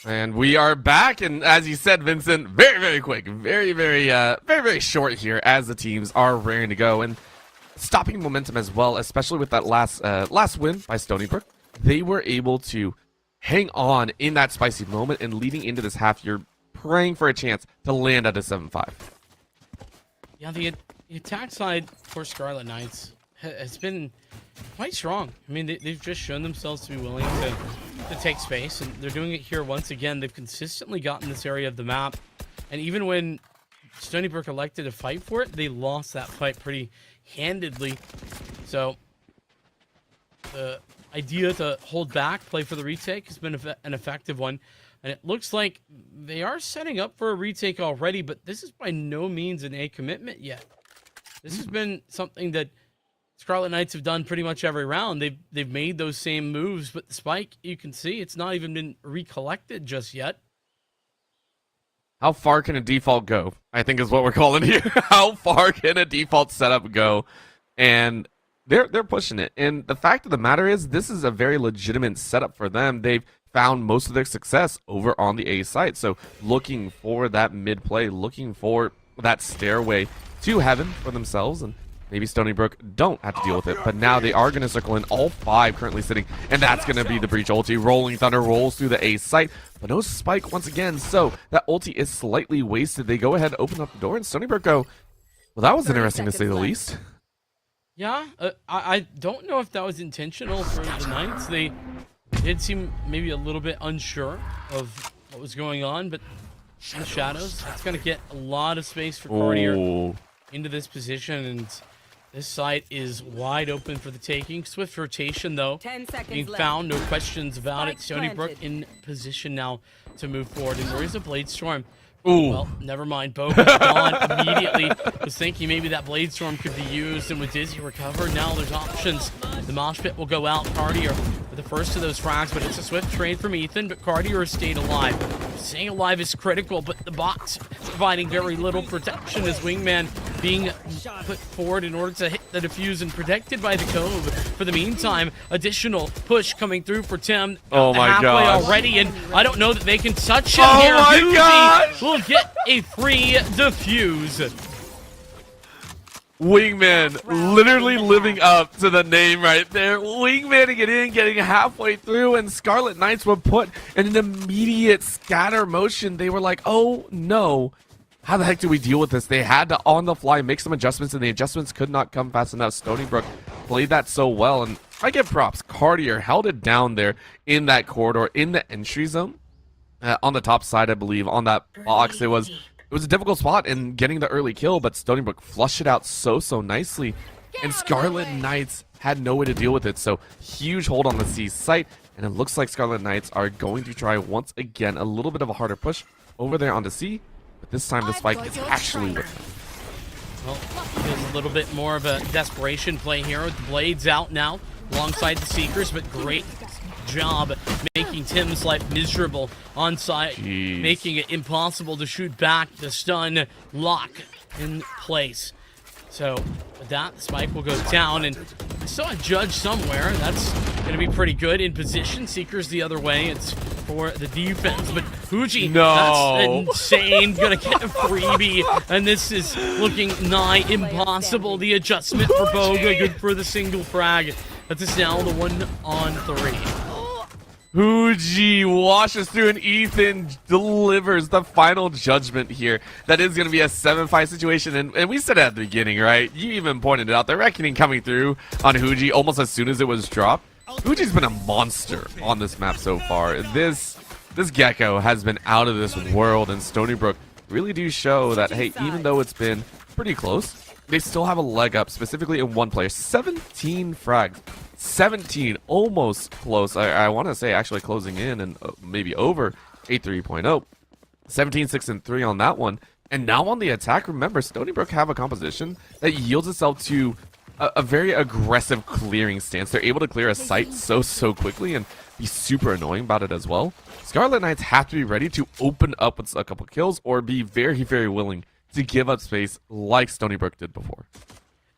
And we are back, and as you said, Vincent, very, very quick, very short here as the teams are raring to go and stopping momentum as well, especially with that last win by Stony Brook. They were able to hang on in that spicy moment, and leading into this half, you're praying for a chance to land at a 7-5. Yeah, the attack side for Scarlet Knights has been quite strong. I mean, they've just shown themselves to be willing to take space, and they're doing it here once again. They've consistently gotten this area of the map, and even when Stony Brook elected to fight for it, they lost that fight pretty handedly. So the idea to hold back, play for the retake, has been an effective one. And it looks like they are setting up for a retake already, but this is by no means an A commitment yet. This has been something that Scarlet Knights have done pretty much every round. They've made those same moves, but the spike, you can see, it's not even been recollected just yet. How far can a default go? I think is what we're calling here. How far can a default setup go? And they're pushing it. And the fact of the matter is, this is a very legitimate setup for them. They've found most of their success over on the A site. So looking for that mid play, looking for that stairway to heaven for themselves, and maybe Stony Brook don't have to deal with it, but now they are going to circle in, all 5 currently sitting, and that's going to be the breach ulti. Rolling Thunder rolls through the A site, but no spike once again, so that ulti is slightly wasted. They go ahead, open up the door, and Stony Brook go, well, that was interesting to say the least. Yeah, I don't know if that was intentional for the Knights. They did seem maybe a little bit unsure of what was going on, but in the shadows, it's going to get a lot of space for Cartier into this position, and this site is wide open for the taking. Swift rotation, though, being found, no questions about it. Stony Brook in position now to move forward, and there is a Blade Storm. Ooh. Well, never mind. Bo gone immediately. Was thinking maybe that Blade Storm could be used, and with Dizzy recovered, now there's options. The Mosh Pit will go out. Cartier with the first of those frags, but it's a swift trade from Ethan, but Cartier has stayed alive. Staying alive is critical, but the box providing very little protection as Wingman being put forward in order to hit the defuse and protected by the Cove. For the meantime, additional push coming through for Tim. Oh my halfway god. already, and I don't know that they can touch him Oh here. my Hugie gosh. will get a free defuse. Wingman literally living up to the name right there. Wingman it in, getting halfway through, and Scarlet Knights were put in an immediate scatter motion. They were like, oh no, how the heck do we deal with this? They had to on the fly make some adjustments, and the adjustments could not come fast enough. Stony Brook played that so well, and I give props. Cartier held it down there in that corridor, in the entry zone. On the top side, I believe, on that box, it was a difficult spot in getting the early kill, but Stony Brook flushed it out so nicely, and Scarlet Knights had no way to deal with it. So huge hold on the C site, and it looks like Scarlet Knights are going to try once again a little bit of a harder push over there on the C, but this time the spike is actually with them. Well, there's a little bit more of a desperation play here with the Blades out now alongside the Seekers, but great job making Tim's life miserable on site, making it impossible to shoot back. The stun lock in place. So with that, the spike will go down, and I saw a Judge somewhere. That's going to be pretty good in position. Seekers the other way. It's for the defense, but Fuji, that's insane. Gonna get a freebie, and this is looking nigh impossible. The adjustment for Boga, good for the single frag. That is now the 1-on-3. Huji washes through, and Ethan delivers the final judgment here. That is going to be a 7-5 situation, and we said it at the beginning, right? You even pointed it out. The Reckoning coming through on Huji almost as soon as it was dropped. Huji's been a monster on this map so far. This Gecko has been out of this world, and Stony Brook really do show that, hey, even though it's been pretty close, they still have a leg up, specifically in one player. 17 frags. 17, almost close. I want to say actually closing in and maybe over a 3.0. 17, 6, and 3 on that one. And now on the attack, remember, Stony Brook have a composition that yields itself to a very aggressive clearing stance. They're able to clear a site so quickly and be super annoying about it as well. Scarlet Knights have to be ready to open up with a couple kills or be very willing to give up space like Stony Brook did before.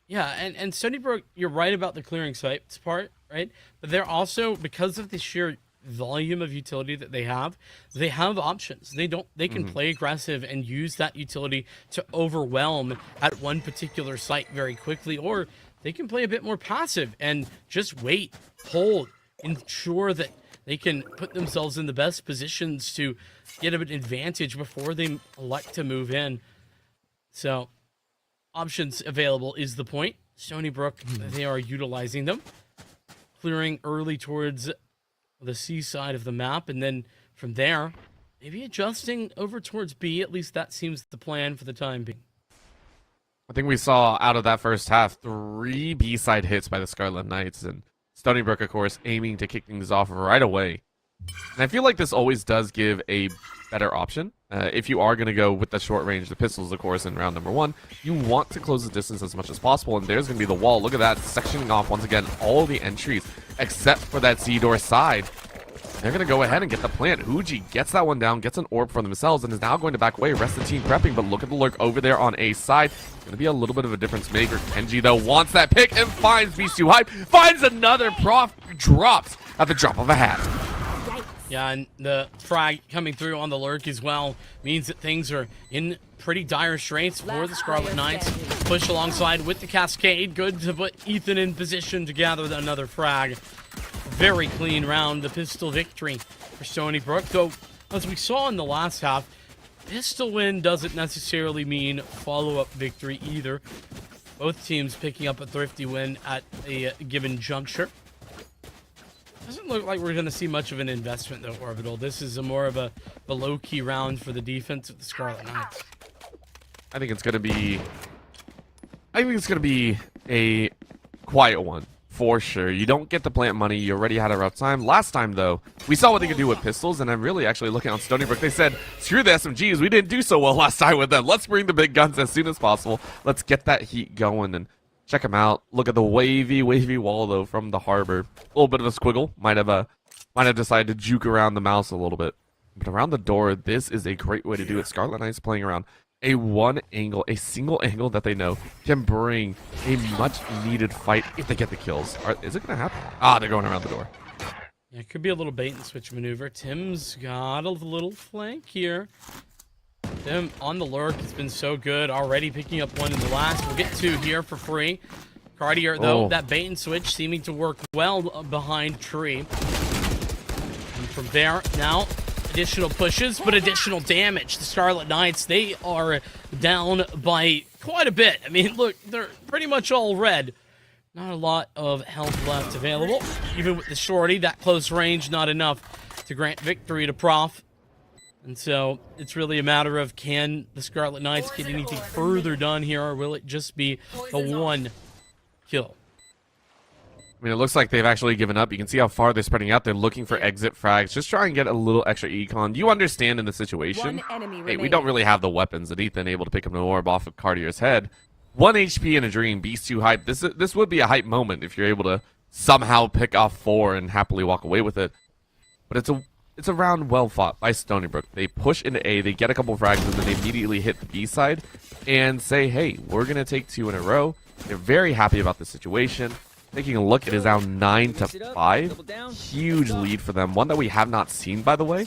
Yeah, and Stony Brook, you're right about the clearing sites part, right? But they're also, because of the sheer volume of utility that they have options. They can play aggressive and use that utility to overwhelm at one particular site very quickly, or they can play a bit more passive and just wait, hold, ensure that they can put themselves in the best positions to get an advantage before they elect to move in. So, options available is the point. Stony Brook, they are utilizing them, clearing early towards the C side of the map, and then from there, maybe adjusting over towards B. At least that seems the plan for the time being. I think we saw out of that first half 3 B-side hits by the Scarlet Knights, and Stony Brook, of course, aiming to kick things off right away. And I feel like this always does give a better option. If you are going to go with the short range, the pistols, of course, in round number 1, you want to close the distance as much as possible, and there's going to be the wall. Look at that, sectioning off, once again, all the entries, except for that C-door side. They're going to go ahead and get the plant. Huji gets that one down, gets an orb for themselves, and is now going to back away. Rest of the team prepping, but look at the lurk over there on A side. Going to be a little bit of a difference maker. Kenji, though, wants that pick and finds Beast Too Hype. Finds another prof, drops at the drop of a hat. Yeah, and the frag coming through on the lurk as well means that things are in pretty dire straits for the Scarlet Knights. Push alongside with the Cascade. Good to put Ethan in position to gather another frag. Very clean round, the pistol victory for Stony Brook. Though, as we saw in the last half, pistol win doesn't necessarily mean follow-up victory either. Both teams picking up a thrifty win at a given juncture. Doesn't look like we're going to see much of an investment, though, Orbital. This is more of a low-key round for the defense of the Scarlet Knights. I think it's going to be a quiet one, for sure. You don't get the plant money. You already had a rough time. Last time, though, we saw what they could do with pistols, and I'm really actually looking on Stony Brook. They said, screw the SMGs. We didn't do so well last time with them. Let's bring the big guns as soon as possible. Let's get that heat going and check them out. Look at the wavy wall, though, from the harbor. A little bit of a squiggle. Might have decided to juke around the mouse a little bit. But around the door, this is a great way to do it. Scarlet Knights playing around a single angle that they know can bring a much-needed fight if they get the kills. Is it going to happen? Ah, they're going around the door. Yeah, it could be a little bait-and-switch maneuver. Tim's got a little flank here. Tim on the lurk has been so good. Already picking up one in the last. We'll get 2 here for free. Cartier, though, that bait and switch seeming to work well behind Tree. And from there, now, additional pushes, but additional damage. The Scarlet Knights, they are down by quite a bit. I mean, look, they're pretty much all red. Not a lot of health left available. Even with the shorty, that close range, not enough to grant victory to Prof. And so it's really a matter of, can the Scarlet Knights get anything further done here, or will it just be the 1 kill? I mean, it looks like they've actually given up. You can see how far they're spreading out. They're looking for exit frags. Just try and get a little extra econ. You understand in the situation. Hey, we don't really have the weapons that Ethan able to pick up an orb off of Cartier's head. 1 HP in a dream. Beast Too Hype. This would be a hype moment if you're able to somehow pick off 4 and happily walk away with it. But it's a round well fought by Stony Brook. They push into A, they get a couple frags, and then they immediately hit the B side and say, hey, we're going to take 2 in a row. They're very happy about the situation. Taking a look, it is now 9-5. Huge lead for them. One that we have not seen, by the way,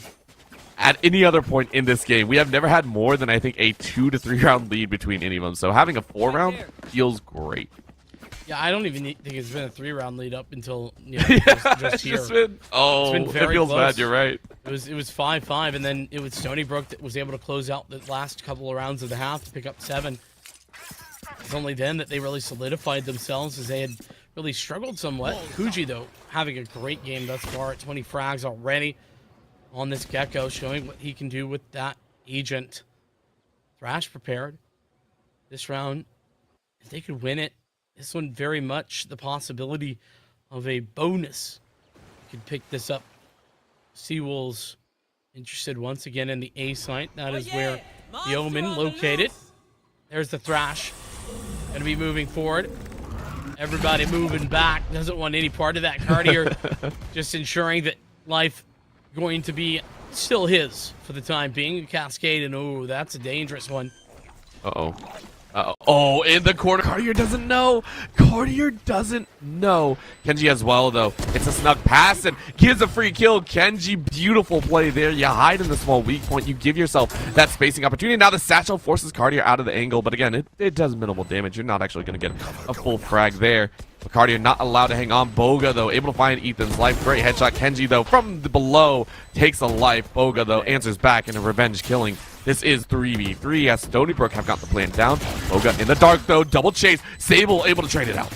at any other point in this game. We have never had more than, I think, a 2 to 3 round lead between any of them. So having a 4 round feels great. Yeah, I don't even think it's been a 3-round lead up until just here. It's been very feels close. Bad. You're right. It was 5-5, and then it was Stony Brook that was able to close out the last couple of rounds of the half to pick up 7. It's only then that they really solidified themselves, as they had really struggled somewhat. Kuji, though, having a great game thus far at 20 frags already on this Gecko, showing what he can do with that agent. Thrash prepared. This round, if they could win it, this one very much the possibility of a bonus. You could pick this up. Seawolves interested once again in the A site. That is where the Omen located. There's the Thrash. Gonna be moving forward. Everybody moving back. Doesn't want any part of that. Cartier just ensuring that life going to be still his for the time being. Cascade, and oh, that's a dangerous one. Uh-oh. Oh, in the corner. Cartier doesn't know. Cartier doesn't know. Kenji as well, though. It's a snug pass and gives a free kill. Kenji, beautiful play there. You hide in the small weak point. You give yourself that spacing opportunity. Now the satchel forces Cartier out of the angle. But again, it does minimal damage. You're not actually going to get a full frag there. But Cartier not allowed to hang on. Boga, though, able to find Ethan's life. Great headshot. Kenji, though, from the below takes a life. Boga, though, answers back in a revenge killing. This is 3v3 as Stony Brook have got the plan down. Boga in the dark, though. Double chase. Sable able to trade it out.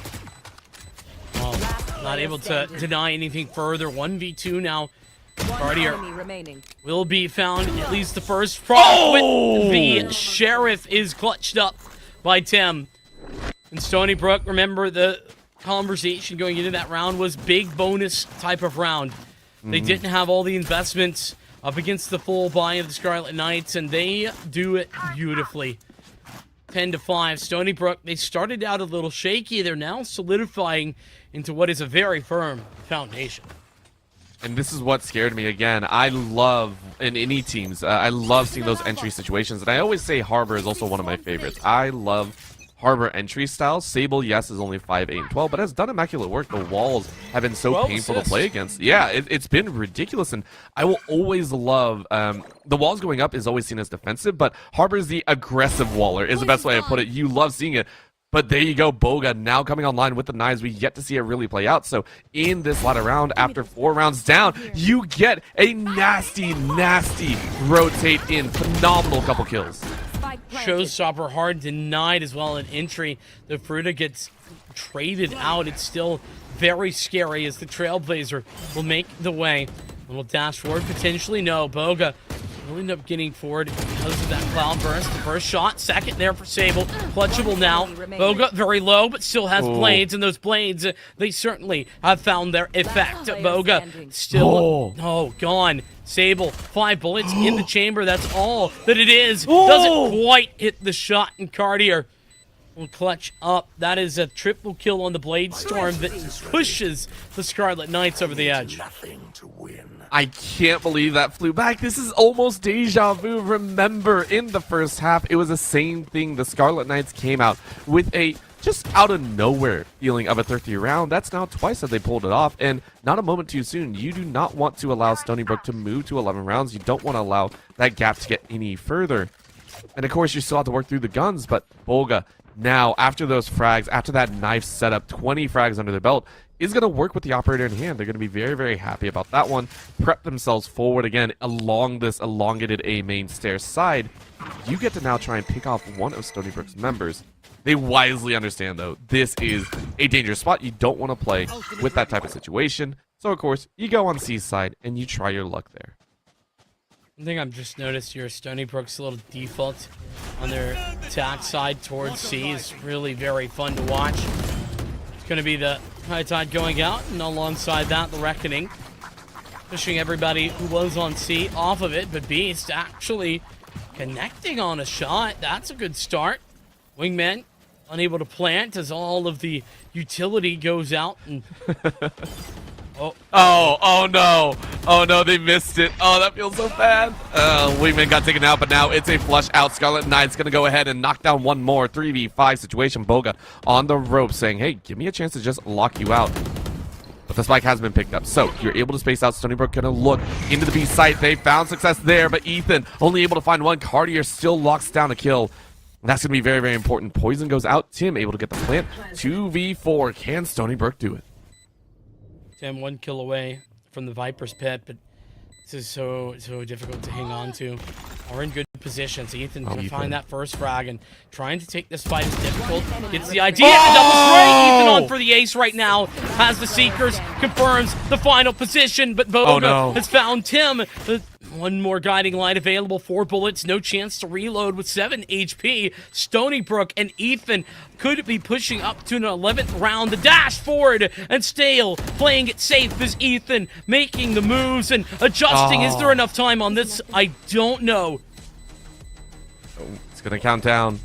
Oh, not able to deny anything further. 1v2 now. Cartier will be found at least the first frog with the Sheriff is clutched up by Tim. And Stony Brook, remember the conversation going into that round was big bonus type of round. They didn't have all the investments up against the full buy of the Scarlet Knights, and they do it beautifully. 10-5. Stony Brook, they started out a little shaky. They're now solidifying into what is a very firm foundation. And this is what scared me again. I love, in any teams, I love seeing those entry situations. And I always say Harbor is also one of my favorites. I love Harbor entry styles. Sable, yes, is only 5, 8, and 12, but has done immaculate work. The walls have been so painful to play against. Yeah, it's been ridiculous, and I will always love, the walls going up is always seen as defensive, but Harbor is the aggressive waller, is the best way to put it. You love seeing it. But there you go, Boga now coming online with the knives. We get to see it really play out. So in this latter round, after 4 rounds down, you get a nasty, nasty rotate in. Phenomenal couple kills. Showstopper hard denied as well an entry. The Fruta gets traded out. It's still very scary as the Trailblazer will make the way. And will dash forward, potentially no. Boga will end up getting forward because of that cloud burst. The first shot, second there for Sable. Clutchable now. Boga very low, but still has blades, and those blades, they certainly have found their effect. Boga still, gone. Sable, 5 bullets in the chamber. That's all that it is. Doesn't quite hit the shot, and Cartier will clutch up. That is a triple kill on the Blade Storm that pushes the Scarlet Knights over the edge. I can't believe that flew back. This is almost deja vu. Remember, in the first half, it was the same thing. The Scarlet Knights came out with a just out of nowhere feeling of a 30 round. That's now twice that they pulled it off, and not a moment too soon. You do not want to allow Stony Brook to move to 11 rounds. You don't want to allow that gap to get any further. And of course, you still have to work through the guns, but Boga, now, after those frags, after that knife setup, 20 frags under their belt, is going to work with the operator in hand. They're going to be very, very happy about that one. Prep themselves forward again along this elongated A main stairs side. You get to now try and pick off one of Stony Brook's members. They wisely understand, though, this is a dangerous spot. You don't want to play with that type of situation. So, of course, you go on C side and you try your luck there. One thing I've just noticed here, Stony Brook's little default on their attack side towards C is really very fun to watch. It's going to be the high tide going out, and alongside that, the reckoning. Pushing everybody who was on C off of it, but Beast actually connecting on a shot. That's a good start. Wingman unable to plant as all of the utility goes out. And Oh no, they missed it. Oh, that feels so bad. Wingman got taken out, but now it's a flush out. Scarlet Knight's gonna go ahead and knock down one more 3v5 situation. Boga on the rope saying, hey, give me a chance to just lock you out. But the spike has been picked up, so you're able to space out. Stony Brook gonna look into the B site. They found success there, but Ethan only able to find one. Cartier still locks down a kill. That's gonna be very, very important. Poison goes out. Tim able to get the plant. 2v4. Can Stony Brook do it? Tim 1 kill away from the Viper's pit, but this is so difficult to hang on to. Are in good positions. Ethan gonna find that first frag, and trying to take this fight is difficult. Gets the idea. The double spray. Ethan on for the ace right now. Has the Seekers. Confirms the final position, but Boga has found Tim. One more guiding light available. 4 bullets. No chance to reload with 7 HP. Stony Brook and Ethan could be pushing up to an 11th round. The dash forward and Stale playing it safe as Ethan making the moves and adjusting. Is there enough time on this? I don't know. It's going to count down.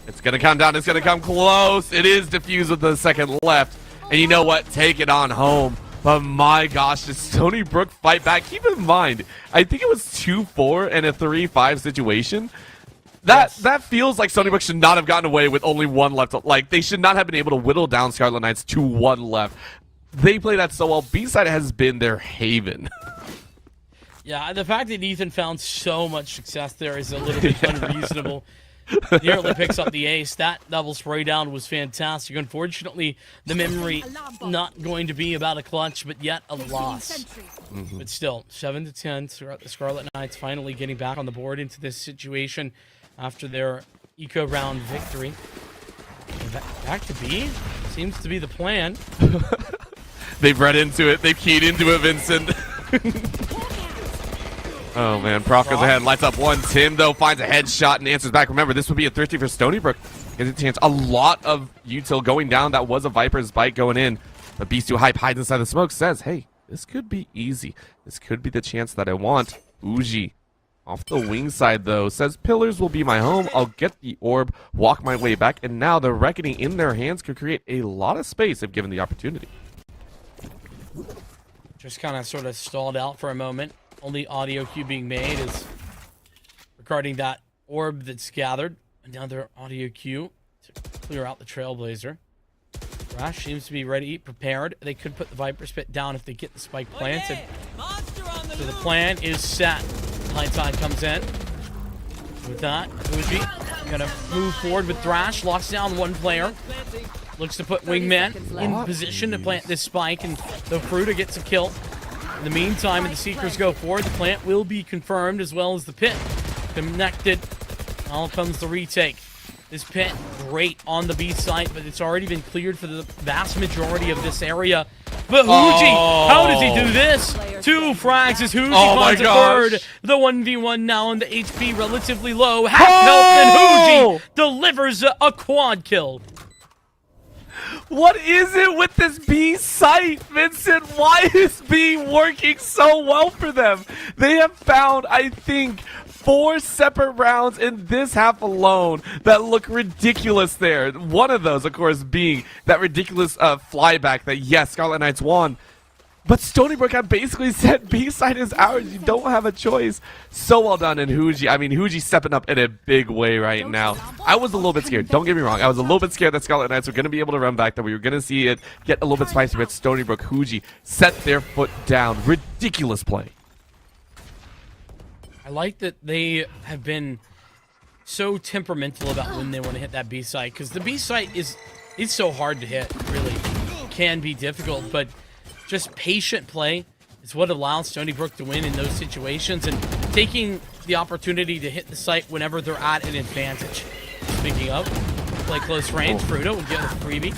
It's going to count down. It's going to come close. It is defused with the second left. And you know what? Take it on home. But my gosh, does Stony Brook fight back? Keep in mind, I think it was 2-4 and a 3-5 situation. That feels like Stony Brook should not have gotten away with only one left. Like, they should not have been able to whittle down Scarlet Knights to one left. They play that so well. B-side has been their haven. Yeah, the fact that Ethan found so much success there is a little bit unreasonable. Nearly picks up the ace. That double spray down was fantastic. Unfortunately, the memory not going to be about a clutch, but yet a loss. But still, 7-10. The Scarlet Knights finally getting back on the board into this situation after their eco round victory. Back to B seems to be the plan. They've read into it. They've keyed into it, Vincent. Oh, man. Prof goes ahead, lights up one. Tim, though, finds a headshot and answers back. Remember, this would be a thrifty for Stony Brook. Gets a chance. A lot of util going down. That was a Viper's bite going in. But Beast 2 Hype hides inside the smoke. Says, hey, this could be easy. This could be the chance that I want. Uji off the wing side, though. Says, pillars will be my home. I'll get the orb, walk my way back. And now the Reckoning in their hands could create a lot of space if given the opportunity. Just kind of sort of stalled out for a moment. Only audio cue being made is regarding that orb that's gathered. Another audio cue to clear out the Trailblazer. Rash seems to be ready, prepared. They could put the Viper Spit down if they get the spike planted. So the plan is set. High Tide comes in. With that, Uji gonna move forward with Thrash. Locks down one player. Looks to put Wingman in position to plant this spike, and the Fruta gets a kill. In the meantime, if the Seekers go forward, the plant will be confirmed, as well as the pit connected. Now comes the retake. This pit, great on the B site, but it's already been cleared for the vast majority of this area. But Huji, how does he do this? 2 frags as Huji finds a third. The 1v1 now on the HP relatively low. Half health, and Huji delivers a quad kill. What is it with this B site, Vincent? Why is B working so well for them? They have found, I think, 4 separate rounds in this half alone that look ridiculous there. One of those, of course, being that ridiculous flyback that, yes, Scarlet Knights won. But Stony Brook have basically said B-side is ours. You don't have a choice. So well done. And Huji, I mean, Huji's stepping up in a big way right now. I was a little bit scared. Don't get me wrong. I was a little bit scared that Scarlet Knights were going to be able to run back, that we were going to see it get a little bit spicy, but Stony Brook, Huji set their foot down. Ridiculous play. I like that they have been so temperamental about when they want to hit that B site, because the B site is so hard to hit. Really can be difficult, but just patient play is what allows Stony Brook to win in those situations, and taking the opportunity to hit the site whenever they're at an advantage. Speaking of, play close range, Fruta will get a freebie.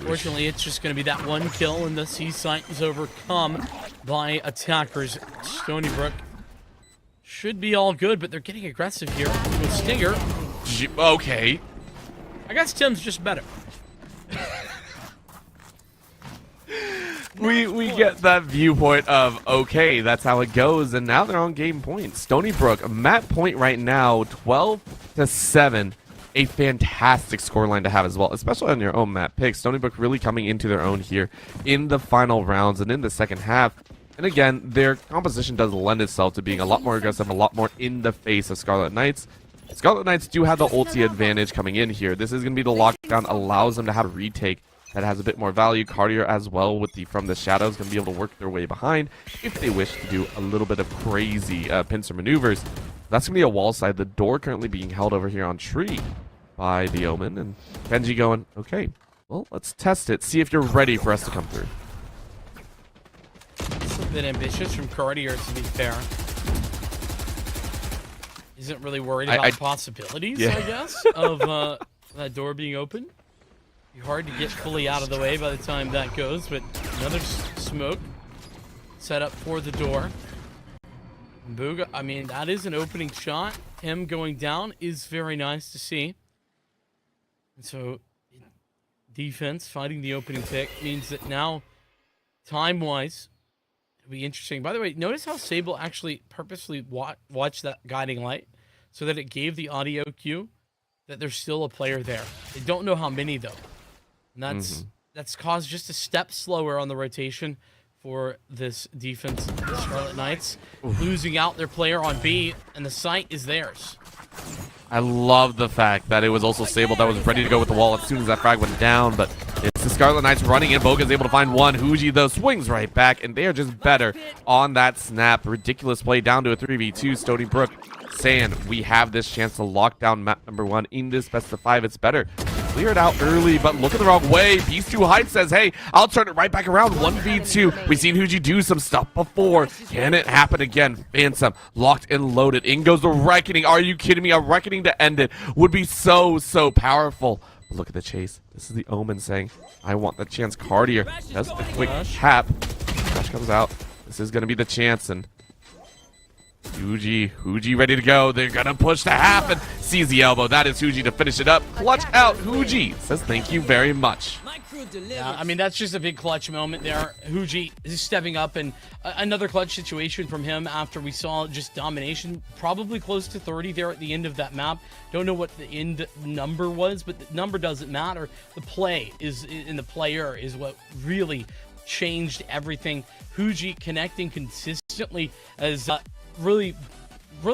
Fortunately, it's just going to be that one kill, and the C site is overcome by attackers. Stony Brook should be all good, but they're getting aggressive here with Stinger. Okay. I guess Tim's just better. We get that viewpoint of, okay, that's how it goes, and now they're on game point. Stony Brook, map point right now, 12-7. A fantastic scoreline to have as well, especially on your own map pick. Stony Brook really coming into their own here in the final rounds and in the second half. And again, their composition does lend itself to being a lot more aggressive, a lot more in the face of Scarlet Knights. Scarlet Knights do have the ulti advantage coming in here. This is going to be the lockdown, allows them to have a retake that has a bit more value. Cartier as well with the From the Shadows going to be able to work their way behind if they wish to do a little bit of crazy pincer maneuvers. That's going to be a wall side. The door currently being held over here on tree by the Omen. And Benji going, okay, well, let's test it. See if you're ready for us to come through. It's a bit ambitious from Cartier, to be fair. Isn't really worried about the possibilities, I guess, of that door being open. Be hard to get fully out of the way by the time that goes, but another smoke set up for the door. Booga, I mean, that is an opening shot. Him going down is very nice to see. And so, defense fighting the opening pick means that now, time-wise, it'll be interesting. By the way, notice how Sable actually purposely watched that guiding light so that it gave the audio cue that there's still a player there. They don't know how many, though. And that's caused just a step slower on the rotation for this defense, the Scarlet Knights, losing out their player on B, and the site is theirs. I love the fact that it was also Sable that was ready to go with the wall as soon as that frag went down, but it's the Scarlet Knights running in. Boga's able to find one. Huji, though, swings right back, and they are just better on that snap. Ridiculous play down to a 3v2. Stony Brook saying we have this chance to lock down map number 1 in this best of 5. It's better. Clear it out early, but look at the wrong way. Beast 2 Hype says, hey, I'll turn it right back around. 1v2. We've seen Huji do some stuff before. Can it happen again? Phantom locked and loaded. In goes the Reckoning. Are you kidding me? A Reckoning to end it would be so powerful. But look at the chase. This is the Omen saying, I want the chance. Cartier does a quick tap. Crash comes out. This is going to be the chance, and Huji ready to go. They're gonna push the half and sees the elbow. That is Huji to finish it up. Clutch out. Huji says thank you very much. Yeah, I mean, that's just a big clutch moment there. Huji is stepping up, and another clutch situation from him after we saw just domination, probably close to 30 there at the end of that map. Don't know what the end number was, but the number doesn't matter. The play is in the player is what really changed everything. Huji connecting consistently as really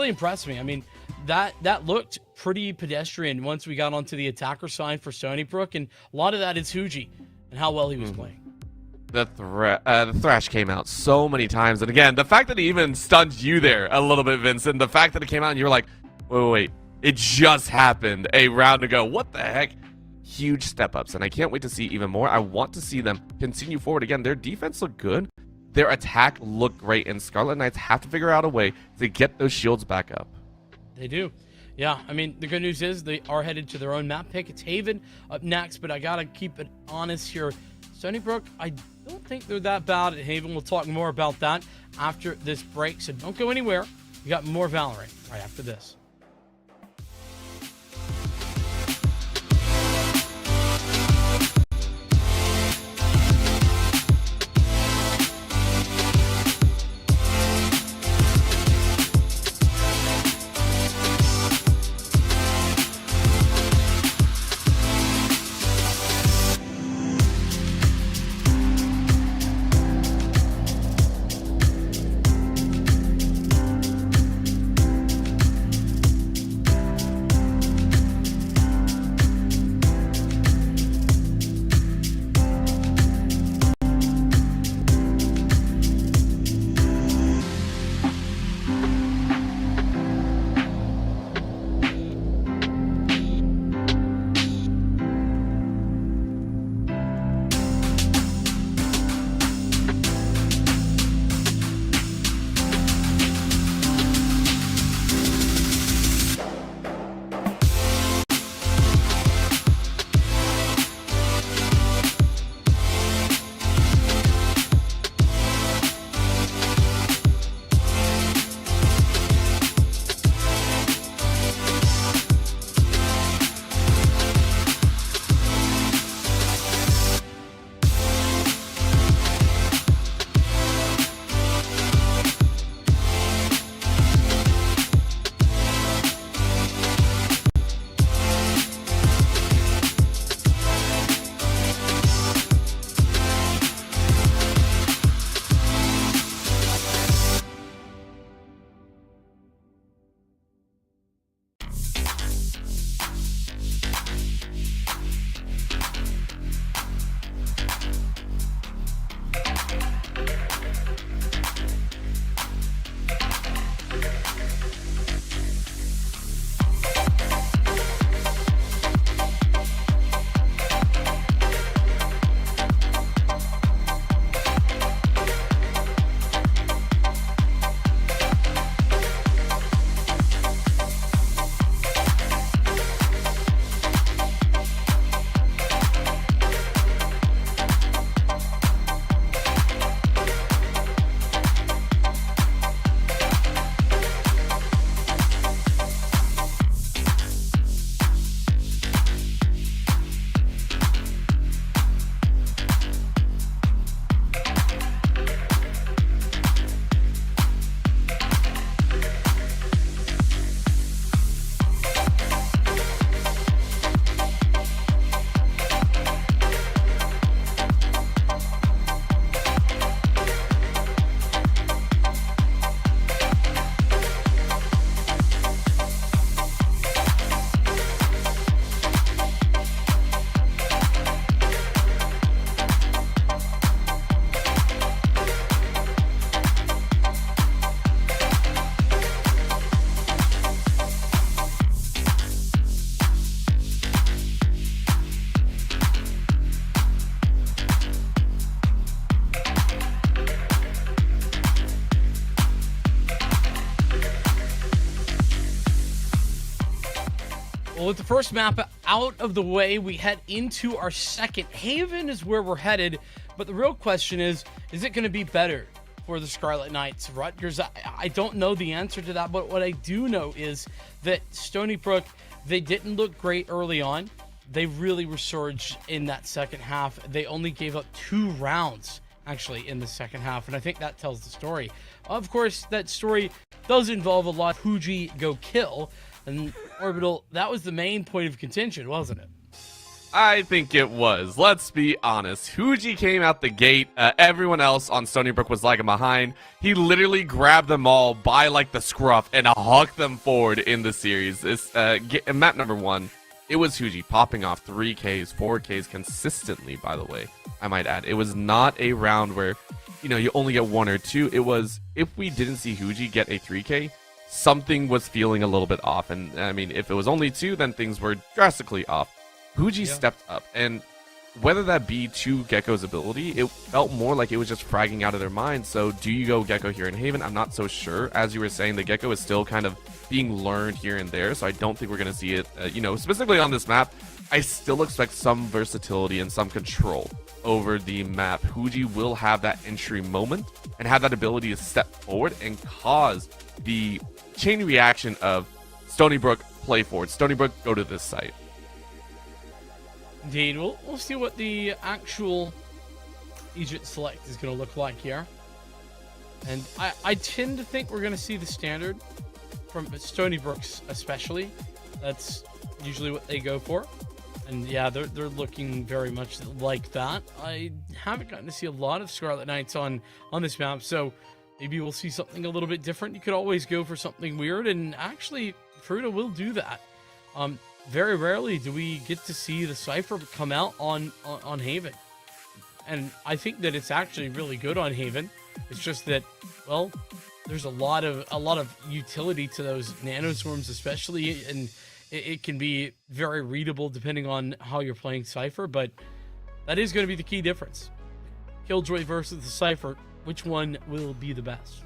impressed me. I mean, that looked pretty pedestrian once we got onto the attacker side for Stony Brook, and a lot of that is Huji and how well he was playing. The Thrash came out so many times, and again, the fact that he even stunned you there a little bit, Vincent, the fact that it came out and you were like, wait, it just happened a round ago. What the heck? Huge step ups, and I can't wait to see even more. I want to see them continue forward. Again, their defense looked good. Their attack looked great, and Scarlet Knights have to figure out a way to get those shields back up. They do. Yeah, I mean, the good news is they are headed to their own map pick. It's Haven up next, but I got to keep it honest here. Stony Brook, I don't think they're that bad at Haven. We'll talk more about that after this break, so don't go anywhere. We got more Valorant right after this. Well, with the first map out of the way, we head into our second. Haven is where we're headed, but the real question is it going to be better for the Scarlet Knights? Rutgers, I don't know the answer to that, but what I do know is that Stony Brook, they didn't look great early on. They really resurged in that second half. They only gave up 2 rounds, actually, in the second half, and I think that tells the story. Of course, that story does involve a lot of Huji go kill, and Orbital, that was the main point of contention, wasn't it? I think it was. Let's be honest. Huji came out the gate. Everyone else on Stony Brook was lagging behind. He literally grabbed them all by like the scruff and hucked them forward in the series. This map number 1, it was Huji popping off 3Ks, 4Ks consistently, by the way. I might add. It was not a round where, you only get 1 or 2. It was, if we didn't see Huji get a 3K, something was feeling a little bit off. And I mean, if it was only 2, then things were drastically off. Huji stepped up, and whether that be to Gecko's ability, it felt more like it was just fragging out of their mind. So do you go Gecko here in Haven? I'm not so sure. As you were saying, the Gecko is still kind of being learned here and there, so I don't think we're going to see it, specifically on this map. I still expect some versatility and some control over the map. Huji will have that entry moment and have that ability to step forward and cause the chain reaction of Stony Brook, play forward. Stony Brook, go to this site. Indeed. We'll see what the actual Egypt select is going to look like here. And I tend to think we're going to see the standard from Stony Brooks especially. That's usually what they go for. And yeah, they're looking very much like that. I haven't gotten to see a lot of Scarlet Knights on this map, so maybe we'll see something a little bit different. You could always go for something weird, and actually, Fruta will do that. Very rarely do we get to see the Cypher come out on Haven. And I think that it's actually really good on Haven. It's just that, well, there's a lot of utility to those nanoswarms especially, and it can be very readable depending on how you're playing Cypher, but that is going to be the key difference. Killjoy versus the Cypher, which one will be the best?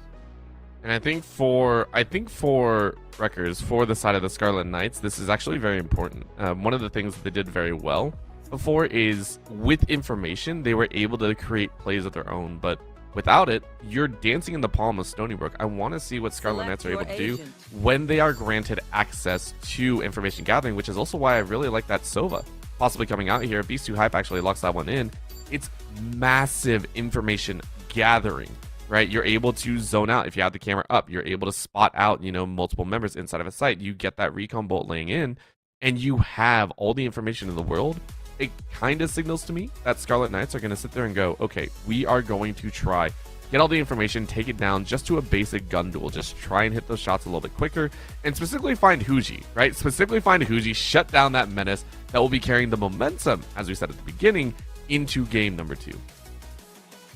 And I think for Rutgers, for the side of the Scarlet Knights, this is actually very important. One of the things that they did very well before is, with information, they were able to create plays of their own. But without it, you're dancing in the palm of Stony Brook. I want to see what Scarlet Knights are able to do when they are granted access to information gathering, which is also why I really like that Sova possibly coming out here. Beast 2 Hype actually locks that one in. It's massive information gathering. Right, you're able to zone out if you have the camera up. You're able to spot out, multiple members inside of a site. You get that recon bolt laying in, and you have all the information in the world. It kind of signals to me that Scarlet Knights are going to sit there and go, okay, we are going to try, get all the information, take it down just to a basic gun duel. Just try and hit those shots a little bit quicker, and specifically find Huji, right? Specifically find Huji, shut down that menace that will be carrying the momentum, as we said at the beginning, into game number 2.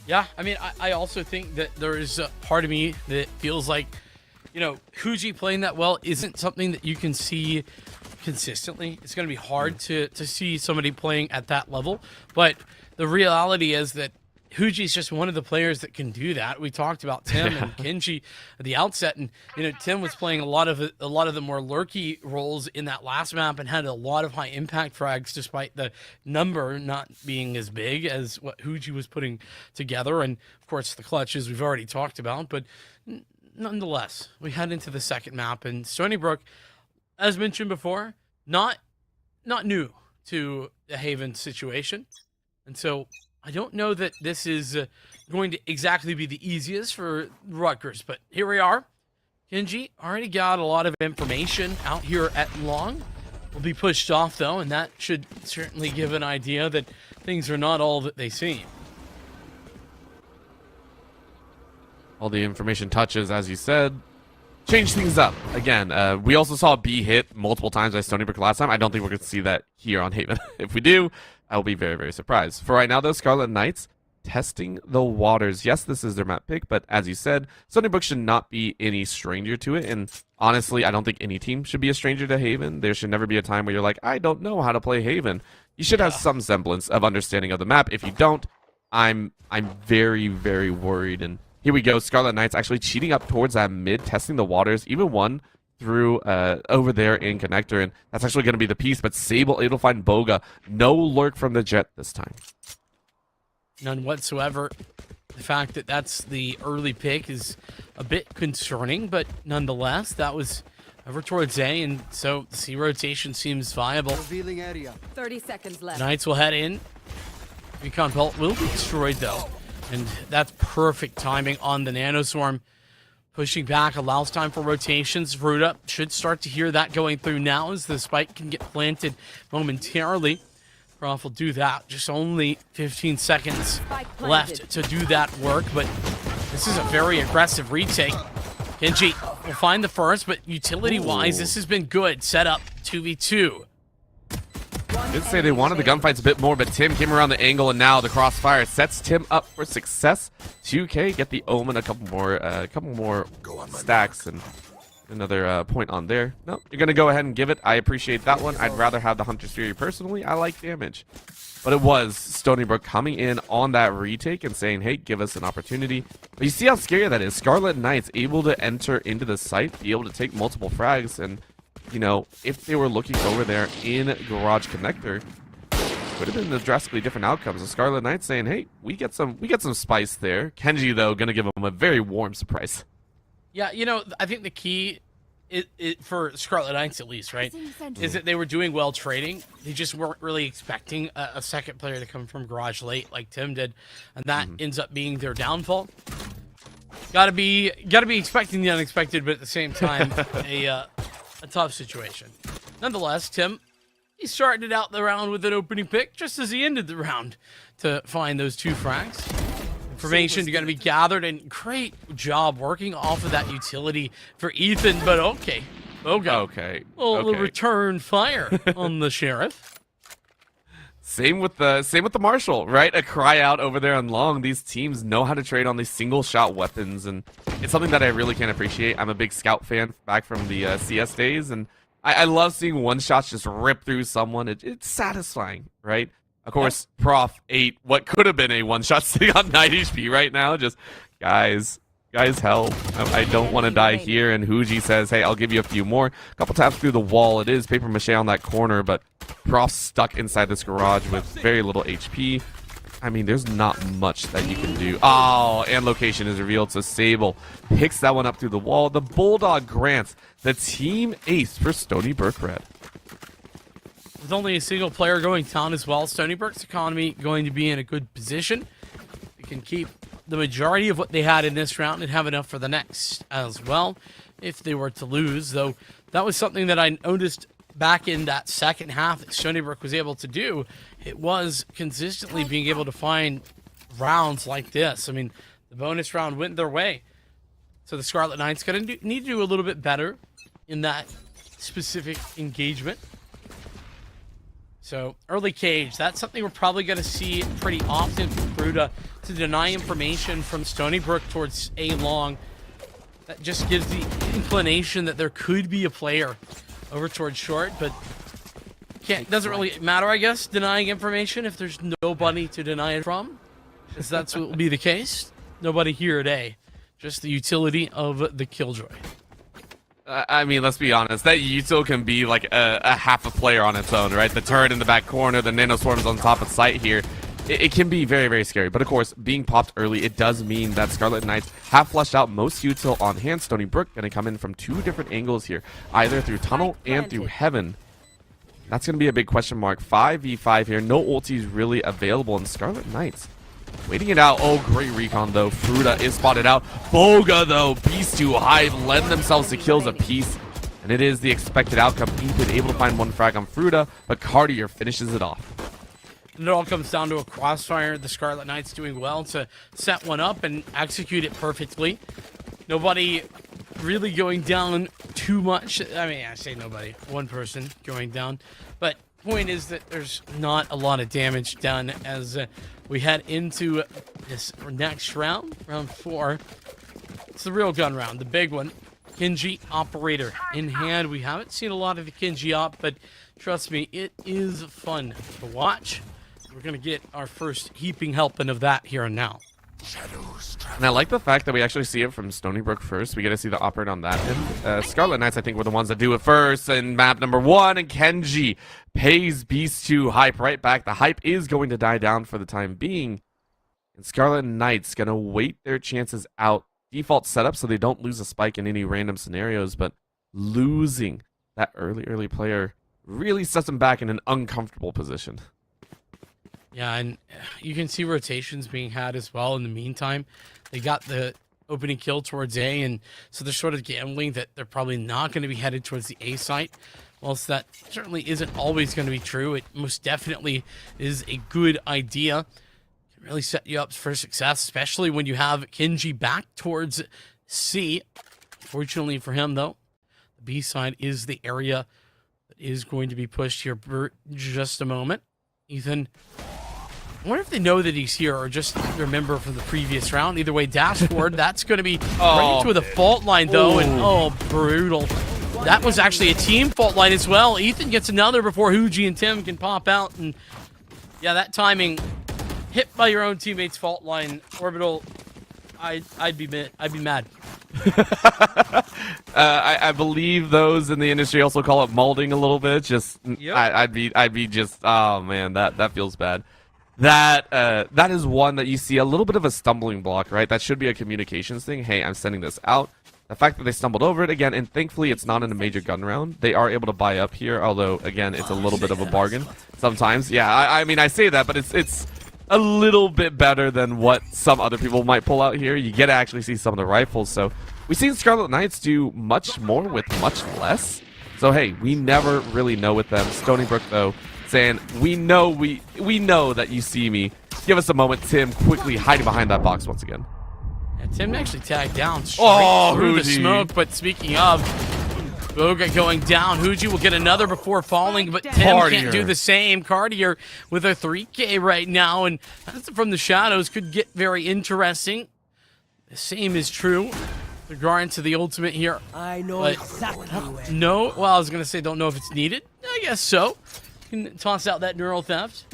Yeah, I mean, I also think that there is a part of me that feels like, Huji playing that well isn't something that you can see consistently. It's going to be hard to see somebody playing at that level. But the reality is that Huji is just one of the players that can do that. We talked about Tim and Kenji at the outset, and Tim was playing a lot of the more lurky roles in that last map and had a lot of high impact frags, despite the number not being as big as what Huji was putting together. And of course, the clutches we've already talked about. But nonetheless, we head into the second map, and Stony Brook, as mentioned before, not new to the Haven situation, and so I don't know that this is going to exactly be the easiest for Rutgers, but here we are. Kenji already got a lot of information out here at long. Will be pushed off, though, and that should certainly give an idea that things are not all that they seem. All the information touches, as you said, change things up. Again, we also saw B hit multiple times by Stony Brook last time. I don't think we're going to see that here on Haven. If we do, I will be very, very surprised. For right now, though, Scarlet Knights testing the waters. Yes, this is their map pick, but as you said, Stony Brook should not be any stranger to it. And honestly, I don't think any team should be a stranger to Haven. There should never be a time where you're like, I don't know how to play Haven. You should have some semblance of understanding of the map. If you don't, I'm very, very worried. And here we go. Scarlet Knights actually cheating up towards that mid, testing the waters. Even one through over there in connector, and that's actually going to be the piece. But Sable able to find Boga. No lurk from the Jet this time. None whatsoever. The fact that that's the early pick is a bit concerning, but nonetheless, that was over towards A, and so C rotation seems viable. Revealing area. 30 seconds left. Knights will head in. Recon Bolt will be destroyed, though, and that's perfect timing on the Nanoswarm. Pushing back allows time for rotations. Fruta should start to hear that going through now as the spike can get planted momentarily. Prof will do that. Just only 15 seconds left to do that work, but this is a very aggressive retake. Kenji will find the first, but utility-wise, this has been good. Set up 2v2. Did say they wanted the gunfights a bit more, but Tim came around the angle, and now the crossfire sets Tim up for success. 2K get the Omen, a couple more stacks, and another point on there. No, you're gonna go ahead and give it. I appreciate that one. I'd rather have the Hunter's Fury personally. I like damage, but it was Stony Brook coming in on that retake and saying, "Hey, give us an opportunity." But you see how scary that is. Scarlet Knights able to enter into the site, be able to take multiple frags, and you know, if they were looking over there in Garage Connector, would have been a drastically different outcomes. The Scarlet Knights saying, "Hey, we get some spice there." Kenji though gonna give them a very warm surprise. Yeah, you know, I think the key for Scarlet Knights, at least, right, is that they were doing well trading. They just weren't really expecting a second player to come from Garage late like Tim did, and that ends up being their downfall. Gotta be expecting the unexpected, but at the same time, a tough situation. Nonetheless, Tim, he started out the round with an opening pick just as he ended the round to find those two frags. Information going to be gathered, and great job working off of that utility for Ethan, but okay. Okay. We'll return fire on the Sheriff. Same with the Marshal, right? A cry out over there on long. These teams know how to trade on these single shot weapons, and it's something that I really can appreciate. I'm a big Scout fan back from the CS days, and I love seeing one shots just rip through someone. It's satisfying, right? Of course, Prof ate what could have been a one-shot sitting on 9 HP right now. Just, guys, help. I don't want to die here. And Huji says, hey, I'll give you a few more. A couple taps through the wall. It is paper mache on that corner, but Prof's stuck inside this garage with very little HP. I mean, there's not much that you can do. Oh, and location is revealed, so Sable picks that one up through the wall. The Bulldog grants the team ace for Stony Brook Red. With only a single player going down as well, Stony Brook's economy going to be in a good position. They can keep the majority of what they had in this round and have enough for the next as well if they were to lose, though that was something that I noticed back in that second half that Stony Brook was able to do. It was consistently being able to find rounds like this. I mean, the bonus round went their way. So the Scarlet Knights going to need to do a little bit better in that specific engagement. So early cage, that's something we're probably going to see pretty often from Fruta, to deny information from Stony Brook towards A long. That just gives the inclination that there could be a player over towards short, but doesn't really matter, I guess, denying information if there's nobody to deny it from, because that's what will be the case. Nobody here at A, just the utility of the Killjoy. I mean, let's be honest, that util can be like a half a player on its own, right? The turret in the back corner, the nano swarms on top of site here. It can be very, very scary. But of course, being popped early, it does mean that Scarlet Knights have flushed out most util on hand. Stony Brook going to come in from two different angles here, either through tunnel and through heaven. That's going to be a big question mark. 5v5 here, no ultis really available, and Scarlet Knights waiting it out. Oh, great recon, though. Fruta is spotted out. Boga, though. Beast 2 Hive lend themselves to kills apiece. And it is the expected outcome. Ethan able to find one frag on Fruta, but Cartier finishes it off. And it all comes down to a crossfire. The Scarlet Knights doing well to set one up and execute it perfectly. Nobody really going down too much. I mean, I say nobody. One person going down. But point is that there's not a lot of damage done as we head into this next round, round 4. It's the real gun round, the big one. Kinji operator in hand. We haven't seen a lot of the Kinji op, but trust me, it is fun to watch. We're going to get our first heaping helping of that here and now. And I like the fact that we actually see it from Stony Brook first. We get to see the operate on that end. Scarlet Knights, I think, were the ones that do it first. And map number 1, and Kenji pays Beast 2 hype right back. The hype is going to die down for the time being. And Scarlet Knights going to wait their chances out. Default setup so they don't lose a spike in any random scenarios. But losing that early player really sets them back in an uncomfortable position. Yeah, and you can see rotations being had as well in the meantime. They got the opening kill towards A, and so they're sort of gambling that they're probably not going to be headed towards the A site. Whilst that certainly isn't always going to be true, it most definitely is a good idea. It can really set you up for success, especially when you have Kenji back towards C. Fortunately for him, though, the B side is the area that is going to be pushed here for just a moment. Ethan, I wonder if they know that he's here or just remember from the previous round. Either way, dash forward. That's going to be right into the fault line, though. Ooh. And, oh, brutal. That was actually a team fault line as well. Ethan gets another before Huji and Tim can pop out. And, yeah, that timing, hit by your own teammate's fault line, Orbital, I'd be mad. I believe those in the industry also call it molding a little bit. Just, yep. I'd be just, oh, man, that feels bad. That is one that you see a little bit of a stumbling block, right? That should be a communications thing. Hey, I'm sending this out. The fact that they stumbled over it again, and thankfully it's not in a major gun round. They are able to buy up here, although again it's a little bit of a bargain sometimes. Yeah, I mean I say that, but it's a little bit better than what some other people might pull out here. You get to actually see some of the rifles. So we've seen Scarlet Knights do much more with much less. So hey, we never really know with them. Stony Brook though, saying we know that you see me. Give us a moment. Tim quickly hiding behind that box once again. Yeah, Tim actually tagged down straight through the smoke. But speaking of, Boga going down. Huji will get another before falling, but Tim can't do the same. Cartier with a 3K right now, and that's from the shadows could get very interesting. The same is true with regard to the ultimate here. I know exactly. No, well, I was going to say don't know if it's needed. I guess so. You can toss out that neural theft.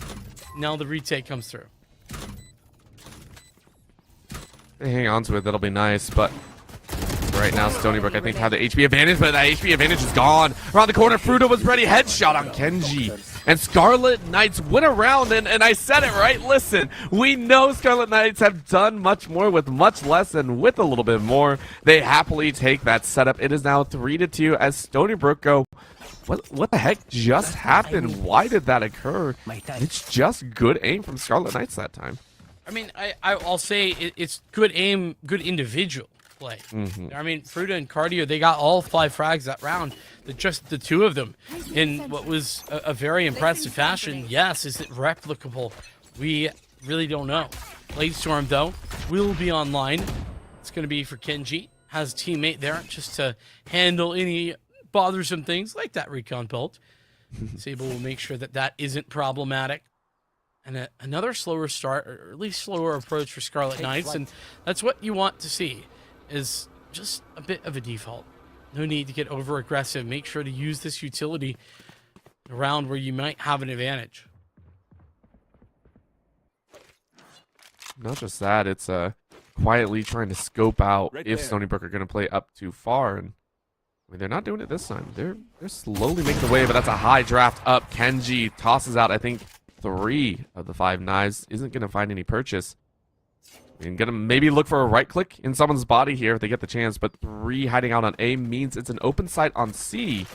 Now the retake comes through. They hang on to it, that'll be nice, but right now Stony Brook I think had the HP advantage, but that HP advantage is gone. Around the corner, Fruta was ready, headshot on Kenji. And Scarlet Knights went around, and I said it right, listen, we know Scarlet Knights have done much more with much less, and with a little bit more, they happily take that setup. It is now 3-2 as Stony Brook go, what the heck just happened? Why did that occur? It's just good aim from Scarlet Knights that time. I mean, I'll say it's good aim, good individual play. I mean, Fruta and Cartier, they got all 5 frags that round. Just the 2 of them in what was a very impressive fashion. Yes, is it replicable? We really don't know. Bladestorm, though, will be online. It's going to be for Kenji. Has a teammate there just to handle any bothersome things like that recon bolt. Sable will make sure that that isn't problematic. And another slower start, or at least slower approach for Scarlet Knights, and that's what you want to see, is just a bit of a default. No need to get over-aggressive. Make sure to use this utility around where you might have an advantage. Not just that, it's quietly trying to scope out if Stony Brook are going to play up too far, and I mean, they're not doing it this time. They're slowly making the way, but that's a high draft up. Kenji tosses out, I think, 3 of the 5 knives. Isn't going to find any purchase. And going to maybe look for a right click in someone's body here if they get the chance, but 3 hiding out on A means it's an open site on C.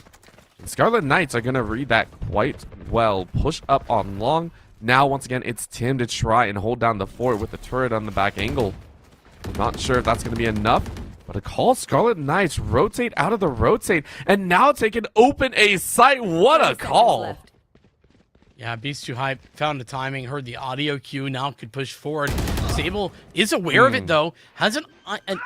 And Scarlet Knights are going to read that quite well. Push up on long. Now, once again, it's Tim to try and hold down the fort with the turret on the back angle. I'm not sure if that's going to be enough, but a call Scarlet Knights rotate out of the rotate and now take an open A site. What a call. Yeah, Beast Too High found the timing, heard the audio cue, now could push forward. Sable is aware of it, though. Has an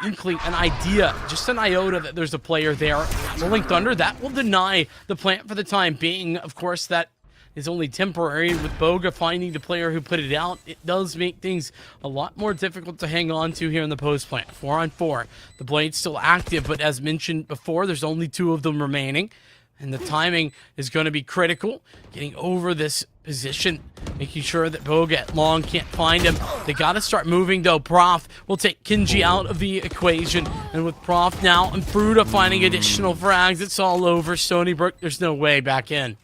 inkling, an idea, just an iota that there's a player there. Rolling Thunder, that will deny the plant for the time being. Of course, that is only temporary. With Boga finding the player who put it out, it does make things a lot more difficult to hang on to here in the post plant. 4 on 4. The blade's still active, but as mentioned before, there's only 2 of them remaining. And the timing is going to be critical. Getting over this position, making sure that Boga at long can't find him. They got to start moving, though. Prof will take Kenji out of the equation. And with Prof now and Fruta finding additional frags, it's all over. Stony Brook, there's no way back in.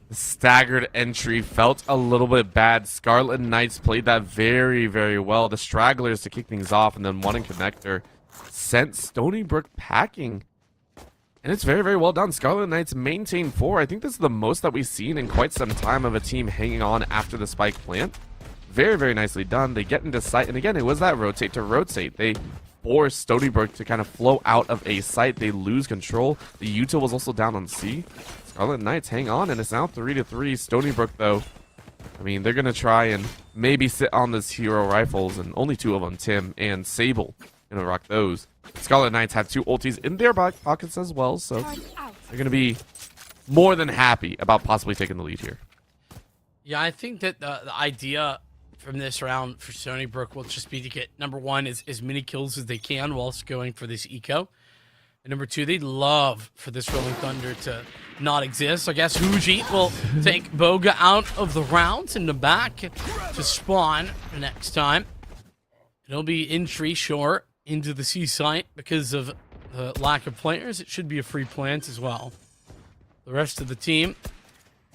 The staggered entry felt a little bit bad. Scarlet Knights played that very, very well. The stragglers to kick things off, and then one in connector sent Stony Brook packing. And it's very, very well done. Scarlet Knights maintain 4. I think this is the most that we've seen in quite some time of a team hanging on after the spike plant. Very, very nicely done. They get into sight. And again, it was that rotate to rotate. They force Stony Brook to kind of flow out of a site. They lose control. The Utah was also down on C. Scarlet Knights hang on, and it's now 3-3. Stony Brook, though, I mean, they're going to try and maybe sit on this hero rifles, and only 2 of them, Tim and Sable, going to rock those. Scarlet Knights have 2 ultis in their back pockets as well, so they're going to be more than happy about possibly taking the lead here. Yeah, I think that the idea from this round for Stony Brook will just be to get, number 1, as many kills as they can whilst going for this eco. And number 2, they'd love for this Rolling Thunder to not exist. I guess Huji will take Boga out of the rounds in the back to spawn the next time. It'll be entry short into the C site because of the lack of players. It should be a free plant as well. The rest of the team,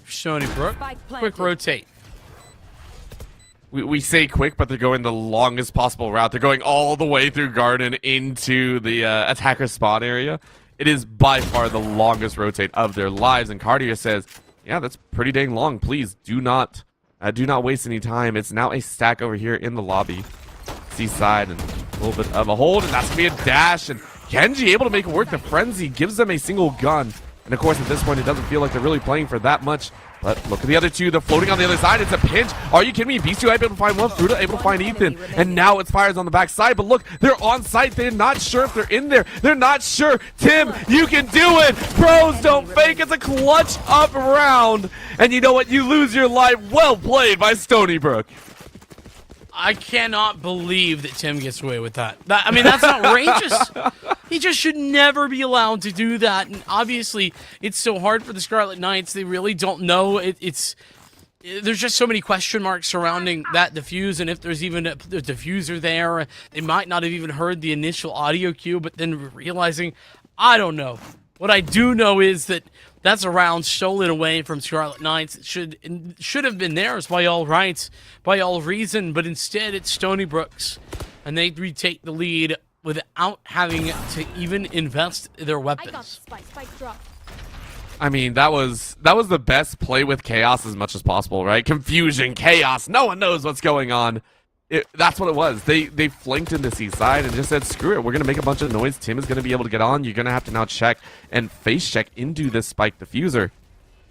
Stony Brook, quick rotate. We say quick, but they're going the longest possible route. They're going all the way through Garden into the attacker spawn area. It is by far the longest rotate of their lives. And Cartier says, yeah, that's pretty dang long. Please do not waste any time. It's now a stack over here in the lobby. C-side and a little bit of a hold, and that's going to be a dash. And Kenji able to make it work. The frenzy gives them a single gun. And of course, at this point, it doesn't feel like they're really playing for that much. But look at the other 2. They're floating on the other side. It's a pinch. Are you kidding me? Beast 2 able to find one. Fruta able to find Ethan. And now it's fires on the back side. But look, they're on site. They're not sure if they're in there. They're not sure. Tim, you can do it. Pros don't fake. It's a clutch up round. And you know what? You lose your life. Well played by Stony Brook. I cannot believe that Tim gets away with that. I mean, that's outrageous. He just should never be allowed to do that. And obviously, it's so hard for the Scarlet Knights. They really don't know. There's just so many question marks surrounding that defuse, and if there's even a diffuser there, they might not have even heard the initial audio cue, but then realizing, I don't know. What I do know is that that's a round stolen away from Scarlet Knights. It should have been theirs by all rights, by all reason, but instead it's Stony Brook's, and they retake the lead without having to even invest their weapons. I mean, that was the best play with chaos as much as possible, right? Confusion, chaos, no one knows what's going on. That's what it was. They flanked in the C side and just said, screw it, we're going to make a bunch of noise. Tim is going to be able to get on. You're going to have to now check and face check into this spike diffuser.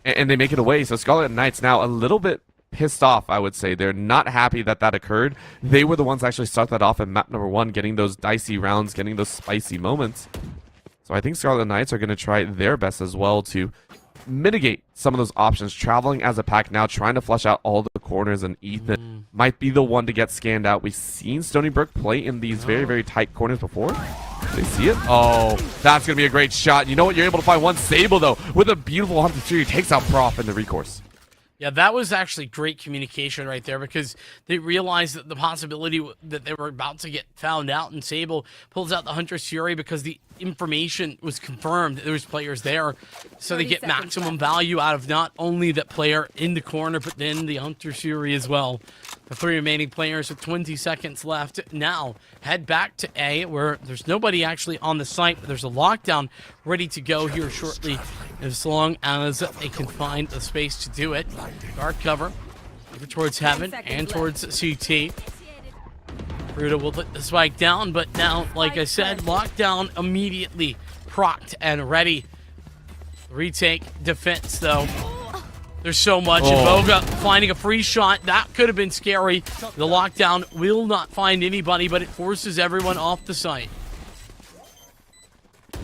And they make it away. So Scarlet Knights now a little bit pissed off, I would say. They're not happy that that occurred. They were the ones that actually start that off in map number 1, getting those dicey rounds, getting those spicy moments. So I think Scarlet Knights are going to try their best as well to mitigate some of those options, traveling as a pack now, trying to flush out all the corners, and Ethan might be the one to get scanned out. We've seen Stony Brook play in these very, very tight corners before. They see it. Oh, that's going to be a great shot. You know what? You're able to find one. Sable, though, with a beautiful Hunter Fury, takes out Prof in the recourse. Yeah, that was actually great communication right there, because they realized that the possibility that they were about to get found out, and Sable pulls out the Hunter's Fury because the information was confirmed that there was players there, so they get maximum value out of not only that player in the corner, but then the Hunter's Fury as well. The 3 remaining players with 20 seconds left now head back to A, where there's nobody actually on the site, but there's a lockdown ready to go here shortly, as long as they can find the space to do it. Guard cover over towards Heaven and towards CT. Ruda will put the spike down, but now, like I said, lockdown immediately procced and ready. Retake defense, though. There's so much. And Boga finding a free shot. That could have been scary. The lockdown will not find anybody, but it forces everyone off the site.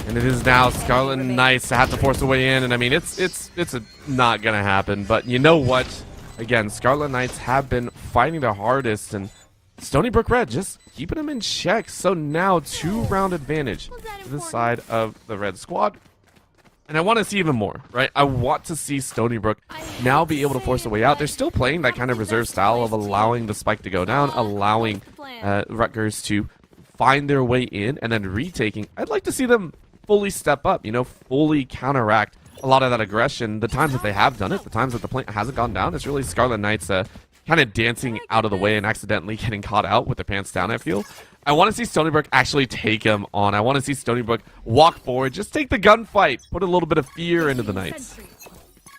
And it is now Scarlet Knights to have to force a way in, and I mean, it's not gonna happen. But you know what? Again, Scarlet Knights have been fighting their hardest, and Stony Brook Red just keeping them in check. So now 2-round advantage to the side of the Red squad. And I want to see even more, right? I want to see Stony Brook now be able to force a way out. They're still playing that kind of reserve style of allowing the spike to go down, allowing Rutgers to find their way in, and then retaking. I'd like to see them fully step up, you know, fully counteract a lot of that aggression. The times that they have done it, the times that the plant hasn't gone down, it's really Scarlet Knights kind of dancing out of the way and accidentally getting caught out with their pants down, I feel. I want to see Stony Brook actually take him on. I want to see Stony Brook walk forward, just take the gunfight, put a little bit of fear into the Knights.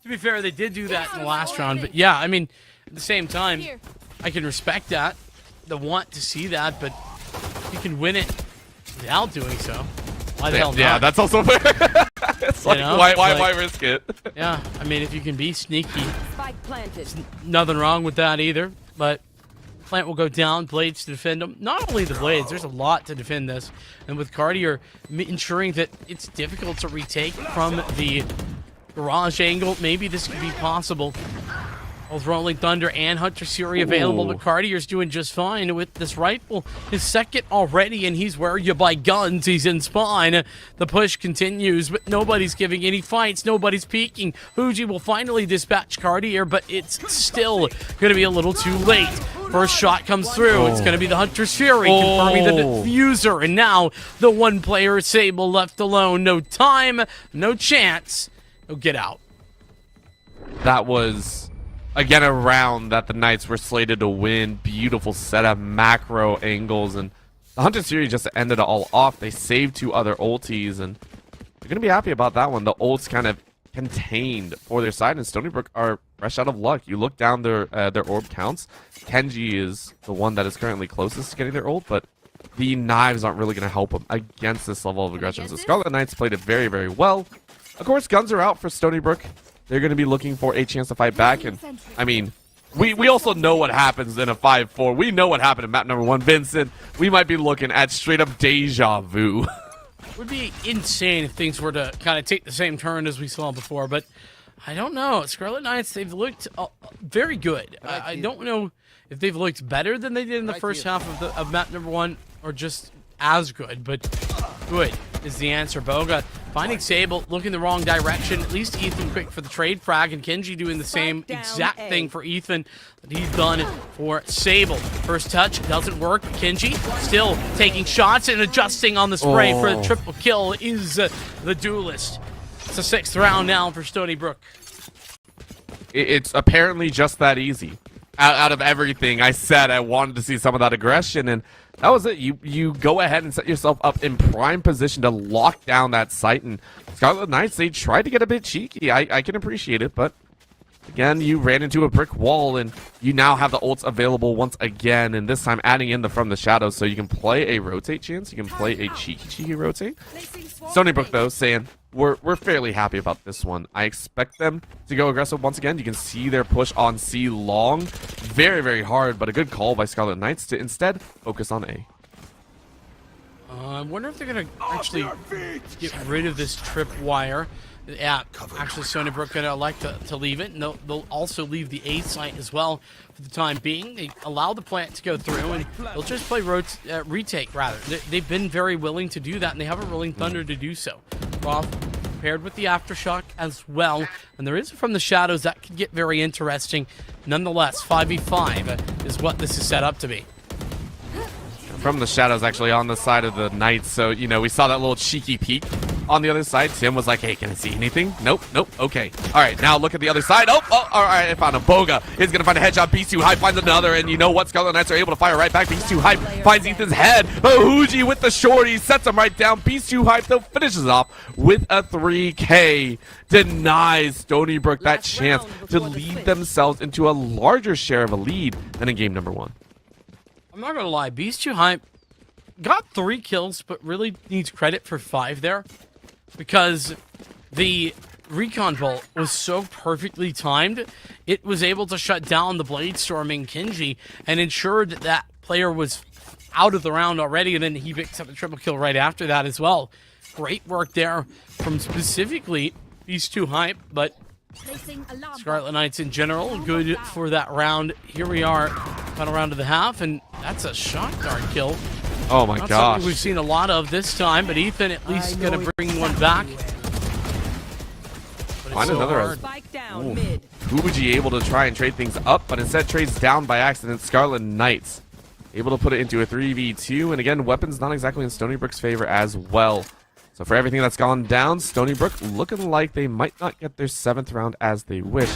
To be fair, they did do that in the last round, but yeah, I mean, at the same time, I can respect that, the want to see that, but you can win it without doing so. Why the hell not? Yeah, that's also fair. It's like, why risk it? Yeah, I mean, if you can be sneaky, there's nothing wrong with that either, but plant will go down, blades to defend them. Not only the blades, there's a lot to defend this, and with Cartier ensuring that it's difficult to retake from the garage angle, maybe this could be possible. Both Rolling Thunder and Hunter Fury available, but Cartier's doing just fine with this rifle. His second already, and he's where you buy guns. He's in spawn. The push continues, but nobody's giving any fights. Nobody's peeking. Fuji will finally dispatch Cartier, but it's still going to be a little too late. First shot comes through. It's going to be the Hunter's Fury confirming the diffuser, and now the one player Sable left alone. No time, no chance. He'll get out. That was... again, a round that the Knights were slated to win. Beautiful setup, macro angles, and the Hunter series just ended it all off. They saved 2 other ultis, and they're going to be happy about that one. The ults kind of contained for their side, and Stony Brook are fresh out of luck. You look down their orb counts. Kenji is the one that is currently closest to getting their ult, but the knives aren't really going to help them against this level of aggression. So Scarlet Knights played it very, very well. Of course, guns are out for Stony Brook. They're going to be looking for a chance to fight back, and I mean, we also know what happens in a 5-4. We know what happened in map number 1. Vincent, we might be looking at straight up deja vu. It would be insane if things were to kind of take the same turn as we saw before, but I don't know. Scarlet Knights, they've looked very good. I don't know if they've looked better than they did in the first half of map number 1, or just as good, but good is the answer. Boga finding Sable, looking the wrong direction. At least Ethan quick for the trade frag, and Kenji doing the same exact thing for Ethan that he's done for Sable. First touch doesn't work. Kenji still taking shots and adjusting on the spray for the triple kill is the duelist. It's the 6th round now for Stony Brook. It's apparently just that easy. Out of everything I said, I wanted to see some of that aggression, and that was it. You go ahead and set yourself up in prime position to lock down that site, and Scarlet Knights, they tried to get a bit cheeky. I can appreciate it, but again, you ran into a brick wall, and you now have the ults available once again, and this time adding in the From the Shadows, so you can play a rotate chance, you can play a cheeky rotate. Stony Brook, though, saying, we're fairly happy about this one. I expect them to go aggressive once again. You can see their push on C long. Very, very hard, but a good call by Scarlet Knights to instead focus on A. I wonder if they're going to actually get rid of this trip wire. Yeah, actually, Stony Brook going to elect to leave it, and they'll also leave the A site as well for the time being. They allow the plant to go through, and they'll just play retake, rather. They've been very willing to do that, and they have a Rolling Thunder to do so. Roth paired with the Aftershock as well, and there is From the Shadows that could get very interesting. Nonetheless, 5v5 is what this is set up to be. From the Shadows actually on the side of the Knights, so, you know, we saw that little cheeky peek on the other side. Tim was like, hey, can I see anything? Nope, okay. All right, now look at the other side. All right, I found a Boga. Is going to find a headshot. Beast too hype finds another, and you know what? Scarlet Knights are able to fire right back. Beast too hype finds Ethan's head. Huji with the shorty sets him right down. Beast too hype, though, finishes off with a 3K. Denies Stony Brook that chance to lead themselves into a larger share of a lead than in game number 1. I'm not going to lie. Beast too hype got 3 kills, but really needs credit for 5 there. Because the recon bolt was so perfectly timed, it was able to shut down the blade storming Kenji and ensured that that player was out of the round already, and then he picks up a triple kill right after that as well. Great work there from specifically these 2 hype, but Scarlet Knights in general, good for that round. Here we are, final round of the half, and that's a shot guard kill. Oh my gosh. We've seen a lot of this time, but Ethan at least going to bring one back. find so another. hard. Spike down Ooh. mid. Fuji able to try and trade things up, but instead trades down by accident. Scarlet Knights able to put it into a 3v2, and again, weapons not exactly in Stony Brook's favor as well. So for everything that's gone down, Stony Brook looking like they might not get their 7th round as they wish.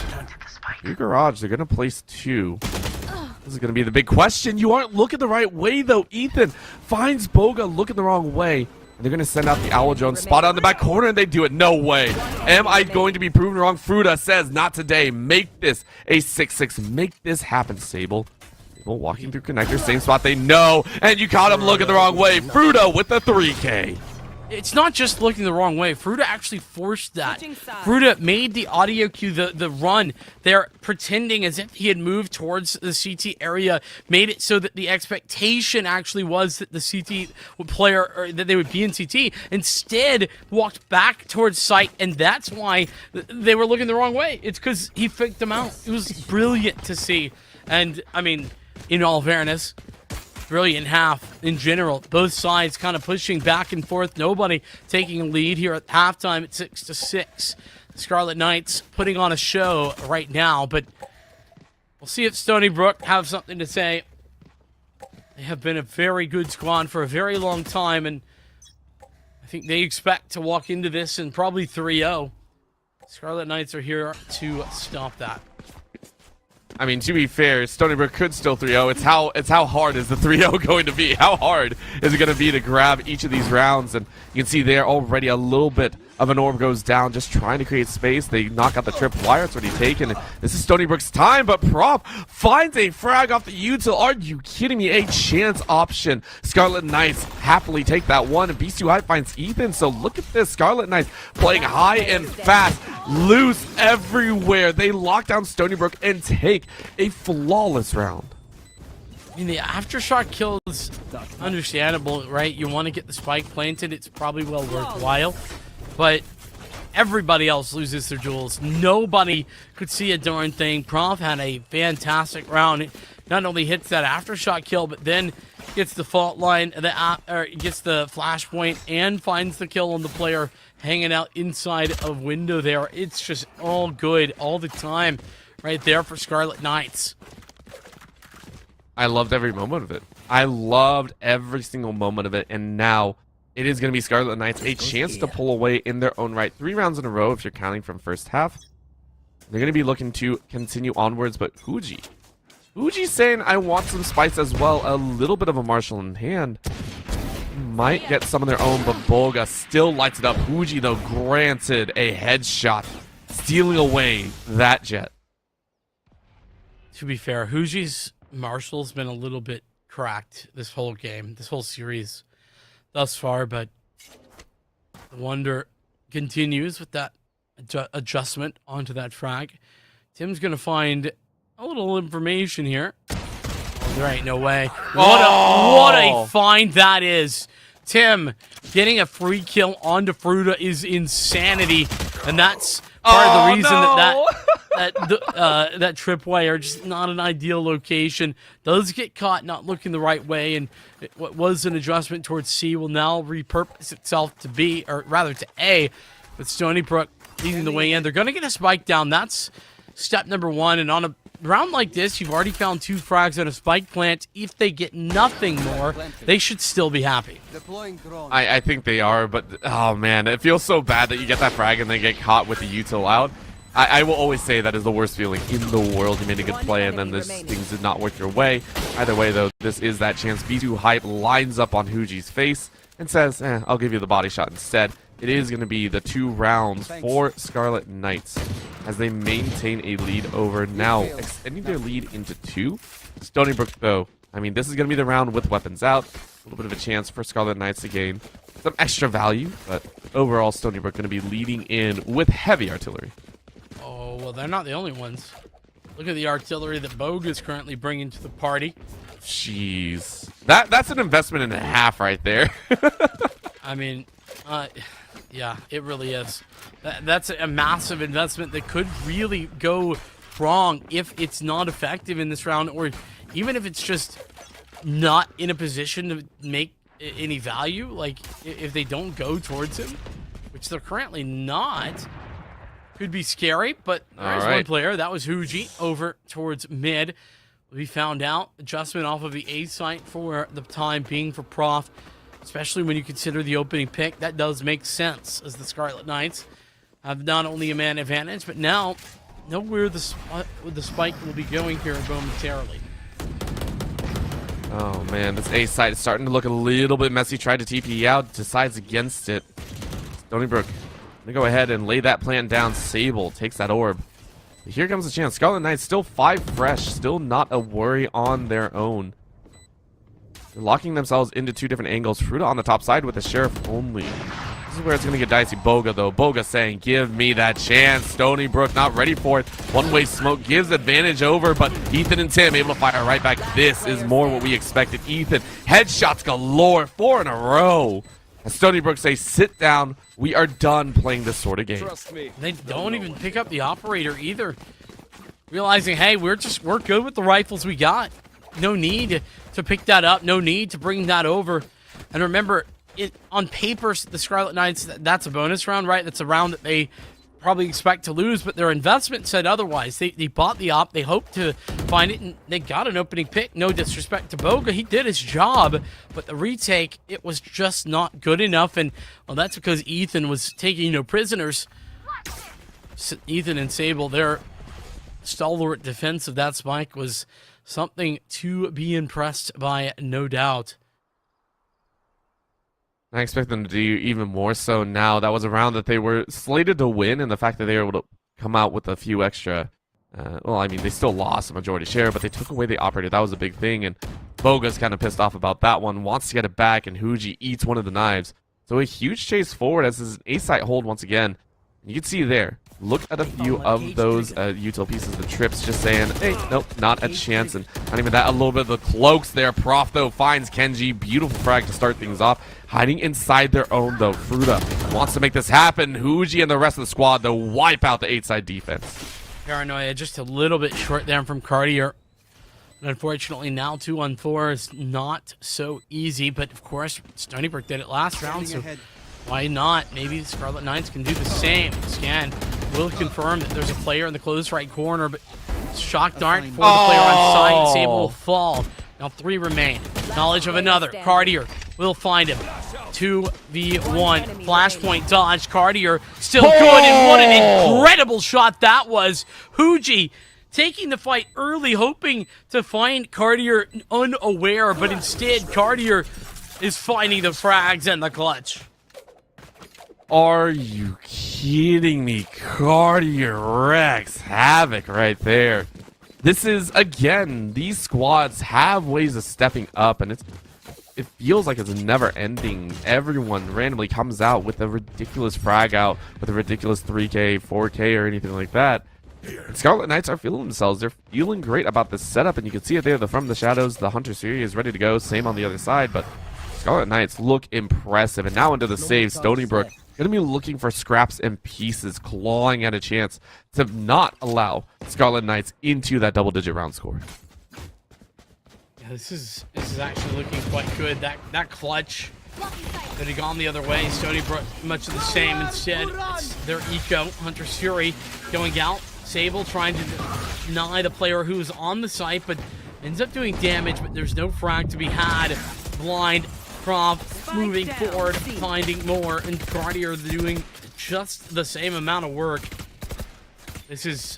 Your garage, they're going to place 2. This is going to be the big question. You aren't looking the right way, though. Ethan finds Boga looking the wrong way. And they're going to send out the Owl Drone, spot on the back corner, and they do it. No way. Am I going to be proven wrong? Fruta says, not today. Make this a 6-6. Make this happen, Sable. Sable walking through connector, same spot they know. And you caught him looking the wrong way. Fruta with the 3K. It's not just looking the wrong way. Fruta actually forced that. Fruta made the audio cue, the run there, pretending as if he had moved towards the CT area, made it so that the expectation actually was that the CT player, or that they would be in CT, instead walked back towards site, and that's why they were looking the wrong way. It's because he faked them out. It was brilliant to see. And, I mean, in all fairness, brilliant half in general. Both sides kind of pushing back and forth. Nobody taking a lead here at halftime at 6-6. Scarlet Knights putting on a show right now, but we'll see if Stony Brook have something to say. They have been a very good squad for a very long time, and I think they expect to walk into this and probably 3-0. Scarlet Knights are here to stop that. I mean, to be fair, Stony Brook could still 3-0. It's how hard is the 3-0 going to be? How hard is it going to be to grab each of these rounds? And you can see there already a little bit of an orb goes down, just trying to create space. They knock out the trip wire. It's already taken. This is Stony Brook's time, but Prof finds a frag off the util. Are you kidding me? A chance option. Scarlet Knights happily take that one, and Beast 2 High finds Ethan. So look at this. Scarlet Knights playing high and fast, loose everywhere. They lock down Stony Brook and take a flawless round. I mean, the aftershock kill is understandable, right? You want to get the spike planted. It's probably well worthwhile. But everybody else loses their jewels. Nobody could see a darn thing. Prof had a fantastic round. Not only hits that aftershock kill, but then gets the fault line, gets the flashpoint, and finds the kill on the player hanging out inside of window there. It's just all good all the time right there for Scarlet Knights. I loved every moment of it. I loved every single moment of it, and now it is going to be Scarlet Knights a chance to pull away in their own right. 3 rounds in a row if you're counting from first half. They're going to be looking to continue onwards, but Fuji's saying, I want some spice as well. A little bit of a Marshall in hand. Might get some of their own, but Boga still lights it up. Fuji, though, granted a headshot, stealing away that jet. To be fair, Fuji's Marshall's been a little bit cracked this whole game, this whole series thus far, but the wonder continues with that adjustment onto that frag. Tim's going to find a little information here. Oh, there ain't no way. What a find that is. Tim getting a free kill onto Fruta is insanity, and that's part of the reason that tripwire just not an ideal location. Does get caught not looking the right way, and what was an adjustment towards C will now repurpose itself to B, or rather to A, with Stony Brook leading the way in. They're going to get a spike down. That's step number 1, and on a round like this, you've already found 2 frags on a spike plant. If they get nothing more, they should still be happy. I think they are, but oh man, it feels so bad that you get that frag and then get caught with the util out. I will always say that is the worst feeling in the world. You made a good play and then things did not work your way. Either way though, this is that chance. B2 Hype lines up on Fuji's face and says, I'll give you the body shot instead. It is going to be the 2 rounds for Scarlet Knights as they maintain a lead over now, extending their lead into 2. Stony Brook, though, I mean, this is going to be the round with weapons out. A little bit of a chance for Scarlet Knights to gain some extra value, but overall, Stony Brook going to be leading in with heavy artillery. Oh, well, they're not the only ones. Look at the artillery that Boga is currently bringing to the party. Jeez. That's an investment and a half right there. I mean, yeah, it really is. That's a massive investment that could really go wrong if it's not effective in this round, or even if it's just not in a position to make any value. Like, if they don't go towards him, which they're currently not, could be scary, but there's one player. That was Huji over towards mid. We found out adjustment off of the A site for the time being for Prof, especially when you consider the opening pick. That does make sense, as the Scarlet Knights have not only a man advantage, but now know where the spike will be going here momentarily. Oh man, this A site is starting to look a little bit messy. Tried to TP out, decides against it. Stony Brook gonna go ahead and lay that plan down. Sable takes that orb. But here comes the chance. Scarlet Knights still 5 fresh, still not a worry on their own. They're locking themselves into 2 different angles. Fruta on the top side with the Sheriff only. This is where it's going to get dicey. Boga, though. Boga saying, give me that chance. Stony Brook not ready for it. One-way smoke gives advantage over, but Ethan and Tim able to fire right back. This is more what we expected. Ethan, headshots galore. 4 in a row. As Stony Brook say, sit down. We are done playing this sort of game. Trust me. They don't even pick up the operator either. Realizing, hey, we're good with the rifles we got. No need to pick that up. No need to bring that over. And remember, on paper, the Scarlet Knights, that's a bonus round, right? That's a round that they probably expect to lose, but their investment said otherwise. They bought the op, they hoped to find it, and they got an opening pick. No disrespect to Boga, he did his job, but the retake, it was just not good enough, and well, that's because Ethan was taking no prisoners. Ethan and Sable, their stalwart defense of that spike was something to be impressed by, no doubt. I expect them to do even more so now. That was a round that they were slated to win, and the fact that they were able to come out with a few extra... well, I mean, they still lost a majority share, but they took away the operator. That was a big thing, and Boga's kind of pissed off about that one. Wants to get it back, and Huji eats one of the knives. So a huge chase forward as his A-site hold once again. You can see there. Look at a few of those util pieces, the trips, just saying, hey, nope, not a chance. And not even that, a little bit of the cloaks there. Prof, though, finds Kenji. Beautiful frag to start things off. Hiding inside their own, though. Fruta wants to make this happen. Huji and the rest of the squad, though, wipe out the 8-side defense. Paranoia just a little bit short there from Cartier. And unfortunately, now 2-on-4 is not so easy. But, of course, Stony Brook did it last round, so why not? Maybe the Scarlet Knights can do the same. Scan will confirm that there's a player in the close right corner, but shock dart for the player on site. Sable will fall. Now 3 remain. Knowledge of another. Cartier will find him. 2v1. Flashpoint dodge. Cartier still good, and what an incredible shot that was. Huji taking the fight early, hoping to find Cartier unaware, but instead Cartier is finding the frags and the clutch. Are you kidding me? Cartier wrecks havoc right there. This is, again, these squads have ways of stepping up, and it feels like it's never ending. Everyone randomly comes out with a ridiculous frag out, with a ridiculous 3K, 4K, or anything like that. And Scarlet Knights are feeling themselves. They're feeling great about this setup, and you can see it there. From the shadows, the Hunter series is ready to go. Same on the other side, but Scarlet Knights look impressive. And now into the save, Stony Brook going to be looking for scraps and pieces, clawing at a chance to not allow Scarlet Knights into that double-digit round score. Yeah, this is actually looking quite good. That clutch could have gone the other way. Stony Brook much of the same. Instead, it's their eco, Hunter Fury, going out. Sable trying to deny the player who's on the site, but ends up doing damage, but there's no frag to be had. Blind Prof moving forward, finding more, and Cartier doing just the same amount of work. This is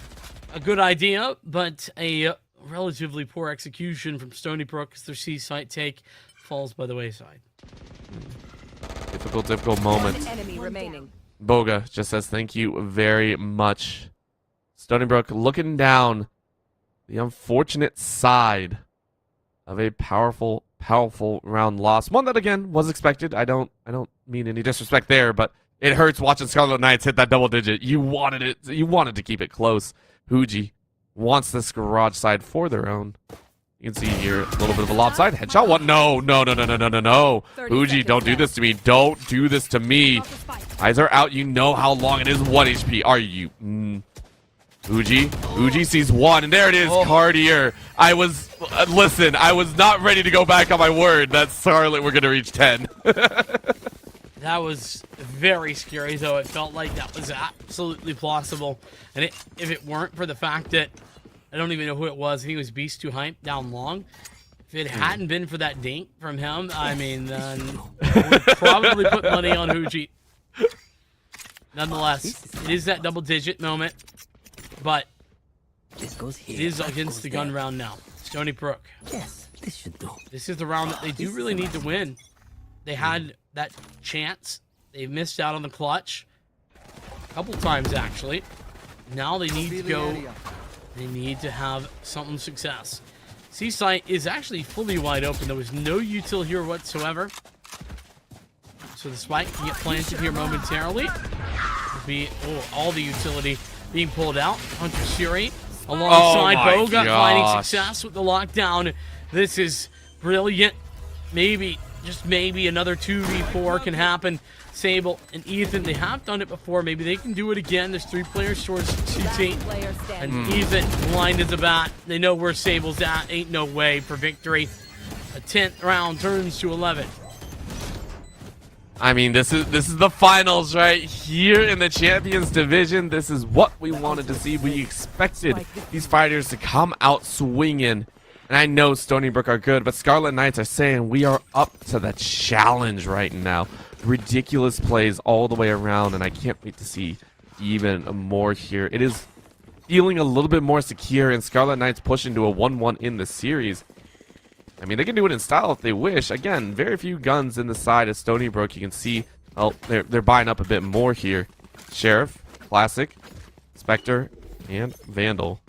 a good idea, but a relatively poor execution from Stony Brook as their C site take falls by the wayside. Difficult moment. Boga just says thank you very much. Stony Brook looking down the unfortunate side of a powerful round loss. One that again was expected. I don't mean any disrespect there, but it hurts watching Scarlet Knights hit that double digit. You wanted it. You wanted to keep it close. Huji wants this garage side for their own. You can see here a little bit of a lopside headshot. What? No. Huji, don't do this to me. Don't do this to me. Eyes are out. You know how long it is. 1 HP. Are you? Huji sees 1, and there it is, Cartier. Listen, I was not ready to go back on my word that Scarlet were going to reach 10. That was very scary, though. It felt like that was absolutely plausible. And if it weren't for the fact that I don't even know who it was, I think it was Beast 2 Hype down long. If it hadn't been for that dink from him, I mean, then I would probably put money on Huji. Nonetheless, it is that double-digit moment, but it is against the gun round now. Stony Brook. Yes, this should do. This is the round that they do really need to win. They had that chance. They missed out on the clutch a couple times, actually. Now they need to go. They need to have some success. C-Site is actually fully wide open. There was no util here whatsoever. So the spike can get planted here momentarily. Will be all the utility being pulled out. Hunter Shuri alongside Boga finding success with the lockdown. This is brilliant. Maybe, just maybe, another 2v4 can happen. Sable and Ethan, they have done it before. Maybe they can do it again. There's 3 players towards CT. And Ethan blind as a bat. They know where Sable's at. Ain't no way for victory. A 10th round turns to 11. I mean, this is the finals right here in the Champions Division. This is what we wanted to see. We expected these fighters to come out swinging. And I know Stony Brook are good, but Scarlet Knights are saying we are up to the challenge right now. Ridiculous plays all the way around, and I can't wait to see even more here. It is feeling a little bit more secure, and Scarlet Knights push into a 1-1 in the series. I mean, they can do it in style if they wish. Again, very few guns in the side of Stony Brook. You can see, well, they're buying up a bit more here. Sheriff, Classic, Spectre, and Vandal.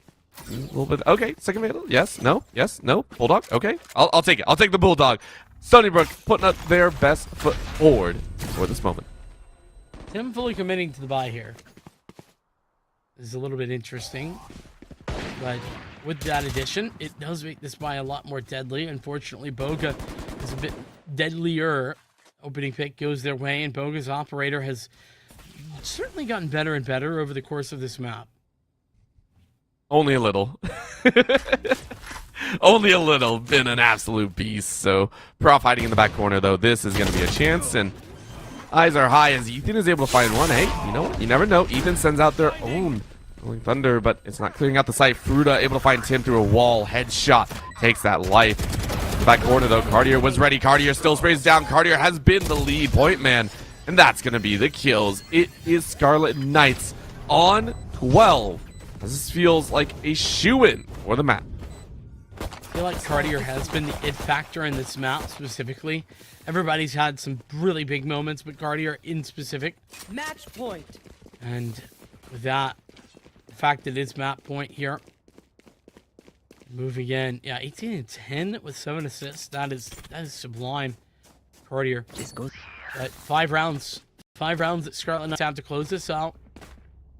A little bit. Okay, second Vandal. Yes, no, Bulldog. Okay, I'll take it. I'll take the Bulldog. Stony Brook putting up their best foot forward for this moment. Tim fully committing to the buy here. This is a little bit interesting. But with that addition, it does make this buy a lot more deadly. Unfortunately, Boga is a bit deadlier. Opening pick goes their way, and Boga's operator has certainly gotten better and better over the course of this map. Only a little. Only a little. Been an absolute beast. So, Prof hiding in the back corner, though. This is going to be a chance, and eyes are high as Ethan is able to find one. Hey, you know what? You never know. Ethan sends out their own Rolling Thunder, but it's not clearing out the site. Fruta able to find Tim through a wall. Headshot takes that life. The back corner, though. Cartier was ready. Cartier still sprays down. Cartier has been the lead point man, and that's going to be the kills. It is Scarlet Knights on 12. This feels like a shoo-in for the map. I feel like Cartier has been the it factor in this map specifically. Everybody's had some really big moments, but Cartier in specific. Match point. And with that, the fact that it's map point here. Moving in. Yeah, 18 and 10 with 7 assists. That is sublime. Cartier. But 5 rounds. 5 rounds that Scarlet Knights have to close this out.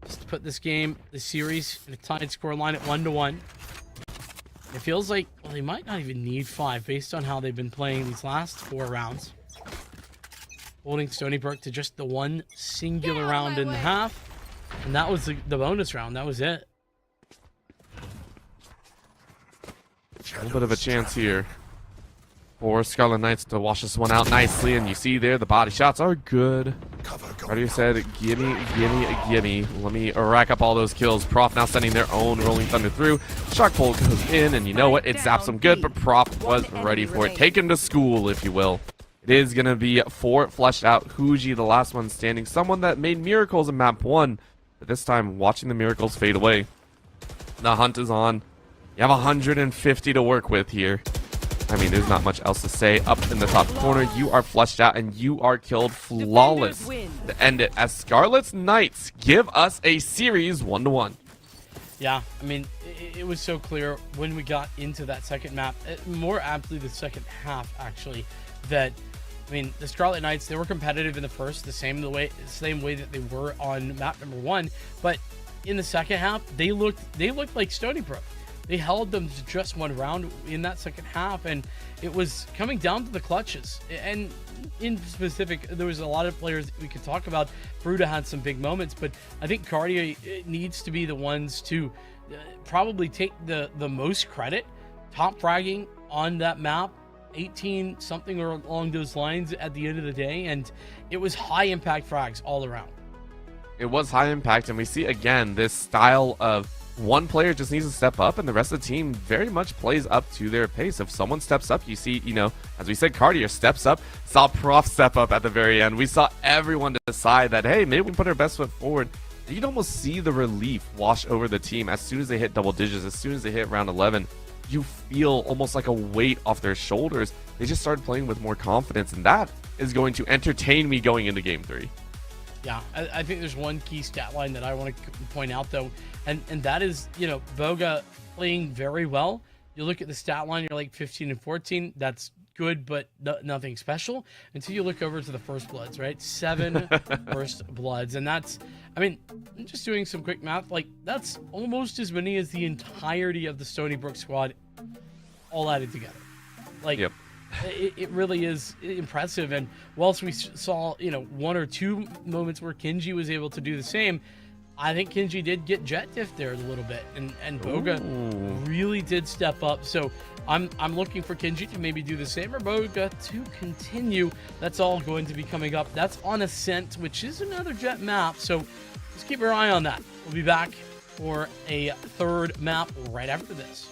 Just to put this game, this series, in a tied score line at 1-1. It feels like, well, they might not even need 5 based on how they've been playing these last 4 rounds. Holding Stony Brook to just the one singular round and a half. And that was the bonus round. That was it. A little bit of a chance here for Scarlet Knights to wash this one out nicely. And you see there, the body shots are good. Cartier said, gimme, gimme, gimme. Let me rack up all those kills. Prof now sending their own Rolling Thunder through. Shark Pole goes in, and you know what? It zaps them good, but Prof was ready for it. Take him to school, if you will. It is going to be 4 fleshed out. Huji, the last one standing. Someone that made miracles in map 1. But this time, watching the miracles fade away. The hunt is on. You have 150 to work with here. I mean, there's not much else to say. Up in the top corner, you are fleshed out and you are killed flawless to end it as Scarlet Knights give us a series 1-1. Yeah, I mean, it was so clear when we got into that second map, more aptly the second half, actually, that, I mean, the Scarlet Knights, they were competitive in the first, the same way that they were on map number 1, but in the second half, they looked like Stony Brook. They held them to just 1 round in that second half, and it was coming down to the clutches. And in specific, there was a lot of players that we could talk about. Fruta had some big moments, but I think Cartier needs to be the ones to probably take the most credit, top fragging on that map, 18 something or along those lines at the end of the day, and it was high impact frags all around. It was high impact, and we see again this style of one player just needs to step up, and the rest of the team very much plays up to their pace. If someone steps up, you see, as we said, Cartier steps up, saw Prof step up at the very end. We saw everyone decide that, hey, maybe we can put our best foot forward. You'd almost see the relief wash over the team as soon as they hit double digits, as soon as they hit round 11. You feel almost like a weight off their shoulders. They just started playing with more confidence, and that is going to entertain me going into game 3. Yeah, I think there's one key stat line that I want to point out, though, and that is, Boga playing very well. You look at the stat line, you're like 15 and 14. That's good, but nothing special until you look over to the first bloods, right? 7 first bloods, and that's, I'm just doing some quick math. Like, that's almost as many as the entirety of the Stony Brook squad all added together. Like, yep. It really is impressive, and whilst we saw 1 or 2 moments where Kinji was able to do the same, I think Kinji did get jet diff there a little bit, and Boga really did step up. So I'm looking for Kinji to maybe do the same, or Boga to continue. That's all going to be coming up. That's on Ascent, which is another jet map, so let's keep our eye on that. We'll be back for a third map right after this.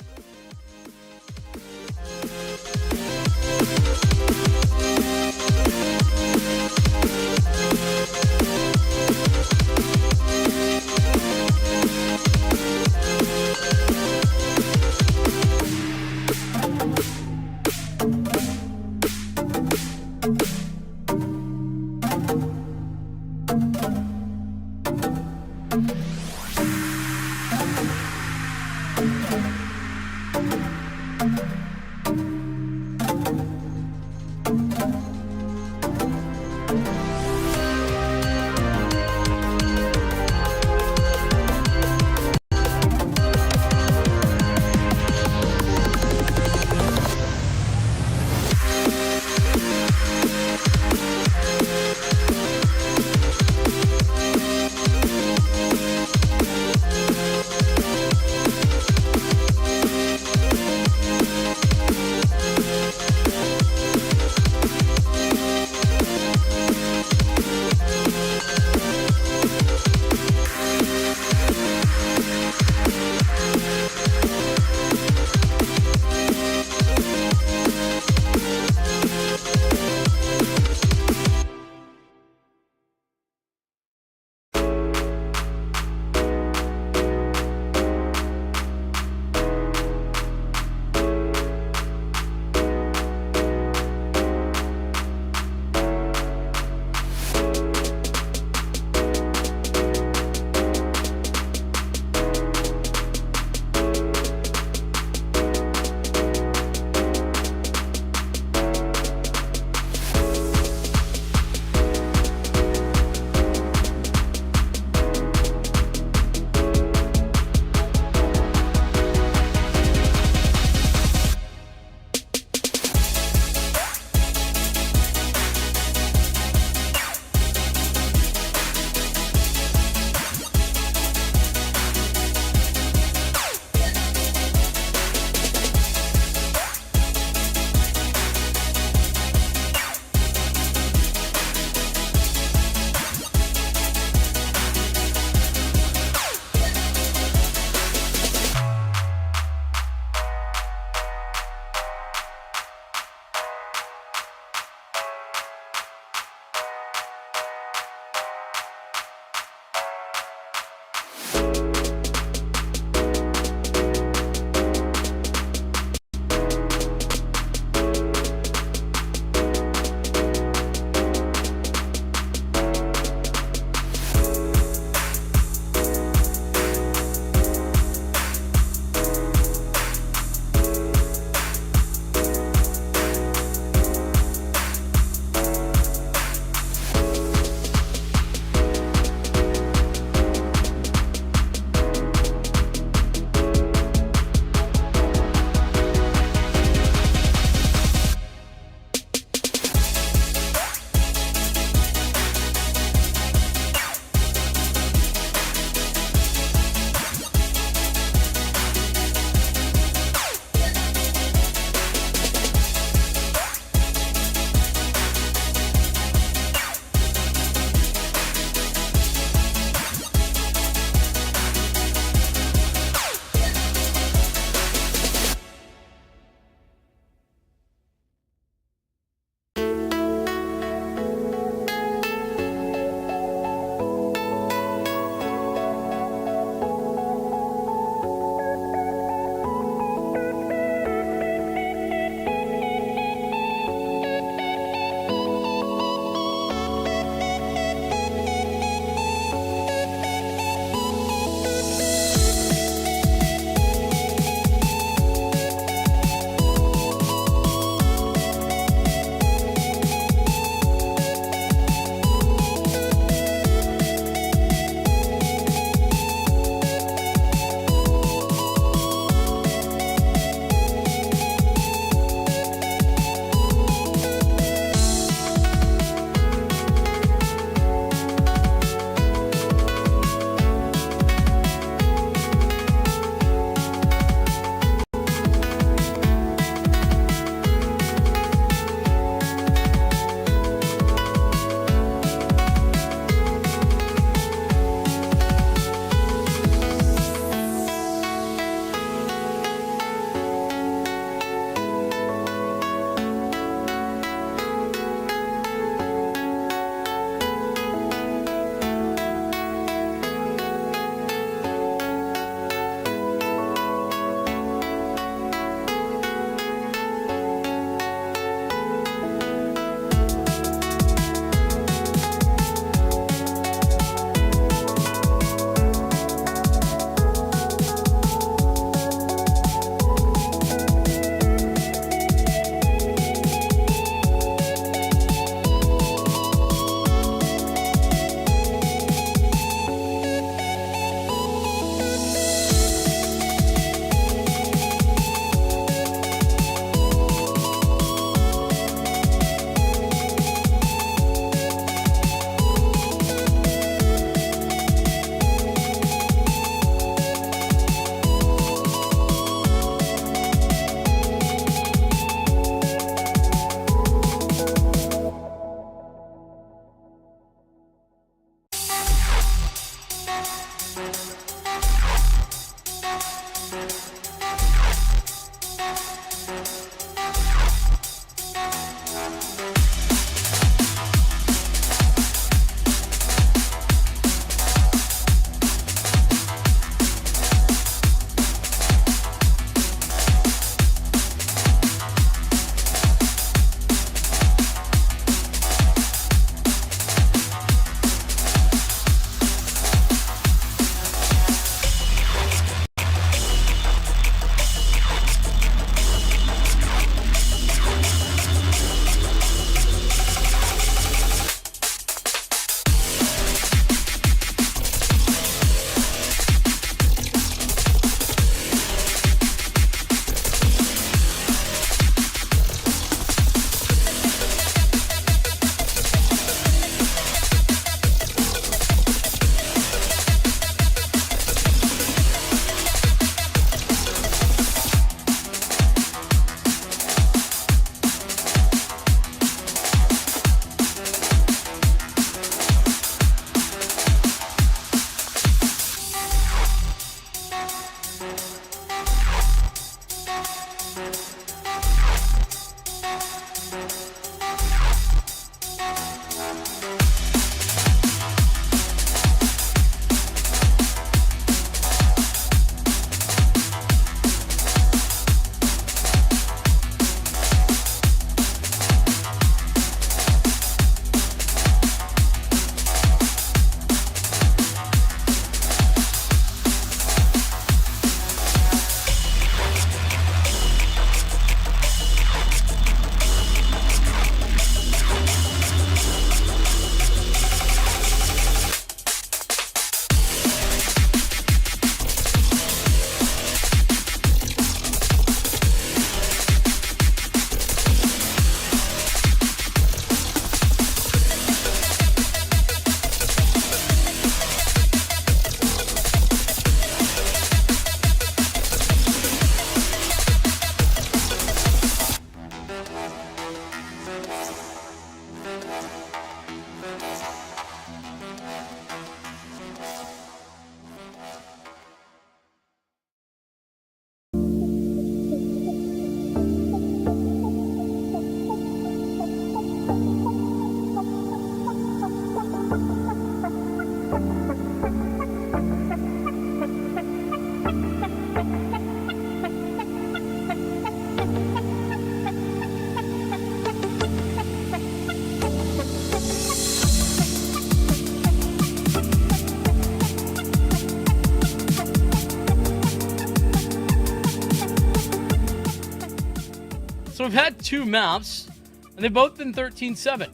So we've had two maps, and they've both been 13-7.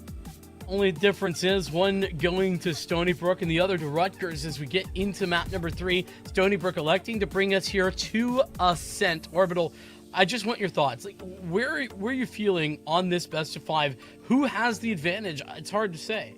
Only difference is one going to Stony Brook and the other to Rutgers as we get into map number 3. Stony Brook electing to bring us here to Ascent. Orbital, I just want your thoughts. Like, where are you feeling on this best of 5? Who has the advantage? It's hard to say.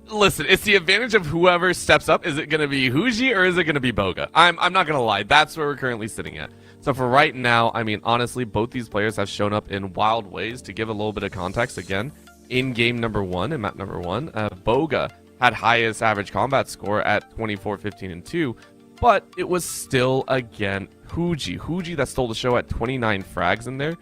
Listen, it's the advantage of whoever steps up. Is it going to be Huji or is it going to be Boga? I'm not going to lie. That's where we're currently sitting at. So for right now, I mean, honestly, both these players have shown up in wild ways. To give a little bit of context, again, in game number 1, in map number 1, Boga had highest average combat score at 24, 15, and 2, but it was still, again, Huji that stole the show at 29 frags in there.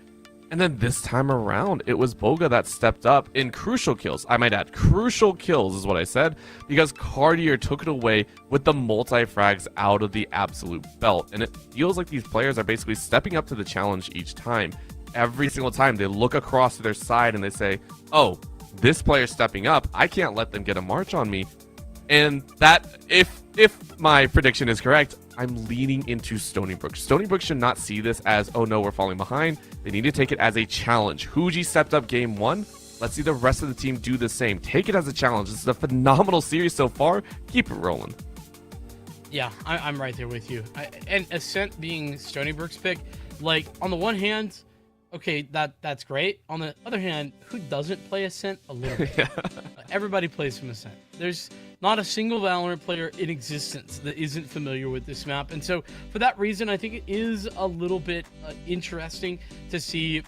And then this time around, it was Boga that stepped up in crucial kills. I might add, crucial kills is what I said, because Cartier took it away with the multi-frags out of the absolute belt. And it feels like these players are basically stepping up to the challenge each time. Every single time they look across to their side and they say, oh, this player's stepping up. I can't let them get a march on me. And that, if my prediction is correct, I'm leaning into Stony Brook. Stony Brook should not see this as, oh no, we're falling behind. They need to take it as a challenge. Huji stepped up game 1. Let's see the rest of the team do the same. Take it as a challenge. This is a phenomenal series so far. Keep it rolling. Yeah, I'm right there with you. And Ascent being Stony Brook's pick, like, on the one hand, okay, that's great. On the other hand, who doesn't play Ascent a little bit? Yeah. Everybody plays some Ascent. There's not a single Valorant player in existence that isn't familiar with this map. And so for that reason, I think it is a little bit interesting to see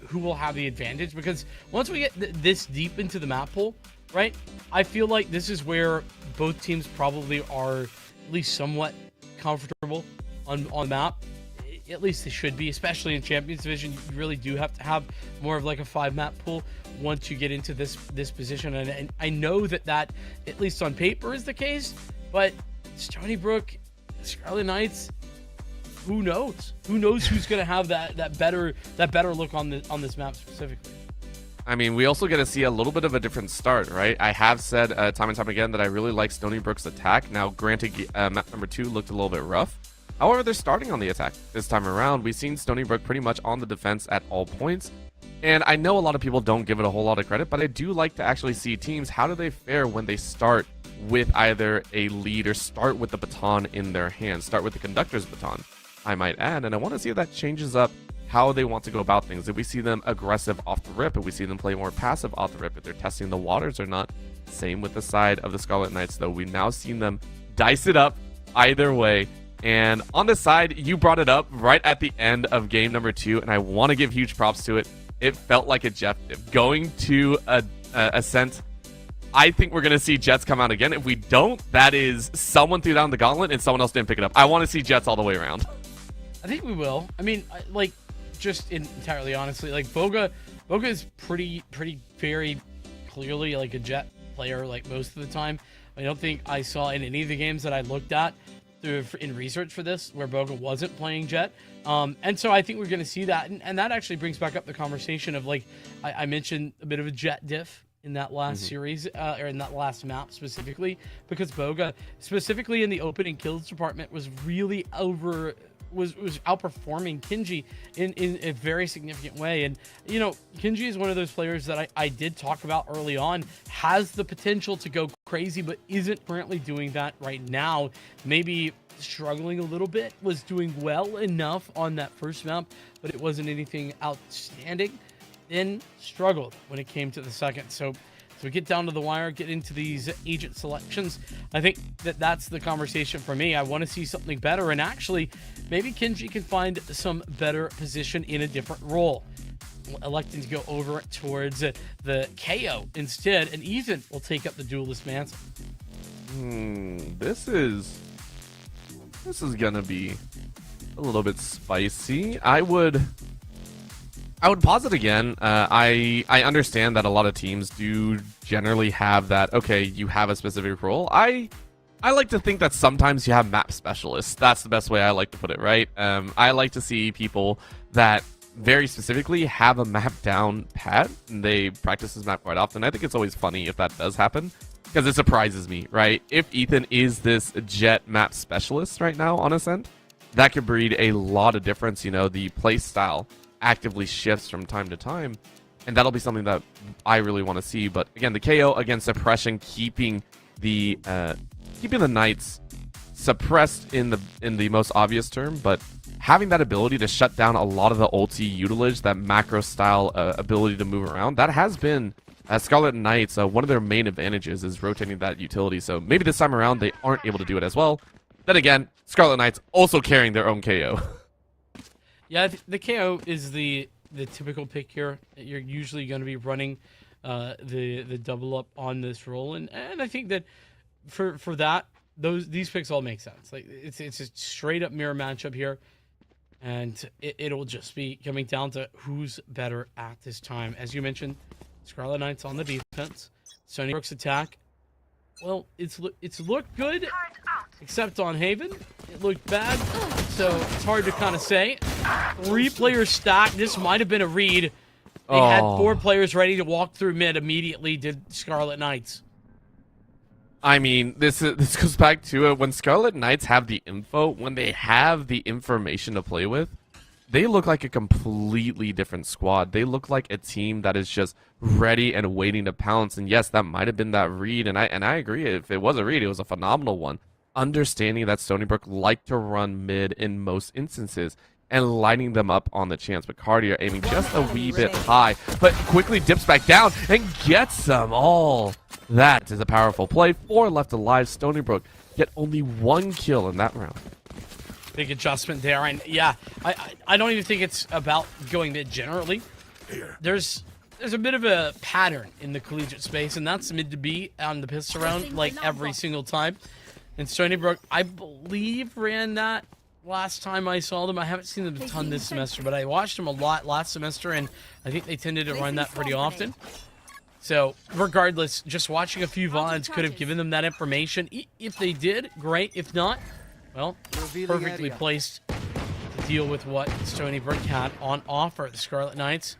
who will have the advantage, because once we get this deep into the map pool, right, I feel like this is where both teams probably are at least somewhat comfortable on the map. At least they should be, especially in Champions Division. You really do have to have more of like a 5-map pool once you get into this position. And I know that at least on paper is the case, but Stony Brook, Scarlet Knights, who knows? Who knows who's going to have that better look on this map specifically? I mean, we also get to see a little bit of a different start, right? I have said time and time again that I really like Stony Brook's attack. Now, granted, map number 2 looked a little bit rough. However, they're starting on the attack this time around. We've seen Stony Brook pretty much on the defense at all points. And I know a lot of people don't give it a whole lot of credit, but I do like to actually see teams, how do they fare when they start with either a lead or start with the baton in their hands, start with the conductor's baton, I might add. And I want to see if that changes up how they want to go about things. If we see them aggressive off the rip, if we see them play more passive off the rip, if they're testing the waters or not. Same with the side of the Scarlet Knights, though. We've now seen them dice it up either way. And on the side, you brought it up right at the end of game number 2, and I want to give huge props to it. It felt like a Jeff dip. Going to Ascent, I think we're going to see Jets come out again. If we don't, that is someone threw down the gauntlet and someone else didn't pick it up. I want to see Jets all the way around. I think we will. I mean, like, just entirely honestly, like, Boga is pretty very clearly like a Jet player, like, most of the time. I don't think I saw in any of the games that I looked at in research for this where Boga wasn't playing Jet. And so I think we're going to see that. And that actually brings back up the conversation of, like, I mentioned a bit of a Jet diff in that last series, or in that last map specifically, because Boga, specifically in the opening kills department, was really was outperforming Kenji in a very significant way. And, you know, Kenji is one of those players that I did talk about early on, has the potential to go crazy, but isn't currently doing that right now. Maybe struggling a little bit, was doing well enough on that first map, but it wasn't anything outstanding. Then struggled when it came to the second. So we get down to the wire, get into these agent selections. I think that's the conversation for me. I want to see something better, and actually, maybe Kenji can find some better position in a different role. Electing to go over towards the KO instead, and Ethan will take up the duelist mantle. This is gonna be a little bit spicy. I would pause it again. I understand that a lot of teams do generally have that, okay, you have a specific role. I like to think that sometimes you have map specialists. That's the best way I like to put it, right? I like to see people that very specifically have a map down pat, and they practice this map quite often. I think it's always funny if that does happen, because it surprises me, right? If Ethan is this Jet map specialist right now on Ascent, that could breed a lot of difference. You know, the play style actively shifts from time to time, and that'll be something that I really want to see. But again, the KO against suppression, keeping the Knights suppressed in the most obvious term, but having that ability to shut down a lot of the ulti utilage, that macro style ability to move around, that has been Scarlet Knights, one of their main advantages is rotating that utility. So maybe this time around they aren't able to do it as well. Then again, Scarlet Knights also carrying their own KO. Yeah, the KO is the typical pick here. You're usually going to be running the double up on this role, and I think that for that, these picks all make sense. Like, it's a straight up mirror matchup here, and it'll just be coming down to who's better at this time. As you mentioned, Scarlet Knights on the defense. Stony Brook's attack, well, it's looked good, except on Haven. It looked bad, so it's hard to kind of say. 3-player stack. This might have been a read. They had 4 players ready to walk through mid immediately, did Scarlet Knights. I mean, this goes back to it. When Scarlet Knights have the info, when they have the information to play with, they look like a completely different squad. They look like a team that is just ready and waiting to pounce. And yes, that might have been that read, and I agree. If it was a read, it was a phenomenal one. Understanding that Stony Brook like to run mid in most instances and lining them up on the chance. But Cartier aiming just a wee bit high, but quickly dips back down and gets them all. That is a powerful play. 4 left alive. Stony Brook get only 1 kill in that round. Big adjustment there, and yeah, I don't even think it's about going mid generally. There's a bit of a pattern in the collegiate space, and that's mid to B on the pistol round, like every single time. And Stony Brook, I believe, ran that last time I saw them. I haven't seen them a ton this semester, but I watched them a lot last semester, and I think they tended to run that pretty often. So regardless, just watching a few VODs could have given them that information. If they did, great. If not, well, perfectly placed to deal with what Stony Brook had on offer. The Scarlet Knights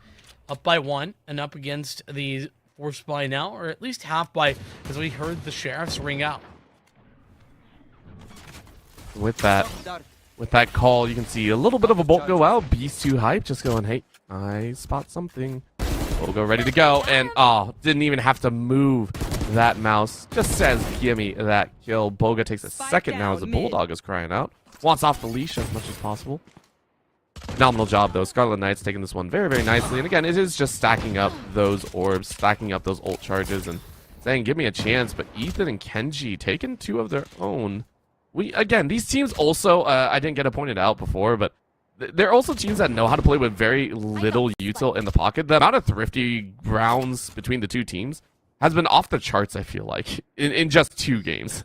up by 1 and up against the force by now, or at least half by, as we heard the sheriffs ring out. With that call, you can see a little bit of a bolt go out. Beast 2 hype, just going, hey, I spot something. We'll go ready to go, and didn't even have to move that mouse. Just says, gimme that kill. Boga takes a second now as the Bulldog is crying out. Wants off the leash as much as possible. Phenomenal job, though. Scarlet Knights taking this one very, very nicely. And again, it is just stacking up those orbs, stacking up those ult charges, and saying, give me a chance. But Ethan and Kenji taking 2 of their own. Again, these teams also, I didn't get it pointed out before, but they're also teams that know how to play with very little util in the pocket. The amount of thrifty rounds between the 2 teams has been off the charts, I feel like, in just 2 games.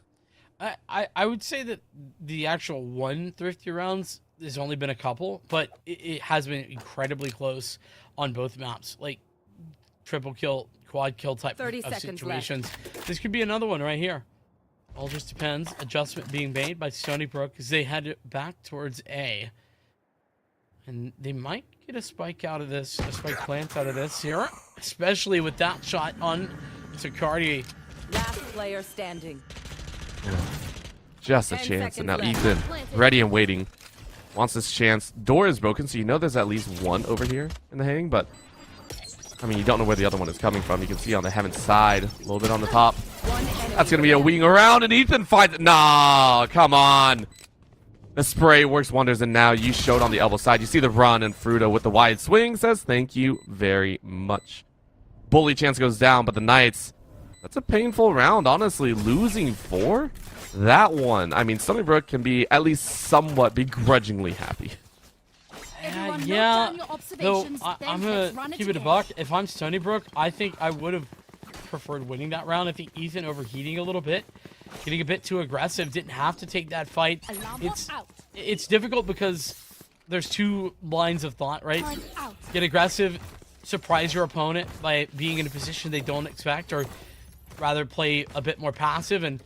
I would say that the actual one thrifty rounds, there's only been a couple, but it has been incredibly close on both maps. Like, triple kill, quad kill type 30 of seconds situations. This could be another one right here. All just depends. Adjustment being made by Stony Brook as they head back towards A. And they might get a spike out of this, a spike plant out of this here, especially with that shot on Sicardi. Last player standing. Just a 10 chance, and seconds now left. Ethan, ready and waiting, wants this chance. Door is broken, so you know there's at least one over here in the hang, but I mean, you don't know where the other one is coming from. You can see on the heaven side, a little bit on the top. That's going to be a wing around, and Ethan finds it. Nah, come on. The spray works wonders, and now you showed on the elbow side. You see the run, and Fruta with the wide swing says thank you very much. Bully chance goes down, but the Knights, that's a painful round, honestly. Losing 4? That one, I mean, Stony Brook can be at least somewhat begrudgingly happy. Yeah, though I'm going to keep it a buck. If I'm Stony Brook, I think I would have preferred winning that round. I think Ethan overheating a little bit, getting a bit too aggressive, didn't have to take that fight. It's difficult because there's 2 lines of thought, right? Get aggressive, surprise your opponent by being in a position they don't expect, or rather play a bit more passive, and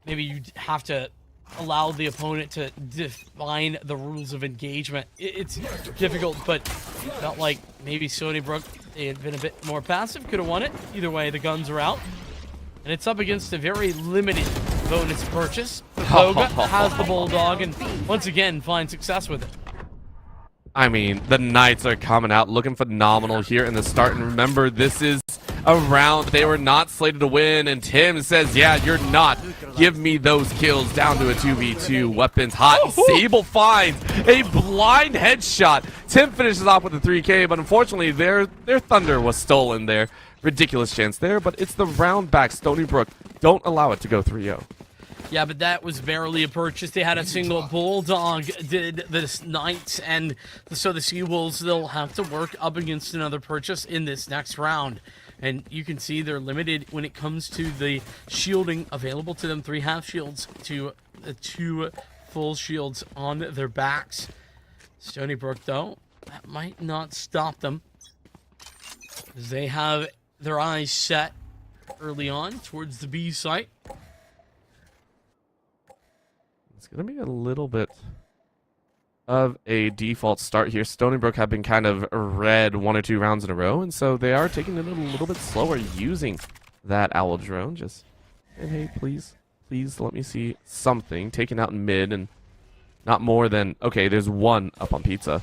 maybe you have to allow the opponent to define the rules of engagement. It's difficult, but felt like maybe Stony Brook, they had been a bit more passive, could have won it. Either way, the guns are out. And it's up against a very limited bonus purchase. Loga has the Bulldog and once again finds success with it. I mean, the Knights are coming out looking phenomenal here in the start. And remember, this is a round they were not slated to win. And Tim says, yeah, you're not. Give me those kills. Down to a 2v2. Weapons hot. Sable finds a blind headshot. Tim finishes off with a 3K, but unfortunately, their thunder was stolen there. Ridiculous chance there, but it's the round back. Stony Brook, don't allow it to go 3-0. Yeah, but that was barely a purchase. They had a single Bulldog, did the Knights, and so the Seawolves, they'll have to work up against another purchase in this next round. And you can see they're limited when it comes to the shielding available to them. 3 half shields to 2 full shields on their backs. Stony Brook, though, that might not stop them, as they have their eyes set early on towards the B site. It's going to be a little bit of a default start here. Stony Brook have been kind of red 1 or 2 rounds in a row, and so they are taking it a little bit slower using that owl drone. Just, hey, please let me see something. Taken out in mid, and not more than, okay, there's 1 up on pizza.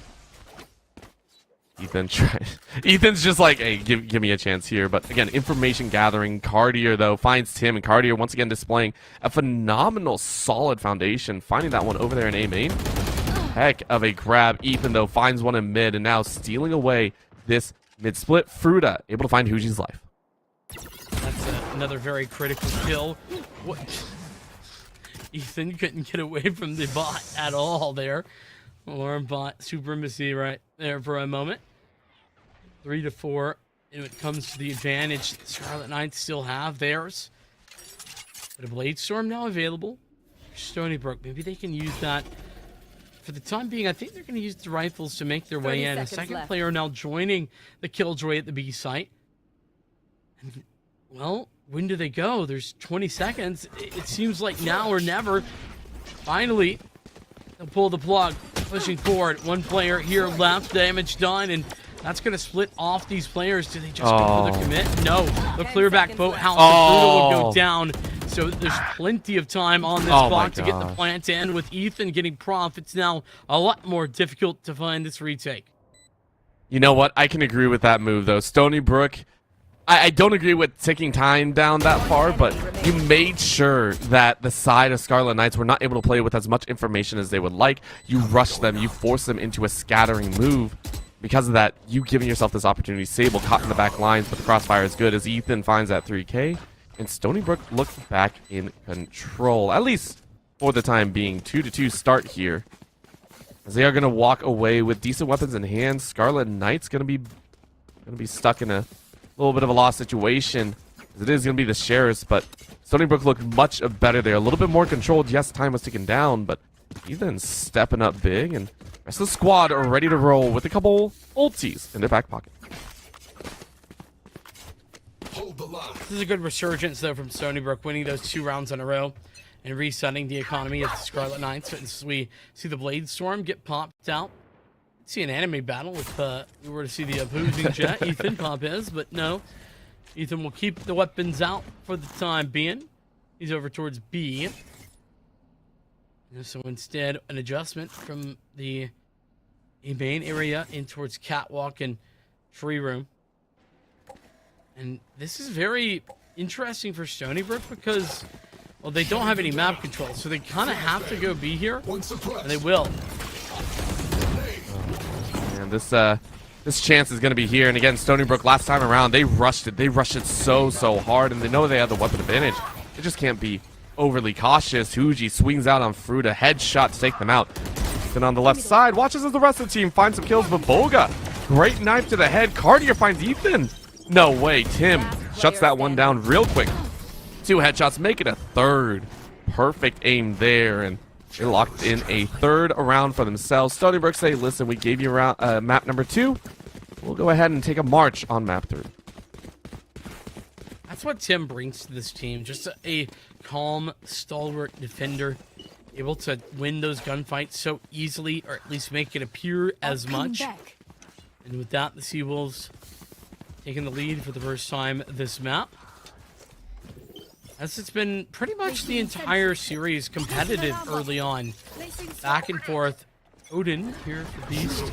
Ethan's just like, hey, give me a chance here. But again, information gathering. Cartier, though, finds Tim, and Cartier once again displaying a phenomenal, solid foundation. Finding that one over there in A main. Heck of a grab. Ethan, though, finds one in mid, and now stealing away this mid split. Fruta able to find Huji's life. That's another very critical kill. What? Ethan couldn't get away from the bot at all there. VALORANT bot supremacy right there for a moment. 3-4, and when it comes to the advantage, the Scarlet Knights still have theirs. But a Blade Storm now available for Stony Brook. Maybe they can use that for the time being. I think they're going to use the rifles to make their way in. A second player now joining the Killjoy at the B site. And, well, when do they go? There's 20 seconds. It seems like now or never. Finally, they'll pull the plug. Pushing forward. 1 player here left. Damage done, and that's going to split off these players. Do they just go for the commit? No. The clear back boathouse will go down. So there's plenty of time on this clock to get the plant in. With Ethan getting prof, it's now a lot more difficult to find this retake. You know what? I can agree with that move, though. Stony Brook, I don't agree with ticking time down that far, but you made sure that the side of Scarlet Knights were not able to play with as much information as they would like. You rushed them. You forced them into a scattering move. Because of that, you giving yourself this opportunity. Sable caught in the back lines, but the crossfire is good as Ethan finds that 3K. And Stony Brook looks back in control, at least for the time being. 2-2 start here, as they are going to walk away with decent weapons in hand. Scarlet Knights going to be stuck in a little bit of a lost situation. It is going to be the Sheriffs, but Stony Brook looked much better there. A little bit more controlled. Yes, time was ticking down, but Ethan's stepping up big, and the rest of the squad are ready to roll with a couple ultis in their back pocket. This is a good resurgence, though, from Stony Brook, winning those 2 rounds in a row and resetting the economy of the Scarlet Knights. As we see the Blade Storm get popped out. See an anime battle if we were to see the opposing jet. Ethan pop is, but no. Ethan will keep the weapons out for the time being. He's over towards B. So instead, an adjustment from the main area in towards Catwalk and Tree Room. And this is very interesting for Stony Brook because, well, they don't have any map control, so they kind of have to go B here, and they will. And this chance is going to be here. And again, Stony Brook last time around, they rushed it. They rushed it so hard, and they know they have the weapon advantage. They just can't be overly cautious. Huji swings out on Fruit, a headshot to take them out. Then on the left side, watches as the rest of the team finds some kills, but Boga, great knife to the head. Cartier finds Ethan. No way, Tim shuts that one down real quick. 2 headshots, make it a 3rd. Perfect aim there, and they locked in a 3rd round for themselves. Stony Brook say, listen, we gave you map number 2. We'll go ahead and take a march on map 3. That's what Tim brings to this team. Just a calm, stalwart defender. Able to win those gunfights so easily, or at least make it appear as much. And with that, the Seawolves taking the lead for the first time this map. As it's been pretty much the entire series competitive early on. Back and forth. Odin here for Beast.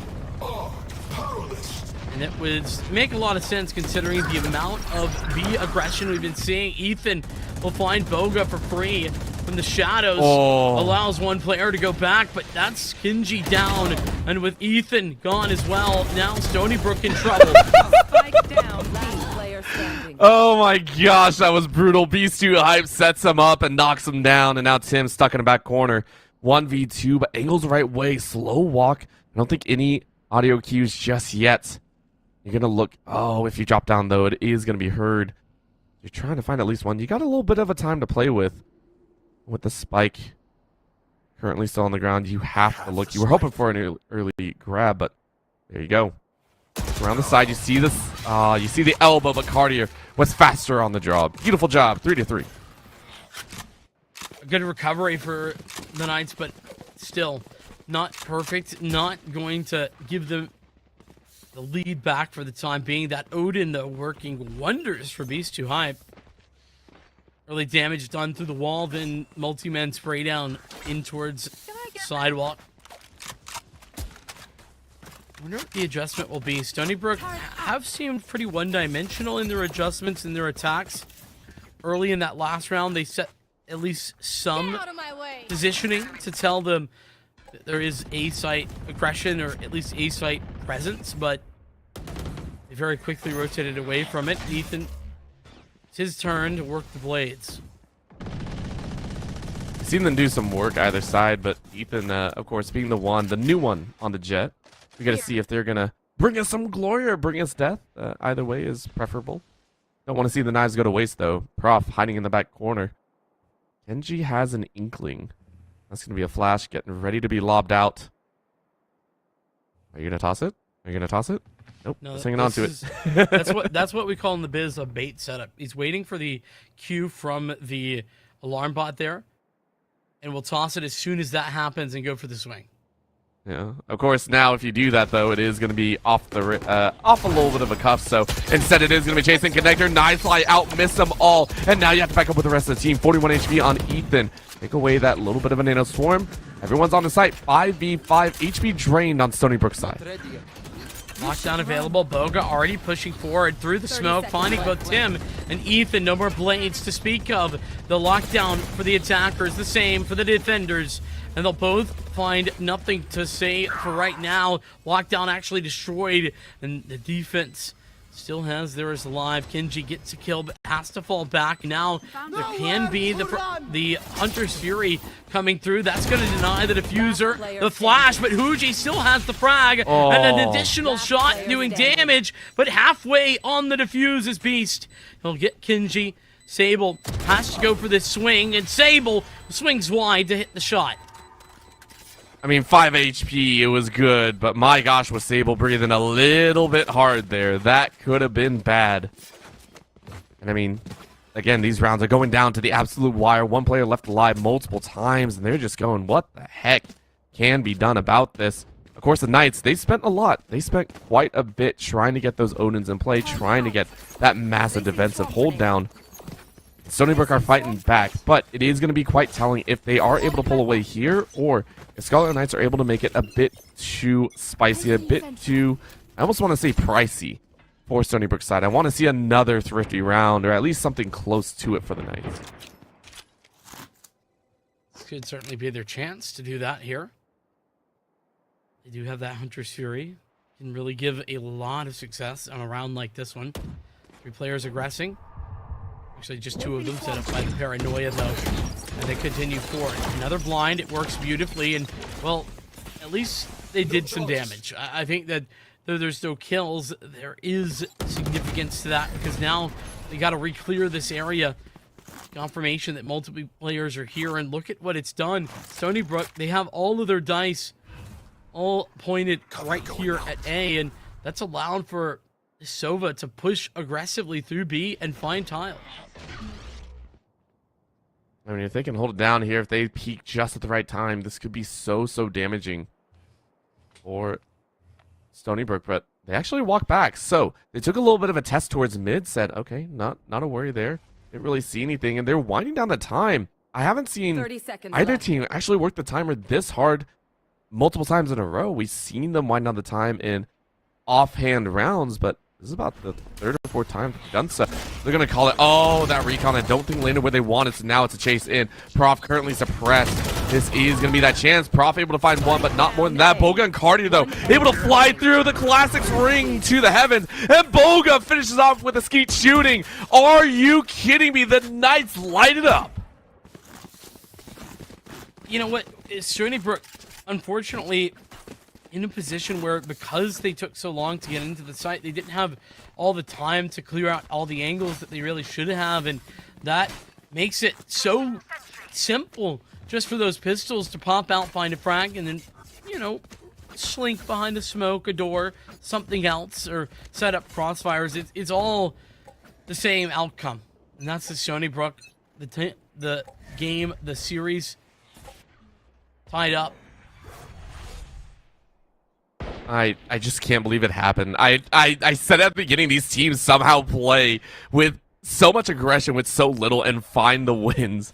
And it would make a lot of sense considering the amount of B aggression we've been seeing. Ethan will find Boga for free from the shadows. Allows one player to go back, but that's Kinji down. And with Ethan gone as well, now Stony Brook in trouble. Spike down, last player standing. Oh my gosh, that was brutal. Beast 2 hype sets him up and knocks him down, and now Tim's stuck in the back corner. 1v2, but angles the right way. Slow walk. I don't think any audio cues just yet. You're going to look. Oh, if you drop down, though, it is going to be heard. You're trying to find at least one. You got a little bit of a time to play with the spike. Currently still on the ground. You have to look. You were hoping for an early grab, but there you go. Around the side, you see this. You see the elbow, but Cartier was faster on the draw. Beautiful job. 3-3. A good recovery for the Knights, but still not perfect. Not going to give them the lead back for the time being. That Odin, though, working wonders for Beast 2 hype. Early damage done through the wall, then multi-man spray down in towards sidewalk. I wonder what the adjustment will be. Stony Brook have seemed pretty one-dimensional in their adjustments and their attacks. Early in that last round, they set at least some positioning to tell them that there is A-site aggression or at least A-site presence, but they very quickly rotated away from it. Ethan, it's his turn to work the blades. I've seen them do some work either side, but Ethan, of course, being the new one on the jet. We got to see if they're going to bring us some glory or bring us death. Either way is preferable. Don't want to see the knives go to waste, though. Prof hiding in the back corner. Genji has an inkling. That's going to be a flash getting ready to be lobbed out. Are you going to toss it? Are you going to toss it? Nope. No, just hanging on to it. That's what we call in the biz a bait setup. He's waiting for the cue from the alarm bot there, and we'll toss it as soon as that happens and go for the swing. Yeah. Of course, now if you do that, though, it is going to be off a little bit of a cuff. So instead, it is going to be chasing connector. Knives fly out, miss them all, and now you have to back up with the rest of the team. 41 HP on Ethan. Take away that little bit of a nano swarm. Everyone's on the site. 5v5. HP drained on Stony Brook's side. Lockdown available. Boga already pushing forward through the smoke, finding both Tim and Ethan. No more blades to speak of. The lockdown for the attackers, the same for the defenders. And they'll both find nothing to say for right now. Lockdown actually destroyed, and the defense Still has theirs alive. Kenji gets a kill, but has to fall back. Now there can be the Hunter's Fury coming through. That's going to deny the diffuser, the flash, but Huji still has the frag and an additional shot doing damage, but halfway on the diffuse is Beast. He'll get Kenji. Sable has to go for this swing, and Sable swings wide to hit the shot. I mean, 5 HP, it was good, but my gosh, was Sable breathing a little bit hard there. That could have been bad. And I mean, again, these rounds are going down to the absolute wire. One player left alive multiple times, and they're just going, what the heck can be done about this? Of course, the Knights, they spent a lot. They spent quite a bit trying to get those Odins in play, trying to get that massive defensive hold down. Stony Brook are fighting back, but it is going to be quite telling if they are able to pull away here, or if Scarlet Knights are able to make it a bit too spicy, a bit too, I almost want to say pricey for Stony Brook's side. I want to see another thrifty round, or at least something close to it for the Knights. This could certainly be their chance to do that here. They do have that Hunter's Fury. Can really give a lot of success on a round like this one. 3 players aggressing. Actually, just 2 of them set up by the Paranoia, though. And they continue forward. Another blind. It works beautifully. And, well, at least they did some damage. I think that though there's no kills, there is significance to that, because now they got to re-clear this area. Confirmation that multiple players are here. And look at what it's done. Stony Brook, they have all of their dice all pointed right here at A. And that's allowed for Sova to push aggressively through B and find tile. I mean, if they can hold it down here, if they peak just at the right time, this could be so damaging for Stony Brook. But they actually walked back. So they took a little bit of a test towards mid, said, okay, not a worry there. Didn't really see anything, and they're winding down the time. I haven't seen either team actually work the timer this hard multiple times in a row. We've seen them wind down the time in offhand rounds, but this is about the 3rd or 4th time they've done so. They're going to call it, oh, that recon I don't think landed where they wanted, so now it's a chase in. Prof currently suppressed. This is going to be that chance. Prof able to find one, but not more than that. Boga and Cardio, though, able to fly through the Classics ring to the heavens, and Boga finishes off with a skeet shooting. Are you kidding me? The Knights light it up. You know what? Stony Brook, unfortunately, in a position where, because they took so long to get into the site, they didn't have all the time to clear out all the angles that they really should have, and that makes it so simple just for those pistols to pop out, find a frag, and then, you know, slink behind a smoke, a door, something else, or set up crossfires. It's all the same outcome, and that's the Stony Brook, the game, the series tied up. I just can't believe it happened. I said at the beginning, these teams somehow play with so much aggression with so little and find the wins.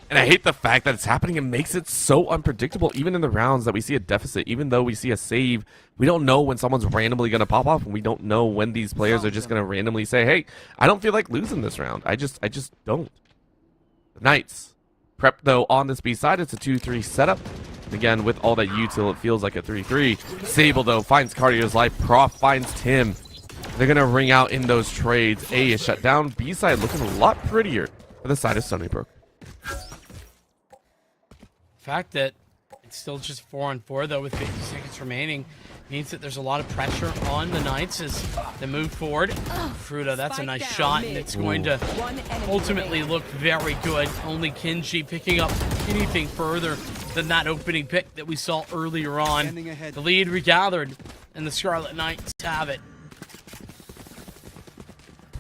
And I hate the fact that it's happening. It makes it so unpredictable, even in the rounds that we see a deficit. Even though we see a save, we don't know when someone's randomly going to pop off, and we don't know when these players are just going to randomly say, hey, I don't feel like losing this round. I just don't. The Knights prep, though, on this B side. It's a 2-3 setup. Again, with all that util, it feels like a 3-3. Sable, though, finds Cardio's life. Prof finds Tim. They're going to ring out in those trades. A is shut down. B side looking a lot prettier for the side of Stony Brook. The fact that it's still just 4-on-4, though, with 50 seconds remaining, means that there's a lot of pressure on the Knights as they move forward. Fruta, that's a nice shot, and it's going to ultimately look very good. Only Kenji picking up anything further than that opening pick that we saw earlier on. The lead regathered, and the Scarlet Knights have it.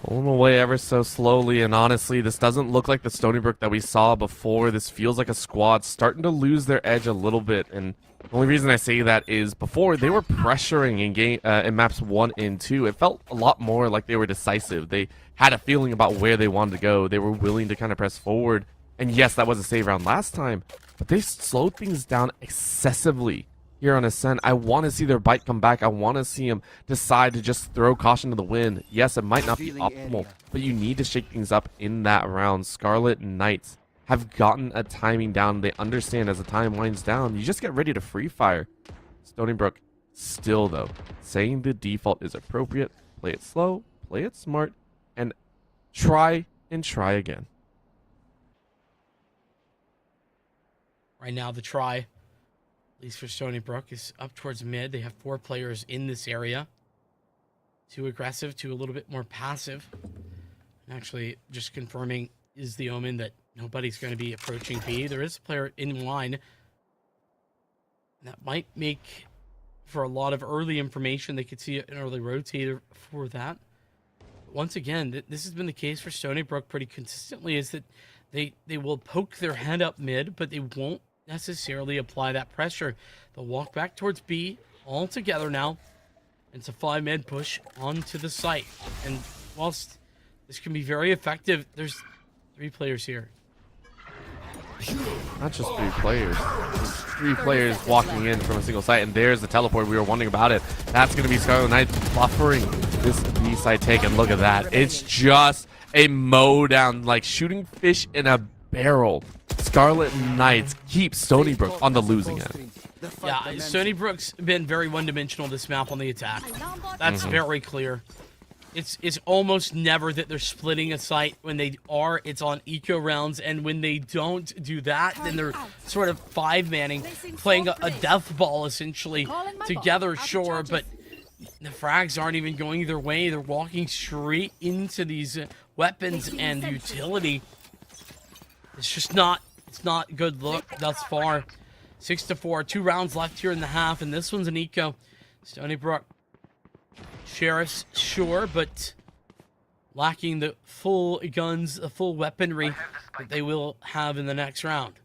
Pulling away ever so slowly, and honestly, this doesn't look like the Stony Brook that we saw before. This feels like a squad starting to lose their edge a little bit, and the only reason I say that is before they were pressuring in maps 1 and 2. It felt a lot more like they were decisive. They had a feeling about where they wanted to go. They were willing to kind of press forward, and yes, that was a save round last time, but they slowed things down excessively here on Ascent. I want to see their bite come back. I want to see them decide to just throw caution to the wind. Yes, it might not be optimal, but you need to shake things up in that round. Scarlet Knights have gotten a timing down. They understand as the time winds down, you just get ready to free fire. Stony Brook still, though, saying the default is appropriate. Play it slow, play it smart and try and try again. Right now, the try, at least for Stony Brook, is up towards mid. They have 4 players in this area. 2 aggressive, 2 a little bit more passive. Actually, just confirming is the omen that nobody's going to be approaching B. There is a player in line. That might make for a lot of early information. They could see an early rotator for that. But once again, this has been the case for Stony Brook pretty consistently, is that they will poke their head up mid, but they won't necessarily apply that pressure. They'll walk back towards B all together now. It's a 5-man push onto the site. And whilst this can be very effective, there's 3 players here. Not just 3 players. There's 3 players walking in from a single site, and there's the teleport. We were wondering about it. That's going to be Scarlet Knights buffering this B site take, and look at that. It's just a mow down, like shooting fish in a barrel. Scarlet Knights keep Stony Brook on the losing end. Yeah, Stony Brook's been very one-dimensional this map on the attack. That's very clear. It's almost never that they're splitting a site. When they are, it's on eco rounds, and when they don't do that, then they're sort of 5-manning, playing a death ball essentially together, sure, but the frags aren't even going their way. They're walking straight into these weapons and utility. It's just not, it's not good look thus far. 6-4, 2 rounds left here in the half, and this one's an eco. Stony Brook, Sheriffs, sure, but lacking the full guns, the full weaponry that they will have in the next round.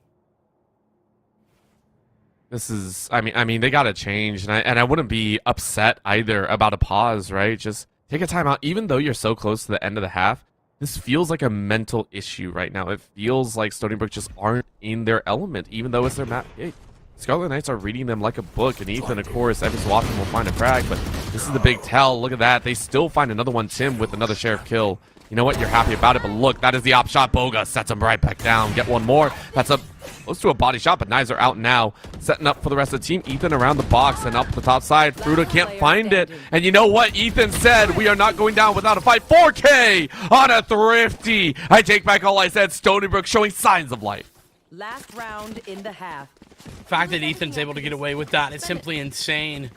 This is, I mean, they got to change, and I wouldn't be upset either about a pause, right? Just take a timeout, even though you're so close to the end of the half. This feels like a mental issue right now. It feels like Stony Brook just aren't in their element, even though it's their map. Hey, Scarlet Knights are reading them like a book, and Ethan, of course, every so often will find a frag, but this is the big tell. Look at that. They still find another one, Tim, with another Sheriff kill. You know what? You're happy about it, but look, that is the op shot. Boga sets him right back down. Get one more. That's a close to a body shot, but knives are out now. Setting up for the rest of the team. Ethan around the box and up the top side. Fruta can't find it. And you know what? Ethan said, we are not going down without a fight. 4K on a Thrifty. I take back all I said. Stony Brook showing signs of life. Last round in the half. The fact that Ethan's able to get away with that is simply insane.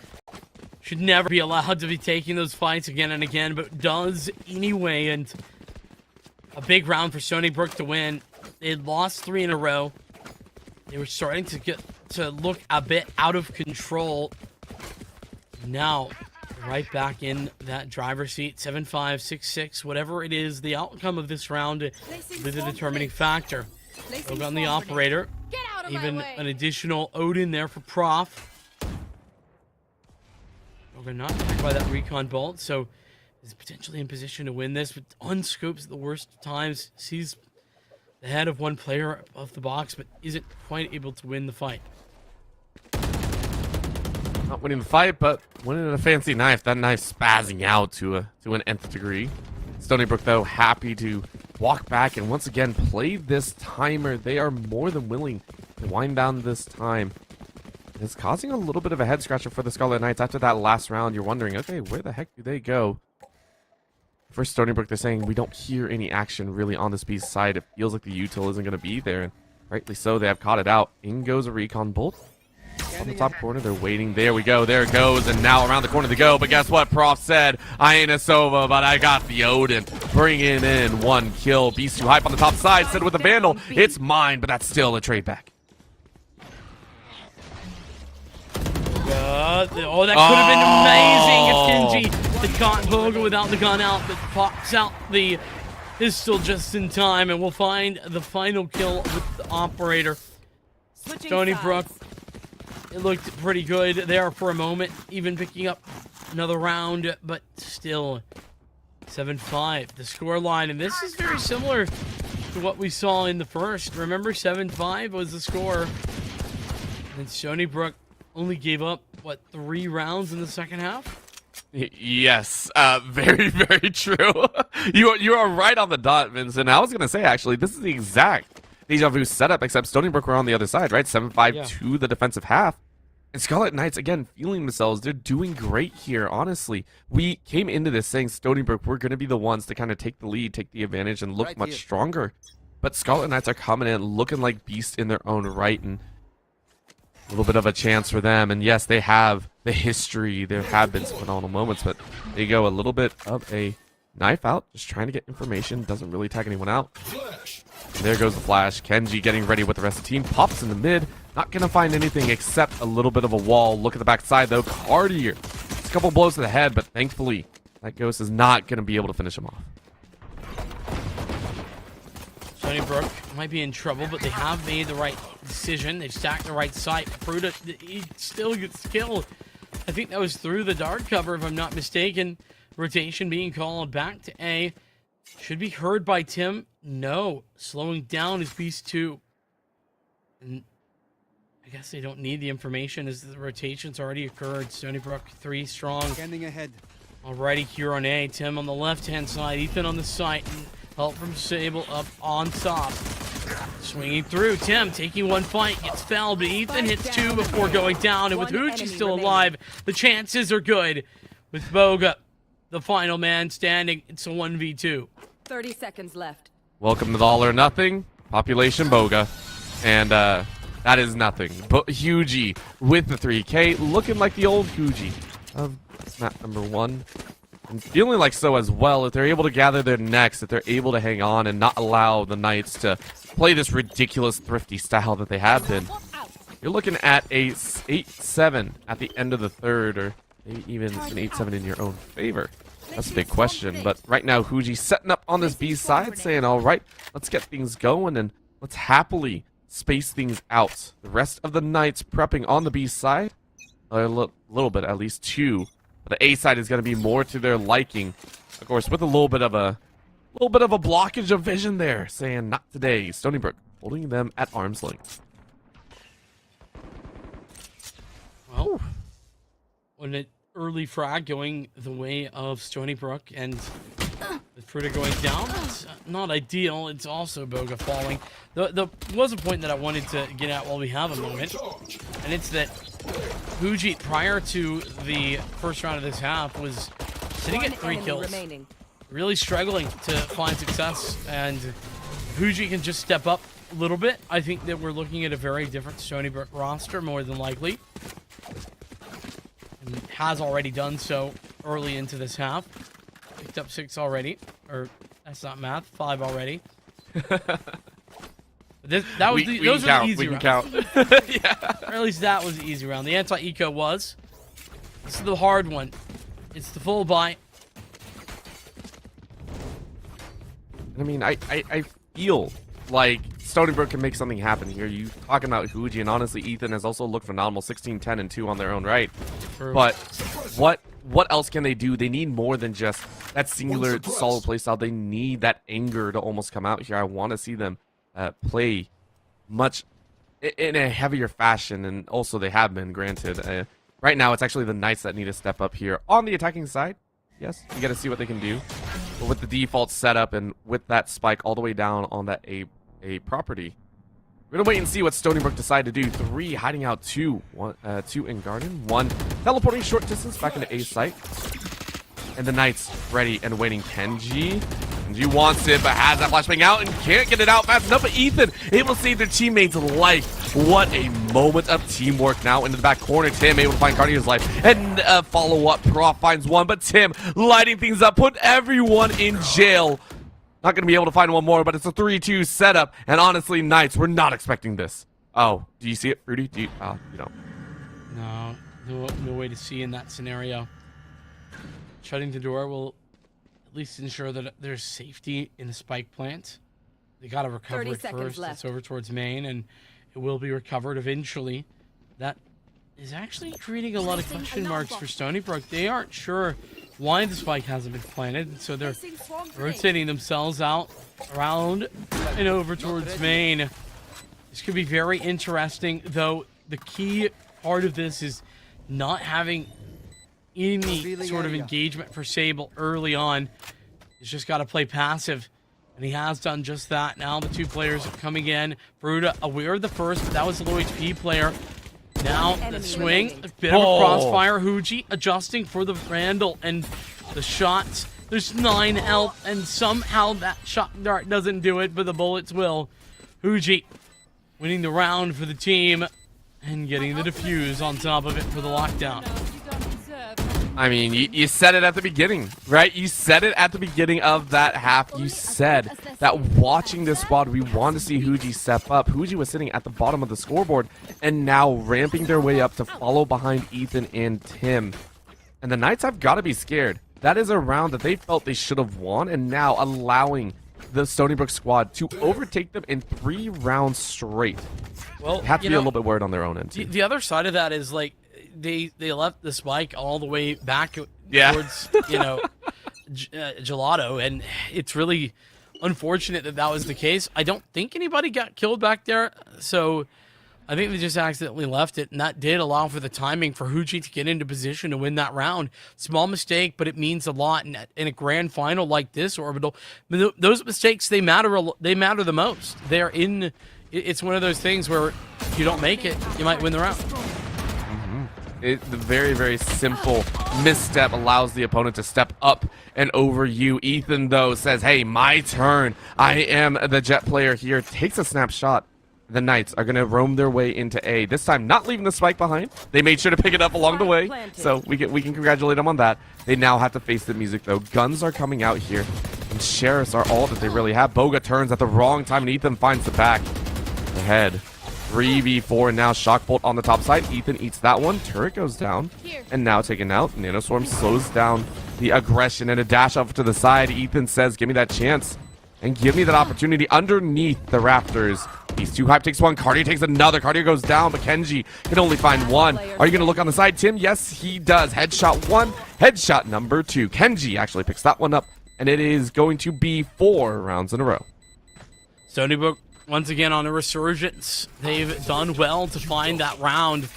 Should never be allowed to be taking those fights again and again, but does anyway. And a big round for Stony Brook to win. They had lost 3 in a row. They were starting to get to look a bit out of control. Now, right back in that driver's seat. 7-5, 6-6, whatever it is, the outcome of this round is the determining factor. Look on the operator. Even an additional Odin there for Prof. We're not attacked by that recon bolt, so is potentially in position to win this, but unscopes at the worst of times, sees the head of one player above the box, but isn't quite able to win the fight. Not winning the fight, but winning a fancy knife. That knife spazzing out to an nth degree. Stony Brook, though, happy to walk back and once again play this timer. They are more than willing to wind down this time. It's causing a little bit of a head scratcher for the Scarlet Knights. After that last round, you're wondering, okay, where the heck do they go? For Stony Brook, they're saying we don't hear any action really on this B's side. It feels like the util isn't going to be there, and rightly so, they have caught it out. In goes a recon bolt. On the top corner, they're waiting. There we go. There it goes. And now around the corner they go. But guess what? Prof said, I ain't a Sova, but I got the Odin. Bringing in 1 kill. Beast too hype on the top side. Said with the Vandal. It's mine, but that's still a trade back. Oh, that could have been amazing if Kenji had caught Boga without the gun out, but pops out the pistol just in time, and we'll find the final kill with the operator. Stony Brook, it looked pretty good there for a moment, even picking up another round, but still 7-5, the score line. And this is very similar to what we saw in the first. Remember, 7-5 was the score, and Stony Brook only gave up, what, 3 rounds in the second half? Yes, very, very true. You are right on the dot, Vincent. I was going to say, actually, this is the exact Deja Vu setup, except Stony Brook were on the other side, right? 7-5 to the defensive half. And Scarlet Knights, again, feeling themselves. They're doing great here, honestly. We came into this saying Stony Brook, we're going to be the ones to kind of take the lead, take the advantage, and look much stronger. But Scarlet Knights are coming in looking like beasts in their own right, and a little bit of a chance for them. And yes, they have the history. There have been some phenomenal moments, but there you go. A little bit of a knife out, just trying to get information. Doesn't really tag anyone out. And there goes the flash. Kenji getting ready with the rest of the team. Pops in the mid. Not going to find anything except a little bit of a wall. Look at the backside, though. Cartier. It's a couple blows to the head, but thankfully, that ghost is not going to be able to finish him off. Stony Brook might be in trouble, but they have made the right decision. They've stacked the right site. Fruta, he still gets killed. I think that was through the dark cover, if I'm not mistaken. Rotation being called back to A. Should be heard by Tim. No. Slowing down is Beast 2. And I guess they don't need the information as the rotations already occurred. Stony Brook 3 strong. Standing ahead. Alrighty here on A. Tim on the left-hand side. Ethan on the side. And help from Sable up on top. Swinging through. Tim taking one fight. Gets felled, but Ethan hits 2 before going down. And with Hoochie still alive, the chances are good. With Boga, the final man standing, it's a 1v2. 30 seconds left. Welcome to the All or Nothing. Population Boga. And that is nothing. But Hugie with the 3K, looking like the old Hugie of map number 1. And feeling like so as well, if they're able to gather their necks, if they're able to hang on and not allow the Knights to play this ridiculous thrifty style that they have been. You're looking at a 8-7 at the end of the third, or maybe even an 8-7 in your own favor. That's a big question, but right now Hugie setting up on this B side, saying, all right, let's get things going and let's happily space things out. The rest of the Knights prepping on the B side, a little bit, at least 2. But the A side is going to be more to their liking, of course, with a little bit of a blockage of vision there, saying not today. Stony Brook holding them at arm's length. Well, when it early frag going the way of Stony Brook and with Fruta going down, it's not ideal. It's also Boga falling. There was a point that I wanted to get at while we have a moment, and it's that Hugie, prior to the first round of this half, was sitting at 3 kills. Really struggling to find success, and Hugie can just step up a little bit. I think that we're looking at a very different Stony Brook roster, more than likely. And has already done so early into this half. Picked up 6 already. Or, that's not math, 5 already. Those were the easy rounds. Count. Yeah. Or at least that was the easy round. The anti-eco was. This is the hard one. It's the full buy. I mean, I feel like Stony Brook can make something happen here. You talking about Hugie, and honestly, Ethan has also looked phenomenal. 16, 10, and 2 on their own right. True. But what else can they do? They need more than just that singular solid playstyle. They need that anger to almost come out here. I want to see them play much in a heavier fashion, and also they have been, granted. Right now, it's actually the Knights that need to step up here on the attacking side. Yes, you got to see what they can do. But with the default setup and with that spike all the way down on that A property, we're going to wait and see what Stony Brook decide to do. 3 hiding out, 2. 2 in garden. 1 teleporting short distance back into A site. And the Knights ready and waiting. Kenji wants it, but has that flashbang out and can't get it out fast enough. But Ethan able to save their teammates' life. What a moment of teamwork now into the back corner. Tim able to find Cartier's life. And follow-up. Prof finds 1, but Tim lighting things up. Put everyone in jail. Not going to be able to find one more, but it's a 3-2 setup. And honestly, Knights, we're not expecting this. Oh, do you see it, Fruity? Do you? Oh, you don't. No way to see in that scenario. Shutting the door will at least ensure that there's safety in the spike plant. They got to recover it first. It's over towards main, and it will be recovered eventually. That is actually creating a lot of question marks for Stony Brook. They aren't sure why the spike hasn't been planted, so they're rotating themselves out, around, and over towards main. This could be very interesting, though the key part of this is not having any sort of engagement for Sable early on. He's just got to play passive, and he has done just that. Now the 2 players are coming in. Bruda aware of the first, but that was the low HP player. Now the swing, a bit of a crossfire. Huji adjusting for the Vandal and the shots. There's 9 health, and somehow that shot dart doesn't do it, but the bullets will. Huji winning the round for the team and getting the defuse on top of it for the lockdown. I mean, you said it at the beginning, right? You said it at the beginning of that half. You said that watching this squad, we want to see Huji step up. Huji was sitting at the bottom of the scoreboard and now ramping their way up to follow behind Ethan and Tim. And the Knights have got to be scared. That is a round that they felt they should have won, and now allowing the Stony Brook squad to overtake them in 3 rounds straight. Well, they have to be a little bit worried on their own end, too. The other side of that is, like, they left the spike all the way back towards, Gelato, and it's really unfortunate that that was the case. I don't think anybody got killed back there, so I think they just accidentally left it, and that did allow for the timing for Huji to get into position to win that round. Small mistake, but it means a lot in a grand final like this, Orbital. Those mistakes, they matter the most. They're in. It's one of those things where if you don't make it, you might win the round. The very, very simple misstep allows the opponent to step up and over you. Ethan, though, says, hey, my turn. I am the jet player here. Takes a snapshot. The Knights are going to roam their way into A. This time, not leaving the spike behind. They made sure to pick it up along the way. So we can congratulate them on that. They now have to face the music, though. Guns are coming out here. And sheriffs are all that they really have. Boga turns at the wrong time, and Ethan finds the back. Ahead. 3v4, and now Shockbolt on the top side. Ethan eats that one. Turret goes down. And now taken out. Nanoswarm slows down the aggression, and a dash off to the side. Ethan says, give me that chance. And give me that opportunity underneath the rafters. He's too hype, takes one. Cartier takes another. Cartier goes down, but Kenji can only find one. Are you going to look on the side, Tim? Yes, he does. Headshot 1, headshot number 2. Kenji actually picks that one up, and it is going to be 4 rounds in a row. Stony Brook once again on a resurgence. They've done well to find that round,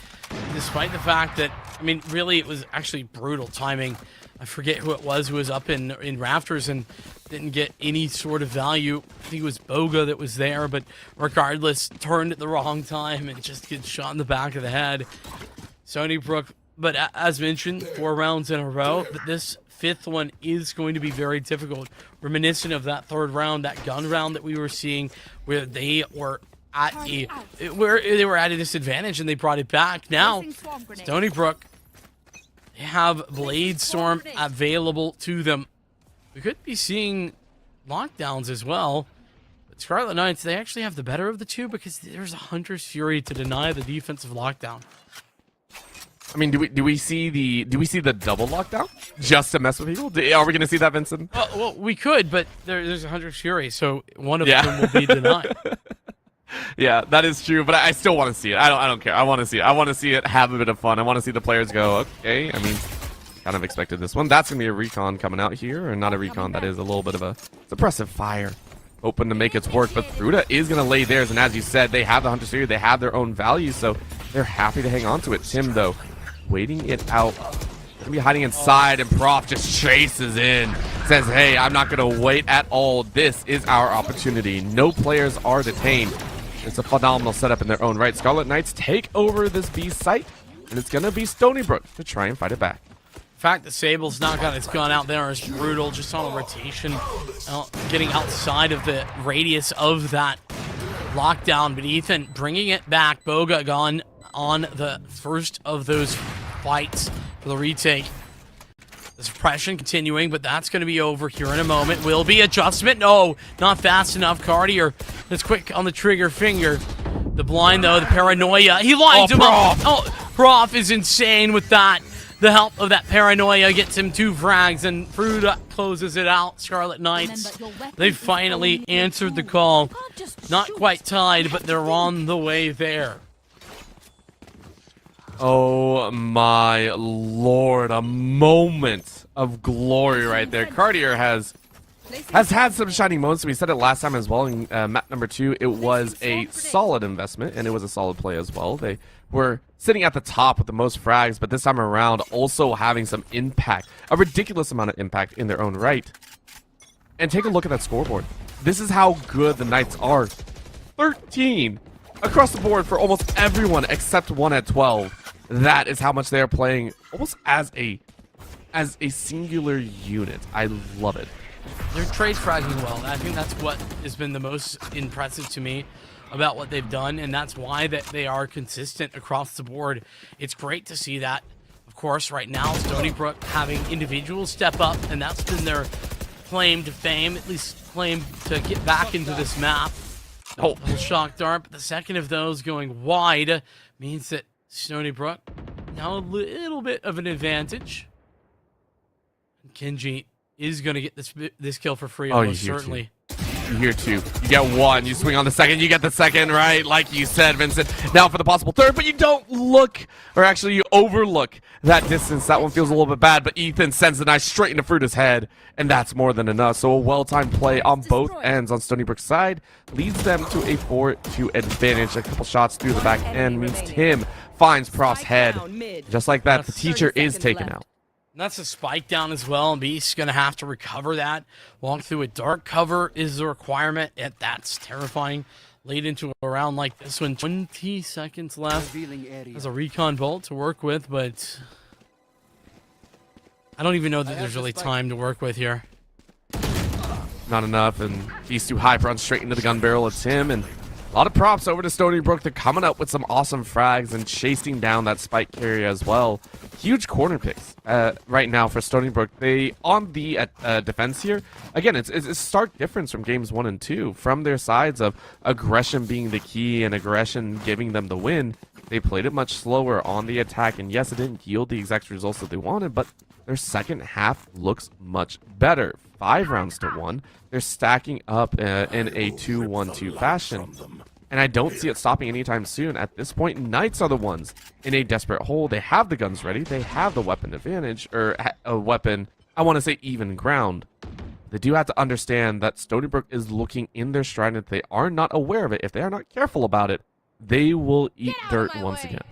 despite the fact that, I mean, really it was actually brutal timing. I forget who it was who was up in rafters and didn't get any sort of value. I think it was Boga that was there, but regardless, turned at the wrong time and just gets shot in the back of the head. Stony Brook, but as mentioned, 4 rounds in a row, but this 5th one is going to be very difficult. Reminiscent of that 3rd round, that gun round that we were seeing, where they were at a disadvantage and they brought it back. Now, Stony Brook have Blade Storm available to them. We could be seeing lockdowns as well. But Scarlet Knights, they actually have the better of the two because there's a Hunter's Fury to deny the defensive lockdown. I mean, do we see the double lockdown just to mess with people? Are we going to see that, Vincent? Well, we could, but there's a Hunter's Fury, so one of them will be denied. Yeah, that is true, but I still want to see it. I don't care. I want to see it. I want to see it have a bit of fun. I want to see the players go, okay. I mean, kind of expected this one. That's going to be a recon coming out here, or not a recon. That is a little bit of a suppressive fire. Hoping to make its work, but Fruta is going to lay theirs, and as you said, they have the Hunter's Fury. They have their own value, so they're happy to hang on to it. Tim, though, waiting it out. Gonna be hiding inside, and Prof just chases in. Says, hey, I'm not gonna wait at all. This is our opportunity. No players are detained. It's a phenomenal setup in their own right. Scarlet Knights take over this B site, and it's gonna be Stony Brook to try and fight it back. The fact that Sable's not got its gun out there is brutal, just on a rotation, getting outside of the radius of that lockdown. But Ethan bringing it back. Boga gone on the first of those fights for the retake. The suppression continuing, but that's going to be over here in a moment. Will be adjustment. No, not fast enough. Cartier is quick on the trigger finger. The blind, though, the paranoia. He lined him up. Oh, Prof is insane with that. The help of that paranoia gets him 2 frags, and Fruta closes it out. Scarlet Knights, they finally answered the call. Not quite tied, but they're on the way there. Oh my lord, a moment of glory right there. Cartier has had some shining moments. We said it last time as well in map number 2. It was a solid investment, and it was a solid play as well. They were sitting at the top with the most frags, but this time around also having some impact, a ridiculous amount of impact in their own right. And take a look at that scoreboard. This is how good the Knights are. 13 across the board for almost everyone except one at 12. That is how much they are playing almost as a singular unit. I love it. They're trade fragging well. I think that's what has been the most impressive to me about what they've done, and that's why that they are consistent across the board. It's great to see that. Of course, right now, Stony Brook having individuals step up, and that's been their claim to fame, at least claim to get back into this map. Oh, shock dart, but the second of those going wide means that Stony Brook now a little bit of an advantage. Kenji is going to get this kill for free, almost certainly. Here too. You get one, you swing on the second, you get the second, right? Like you said, Vincent. Now for the possible third, but you don't look, or actually you overlook that distance. That one feels a little bit bad, but Ethan sends the knife straight into Fruita's head, and that's more than enough. So a well-timed play on both ends on Stony Brook's side leads them to a 4-2 advantage. A couple shots through the back end means Tim finds Prof's head. Just like that, the teacher is taken out. And that's a spike down as well, and Beast's going to have to recover that. Walk through a dark cover is the requirement, and that's terrifying. Late into a round like this one, 20 seconds left. Has a recon bolt to work with, but I don't even know that there's really time to work with here. Not enough, and Beast too high, runs straight into the gun barrel of Tim, and a lot of props over to Stony Brook. They're coming up with some awesome frags and chasing down that spike carrier as well. Huge corner picks right now for Stony Brook. They, on the defense here, again, it's a stark difference from games 1 and 2. From their sides of aggression being the key and aggression giving them the win, they played it much slower on the attack. And yes, it didn't yield the exact results that they wanted, but their second half looks much better. 5 rounds to 1. They're stacking up in a 2-1-2 fashion. And I don't see it stopping anytime soon. At this point, Knights are the ones in a desperate hole. They have the guns ready. They have the weapon advantage, or a weapon, I want to say even ground. They do have to understand that Stony Brook is looking in their stride, and if they are not aware of it, if they are not careful about it, they will eat dirt once again.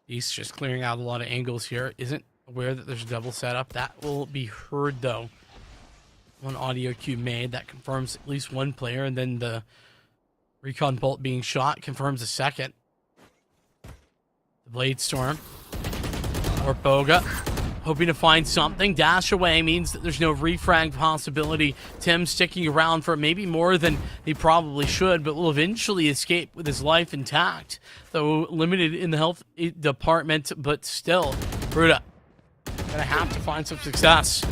He's just clearing out a lot of angles here. Isn't aware that there's a double setup. That will be heard, though. One audio cue made that confirms at least one player, and then the recon bolt being shot confirms a second. The Blade Storm or Boga hoping to find something. Dash away means that there's no refrag possibility. Tim sticking around for maybe more than he probably should, but will eventually escape with his life intact, though limited in the health department. But still, Fruita gonna have to find some success.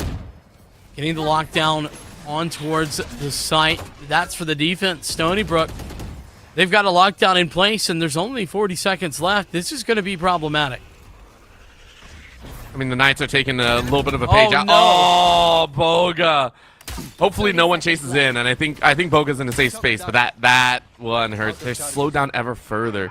Getting the lockdown on towards the site. That's for the defense. Stony Brook, they've got a lockdown in place, and there's only 40 seconds left. This is going to be problematic. I mean, the Knights are taking a little bit of a page out. No. Oh, Boga. Hopefully no one chases in, and I think Boga's in a safe space, but that one hurts. They're slowed down ever further.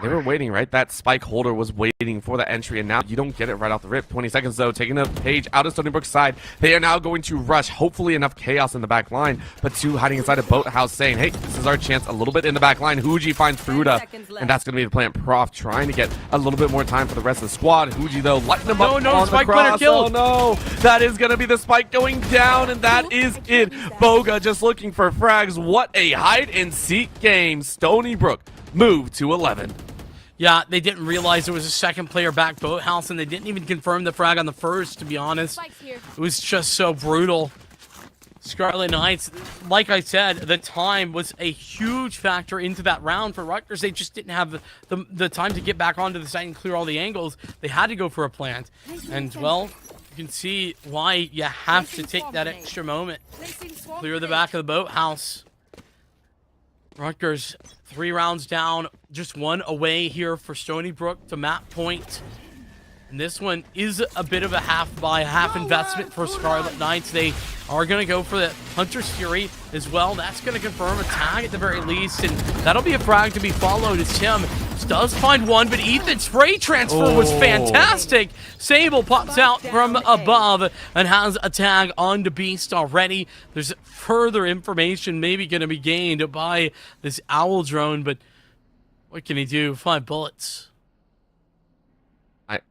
They were waiting, right? That spike holder was waiting for the entry, and now you don't get it right off the rip. 20 seconds, though, taking a page out of Stony Brook's side. They are now going to rush, hopefully enough chaos in the back line, but 2 hiding inside a boathouse saying, hey, this is our chance a little bit in the back line. Huji finds Fruita, and that's going to be the plan. Prof trying to get a little bit more time for the rest of the squad. Huji, though, lighting them up on spike the cross. killed. Oh, no. That is going to be the spike going down, and that is it. Boga just looking for frags. What a hide-and-seek game. Stony Brook moved to 11. Yeah, they didn't realize there was a second player back boathouse, and they didn't even confirm the frag on the first, to be honest. It was just so brutal. Scarlet Knights, like I said, the time was a huge factor into that round for Rutgers. They just didn't have the time to get back onto the site and clear all the angles. They had to go for a plant. And, well, you can see why you have to take that extra moment. Clear the back of the boathouse. Rutgers 3 rounds down, just 1 away here for Stony Brook to map point. And this one is a bit of a half investment for Scarlet Knights. They are going to go for the Hunter's Fury as well. That's going to confirm a tag at the very least, and that'll be a frag to be followed as Tim does find one, but Ethan's spray transfer was fantastic. Sable pops out from above and has a tag on to Beast already. There's further information maybe going to be gained by this owl drone, but what can he do? 5 bullets.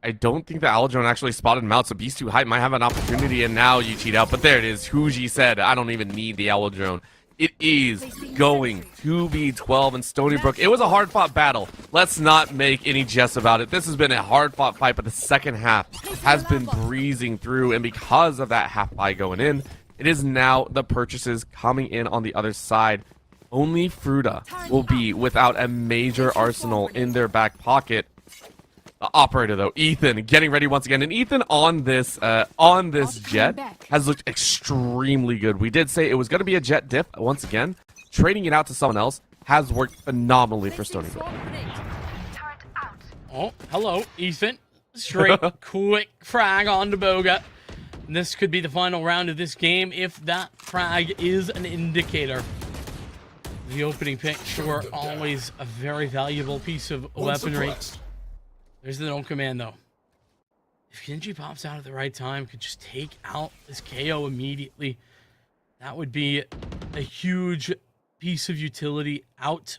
I don't think the owl drone actually spotted him out, so Beast too high might have an opportunity, and now you cheat out. But there it is. Huji said, I don't even need the owl drone. it is going to be 12 and Stony Brook. It was a hard-fought battle. Let's not make any jest about it. This has been a hard-fought fight, but the second half has been breezing through, and because of that half buy going in, it is now the purchases coming in on the other side. Only Fruta will be without a major arsenal in their back pocket. The operator, though, Ethan, getting ready once again. And Ethan on this jet has looked extremely good. We did say it was going to be a jet diff once again. Trading it out to someone else has worked phenomenally for Stony Brook. Oh, hello, Ethan. Straight, quick frag on to Boga. This could be the final round of this game if that frag is an indicator. The opening pick, sure, always a very valuable piece of weaponry. There's the no command, though. If Genji pops out at the right time, could just take out this KO immediately. That would be a huge piece of utility out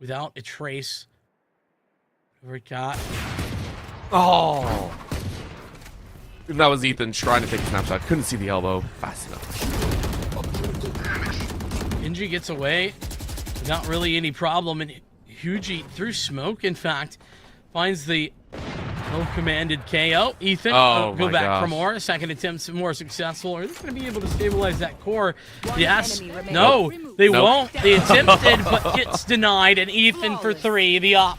without a trace. Whoever it got. Oh! And that was Ethan trying to take a snapshot. Couldn't see the elbow fast enough. Genji gets away without really any problem. And Hugie, through smoke, in fact, finds the no-commanded KO. Ethan, go back for more. Second attempt more successful. Are they going to be able to stabilize that core? Yes. No, they won't. They attempted, but gets denied. And Ethan for 3. The op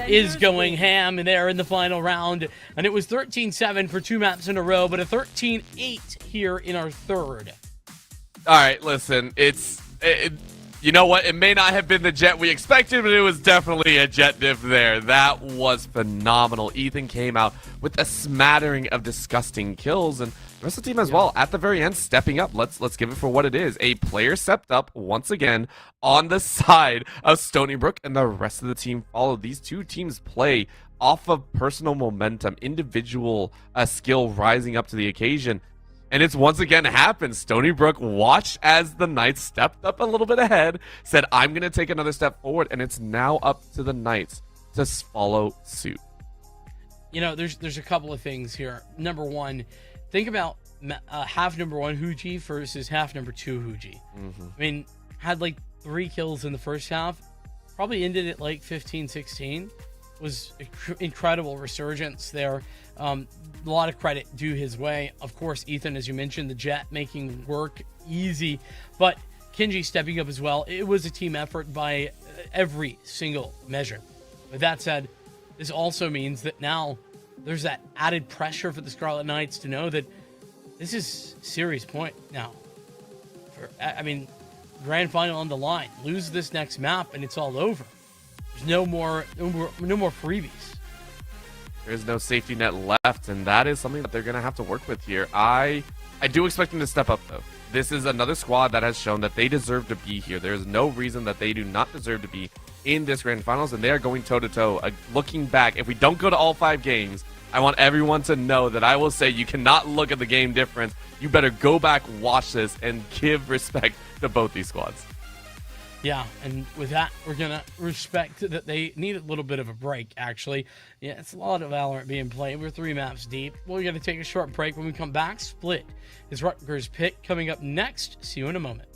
is going ham there in the final round. And it was 13-7 for 2 maps in a row, but a 13-8 here in our third. All right, listen, you know what? It may not have been the jet we expected, but it was definitely a jet diff there. That was phenomenal. Ethan came out with a smattering of disgusting kills, and the rest of the team as well. At the very end, stepping up. Let's give it for what it is. A player stepped up once again on the side of Stony Brook, and the rest of the team followed. These two teams play off of personal momentum, individual skill rising up to the occasion. And it's once again happened. Stony Brook watched as the Knights stepped up a little bit ahead, said, I'm going to take another step forward, and it's now up to the Knights to follow suit. You know, there's a couple of things here. Number one, think about half number 1 Hugie versus half number 2 Hugie. I mean, had like 3 kills in the first half, probably ended at like 15-16. Was incredible resurgence there. A lot of credit due his way. Of course, Ethan, as you mentioned, the jet making work easy, but Kenji stepping up as well. It was a team effort by every single measure. With that said, this also means that now there's that added pressure for the Scarlet Knights to know that this is serious point now. I mean, grand final on the line. Lose this next map and it's all over. There's no more freebies. There's no safety net left, and that is something that they're going to have to work with here. I do expect them to step up, though. This is another squad that has shown that they deserve to be here. There is no reason that they do not deserve to be in this grand finals, and they are going toe-to-toe. Looking back, if we don't go to all 5 games, I want everyone to know that I will say you cannot look at the game difference. You better go back, watch this, and give respect to both these squads. Yeah, and with that, we're going to respect that they need a little bit of a break, actually. Yeah, it's a lot of Valorant being played. We're 3 maps deep. We're going to take a short break. When we come back, Split is Rutgers pick coming up next. See you in a moment.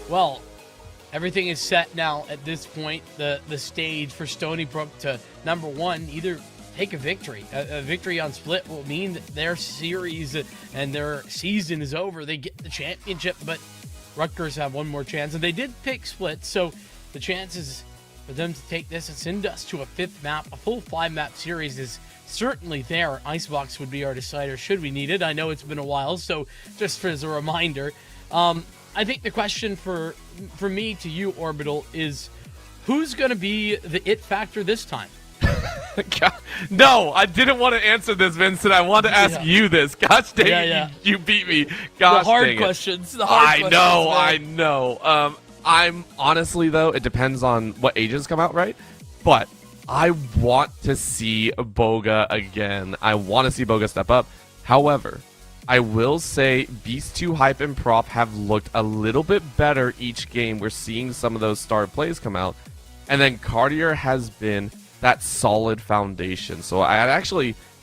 Well, everything is set now at this point. The stage for Stony Brook to, number one, either take a victory. A victory on Split will mean that their series and their season is over. They get the championship, but Rutgers have one more chance. And they did pick Split, so the chances for them to take this and send us to a 5th map, a full 5-map series is certainly there. Icebox would be our decider should we need it. I know it's been a while, so just as a reminder, I think the question for me to you, Orbital, is who's going to be the it factor this time? No, I didn't want to answer this, Vincent. I wanted to ask you this. Gosh dang it, you beat me. Gosh the hard dang questions. It. The hard questions. I know. I'm honestly, though, it depends on what ages come out, right? But I want to see Boga again. I want to see Boga step up. However, I will say Beast 2 Hype and Prop have looked a little bit better each game. We're seeing some of those star plays come out. And then Cartier has been that solid foundation. So I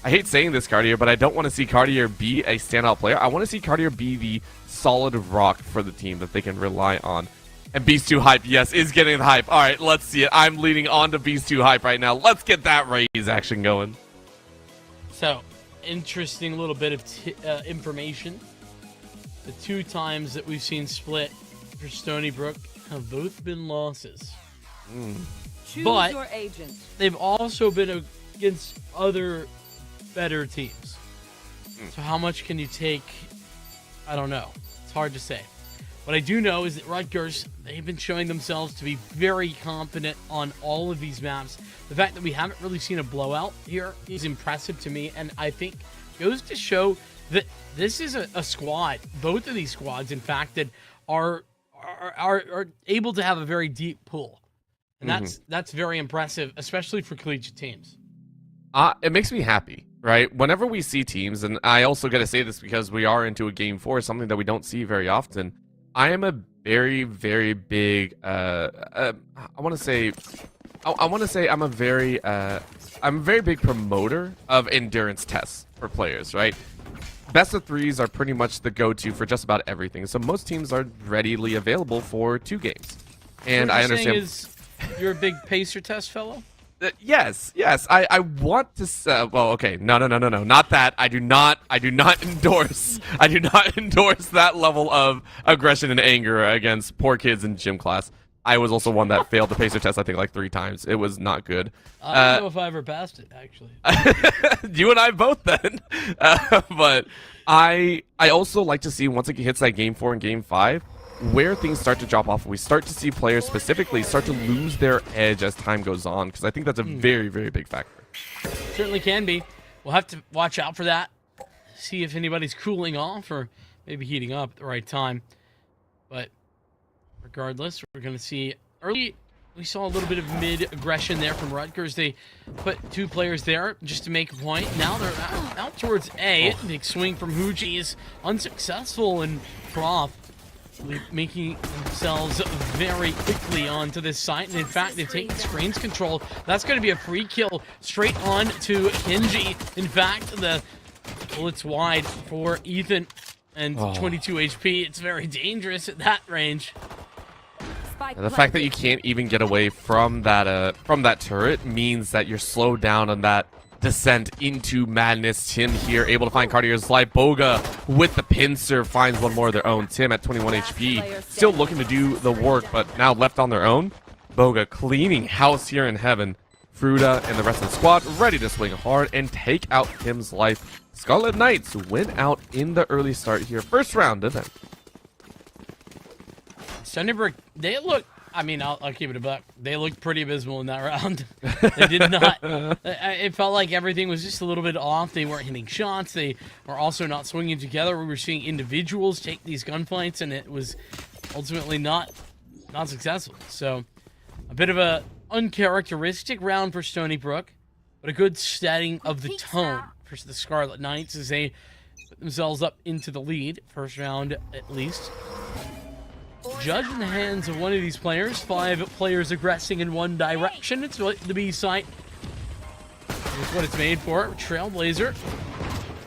hate saying this, Cartier, but I don't want to see Cartier be a standout player. I want to see Cartier be the solid rock for the team that they can rely on. And Beast 2 Hype, yes, is getting the hype. All right, let's see it. I'm leading on to Beast 2 Hype right now. Let's get that raise action going. So, interesting little bit of information. The 2 times that we've seen Split for Stony Brook have both been losses. Choose but your agent. They've also been against other better teams. So how much can you take? I don't know. It's hard to say. What I do know is that Rutgers, they've been showing themselves to be very confident on all of these maps. The fact that we haven't really seen a blowout here is impressive to me, and I think goes to show that this is a squad, both of these squads, in fact, that are able to have a very deep pool. And that's very impressive, especially for collegiate teams. It makes me happy, right? Whenever we see teams, and I also got to say this because we are into a game 4, something that we don't see very often. I am a very, very big. I want to say I'm a very big promoter of endurance tests for players, right? Best of 3s are pretty much the go-to for just about everything. So most teams are readily available for 2 games, and I understand. You're a big pacer test fellow? Yes. I want to. Well, okay. No. Not that. I do not endorse. I do not endorse that level of aggression and anger against poor kids in gym class. I was also one that failed the pacer test, I think, like 3 times. It was not good. I don't know if I ever passed it, actually. You and I both then. But I also like to see, once it hits that game 4 and game 5, where things start to drop off. We start to see players specifically start to lose their edge as time goes on, because I think that's a very, very big factor. Certainly can be. We'll have to watch out for that. See if anybody's cooling off or maybe heating up at the right time. But regardless, we're going to see early. We saw a little bit of mid-aggression there from Rutgers. They put 2 players there just to make a point. Now they're out towards A. Big swing from Huji is unsuccessful, and Prof making themselves very quickly onto this site. And in fact, they've taken screens control. That's going to be a free kill straight on to Kenji. In fact, the bullet's wide for Ethan and 22 HP. It's very dangerous at that range. And the fact that you can't even get away from that turret means that you're slowed down on that descent into madness. Tim here able to find Cartier's life. Boga with the pincer finds one more of their own. Tim at 21 HP still looking to do the work, but now left on their own. Boga cleaning house here in heaven. Fruta and the rest of the squad ready to swing hard and take out Tim's life. Scarlet Knights win out in the early start here. First round event. Stony Brook, they look, I mean, I'll keep it a buck. They looked pretty abysmal in that round. They did not. It felt like everything was just a little bit off. They weren't hitting shots. They were also not swinging together. We were seeing individuals take these gunfights, and it was ultimately not successful. So a bit of a uncharacteristic round for Stony Brook, but a good setting of the tone for the Scarlet Knights as they put themselves up into the lead. First round, at least. Judge in the hands of one of these players. 5 players aggressing in one direction. It's what the B site is what it's made for. Trailblazer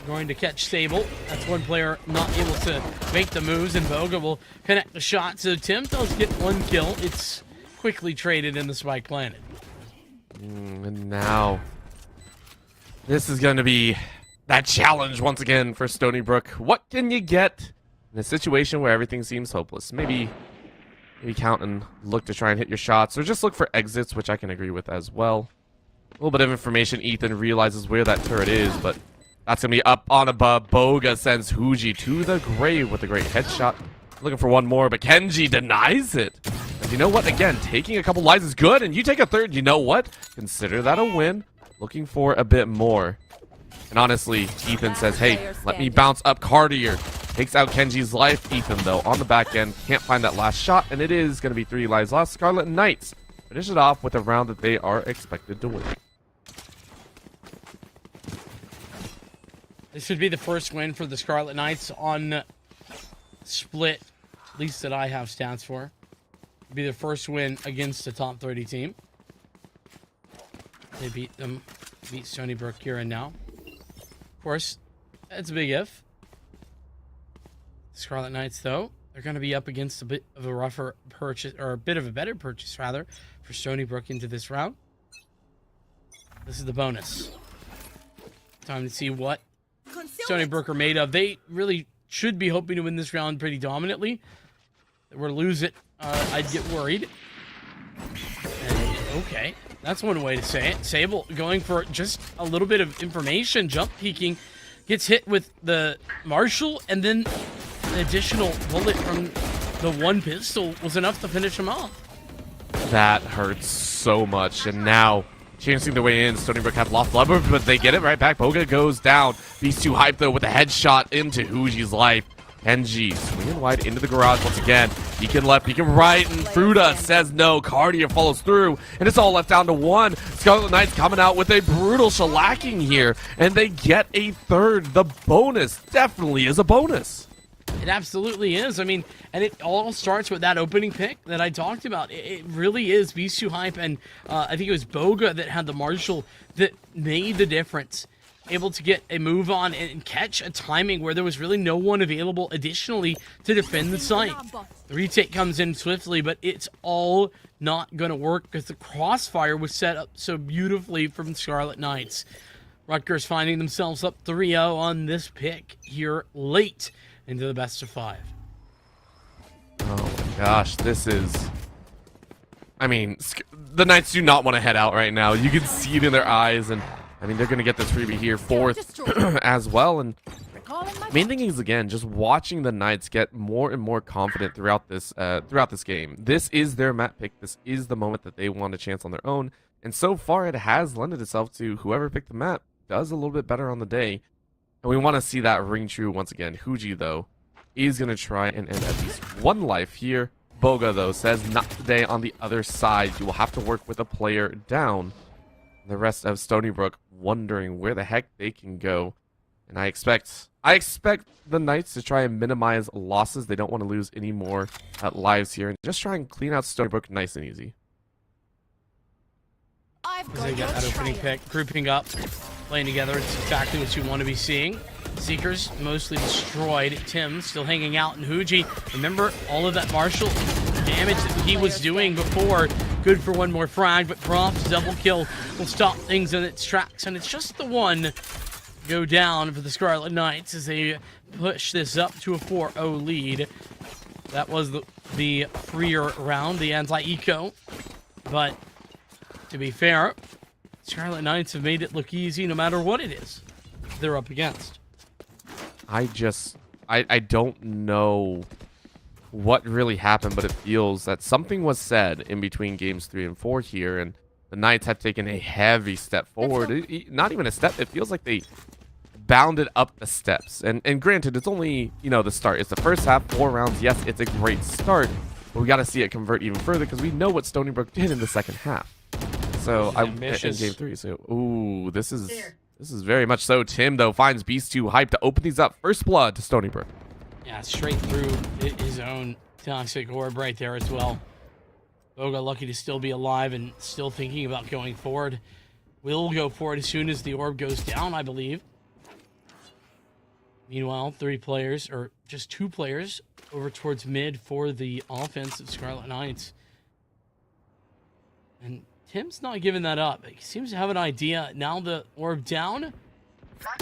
going to catch Sable. That's one player not able to make the moves, and Boga will connect the shot. So Tim does get one kill. It's quickly traded in the spike planet. And now, this is going to be that challenge once again for Stony Brook. What can you get in a situation where everything seems hopeless? Maybe count and look to try and hit your shots, or just look for exits, which I can agree with as well. A little bit of information. Ethan realizes where that turret is, but that's going to be up on above. Boga sends Huji to the grave with a great headshot. Looking for one more, but Kenji denies it. And you know what? Again, taking a couple lives is good, and you take a third. You know what? Consider that a win. Looking for a bit more. And honestly, Ethan says, hey, let me bounce up Cartier. Takes out Kenji's life. Ethan, though, on the back end, can't find that last shot, and it is going to be 3 lives lost. Scarlet Knights finish it off with a round that they are expected to win. This should be the first win for the Scarlet Knights on split, at least that I have stats for. It'll be the first win against the top 30 team. They beat Stony Brook here and now. Of course, that's a big if. Scarlet Knights, though, they're going to be up against a bit of a rougher purchase, or a bit of a better purchase, rather, for Stony Brook into this round. This is the bonus. Time to see what Stony Brook are made of. They really should be hoping to win this round pretty dominantly. If they were to lose it, I'd get worried. And, okay, that's one way to say it. Sable going for just a little bit of information, jump peeking, gets hit with the Marshall, and then an additional bullet from the one pistol was enough to finish him off. That hurts so much, and now chancing their way in. Stony Brook have lost lever, but they get it right back. Boga goes down. Beast too hyped, though, with a headshot into Huji's life. Kenji swinging wide into the garage once again. Beacon left, beacon right, and Fruta says no. Cardia follows through, and it's all left down to one. Scarlet Knights coming out with a brutal shellacking here, and they get a third. The bonus definitely is a bonus. It absolutely is. I mean, and it all starts with that opening pick that I talked about. It really is Beast 2 hype, and I think it was Boga that had the Marshall that made the difference. Able to get a move on and catch a timing where there was really no one available additionally to defend the site. The retake comes in swiftly, but it's all not going to work because the crossfire was set up so beautifully from Scarlet Knights. Rutgers finding themselves up 3-0 on this pick here late into the best of 5. Oh my gosh, this is... I mean, the Knights do not want to head out right now. You can see it in their eyes, and I mean, they're going to get this freebie here, 4th as well. And main thing is, again, just watching the Knights get more and more confident throughout this game. This is their map pick. This is the moment that they want a chance on their own. And so far, it has lended itself to whoever picked the map does a little bit better on the day. And we want to see that ring true once again. Huji, though, is going to try and end at least one life here. Boga, though, says not today on the other side. You will have to work with a player down. The rest of Stony Brook wondering where the heck they can go. And I expect the Knights to try and minimize losses. They don't want to lose any more lives here. And just try and clean out Stony Brook nice and easy. They got that opening pick, grouping up, playing together. It's exactly what you want to be seeing. Seekers mostly destroyed. Tim still hanging out in Huji. Remember all of that Marshall damage that he was doing before. Good for one more frag, but Croft's double kill will stop things in its tracks. And it's just the one go down for the Scarlet Knights as they push this up to a 4-0 lead. That was the freer round, the anti-eco. But to be fair, Scarlet Knights have made it look easy no matter what it is they're up against. I don't know what really happened, but it feels that something was said in between games 3 and 4 here, and the Knights have taken a heavy step forward. Not even a step. It feels like they bounded up the steps. And granted, it's only, the start. It's the first half, 4 rounds. Yes, it's a great start, but we got to see it convert even further because we know what Stony Brook did in the second half. So in game 3. So ooh, this is very much so. Tim, though, finds Beast 2 hype to open these up. First blood to Stony Brook. Yeah, straight through his own toxic orb right there as well. Boga lucky to still be alive and still thinking about going forward. Will go forward as soon as the orb goes down, I believe. Meanwhile, 3 players, or just 2 players, over towards mid for the offense of Scarlet Knights. And Tim's not giving that up. He seems to have an idea. Now the orb down.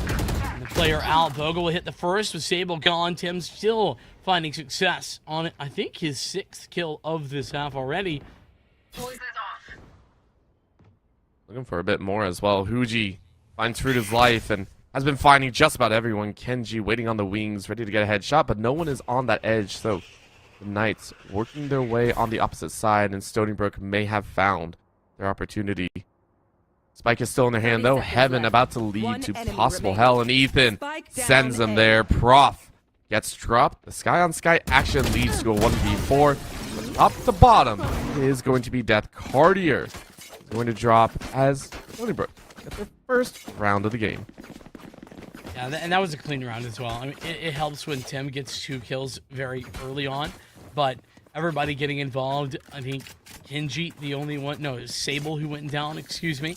And the player out. Vogel will hit the first with Sable gone. Tim's still finding success on it. I think his 6th kill of this half already. Looking for a bit more as well. Huji finds Fruita's life and has been finding just about everyone. Kenji waiting on the wings, ready to get a headshot, but no one is on that edge. So the Knights working their way on the opposite side, and Stony Brook may have found their opportunity. Spike is still in their hand, though. Heaven about to lead to possible hell, and Ethan sends them there. Prof gets dropped. The Sky on Sky action leads to a 1v4. But top to bottom is going to be Death. Cartier is going to drop as Stony Brook get their first round of the game. Yeah, and that was a clean round as well. I mean, it helps when Tim gets 2 kills very early on, but everybody getting involved. I think Kenji, the only one, no, it was Sable who went down, excuse me.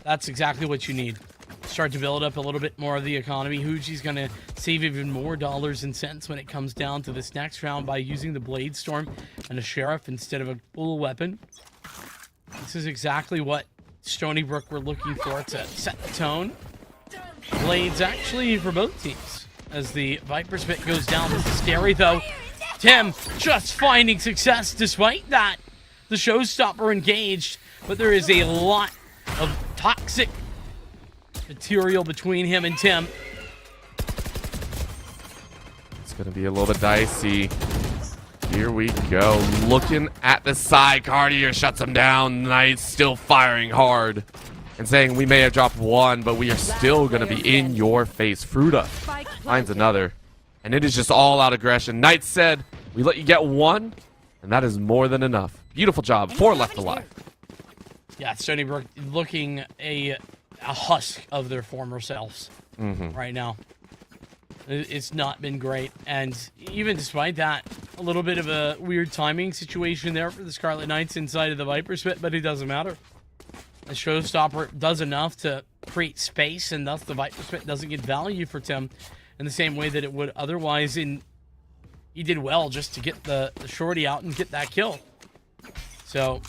That's exactly what you need. Start to build up a little bit more of the economy. Huji's going to save even more dollars and cents when it comes down to this next round by using the Blade Storm and a Sheriff instead of a full weapon. This is exactly what Stony Brook were looking for to set the tone. Blades actually for both teams as the Viper Spit goes down. This is scary though. Tim just finding success despite that. The showstopper engaged, but there is a lot of toxic material between him and Tim. It's going to be a little bit dicey. Here we go. Looking at the side. Cartier shuts him down. Knights still firing hard and saying we may have dropped 1, but we are still going to be in your face. Fruta finds another. And it is just all out aggression. Knights said, we let you get 1, and that is more than enough. Beautiful job. 4 left alive. Yeah, Stony Brook looking a husk of their former selves right now. It's not been great. And even despite that, a little bit of a weird timing situation there for the Scarlet Knights inside of the Viper Spit, but it doesn't matter. The showstopper does enough to create space, and thus the Viper Spit doesn't get value for Tim in the same way that it would otherwise. He did well just to get the shorty out and get that kill. So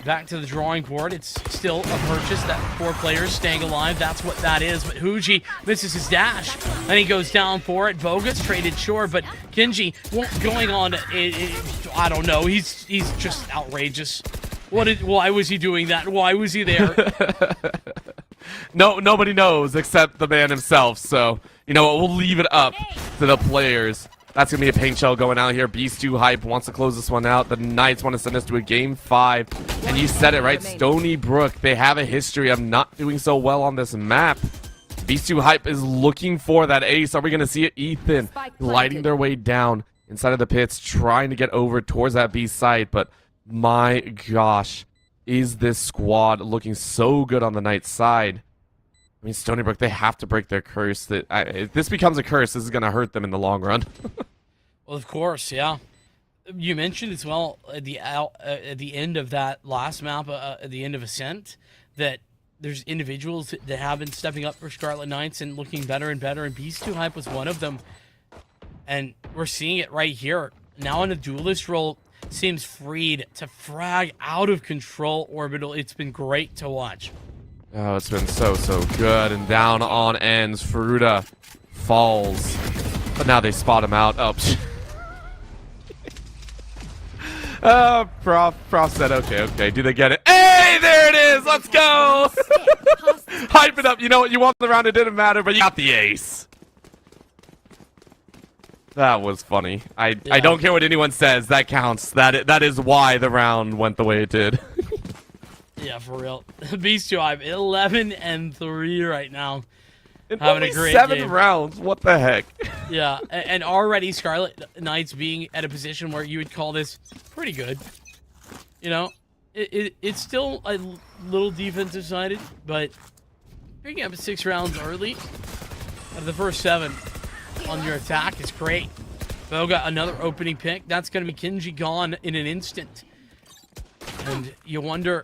back to the drawing board. It's still a purchase. That 4 players staying alive. That's what that is. But Huji misses his dash. Then he goes down for it. Bogus traded short, but Kenji going on. I don't know. He's just outrageous. Why was he doing that? Why was he there? No, nobody knows except the man himself. So, you know what? We'll leave it up to the players. That's going to be a paint shell going out here. Beast 2 Hype wants to close this one out. The Knights want to send us to a game 5. And you said it, right? Stony Brook, they have a history of not doing so well on this map. Beast 2 Hype is looking for that ace. Are we going to see it? Ethan lighting their way down inside of the pits, trying to get over towards that B site. But my gosh, is this squad looking so good on the Knights side? I mean, Stony Brook, they have to break their curse. If this becomes a curse, this is going to hurt them in the long run. Well, of course, yeah. You mentioned as well at the end of that last map, at the end of Ascent, that there's individuals that have been stepping up for Scarlet Knights and looking better and better, and Beast 2 Hype was one of them. And we're seeing it right here. Now in a duelist role, seems freed to frag out of control orbital. It's been great to watch. Oh, it's been so good. And down on ends, Fruta falls. But now they spot him out. Oh, Prof said, okay. Do they get it? Hey, there it is. Let's go. Hype it up. You know what? You won the round. It didn't matter, but you got the ace. That was funny. I don't care what anyone says. That counts. That is why the round went the way it did. Yeah, for real. Beast 2 Hype, 11-3 right now. In having only a great 7 game. rounds. What the heck? Yeah, and already Scarlet Knights being at a position where you would call this pretty good. You know, it's still a little defensive sided, but picking up 6 rounds early out of the first 7 on your attack is great. Bo got another opening pick. That's going to be Kenji gone in an instant. And you wonder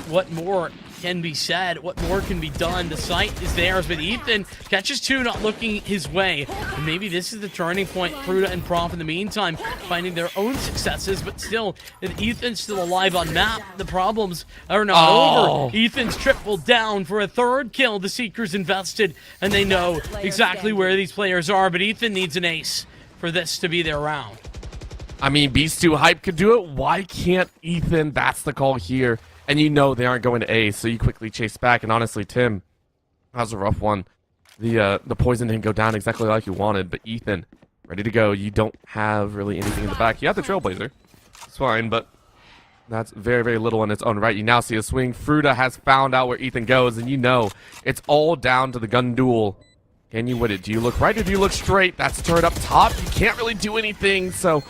what more can be said? What more can be done? The sight is theirs, but Ethan catches two, not looking his way. And maybe this is the turning point. Fruta and Prof in the meantime finding their own successes, but still, if Ethan's still alive on map, the problems are not over. Ethan's triple down for a third kill. The Seekers invested, and they know exactly where these players are, but Ethan needs an ace for this to be their round. I mean, Beast 2 Hype could do it. Why can't Ethan? That's the call here. And you know they aren't going to A, so you quickly chase back. And honestly, Tim, that was a rough one. The poison didn't go down exactly like you wanted, but Ethan, ready to go. You don't have really anything in the back. You have the Trailblazer. It's fine, but that's very, very little in its own right. You now see a swing. Fruta has found out where Ethan goes, and you know it's all down to the gun duel. Can you win it? Do you look right or do you look straight? That's a turret up top. You can't really do anything, so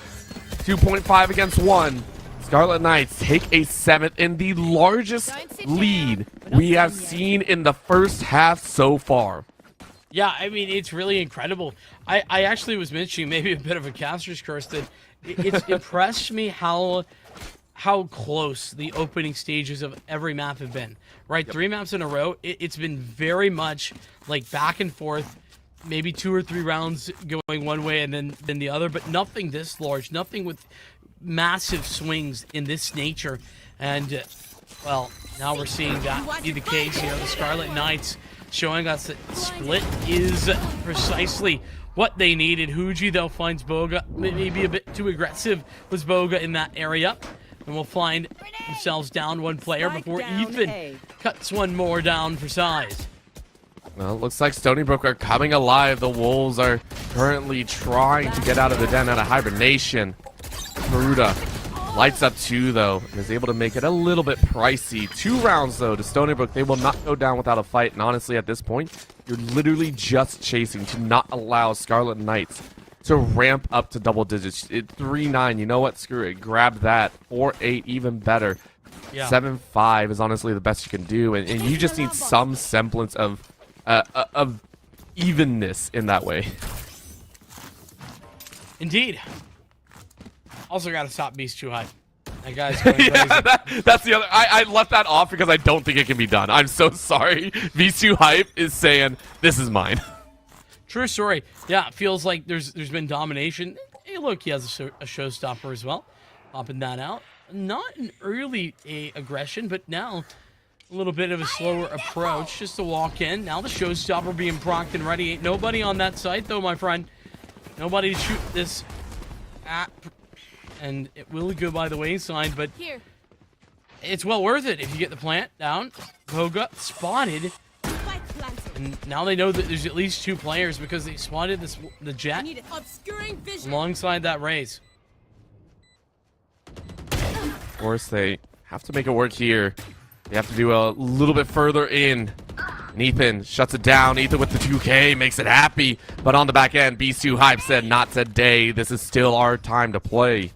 2.5 against 1. Scarlet Knights take a 7th in the largest lead we have seen in the first half so far. Yeah, I mean, it's really incredible. I actually was mentioning maybe a bit of a caster's curse that it's impressed me how close the opening stages of every map have been. Right, 3 maps in a row. It's been very much like back and forth, maybe 2 or 3 rounds going one way and then the other, but nothing this large, nothing with massive swings in this nature. And well, now we're seeing that be the case here. The Scarlet Knights showing us that split is precisely what they needed. Huji, though, finds Boga maybe a bit too aggressive. Was Boga in that area? And we'll find themselves down 1 player before Ethan cuts 1 more down for size. Well, it looks like Stony Brook are coming alive. The Wolves are currently trying to get out of the den, out of hibernation. Fruta lights up 2, though, and is able to make it a little bit pricey. 2 rounds, though, to Stony Brook. They will not go down without a fight, and honestly, at this point, you're literally just chasing to not allow Scarlet Knights to ramp up to double digits. 3-9, you know what? Screw it. Grab that. 4-8, even better. Yeah. 7-5 is honestly the best you can do, and you just need some semblance of evenness in that way. Indeed. Also got to stop Beast 2 Hype. That guy's going crazy. Yeah, that's the other. I left that off because I don't think it can be done. I'm so sorry. Beast 2 Hype is saying, this is mine. True story. Yeah, it feels like there's been domination. Hey, look, he has a showstopper as well. Popping that out. Not an early aggression, but now a little bit of a slower approach just to walk in. Now the showstopper being procced and ready. Ain't nobody on that site, though, my friend. Nobody to shoot this at. And it will go by the wayside, but it's well worth it if you get the plant down. Boga spotted. And now they know that there's at least 2 players because they spotted the jet alongside that raise. Of course, they have to make it work here. They have to do a little bit further in. And Ethan shuts it down. Ethan with the 2K makes it happy. But on the back end, B2 Hype said, not today. This is still our time to play.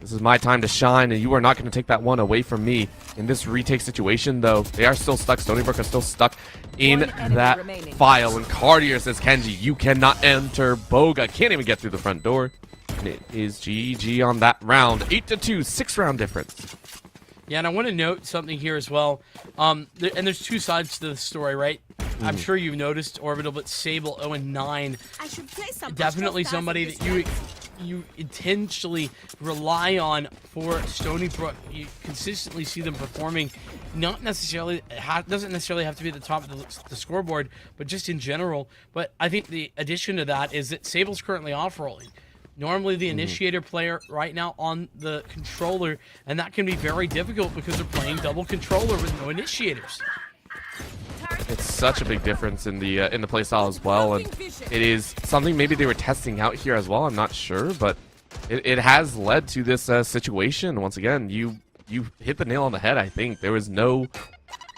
This is my time to shine, and you are not going to take that one away from me. In this retake situation, though, they are still stuck. Stony Brook are still stuck in that file. And Cartier says, Kenji, you cannot enter. Boga can't even get through the front door. And it is GG on that round. 8-2, 6-round difference. Yeah, and I want to note something here as well. And there's 2 sides to the story, right? I'm sure you've noticed Orbital, but Sable 0-9. Definitely somebody that you intentionally rely on for Stony Brook. You consistently see them performing. Not necessarily doesn't necessarily have to be at the top of the scoreboard, but just in general. But I think the addition to that is that Sable's currently off rolling. Normally the initiator player right now on the controller, and that can be very difficult because they're playing double controller with no initiators. It's such a big difference in the playstyle as well, and it is something maybe they were testing out here as well. I'm not sure, but it has led to this situation. Once again, you hit the nail on the head. I think there was no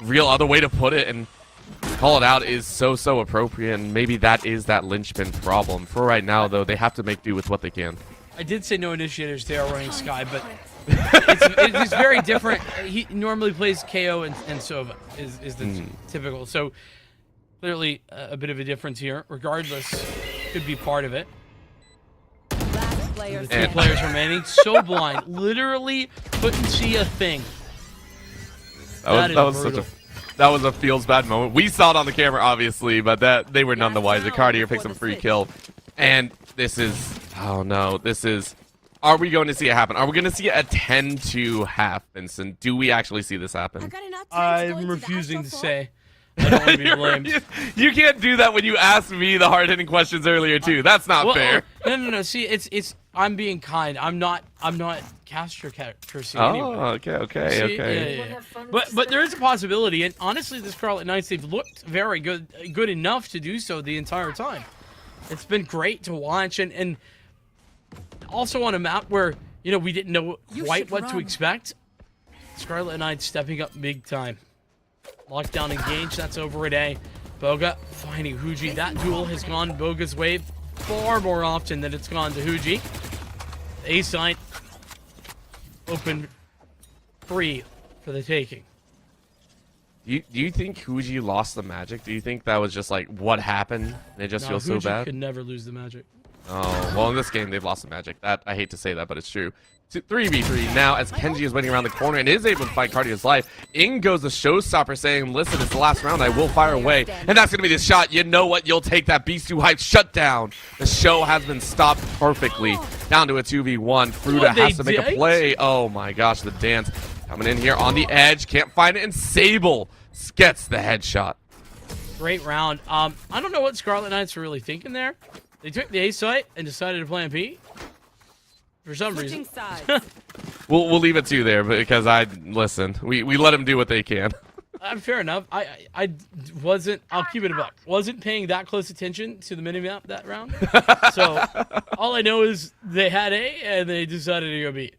real other way to put it, and call it out is so appropriate, and maybe that is that linchpin problem. For right now, though, they have to make do with what they can. I did say no initiators. They are running Sky, but it's very different. He normally plays KO and Sova is the typical. So clearly a bit of a difference here. Regardless, could be part of it. The 2 players remaining. So blind. Literally couldn't see a thing. That was such a That was a feels bad moment. We saw it on the camera, obviously, but that they were none the wiser. Cartier picks up a free kill. And this is... Oh, no. This is... Are we going to see it happen? Are we going to see a 10-2 half, Vincent? Do we actually see this happen? I'm refusing to say. I don't want to be blamed. You can't do that when you asked me the hard-hitting questions earlier, too. That's not fair. No. See, it's. I'm being kind. I'm not caster cursing anyway. Okay. Yeah. But there is a possibility, and honestly, the Scarlet Knights, they've looked very good enough to do so the entire time. It's been great to watch, and also on a map where we didn't know quite what to expect. Scarlet Knights stepping up big time. Lockdown engaged. That's over at A. Boga finding Huji. That duel has gone Boga's way far more often than it's gone to Huji. The A side open free for the taking. Do you think Huji lost the magic? Do you think that was just like what happened and it just feels so Huji bad? could never lose the magic. Oh, well, in this game, they've lost the magic. That I hate to say that, but it's true. 3v3 now as Kenji is waiting around the corner and is able to find Cartier's life. In goes the showstopper saying, listen, it's the last round. I will fire away. And that's going to be the shot. You know what? You'll take that. Beast 2 hype shutdown. The show has been stopped perfectly. Down to a 2v1. Fruta has to make a play. Oh, my gosh. The dance coming in here on the edge. Can't find it. And Sable gets the headshot. Great round. I don't know what Scarlet Knights were really thinking there. They took the A site and decided to plan B. For some reason. we'll leave it to you there because listen. We let them do what they can. Fair enough. I wasn't. I'll keep it a buck. Wasn't paying that close attention to the minimap that round. So all I know is they had A and they decided to go B.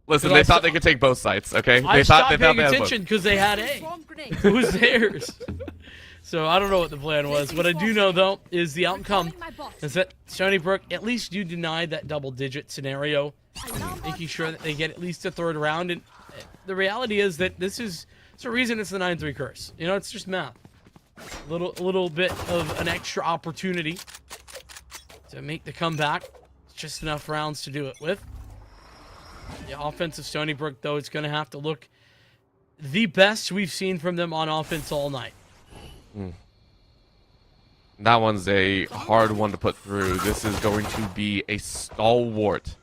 Listen, they thought they could take both sites. Okay, I stopped paying attention because they had A. It was theirs. So I don't know what the plan was. What I do know, though, is the outcome is that Stony Brook, at least you denied that double-digit scenario, making sure that they get at least a third round. And the reality is that it's the reason it's the 9-3 curse. It's just math. A little bit of an extra opportunity to make the comeback. It's just enough rounds to do it with. The offense of Stony Brook, though, it's going to have to look the best we've seen from them on offense all night. That one's a hard one to put through. This is going to be a stalwart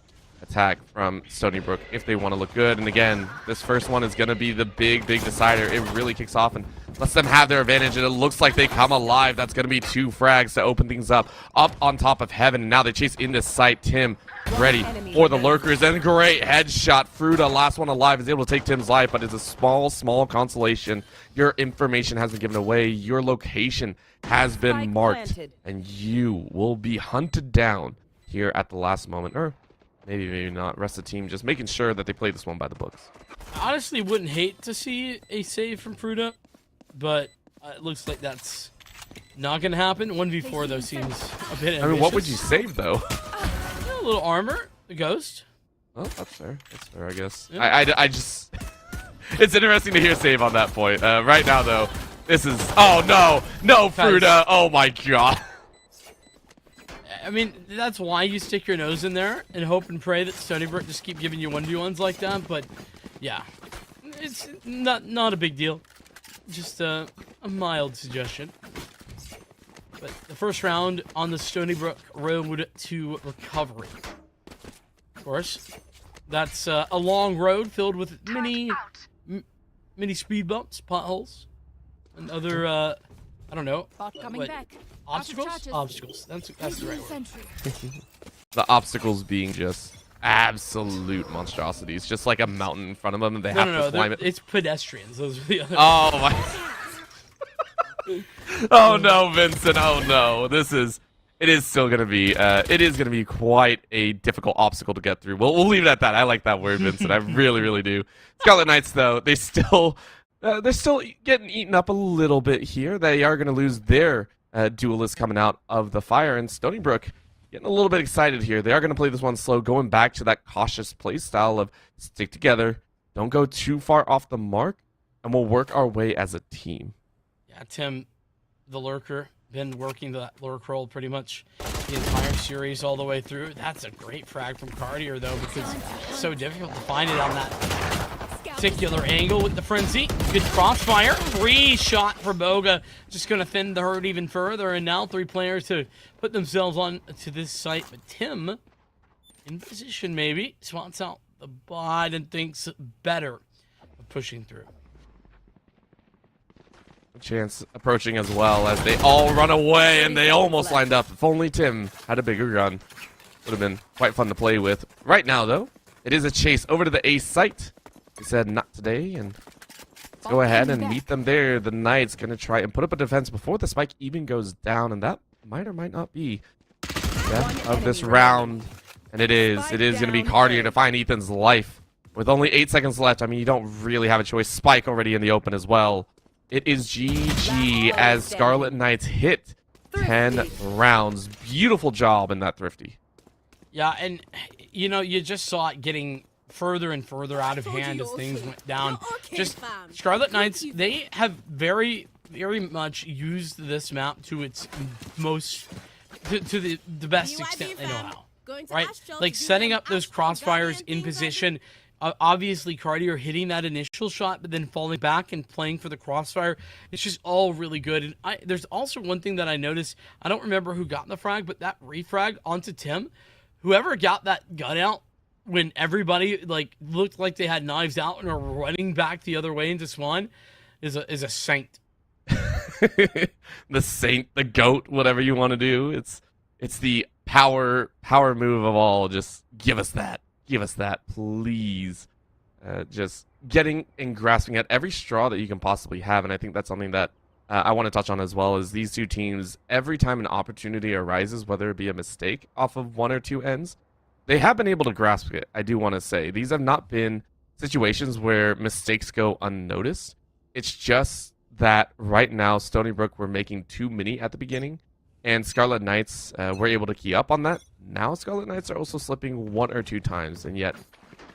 attack from Stony Brook if they want to look good. And again, this first one is going to be the big decider. It really kicks off and lets them have their advantage. And it looks like they come alive. That's going to be 2 frags to open things up on top of heaven. And now they chase into sight. Tim ready for the lurkers. And great headshot. Fruta, last one alive, is able to take Tim's life. But it's a small consolation. Your information has been given away. Your location has been marked. And you will be hunted down here at the last moment. Or maybe not. Rest of the team just making sure that they play this one by the books. I honestly wouldn't hate to see a save from Fruta, but it looks like that's not going to happen. 1v4, though, seems a bit ambitious. I mean, what would you save, though? A little armor, the ghost. Oh, that's fair. That's fair, I guess. Yeah. I just... It's interesting to hear save on that point. Right now, though, this is... Oh, no, Fruta. Oh, my God. I mean, that's why you stick your nose in there and hope and pray that Stony Brook just keep giving you 1v1s like that. But, yeah, it's not a big deal. Just a mild suggestion. But the first round on the Stony Brook road to recovery. Of course, that's a long road filled with many speed bumps, potholes, and other, I don't know, obstacles? Obstacles. That's the right word. The obstacles being just absolute monstrosities. Just like a mountain in front of them and they have to climb it. It's pedestrians. Those are the other Oh, my... Oh no, Vincent! Oh no, it is still gonna be quite a difficult obstacle to get through. We'll leave it at that. I like that word, Vincent. I really do. Scarlet Knights, though, they're still getting eaten up a little bit here. They are gonna lose their duelist coming out of the fire, and Stony Brook getting a little bit excited here. They are gonna play this one slow, going back to that cautious play style of stick together, don't go too far off the mark, and we'll work our way as a team. Yeah, Tim, the lurker, been working that lurk role pretty much the entire series all the way through. That's a great frag from Cartier, though, because it's so difficult to find it on that particular angle with the frenzy. Good crossfire. Free shot for Boga. Just going to thin the herd even further. And now 3 players to put themselves on to this site. But Tim, in position maybe, spots out the bot and thinks better of pushing through. Chance approaching as well as they all run away, and they almost lined up. If only Tim had a bigger gun, would have been quite fun to play with. Right now, though, it is a chase over to the A site. He said not today, and let's go ahead and meet them there. The Knight's going to try and put up a defense before the spike even goes down, and that might or might not be death of this round. And it is going to be Cartier to find Ethan's life. With only 8 seconds left, I mean, you don't really have a choice. Spike already in the open as well. It is GG as Scarlet Knights hit 10 rounds. Beautiful job in that Thrifty. Yeah, and, you know, you just saw it getting further and further out of hand as things went down. Just Scarlet Knights, they have very, very much used this map to its most, to the best extent they know how. Right? Like setting up those crossfires in position. Obviously, Cartier hitting that initial shot, but then falling back and playing for the crossfire. It's just all really good. And there's also one thing that I noticed. I don't remember who got the frag, but that refrag onto Tim, whoever got that gun out when everybody like looked like they had knives out and are running back the other way into spawn, is a saint. The saint, the goat, whatever you want to do. It's the power move of all. Just give us that. Give us that, please. Just getting and grasping at every straw that you can possibly have. And I think that's something that I want to touch on as well, is these two teams, every time an opportunity arises, whether it be a mistake off of one or two ends, they have been able to grasp it, I do want to say. These have not been situations where mistakes go unnoticed. It's just that right now, Stony Brook were making too many at the beginning, and Scarlet Knights were able to key up on that. Now Scarlet Knights are also slipping one or two times, and yet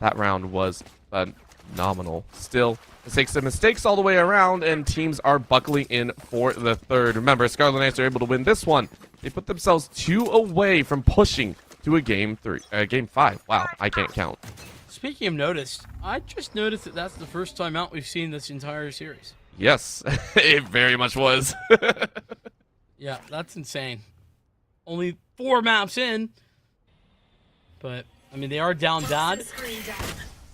that round was phenomenal. Still, mistakes all the way around, and teams are buckling in for the third. Remember, Scarlet Knights are able to win this one. They put themselves 2 away from pushing to a game 5. Wow, I can't count. Speaking of noticed, I just noticed that that's the first time out we've seen this entire series. Yes, it very much was. Yeah, that's insane. Only 4 maps in, but I mean they are down bad,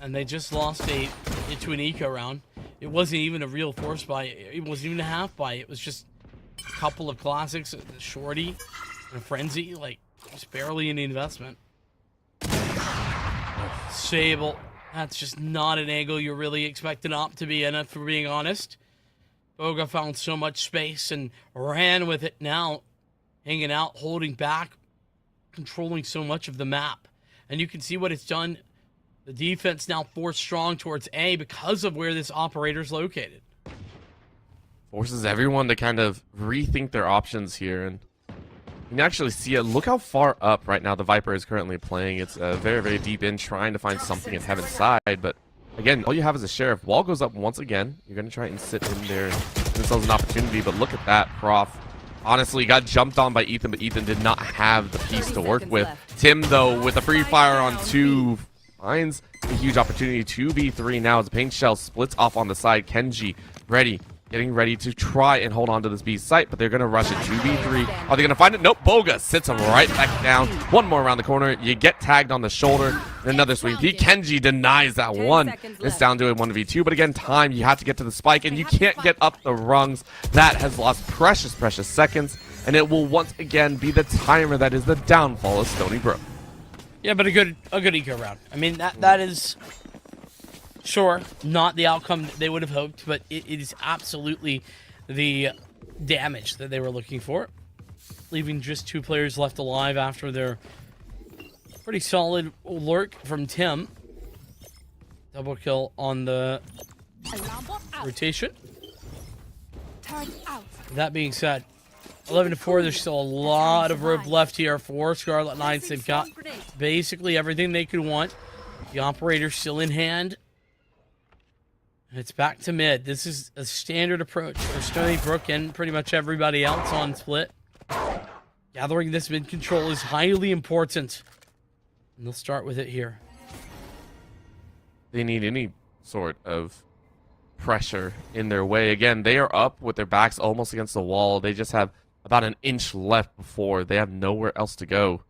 and they just lost to an eco round. It wasn't even a real force buy. It wasn't even a half buy. It was just a couple of classics, a shorty, and a frenzy. Like just barely any investment. Sable, that's just not an angle you're really expecting op to be in, if we're being honest. Boga found so much space and ran with it now. Hanging out, holding back, controlling so much of the map. And you can see what it's done. The defense now forced strong towards A because of where this operator's located. Forces everyone to kind of rethink their options here. And you can actually see it. Look how far up right now the Viper is currently playing. It's very, very deep in, trying to find something in Heaven's side. But again, all you have is a Sheriff. Wall goes up once again. You're going to try and sit in there and give themselves an opportunity. But look at that, Prof. Honestly, got jumped on by Ethan, but Ethan did not have the piece to work with. Tim, though, with a free fire on 2, finds a huge opportunity. 2v3 now as the paint shell splits off on the side. Kenji getting ready to try and hold on to this B site, but they're going to rush it. 2v3. Are they going to find it? Nope. Boga sits him right back down. One more around the corner. You get tagged on the shoulder. And another sweep. Kenji denies that one. It's down to a 1v2. But again, time. You have to get to the spike, and you can't get up the rungs. That has lost precious, precious seconds. And it will once again be the timer that is the downfall of Stony Brook. Yeah, but a good eco round. I mean, that is... Sure, not the outcome that they would have hoped, but it is absolutely the damage that they were looking for. Leaving just 2 players left alive after their pretty solid lurk from Tim. Double kill on the rotation. That being said, 11-4, there's still a lot of rope left here for Scarlet Knights. They've got basically everything they could want. The operator's still in hand. It's back to mid. This is a standard approach for Stony Brook and pretty much everybody else on split. Gathering this mid control is highly important. And they'll start with it here. They need any sort of pressure in their way. Again, they are up with their backs almost against the wall. They just have about an inch left before they have nowhere else to go.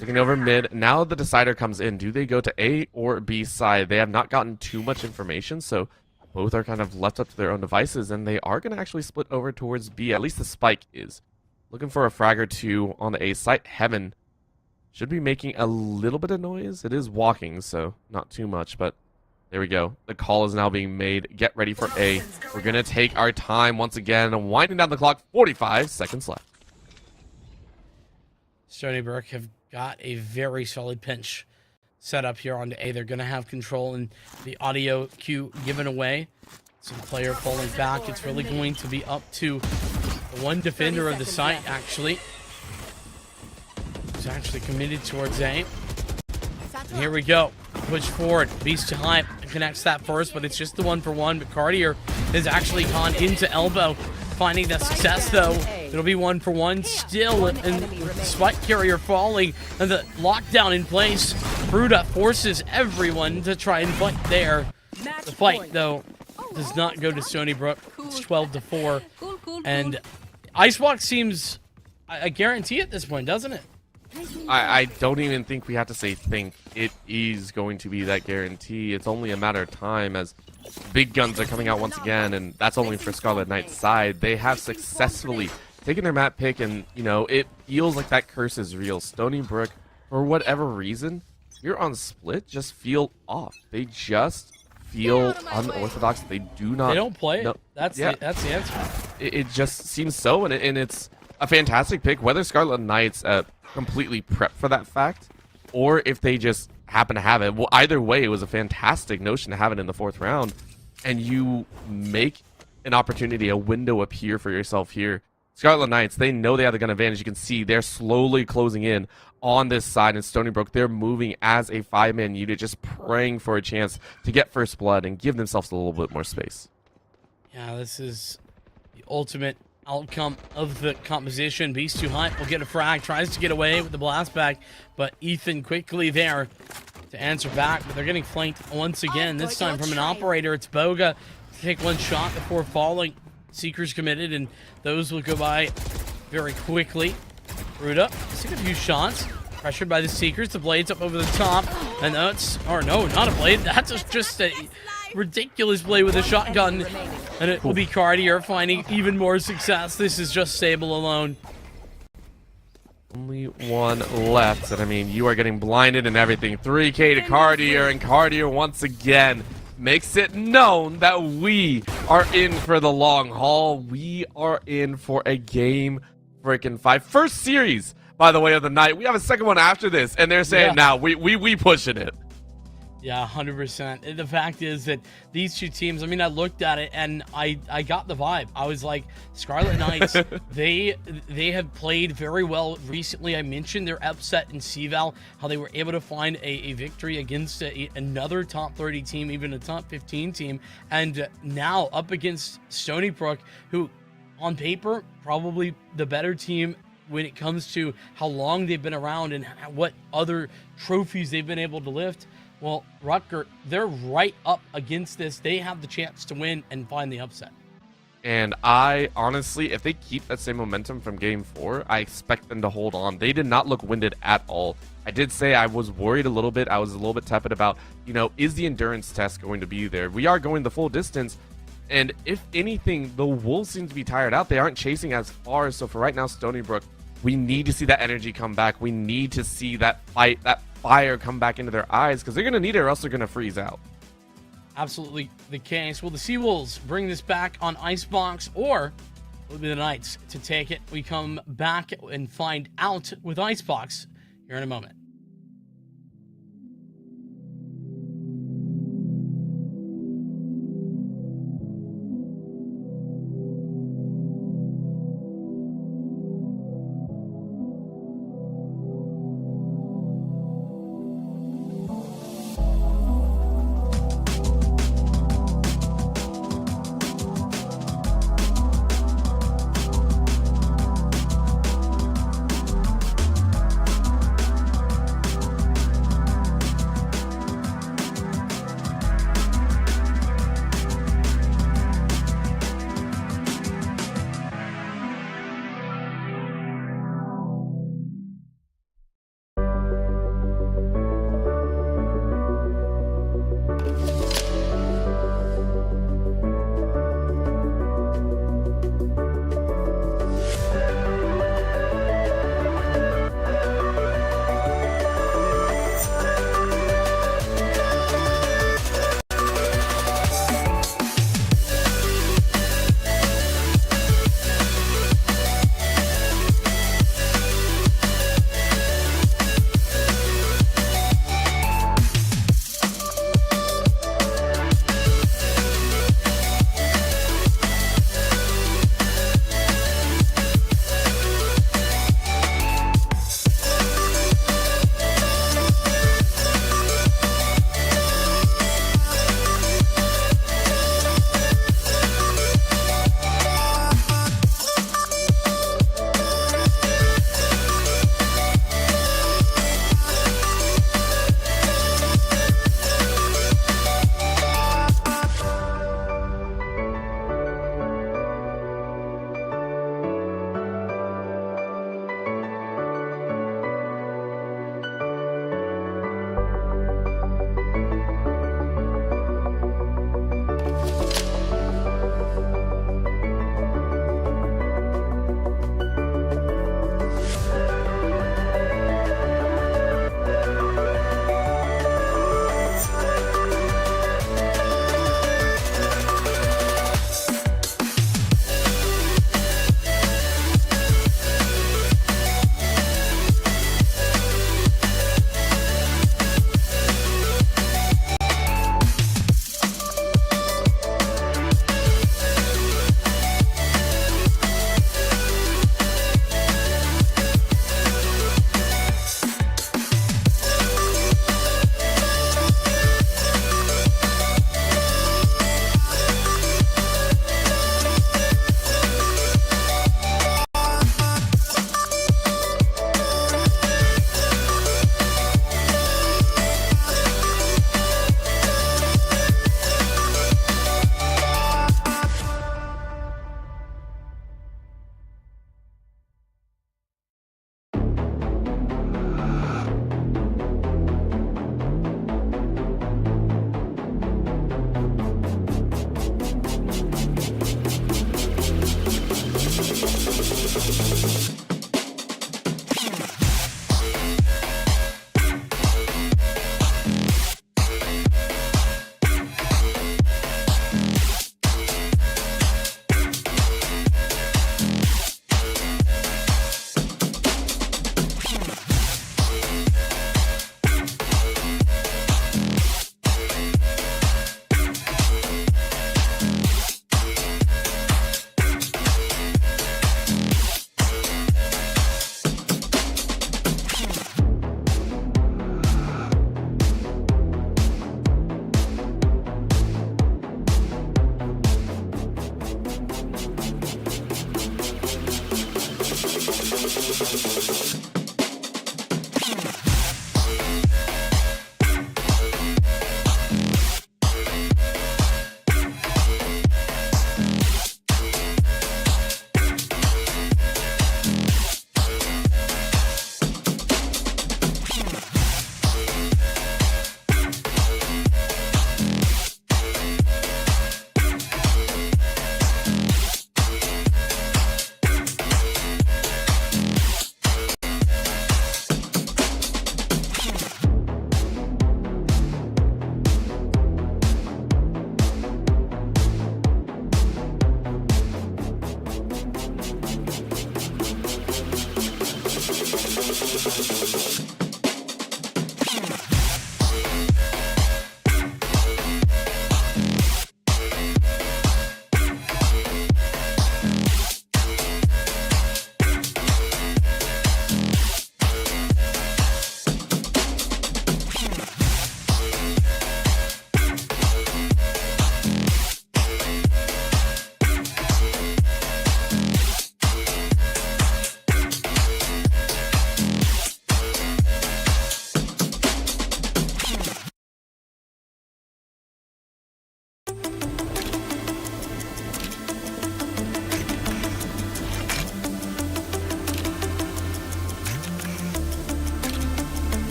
Looking over mid. Now the decider comes in. Do they go to A or B side? They have not gotten too much information, so both are kind of left up to their own devices, and they are going to actually split over towards B. At least the spike is. Looking for a frag or two on the A site. Heaven should be making a little bit of noise. It is walking, so not too much, but there we go. The call is now being made. Get ready for A. We're going to take our time once again, winding down the clock. 45 seconds left. Stony Brook have got a very solid pinch set up here onto A. They're going to have control and the audio cue given away. So the player falling back. It's really going to be up to the one defender of the site, actually. Who's actually committed towards A. And here we go. Push forward. Beast to Hype connects that first, but it's just the 1-for-1. But Cartier has actually gone into elbow. Finding the success, though. It'll be 1-for-1 still, and the spike carrier falling, and the lockdown in place. Bruda forces everyone to try and fight there. The fight, though, does not go to Stony Brook. It's 12-4, and Icebox seems a guarantee at this point, doesn't it? I don't even think we have to say think. It is going to be that guarantee. It's only a matter of time as big guns are coming out once again, and that's only for Scarlet Knight's side. They have successfully taken their map pick, and, you know, it feels like that curse is real. Stony Brook, for whatever reason, here on Split, just feel off. They just feel unorthodox. They do not... They don't play it. No, that's the answer. It just seems so, and it's a fantastic pick. Whether Scarlet Knights completely prep for that fact, or if they just happen to have it. Well, either way, it was a fantastic notion to have it in the 4th round, and you make an opportunity, a window appear for yourself here. Scarlet Knights, they know they have the gun advantage. You can see they're slowly closing in on this side, and Stony Brook, they're moving as a 5-man unit, just praying for a chance to get first blood and give themselves a little bit more space. Yeah, this is the ultimate outcome of the composition. Beast too high will get a frag, tries to get away with the blast back, but Ethan quickly there to answer back, but they're getting flanked once again. This time from an operator. It's Boga to take one shot before falling. Seekers committed, and those will go by very quickly. Ruda took a few shots, pressured by the Seekers. The blade's up over the top, and that's, or no, not a blade. That's just a ridiculous play with a shotgun, and it will be Cartier finding even more success. This is just Sable alone. Only one left, and I mean, you are getting blinded and everything. 3K to Cartier, and Cartier once again makes it known that we are in for the long haul. We are in for a game freaking 5. First series, by the way, of the night. We have a second one after this, and they're saying, now we pushing it. Yeah, 100%. The fact is that these two teams, I mean, I looked at it and I got the vibe. I was like, Scarlet Knights, they have played very well recently. I mentioned their upset in CVAL, how they were able to find a victory against another top 30 team, even a top 15 team. And now up against Stony Brook, who on paper, probably the better team when it comes to how long they've been around and what other trophies they've been able to lift. Well, Rutgers, they're right up against this. They have the chance to win and find the upset. And I, honestly, if they keep that same momentum from Game 4, I expect them to hold on. They did not look winded at all. I did say I was worried a little bit. I was a little bit tepid about, you know, is the endurance test going to be there? We are going the full distance. And if anything, the Wolves seem to be tired out. They aren't chasing as far. So for right now, Stony Brook, we need to see that energy come back. We need to see that fight, that fire come back into their eyes, because they're going to need it or else they're going to freeze out. Absolutely the case. Will the Seawolves bring this back on Icebox, or will it be the Knights to take it? We come back and find out with Icebox here in a moment.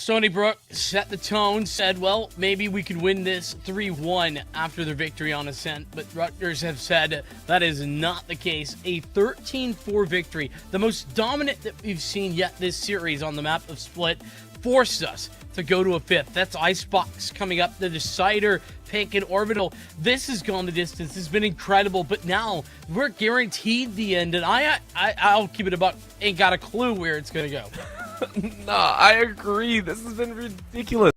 Stony Brook set the tone, said, well, maybe we could win this 3-1 after their victory on Ascent, but Rutgers have said that is not the case. A 13-4 victory, the most dominant that we've seen yet this series on the map of Split, forced us to go to a 5th. That's Icebox coming up, the Decider, Pink, and Orbital. This has gone the distance. It's been incredible, but now we're guaranteed the end, and I'll keep it a buck. Ain't got a clue where it's going to go. Nah, I agree. This has been ridiculous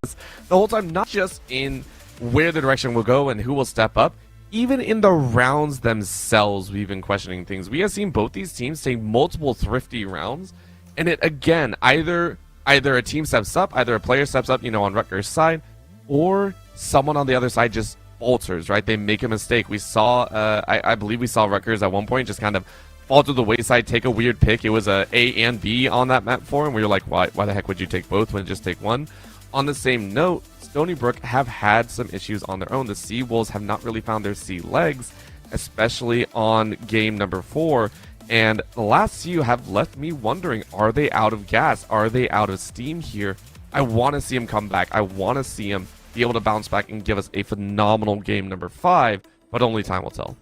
the whole time, not just in where the direction will go and who will step up. Even in the rounds themselves, we've been questioning things. We have seen both these teams take multiple thrifty rounds, and it, again, either a team steps up, either a player steps up, on Rutgers' side, or someone on the other side just falters, right? They make a mistake. We saw, I believe we saw Rutgers at one point just kind of fall to the wayside, take a weird pick. It was a and B on that map for him. We were like, why the heck would you take both when just take one? On the same note, Stony Brook have had some issues on their own. The Sea Wolves have not really found their sea legs, especially on game number 4. And the last few have left me wondering, are they out of gas? Are they out of steam here? I want to see them come back. I want to see them be able to bounce back and give us a phenomenal game number 5, but only time will tell.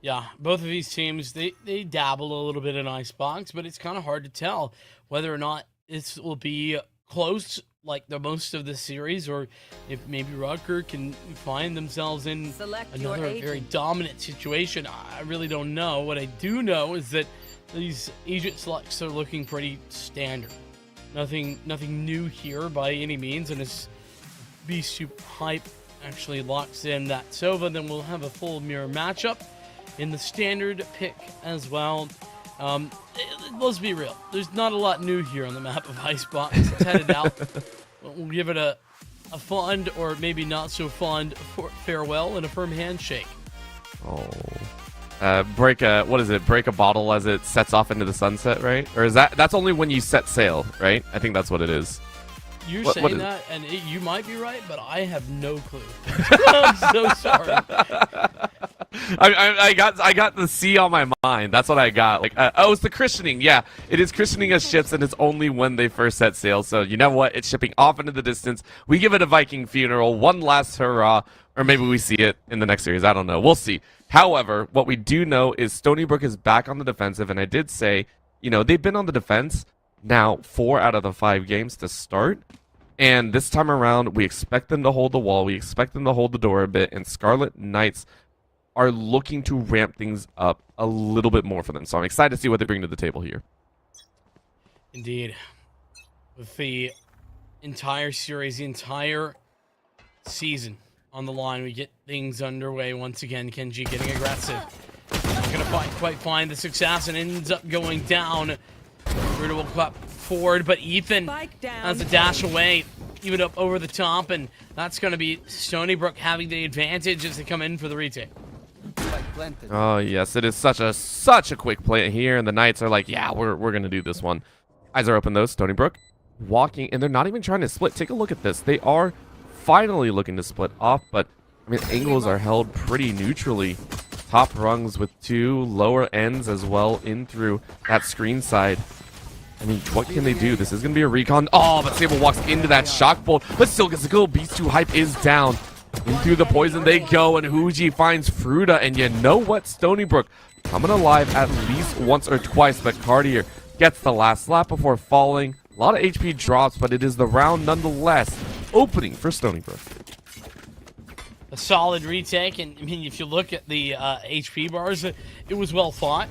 Yeah, both of these teams, they dabble a little bit in Icebox, but it's kind of hard to tell whether or not this will be close like the most of the series, or if maybe Rutgers can find themselves in another very dominant situation. I really don't know. What I do know is that these agent selects are looking pretty standard. Nothing new here by any means, and as B-Soup Hype actually locks in that Sova, then we'll have a full mirror matchup in the standard pick as well. Let's be real. There's not a lot new here on the map of Icebox. It's headed out. We'll give it a fond or maybe not so fond farewell and a firm handshake. Break a bottle as it sets off into the sunset, right? Or is that's only when you set sail, right? I think that's what it is. You're saying that, and you might be right, but I have no clue. I'm so sorry. I got the C on my mind. That's what I got. Like, it's the christening. Yeah, it is christening of ships, and it's only when they first set sail. So you know what? It's shipping off into the distance. We give it a Viking funeral, one last hurrah, or maybe we see it in the next series. I don't know. We'll see. However, what we do know is Stony Brook is back on the defensive, and I did say, they've been on the defense now 4 out of the 5 games to start. And this time around, we expect them to hold the wall. We expect them to hold the door a bit. And Scarlet Knights are looking to ramp things up a little bit more for them. So I'm excited to see what they bring to the table here. Indeed. With the entire series, the entire season on the line, we get things underway once again. Kenji getting aggressive. Not going to quite find the success and ends up going down. Ruda will clap forward, but Ethan has a dash away, even up over the top, and that's going to be Stony Brook having the advantage as they come in for the retake. Oh yes, it is such a quick play here, and the Knights are like, yeah, we're going to do this one. Eyes are open though. Stony Brook walking, and they're not even trying to split. Take a look at this. They are finally looking to split off, but I mean, angles are held pretty neutrally. Top rungs with 2 lower ends as well in through that screen side. I mean, what can they do? This is going to be a recon. Oh, but Sable walks into that shock bolt, but still gets a go. Beast 2 Hype is down. In through the poison they go, and Huji finds Fruta. And you know what? Stony Brook coming alive at least once or twice, but Cartier gets the last lap before falling. A lot of HP drops, but it is the round nonetheless. Opening for Stony Brook. A solid retake, and I mean, if you look at the HP bars, it was well fought.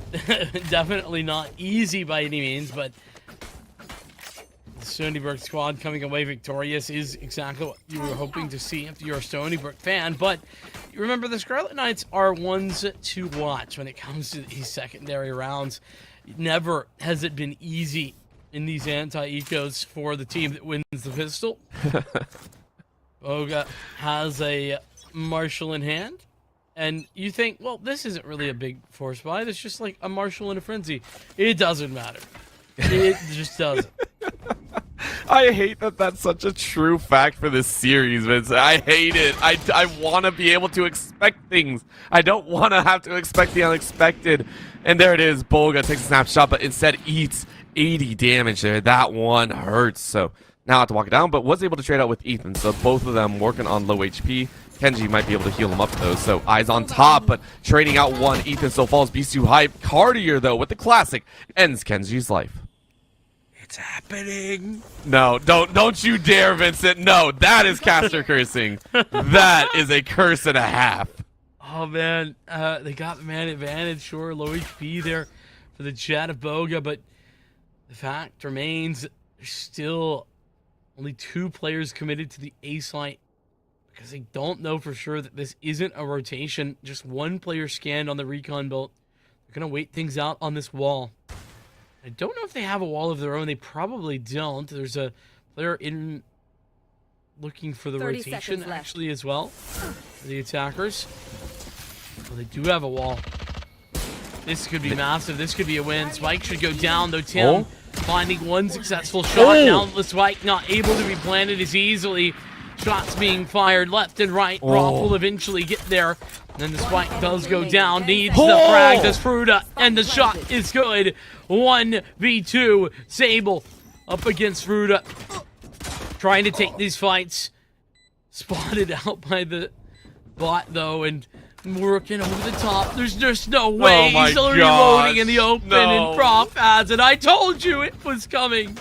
Definitely not easy by any means, but the Stony Brook squad coming away victorious is exactly what you were hoping to see if you're a Stony Brook fan. But you remember, the Scarlet Knights are ones to watch when it comes to these secondary rounds. Never has it been easy in these anti-ecos for the team that wins the pistol. Boga has a Marshall in hand, and you think, well, this isn't really a big force buy. It's just like a Marshall in a frenzy. It doesn't matter. It just doesn't. I hate that that's such a true fact for this series, Vince. I hate it. I want to be able to expect things. I don't want to have to expect the unexpected. And there it is. Boga takes a snapshot, but instead eats 80 damage there. That one hurts. So now have to walk it down, but was able to trade out with Ethan. So both of them working on low HP. Kenji might be able to heal him up though, so eyes on top, but trading out one. Ethan still falls, Beast 2 hype. Cartier though, with the classic, ends Kenji's life. It's happening. No, don't you dare, Vincent. No, that is caster cursing. That is a curse and a half. Oh man, they got man advantage, sure, low HP there for the Chattanooga, but the fact remains there's still only 2 players committed to the A site because they don't know for sure that this isn't a rotation. Just 1 player scanned on the recon belt. They're gonna wait things out on this wall. I don't know if they have a wall of their own. They probably don't. There's a player in looking for the rotation actually as well for the attackers. Well, they do have a wall. This could be massive. This could be a win. Spike should go down though. Tim finding 1 successful shot. Now the Spike not able to be planted as easily. Shots being fired left and right. Brock will eventually get there. And then the Spike does go down. Needs the frag. Does Fruta. And the shot is good. 1v2. Sable up against Fruta. Trying to take these fights. Spotted out by the bot though. And working over the top. There's just no way. He's already loading in the open. And Prof has it. I told you it was coming.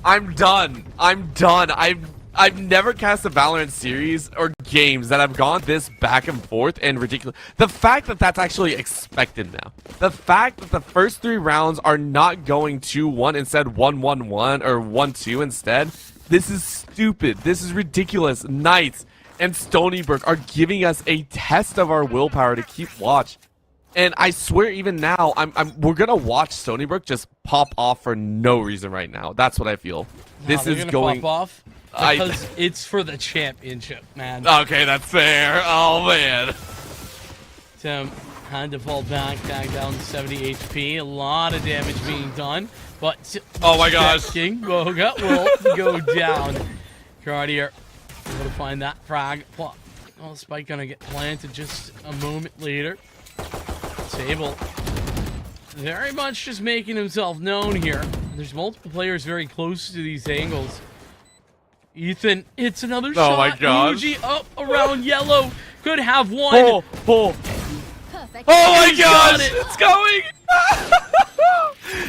I'm done. I've never cast a Valorant series or games that have gone this back and forth and ridiculous. The fact that that's actually expected now. The fact that the first 3 rounds are not going 2-1 instead 1-1-1 or 1-2 instead. This is stupid. This is ridiculous. Knights and Stony Brook are giving us a test of our willpower to keep watch. And I swear, even now, we're gonna watch Stony Brook just pop off for no reason right now. That's what I feel. This is going pop off because it's for the championship, man. Okay, that's fair. Oh man. Tim had to fall back down to 70 HP. A lot of damage being done, but oh my gosh, King Boga will go down. Cartier able to find that frag. Oh, Spike gonna get planted just a moment later. Sable very much just making himself known here. There's multiple players very close to these angles. Ethan, it's another shot. Oh my gosh. Uji up around yellow. Could have one. Oh my gosh, it's going.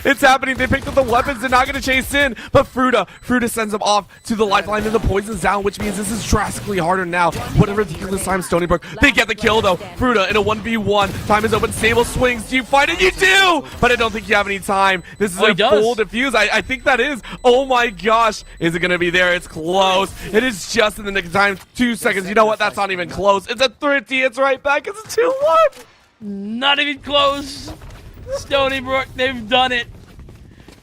It's happening. They picked up the weapons. They're not going to chase in. But Fruta sends them off to the lifeline and the poison's down, which means this is drastically harder now. What a ridiculous time, Stony Brook. They get the kill, though. Fruta in a 1v1. Time is open. Sable swings. Do you fight it? You do! But I don't think you have any time. This is a full defuse. I think that is. Oh my gosh. Is it going to be there? It's close. It is just in the nick of time. 2 seconds. You know what? That's not even close. It's a 30. It's right back. It's a 2-1. Not even close. Stony Brook, they've done it.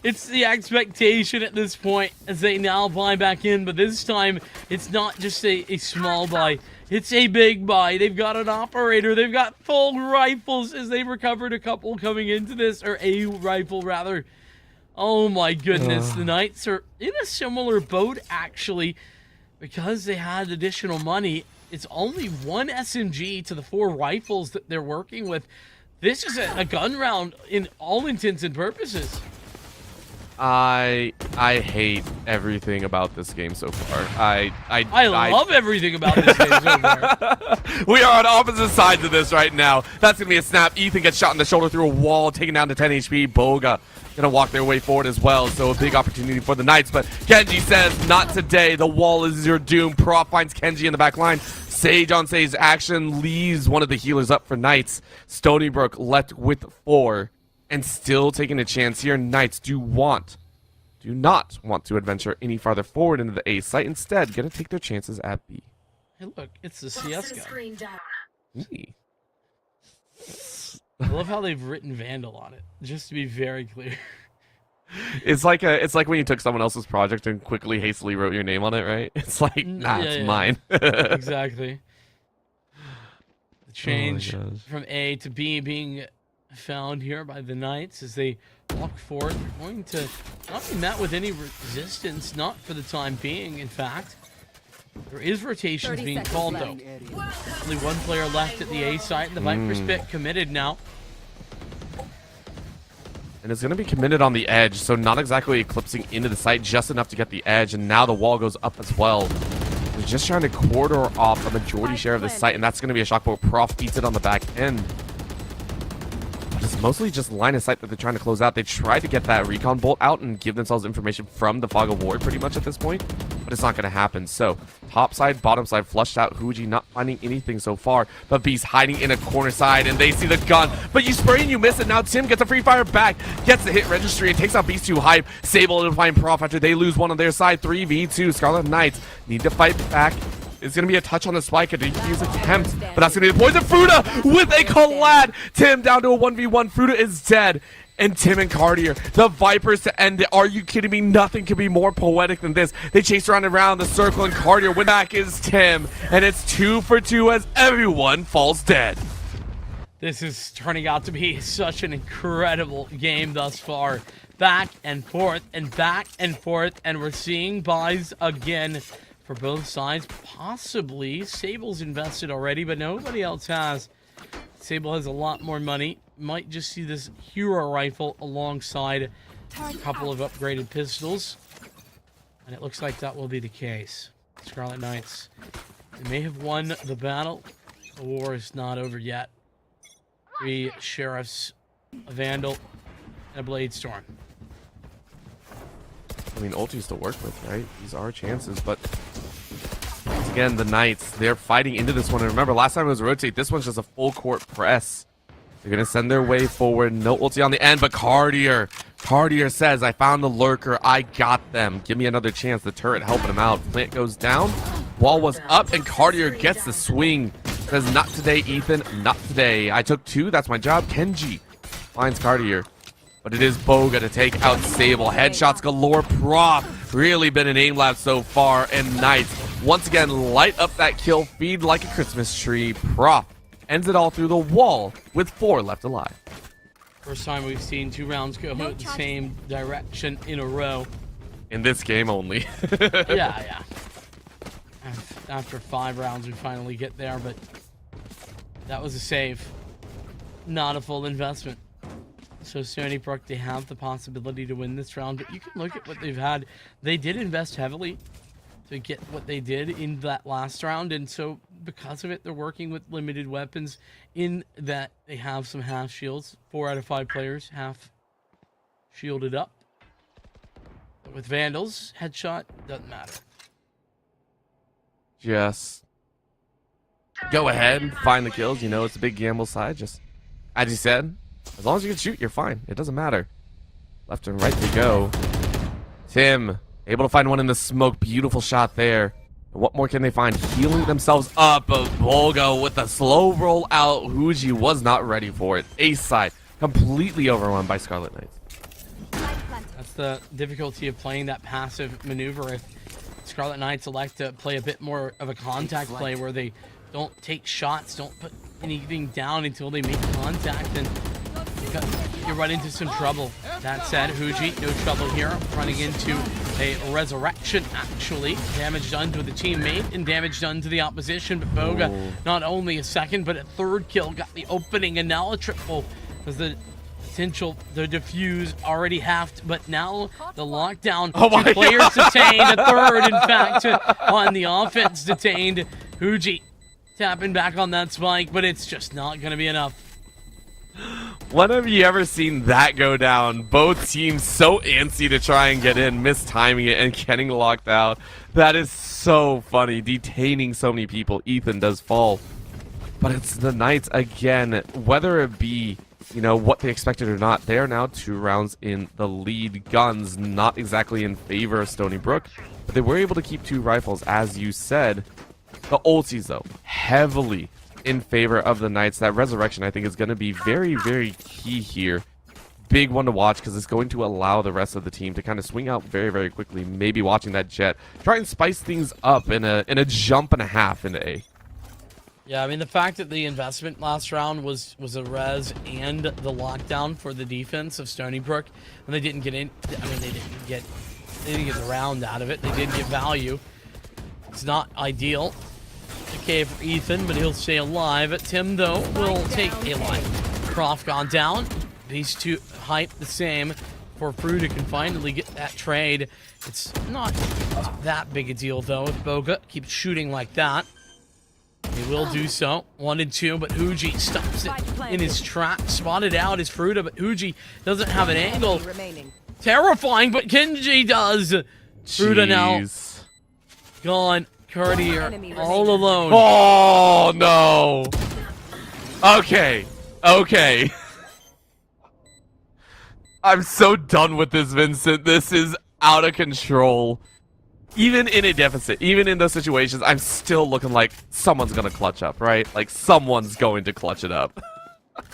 It's the expectation at this point as they now buy back in, but this time it's not just a small buy. It's a big buy. They've got an operator. They've got full rifles as they've recovered a couple coming into this, or a rifle rather. Oh my goodness. The Knights are in a similar boat actually because they had additional money. It's only 1 SMG to the 4 rifles that they're working with. This is a gun round in all intents and purposes. I hate everything about this game so far. I love everything about this game so far. We are on opposite sides of this right now. That's going to be a snap. Ethan gets shot in the shoulder through a wall, taken down to 10 HP. Boga going to walk their way forward as well. So a big opportunity for the Knights. But Kenji says, not today. The wall is your doom. Prof finds Kenji in the back line. Sage on Sage action leaves one of the healers up for Knights. Stony Brook left with 4 and still taking a chance here. Knights do not want to adventure any farther forward into the A site. Instead, gonna take their chances at B. Hey, look, it's the CS gun. Eee. I love how they've written Vandal on it, just to be very clear. It's like when you took someone else's project and quickly, hastily wrote your name on it, right? It's like, nah, it's mine. Exactly. The change from A to B being found here by the Knights as they walk forward. They're going to not be met with any resistance, not for the time being, in fact. There is rotations being called, though. Only 1 player left at the A site. The Viper's Pit committed now. And it's going to be committed on the edge, so not exactly eclipsing into the site, just enough to get the edge, and now the wall goes up as well. They're just trying to corridor off a majority share of the site, and that's going to be a shock, but Prof eats it on the back end. But it's mostly just line of sight that they're trying to close out. They tried to get that recon bolt out and give themselves information from the Fog of War pretty much at this point, but it's not going to happen. So, top side, bottom side, flushed out. Huji not finding anything so far, but Beast hiding in a corner side, and they see the gun, but you spray and you miss it. Now Tim gets a free fire back, gets the hit registry, and takes out Beast 2 hype. Sable to find Prof after they lose one on their side. 3v2. Scarlet Knights need to fight back. It's going to be a touch on the spike, a defuse attempt, but that's going to be the poison. Fruta with a collab. Tim down to a 1v1. Fruta is dead. And Tim and Cartier, the Vipers to end it. Are you kidding me? Nothing could be more poetic than this. They chase around and around the circle, and Cartier win back is Tim. And it's 2 for 2 as everyone falls dead. This is turning out to be such an incredible game thus far. Back and forth and back and forth, and we're seeing buys again for both sides. Possibly Sable's invested already, but nobody else has. Sable has a lot more money. Might just see this hero rifle alongside a couple of upgraded pistols, and it looks like that will be the case. Scarlet Knights, they may have won the battle. The war is not over yet. 3 sheriffs, a vandal, and a blade storm. I mean, ultis to work with, right? These are chances, but once again, the Knights, they're fighting into this one. And remember, last time it was rotate. This one's just a full court press. They're going to send their way forward. No ulti on the end, but Cartier says, I found the lurker. I got them. Give me another chance. The turret helping him out. Plant goes down. Wall was up, and Cartier gets the swing. Says, not today, Ethan. Not today. I took 2. That's my job. Kenji finds Cartier. But it is Boga to take out Sable. Headshots galore. Prof really been an aim lab so far. And Knights once again light up that kill feed like a Christmas tree. Prof ends it all through the wall with 4 left alive. First time we've seen 2 rounds go the same direction in a row. In this game only. Yeah. After 5 rounds, we finally get there, but that was a save. Not a full investment. So Stony Brook, they have the possibility to win this round, but you can look at what they've had. They did invest heavily to get what they did in that last round, and so because of it, they're working with limited weapons in that they have some half shields. 4 out of 5 players half shielded up. But with Vandals, headshot doesn't matter. Just go ahead, find the kills. You know, it's a big gamble side. Just, as you said, as long as you can shoot, you're fine. It doesn't matter. Left and right they go. Tim, able to find one in the smoke. Beautiful shot there. What more can they find? Healing themselves up. Volga with a slow roll out. Huji was not ready for it. Ace side, completely overrun by Scarlet Knights. That's the difficulty of playing that passive maneuver. If Scarlet Knights elect to play a bit more of a contact play where they don't take shots, don't put anything down until they make contact, and you run into some trouble. That said, Huji, no trouble here. Running into a resurrection, actually. Damage done to the teammate and damage done to the opposition. But Boga, not only a second, but a 3rd kill. Got the opening and now a triple. As the potential, the defuse already halved, but now the lockdown. 2 players detained, a 3rd, in fact, on the offense detained. Huji tapping back on that spike, but it's just not going to be enough. When have you ever seen that go down? Both teams so antsy to try and get in, mistiming it and getting locked out. That is so funny. Detaining so many people. Ethan does fall. But it's the Knights again. Whether it be, you know, what they expected or not, they are now 2 rounds in the lead. Guns not exactly in favor of Stony Brook, but they were able to keep 2 rifles, as you said. The ultis, though, heavily in favor of the Knights. That resurrection, I think, is going to be very, very key here. Big one to watch because it's going to allow the rest of the team to kind of swing out very, very quickly. Maybe watching that jet. Try and spice things up in a jump and a half into A. Yeah, I mean, the fact that the investment last round was a res and the lockdown for the defense of Stony Brook, and they didn't get in. I mean, they didn't get the round out of it. They did get value. It's not ideal. Okay for Ethan, but he'll stay alive. Tim, though, will take a life. Prof gone down. these two hype the same for Fruta can finally get that trade. It's not that big a deal, though, if Boga keeps shooting like that. He will do so. 1 and 2, but Huji stops it in his track. Spotted out is Fruta, but Huji doesn't have an angle. Terrifying, but Kenji does. Fruta now gone. Courtier all alone. Oh, no. Okay. Okay. I'm so done with this, Vincent. This is out of control. Even in a deficit, even in those situations, I'm still looking like someone's going to clutch up, right? Like someone's going to clutch it up.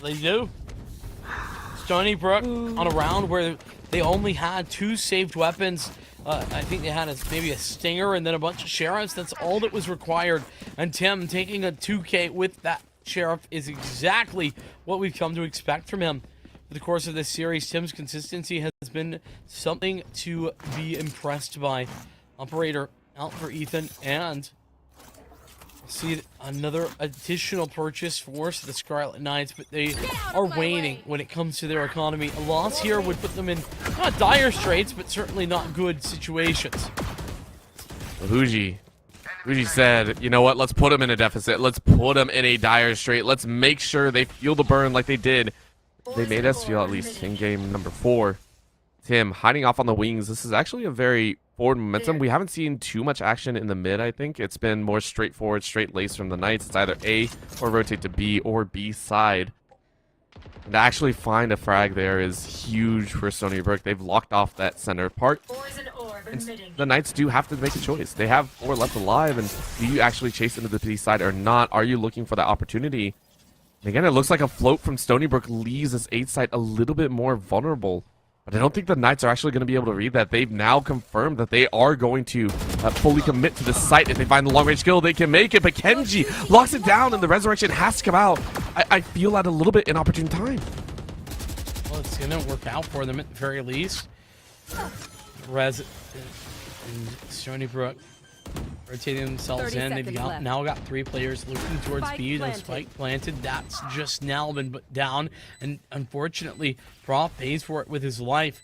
They do. Stony Brook on a round where they only had 2 saved weapons. I think they had maybe a Stinger and then a bunch of Sheriffs. That's all that was required. And Tim taking a 2K with that Sheriff is exactly what we've come to expect from him. For the course of this series, Tim's consistency has been something to be impressed by. Operator out for Ethan, and see another additional purchase for the Scarlet Knights, but they are waning when it comes to their economy. A loss here would put them in not dire straits, but certainly not good situations. Huji said, you know what, let's put them in a deficit. Let's put them in a dire strait. Let's make sure they feel the burn like they did. They made us feel at least in game number 4. Tim hiding off on the wings. This is actually a very forward momentum. We haven't seen too much action in the mid, I think. It's been more straightforward, straight lace from the Knights. It's either A or rotate to B or B side. And to actually find a frag there is huge for Stony Brook. They've locked off that center part. And the Knights do have to make a choice. They have 4 left alive, and do you actually chase into the B side or not? Are you looking for that opportunity? And again, it looks like a float from Stony Brook leaves this 8 side a little bit more vulnerable. But I don't think the Knights are actually going to be able to read that. They've now confirmed that they are going to fully commit to the site. If they find the long-range kill, they can make it. But Kenji locks it down, and the resurrection has to come out. I feel that a little bit inopportune time. Well, it's going to work out for them at the very least. Rez and Stony Brook rotating themselves in. They've now got 3 players looking towards B. No spike planted. That's just now been put down. And unfortunately, Prof pays for it with his life.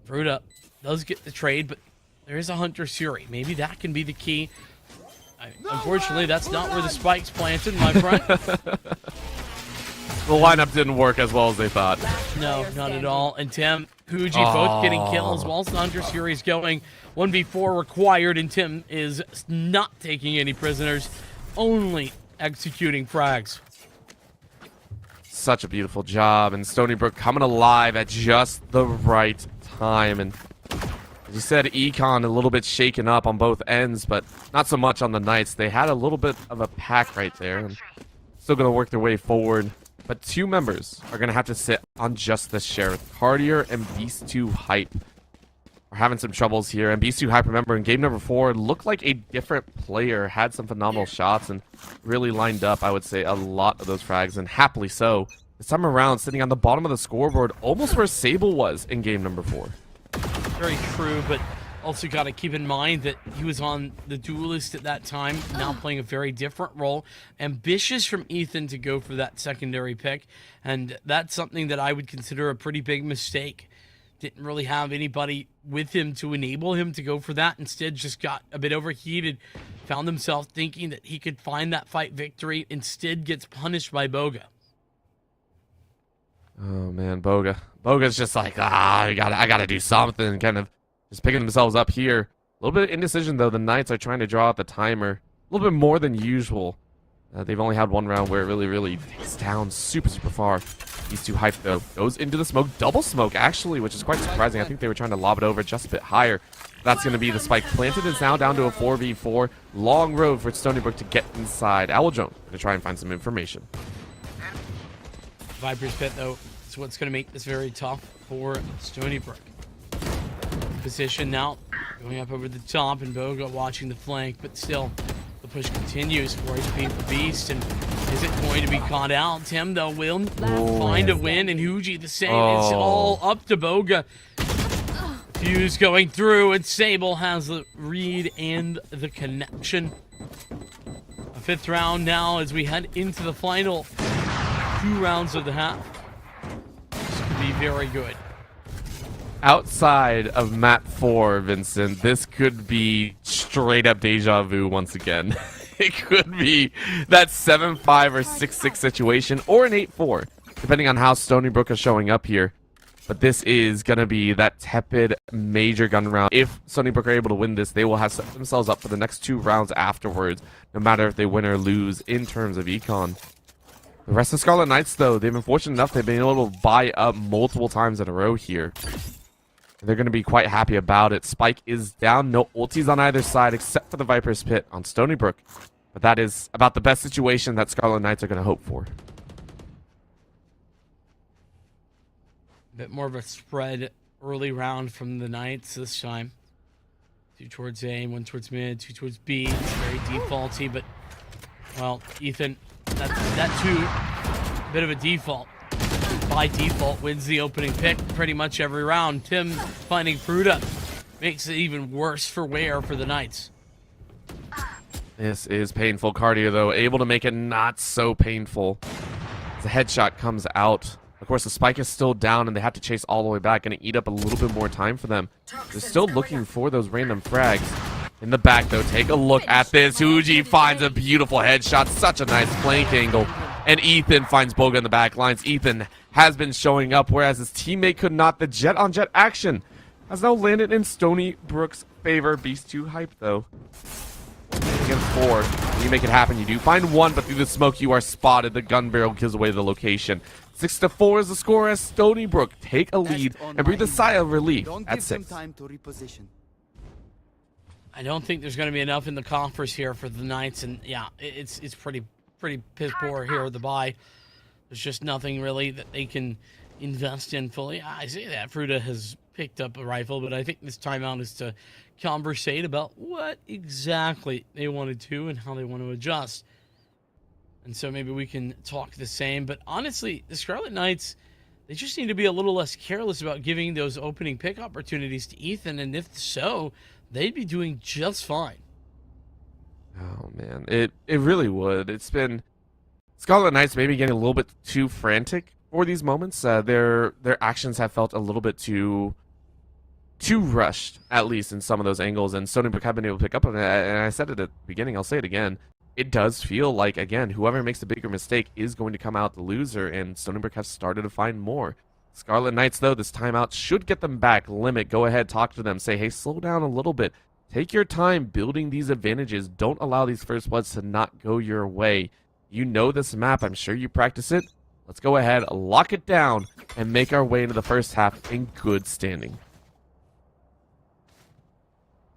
Fruta does get the trade, but there is a Hunter Fury. Maybe that can be the key. Unfortunately, that's not where the spike's planted, my friend. The lineup didn't work as well as they thought. No, not at all. And Tim, Huji both getting kills whilst the Hunter Fury is going. 1v4 required, and Tim is not taking any prisoners, only executing frags. Such a beautiful job, and Stony Brook coming alive at just the right time. And as you said, Econ a little bit shaken up on both ends, but not so much on the Knights. They had a little bit of a pack right there, and still going to work their way forward. But 2 members are going to have to sit on just the Sheriff. Cartier and Beast 2 Hype are having some troubles here. And Beast 2 Hype, remember, in game number 4, looked like a different player. Had some phenomenal shots and really lined up, I would say, a lot of those frags. And happily so. This time around, sitting on the bottom of the scoreboard, almost where Sable was in game number 4. Very true, but also got to keep in mind that he was on the duelist at that time, now playing a very different role. Ambitious from Ethan to go for that secondary pick, and that's something that I would consider a pretty big mistake. Didn't really have anybody with him to enable him to go for that. Instead, just got a bit overheated, found himself thinking that he could find that fight victory, instead gets punished by Boga. Oh man, Boga's just like, I gotta do something, kind of just picking themselves up here. A little bit of indecision though. The Knights are trying to draw out the timer a little bit more than usual. They've only had 1 round where it really takes down super far. These 2 Hype though goes into the smoke, double smoke actually, which is quite surprising. I think they were trying to lob it over just a bit higher. That's going to be the spike planted. It's now down to a 4v4. Long road for Stony Brook to get inside. Owljohn going to try and find some information. Viper's Pit though is what's going to make this very tough for Stony Brook. Position now, going up over the top, and Boga watching the flank, but still, the push continues. 4 HP for Beast, and is it going to be caught out? Tim, though, will find a win, and Huji the same. It's all up to Boga. Fuse going through, and Sable has the read and the connection. A 5th round now as we head into the final 2 rounds of the half. This could be very good. Outside of map 4, Vincent, this could be straight up deja vu once again. It could be that 7-5 or 6-6 situation, or an 8-4, depending on how Stony Brook is showing up here. But this is going to be that tepid major gun round. If Stony Brook are able to win this, they will have set themselves up for the next 2 rounds afterwards, no matter if they win or lose in terms of econ. The rest of Scarlet Knights, though, they've been fortunate enough they've been able to buy up multiple times in a row here. They're going to be quite happy about it. Spike is down. No ultis on either side except for the Viper's Pit on Stony Brook. But that is about the best situation that Scarlet Knights are going to hope for. A bit more of a spread early round from the Knights this time. 2 towards A, 1 towards mid, 2 towards B. It's very defaulty, but, well, Ethan, that 2, bit of a default. By default wins the opening pick pretty much every round. Tim finding Fruta makes it even worse for wear for the Knights. This is painful cardio, though. Able to make it not so painful. The headshot comes out. Of course, the spike is still down, and they have to chase all the way back. Going to eat up a little bit more time for them. They're still looking for those random frags. In the back, though, take a look at this. Huji finds a beautiful headshot. Such a nice flank angle. And Ethan finds Boga in the back lines. Ethan has been showing up, whereas his teammate could not. The jet-on-jet action has now landed in Stony Brook's favor. Beast 2 hype, though. Against 4. You make it happen. You do find 1, but through the smoke, you are spotted. The gun barrel gives away the location. 6-4 is the score as Stony Brook take a lead and breathe a sigh of relief at 6. I don't think there's going to be enough in the coffers here for the Knights, and yeah, it's pretty piss poor here at the buy. There's just nothing really that they can invest in fully. I say that Fruta has picked up a rifle, but I think this timeout is to conversate about what exactly they want to do and how they want to adjust. And so maybe we can talk the same. But honestly, the Scarlet Knights, they just need to be a little less careless about giving those opening pick opportunities to Ethan. And if so, they'd be doing just fine. Oh, man. It really would. It's been Scarlet Knights maybe getting a little bit too frantic for these moments. Their actions have felt a little bit too rushed, at least in some of those angles. And Stony Brook have been able to pick up on it. And I said it at the beginning. I'll say it again. It does feel like, again, whoever makes the bigger mistake is going to come out the loser, and Stony Brook have started to find more. Scarlet Knights, though, this timeout should get them back. Limit, go ahead, talk to them. Say, hey, slow down a little bit. Take your time building these advantages. Don't allow these first bloods to not go your way. You know this map. I'm sure you practice it. Let's go ahead, lock it down, and make our way into the first half in good standing.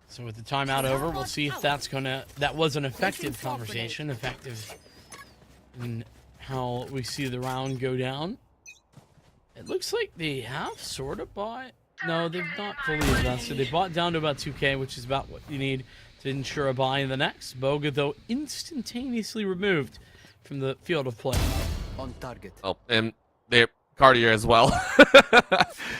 So with the timeout over, we'll see if that was an effective conversation, effective in how we see the round go down. It looks like they have sort of bought. No, they've not fully invested. They bought down to about 2K, which is about what you need to ensure a buy in the next. Boga, though, instantaneously removed from the field of play. On target. Oh, and they're cardier as well.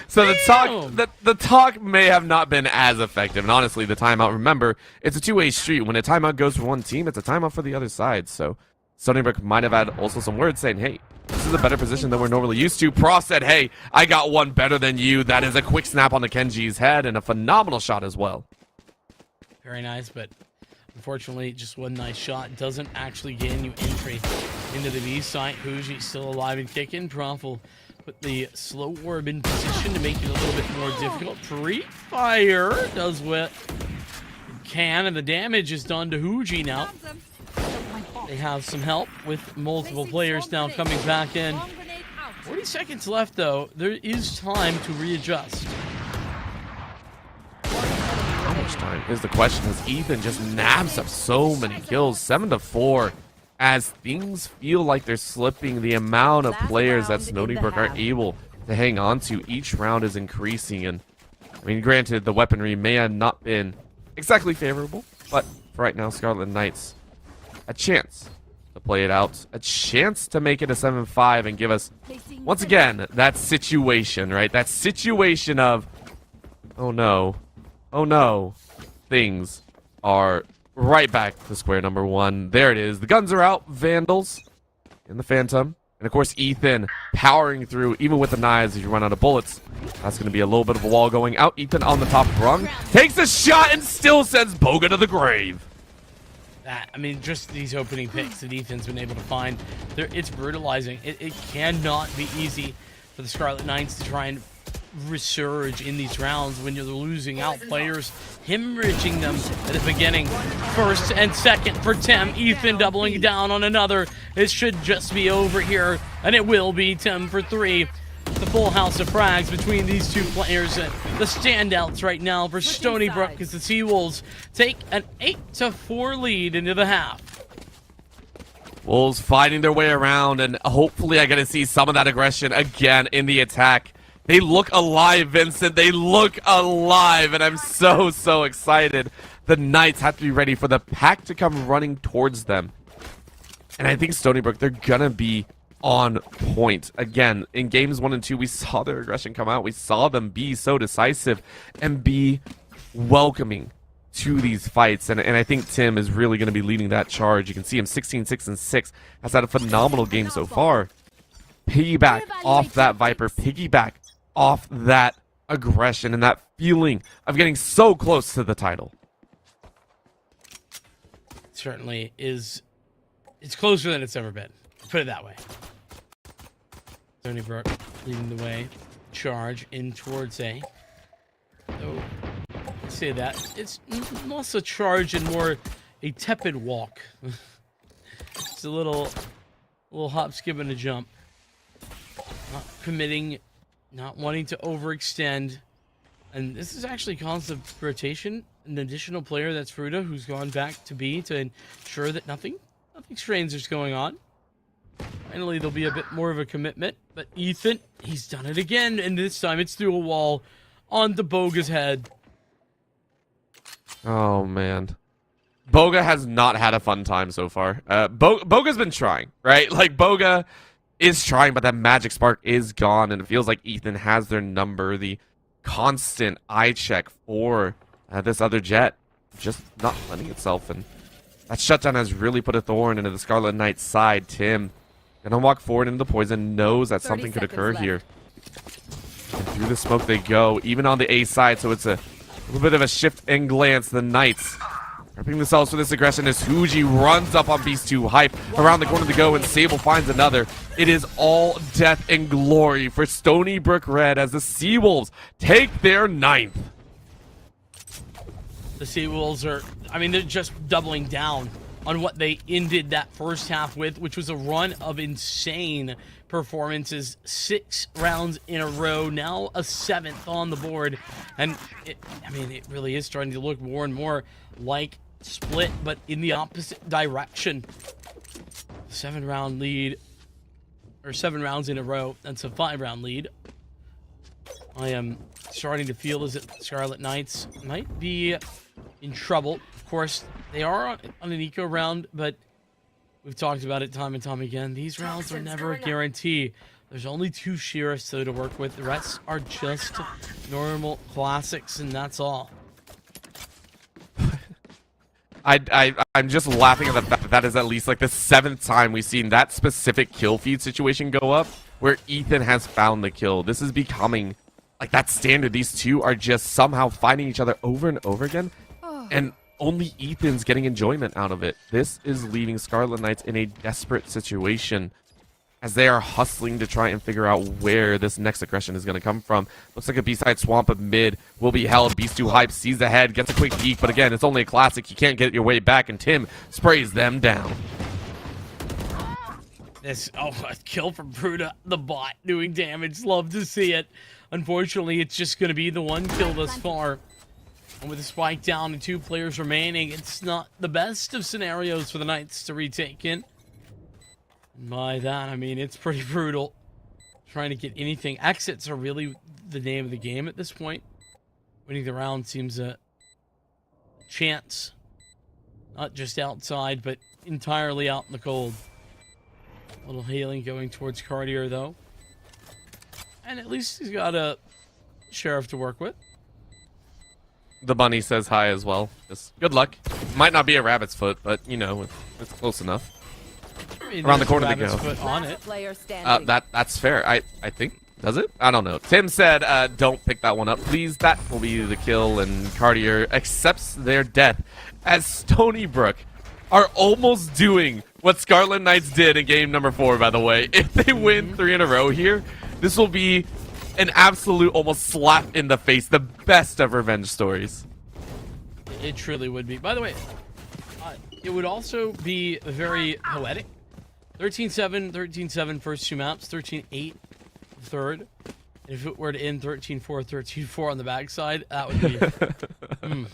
So the talk may have not been as effective. And honestly, the timeout, remember, it's a two-way street. When a timeout goes for one team, it's a timeout for the other side. So Stony Brook might have had also some words saying, hey, this is a better position than we're normally used to. Prof said, hey, I got one better than you. That is a quick snap on the Kenji's head and a phenomenal shot as well. Very nice, but unfortunately, just one nice shot doesn't actually gain you entry into the B site. Huji still alive and kicking. Prof will put the slow orb in position to make it a little bit more difficult. Pre-fire does what it can, and the damage is done to Huji now. They have some help with multiple players now coming back in. 40 seconds left, though. There is time to readjust. How much time is the question, as Ethan just nabs up so many kills. 7-4. As things feel like they're slipping, the amount of players that Stony Brook are able to hang on to each round is increasing. And I mean, granted, the weaponry may have not been exactly favorable, but for right now, Scarlet Knights a chance to play it out, a chance to make it a 7-5 and give us, once again, that situation, right? That situation of, oh no, things are right back to square number one. There it is. The guns are out. Vandals in the Phantom. And of course, Ethan powering through, even with the knives, if you run out of bullets. That's going to be a little bit of a wall going out. Ethan on the top rung. Takes a shot and still sends Boga to the grave. I mean, just these opening picks that Ethan's been able to find, it's brutalizing. It cannot be easy for the Scarlet Knights to try and resurge in these rounds when you're losing out players, hemorrhaging them at the beginning. First and second for Tim. Ethan doubling down on another. It should just be over here, and it will be. Tim for 3. The full house of frags between these two players. The standouts right now for Stony Brook as the Seawolves take an 8-4 lead into the half. Wolves fighting their way around, and hopefully I get to see some of that aggression again in the attack. They look alive, Vincent. They look alive, and I'm so excited. The Knights have to be ready for the pack to come running towards them. And I think Stony Brook, they're gonna be on point. Again, in games 1 and 2, we saw their aggression come out. We saw them be so decisive and be welcoming to these fights. And I think Tim is really going to be leading that charge. You can see him 16-6-6. Has had a phenomenal game so far. Piggyback off that Viper. Piggyback off that aggression and that feeling of getting so close to the title. Certainly is. It's closer than it's ever been. Put it that way. Stony Brook leading the way. Charge in towards A. So, say that. It's less a charge and more a tepid walk. It's a little hop, skip, and a jump. Not committing, not wanting to overextend. And this has actually caused a rotation. An additional player, that's Fruta, who's gone back to B to ensure that nothing strange is going on. Finally, there'll be a bit more of a commitment. But Ethan, he's done it again. And this time it's through a wall on the Boga's head. Oh, man. Boga has not had a fun time so far. Boga's been trying, right? Like, Boga is trying, but that magic spark is gone. And it feels like Ethan has their number. The constant eye check for this other jet just not letting itself. And that shutdown has really put a thorn into the Scarlet Knight's side. Tim gonna walk forward into the poison, knows that something could occur here. And through the smoke they go, even on the A side, so it's a little bit of a shift and glance. The Knights prepping themselves for this aggression as Huji runs up on Beast 2. Hype around the corner to go, and Sable finds another. It is all death and glory for Stony Brook Red as the Seawolves take their 9th. The Seawolves are, I mean, they're just doubling down on what they ended that first half with, which was a run of insane performances. 6 rounds in a row, now a 7th on the board. And, it really is starting to look more and more like Split, but in the opposite direction. 7-round lead, or 7 rounds in a row. That's a 5-round lead. I am starting to feel as if Scarlet Knights might be in trouble. Of course, they are on an eco round, but we've talked about it time and time again. These rounds are never a guarantee. There's only 2 Sheriffs, though, to work with. The rest are just normal classics, and that's all. I'm just laughing at the fact that that is at least like the 7th time we've seen that specific kill feed situation go up, where Ethan has found the kill. This is becoming like that standard. These two are just somehow fighting each other over and over again, and only Ethan's getting enjoyment out of it. This is leaving Scarlet Knights in a desperate situation as they are hustling to try and figure out where this next aggression is going to come from. Looks like a B-side swamp of mid will be held. Beast 2 Hype sees ahead, gets a quick peek, but again, it's only a classic. You can't get your way back, and Tim sprays them down. A kill from Bruta, the bot, doing damage. Love to see it. Unfortunately, it's just going to be the 1 kill thus far. And with a spike down and 2 players remaining, it's not the best of scenarios for the Knights to retake in. By that, I mean, it's pretty brutal. Trying to get anything. Exits are really the name of the game at this point. Winning the round seems a chance. Not just outside, but entirely out in the cold. A little healing going towards Cartier, though. And at least he's got a Sheriff to work with. The bunny says hi as well. Just good luck. Might not be a rabbit's foot, but, you know, it's close enough. mean, around the there's corner a they go. rabbit's foot on it. Player standing. That's fair. I think. Does it? I don't know. Tim said, don't pick that one up, please. That will be the kill, and Cartier accepts their death as Stony Brook are almost doing what Scarlet Knights did in game number 4, by the way. If they win 3 in a row here, this will be an absolute almost slap in the face. The best of revenge stories. It truly would be. By the way, it would also be very poetic. 13-7, 13-7 first 2 maps, 13-8 third. If it were to end 13-4, 13-4 on the backside, that would be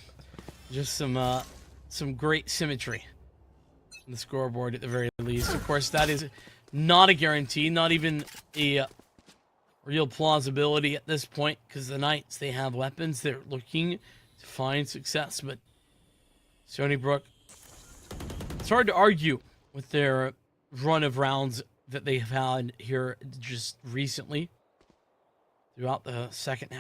just some great symmetry on the scoreboard at the very least. Of course, that is not a guarantee, not even a real plausibility at this point, because the Knights, they have weapons. They're looking to find success, but Stony Brook, it's hard to argue with their run of rounds that they have had here just recently throughout the second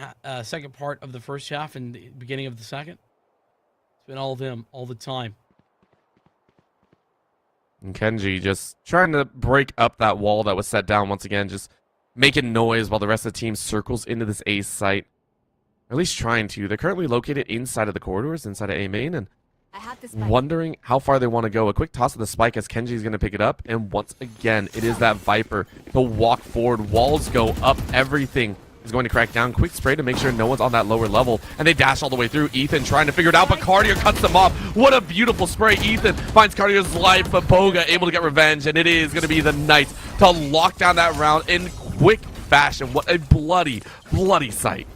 part of the first half and the beginning of the second. It's been all of them all the time. And Kenji just trying to break up that wall that was set down once again, just making noise while the rest of the team circles into this A site. Or at least trying to. They're currently located inside of the corridors, inside of A main, and wondering how far they want to go. A quick toss of the spike as Kenji's going to pick it up. And once again, it is that Viper to walk forward. Walls go up. Everything is going to crack down. Quick spray to make sure no one's on that lower level. And they dash all the way through. Ethan trying to figure it out, but Cartier cuts them off. What a beautiful spray. Ethan finds Cartier's life, but Boga able to get revenge. And it is going to be the Knights to lock down that round in quick fashion. What a bloody, bloody sight.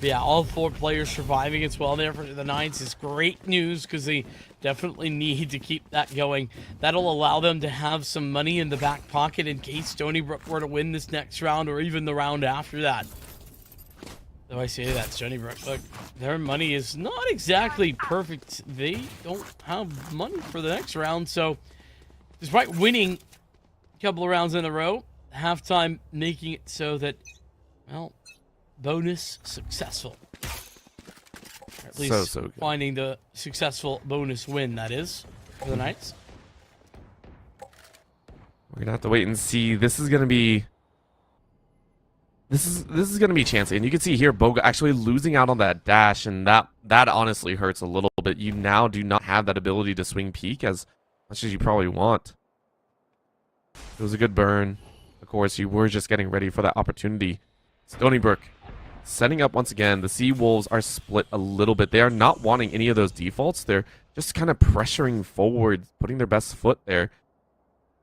Yeah, all 4 players surviving as well there for the Knights is great news, because they definitely need to keep that going. That'll allow them to have some money in the back pocket in case Stony Brook were to win this next round or even the round after that. Though I say that, Stony Brook, look, their money is not exactly perfect. They don't have money for the next round, so despite winning a couple of rounds in a row, halftime making it so that, well, bonus successful. Or at least so good. finding the successful bonus win, that is, for the Knights. We're gonna have to wait and see. This is gonna be gonna be chancy. And you can see here Boga actually losing out on that dash, and that honestly hurts a little bit. You now do not have that ability to swing peek as much as you probably want. It was a good burn. Of course, you were just getting ready for that opportunity. Stony Brook setting up once again. The Sea Wolves are split a little bit. They are not wanting any of those defaults. They're just kind of pressuring forward, putting their best foot there.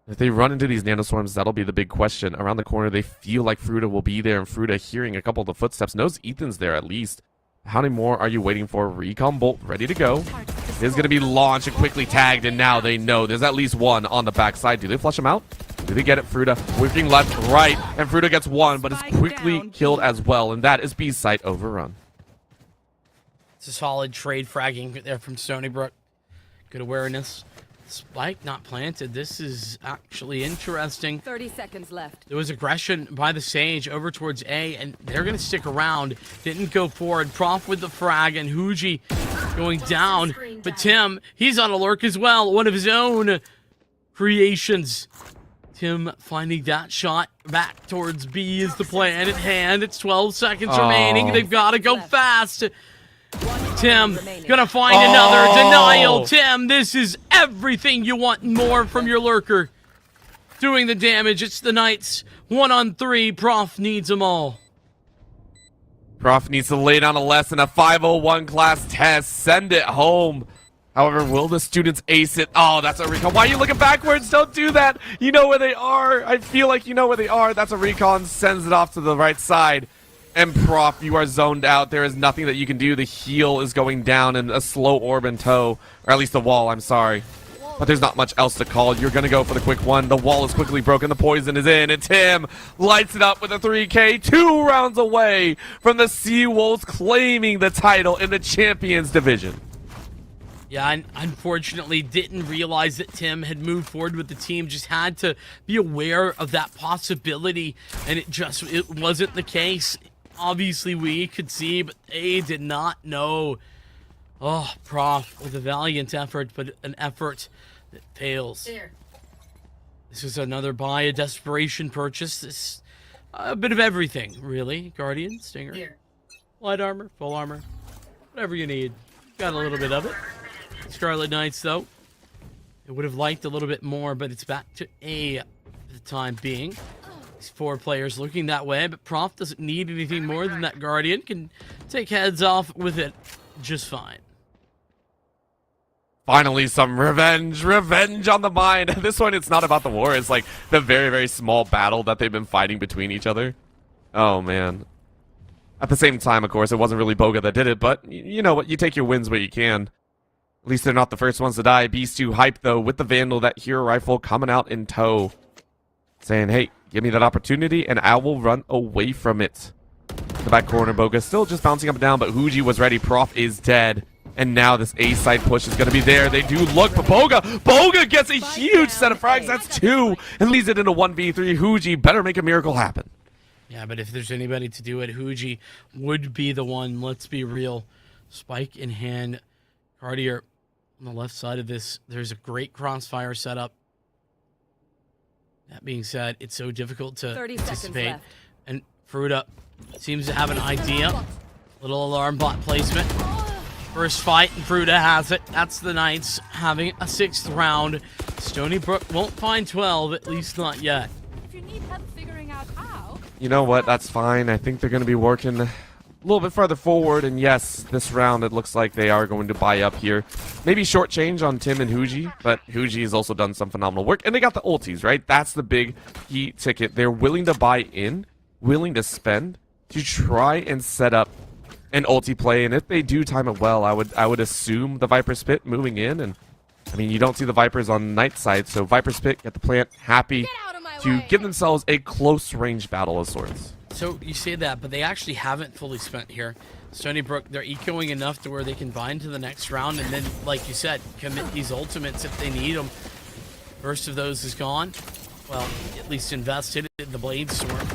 If they run into these nanostorms, that'll be the big question. Around the corner, they feel like Fruta will be there, and Fruta hearing a couple of the footsteps knows Ethan's there at least. How many more are you waiting for? Recon Bolt ready to go. It is going to be launched and quickly tagged, and now they know there's at least one on the backside. Do they flush him out? Do they get it? Fruta working left, right, and Fruta gets one, but is quickly killed as well, and that is B site overrun. It's a solid trade fragging there from Stony Brook. Good awareness. Spike not planted. This is actually interesting. 30 seconds left. There was aggression by the Sage over towards A, and they're going to stick around. Didn't go forward. Prof with the frag, and Huji going down. But Tim, he's on a lurk as well. One of his own creations. Tim finding that shot back towards B is the plan at hand. It's 12 seconds remaining. They've got to go fast. Tim gonna find another denial. Tim, this is everything you want and more from your lurker. Doing the damage. It's the Knights. 1-on-3. Prof needs them all. Prof needs to lay down a lesson. A 501 class test. Send it home. However, will the students ace it? Oh, that's a recon. Why are you looking backwards? Don't do that. You know where they are. I feel like you know where they are. That's a recon. Sends it off to the right side. And Prof, you are zoned out. There is nothing that you can do. The heal is going down in a slow orb and tow. Or at least the wall, I'm sorry. But there's not much else to call. You're going to go for the quick one. The wall is quickly broken. The poison is in. And Tim lights it up with a 3K. 2 rounds away from the Sea Wolves claiming the title in the Champions Division. Yeah, and unfortunately didn't realize that Tim had moved forward with the team. Just had to be aware of that possibility. And it wasn't the case. Obviously, we could see, but they did not know. Oh, Prof with a valiant effort, but an effort that fails. This is another buy, a desperation purchase. This a bit of everything, really. Guardian, Stinger, Here. light armor, full armor, whatever you need. Got a little bit of it. Scarlet Knights, though, I would have liked a little bit more, but it's back to A for the time being. These 4 players looking that way, but Prof doesn't need anything more than that Guardian. Can take heads off with it just fine. Finally, some revenge on the mind. This one, it's not about the war. It's like the very, very small battle that they've been fighting between each other. Oh, man. At the same time, of course, it wasn't really Boga that did it, but you know what? You take your wins where you can. At least they're not the first ones to die. Beast 2 hype, though, with the Vandal, that hero rifle coming out in tow. Saying, hey, give me that opportunity, and I will run away from it. The back corner, Boga still just bouncing up and down, but Huji was ready. Prof is dead. And now this A side push is going to be there. They do look, but Boga gets a huge set of frags. That's 2 and leads it into 1v3. Huji better make a miracle happen. Yeah, but if there's anybody to do it, Huji would be the one. Let's be real. Spike in hand. Cartier on the left side of this. There's a great crossfire setup. That being said, it's so difficult to 30 seconds anticipate. left. And Fruta seems to have an idea. Little alarm bot placement. First fight, and Fruta has it. That's the Knights having a 6th round. Stony Brook won't find 12, at least not yet. If you need help figuring out how, You know what? That's fine. I think they're going to be working a little bit further forward. And yes, this round, it looks like they are going to buy up here. Maybe short change on Tim and Huji, but Huji has also done some phenomenal work. And they got the ultis, right? That's the big key ticket. They're willing to buy in, willing to spend to try and set up an ulti play, and if they do time it well, I would assume the Viper Spit moving in, and I mean, you don't see the Vipers on Night side, so Viper Spit, get the plant happy to give themselves a close range battle of sorts. So you say that, but they actually haven't fully spent here. Stony Brook, they're ecoing enough to where they can bind to the next round, and then, like you said, commit these ultimates if they need them. First of those is gone. Well, at least invested in the Blade Storm.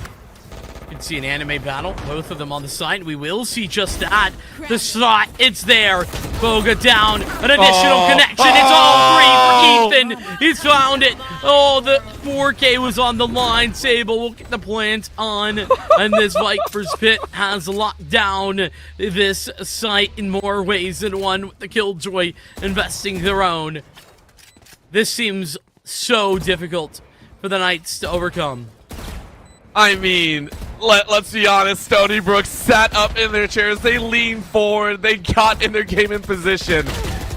You can see an anime battle, both of them on the side. We will see just that. The shot, it's there. Boga down, an additional connection. It's all 3 for Ethan. He's found it. Oh, the 4K was on the line. Sable will get the plant on. And this Viper's Pit has locked down this site in more ways than one, with the Killjoy investing their own. This seems so difficult for the Knights to overcome. I mean, let's be honest, Stony Brook sat up in their chairs, they leaned forward, they got in their game in position,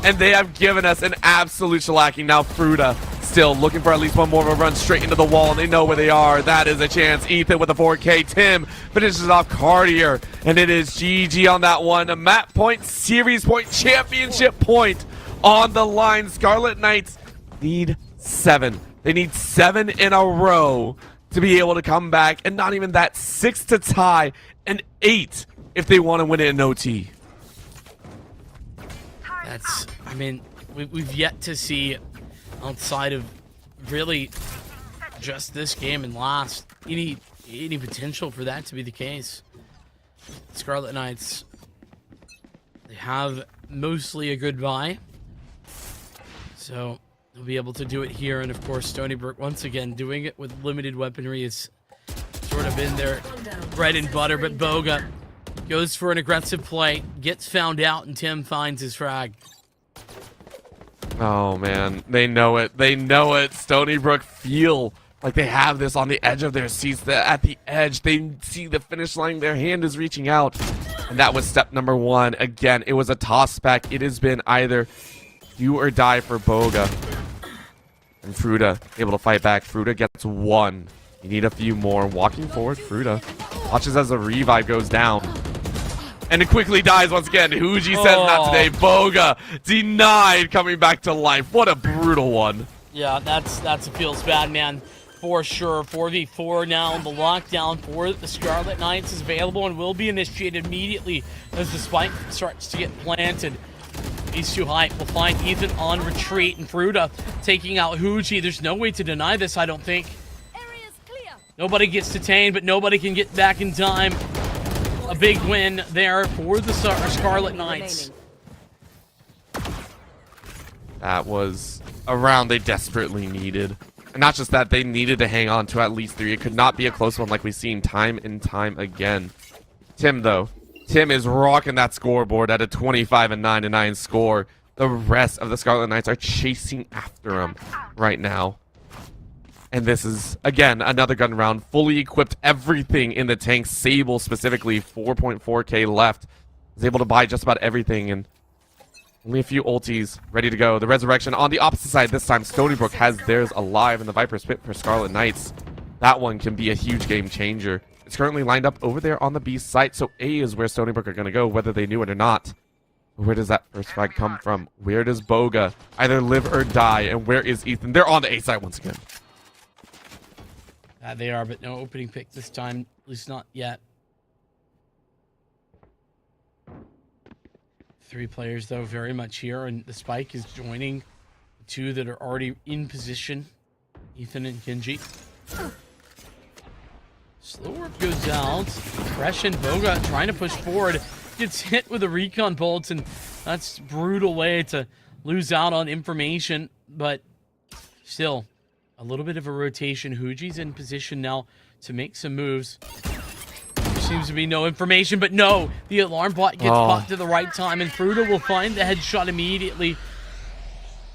and they have given us an absolute shellacking. Now Fruta still looking for at least one more of a run straight into the wall, and they know where they are. That is a chance. Ethan with a 4K. Tim finishes off Cartier, and it is GG on that one. A map point, series point, championship point on the line. Scarlet Knights need 7. They need 7 in a row to be able to come back, and not even that, 6 to tie, and 8 if they want to win it in OT. That's, I mean, we've yet to see, outside of really just this game and last, any potential for that to be the case. Scarlet Knights, they have mostly a good buy, so they'll be able to do it here. And of course, Stony Brook, once again, doing it with limited weaponry is sort of been their bread and butter. But Boga goes for an aggressive play, gets found out, and Tim finds his frag. Oh man, they know it. They know it. Stony Brook feel like they have this on the edge of their seats. At the edge, they see the finish line. Their hand is reaching out. And that was step number 1. Again, it was a toss back. It has been either do or die for Boga. And Fruta able to fight back. Fruta gets 1. You need a few more. Walking forward, Fruta watches as the revive goes down. And it quickly dies once again. Huji says not today. Boga denied coming back to life. What a brutal one. Yeah, that's a feels bad, man, for sure. 4v4 now. The lockdown for the Scarlet Knights is available and will be initiated immediately as the spike starts to get planted. He's too high. We'll find Ethan on retreat, and Fruta taking out Huji. There's no way to deny this, I don't think. area's clear. Nobody gets detained, but nobody can get back in time. A big win there for the Scarlet Knights. That was a round they desperately needed. And not just that, they needed to hang on to at least 3. It could not be a close one like we've seen time and time again. Tim, though. Tim is rocking that scoreboard at a 25-9 score. The rest of the Scarlet Knights are chasing after him right now. And this is, again, another gun round. Fully equipped, everything in the tank. Sable specifically, 4.4k left. Is able to buy just about everything, and only a few ultis ready to go. The Resurrection on the opposite side this time. Stony Brook has theirs alive in the Viper's Pit for Scarlet Knights. That one can be a huge game changer. It's currently lined up over there on the B site, so A is where Stony Brook are going to go, whether they knew it or not. Where does that first frag come from? Where does Boga either live or die? And where is Ethan? They're on the A site once again. They are, but no opening pick this time. At least not yet. 3 players, though, very much here. And the spike is joining the 2 that are already in position. Ethan and Kenji. Slow work goes out. Fresh and Boga trying to push forward. Gets hit with a recon bolt, and that's a brutal way to lose out on information. But still, a little bit of a rotation. Huji's in position now to make some moves. There seems to be no information, but no, the alarm bot gets popped at the right time, and Fruta will find the headshot immediately.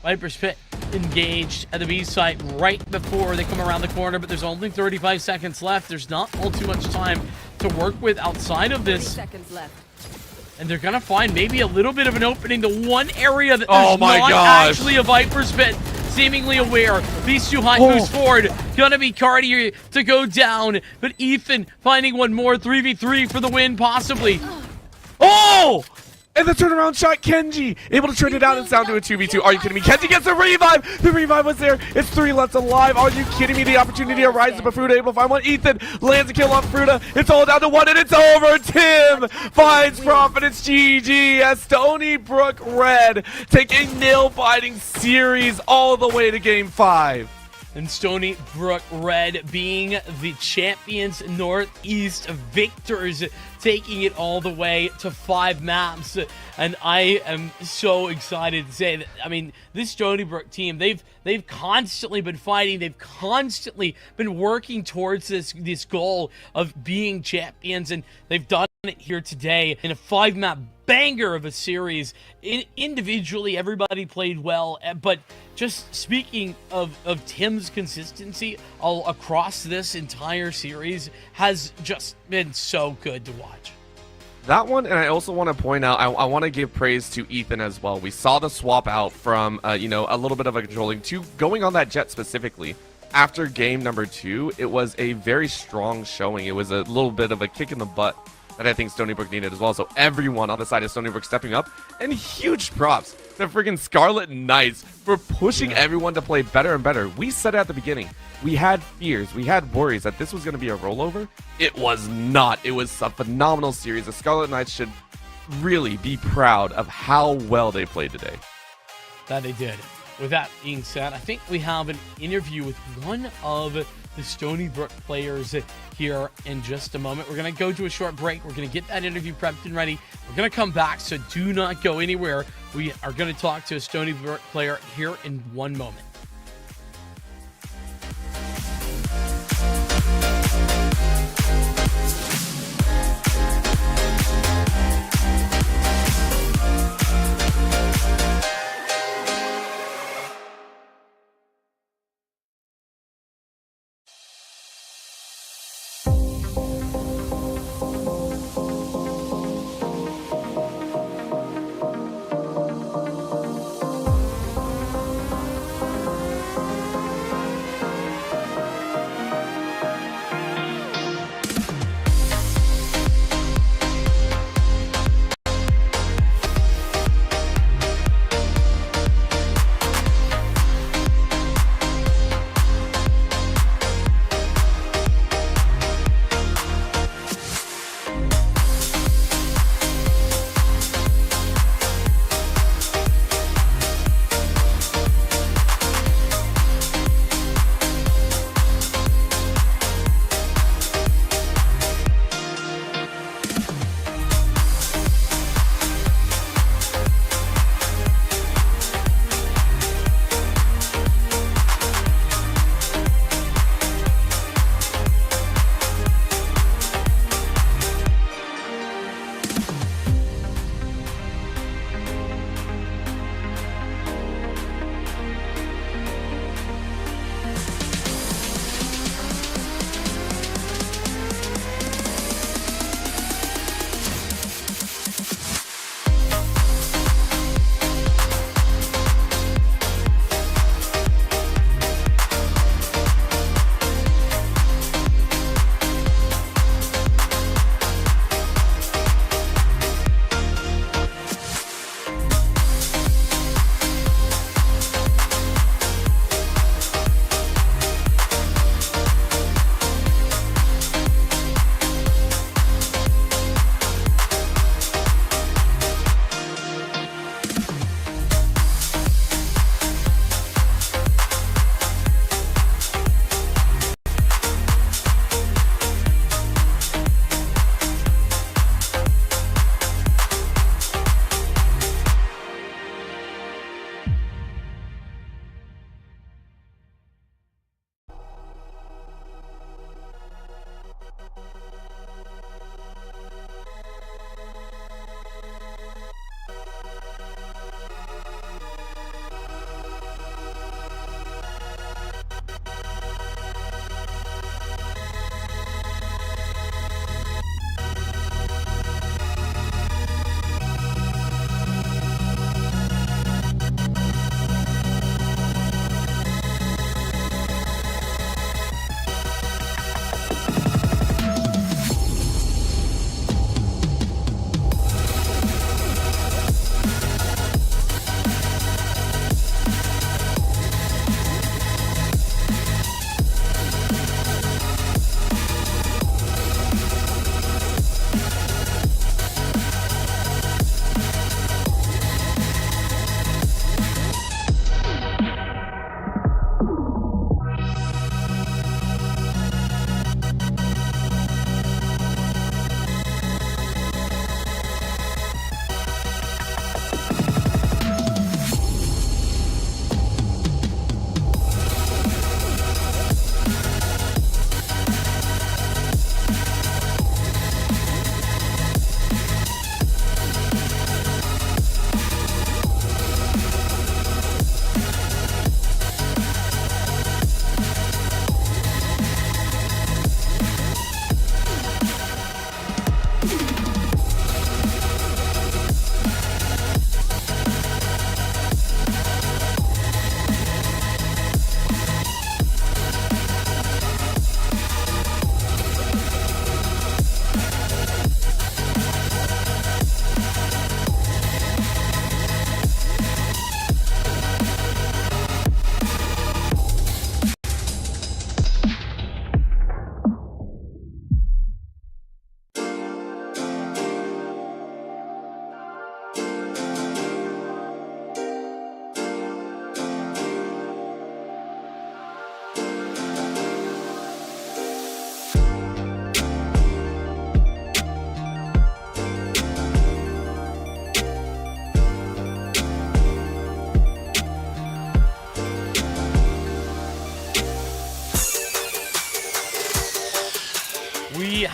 Viper's Pit engaged at the B site right before they come around the corner, but there's only 35 seconds left. There's not all too much time to work with outside of this. 30 seconds left. And they're gonna find maybe a little bit of an opening. The one area that Oh there's my not gosh. actually a Viper's Pit, seemingly aware. These 2 high moves forward. Gonna be Cartier to go down, but Ethan finding one more. 3v3 for the win, possibly. Oh! And the turnaround shot, Kenji, able to turn it out and sound to a 2v2. Are you kidding me? Kenji gets a revive. The revive was there. It's 3 left alive. Are you kidding me? The opportunity arises, but Fruta able to find one. Ethan lands a kill on Fruta. It's all down to 1, and it's over. Tim finds profit. It's GG as Stony Brook Red take a nail-biting series all the way to Game 5. And Stony Brook Red being the champions, Northeast victors, taking it all the way to 5 maps. And I am so excited to say that, I mean, this Stony Brook team, they've constantly been fighting. They've constantly been working towards this goal of being champions, and they've done it here today in a 5-map banger of a series. Individually, everybody played well, but just speaking of Tim's consistency all across this entire series has just been so good to watch. That one, and I also want to point out, I want to give praise to Ethan as well. We saw the swap out from, you know, a little bit of a controlling to going on that jet specifically. After game number 2, it was a very strong showing. It was a little bit of a kick in the butt that I think Stony Brook needed as well. So everyone on the side of Stony Brook stepping up, and huge props to friggin' Scarlet Knights for pushing everyone to play better and better. We said at the beginning, we had fears, we had worries that this was going to be a rollover. It was not. It was a phenomenal series. The Scarlet Knights should really be proud of how well they played today. That they did. With that being said, I think we have an interview with one of the Stony Brook players here in just a moment. We're going to go to a short break. We're going to get that interview prepped and ready. We're going to come back, so do not go anywhere. We are going to talk to a Stony Brook player here in 1 moment.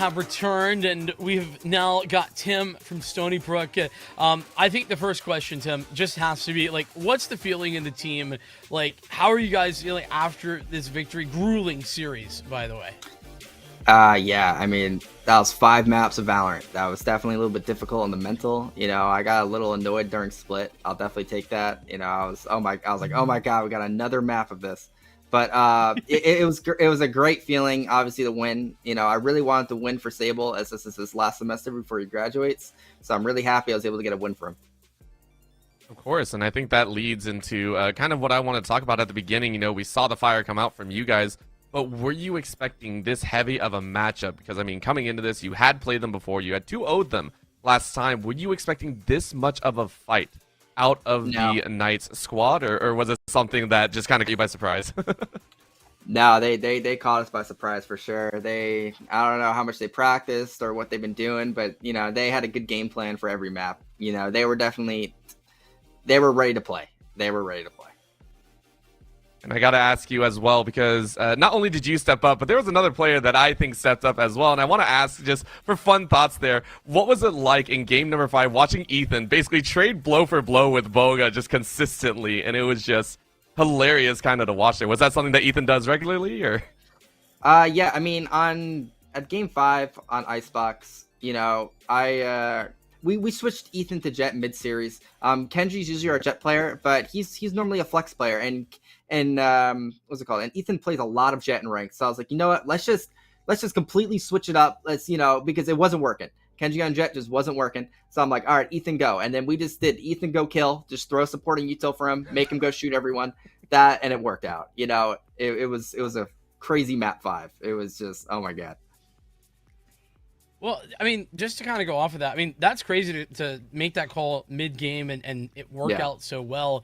have returned, and we've now got Tim from Stony Brook. I think the first question, Tim, just has to be, like, what's the feeling in the team? Like, how are you guys feeling after this victory? Grueling series, by the way. Yeah, I mean, that was 5 maps of Valorant. That was definitely a little bit difficult on the mental. You know, I got a little annoyed during split. I'll definitely take that. You know, I was like, oh my god, we got another map of this. But it was a great feeling, obviously, to win. You know, I really wanted to win for Sable, as this is his last semester before he graduates. So I'm really happy I was able to get a win for him. Of course, and I think that leads into kind of what I want to talk about at the beginning. You know, we saw the fire come out from you guys, but were you expecting this heavy of a matchup? Because, I mean, coming into this, you had played them before. You had 2-0'd them last time. Were you expecting this much of a fight out of the Knights squad, or was it something that just kind of caught you by surprise? No, they caught us by surprise for sure. I don't know how much they practiced or what they've been doing, but, you know, they had a good game plan for every map. You know, they were ready to play. They were ready to play. And I got to ask you as well, because not only did you step up, but there was another player that I think stepped up as well. And I want to ask, just for fun thoughts there, what was it like in game number 5 watching Ethan basically trade blow for blow with Boga just consistently? And it was just hilarious kind of to watch there. Was that something that Ethan does regularly, or? Yeah, I mean, at game 5 on Icebox, you know, we switched Ethan to Jet mid-series. Kenji's usually our Jet player, but he's normally a flex player, and what's it called? And Ethan plays a lot of Jet in rank. So I was like, you know what? Let's just completely switch it up. Let's, you know, because it wasn't working. Kenji on Jet just wasn't working. So I'm like, all right, Ethan go. And then we just did Ethan go kill, just throw supporting util for him, make him go shoot everyone. And it worked out. You know, it was a crazy map 5. It was just, oh my god. Well, I mean, just to kind of go off of that, I mean, that's crazy to make that call mid-game and it worked out so well.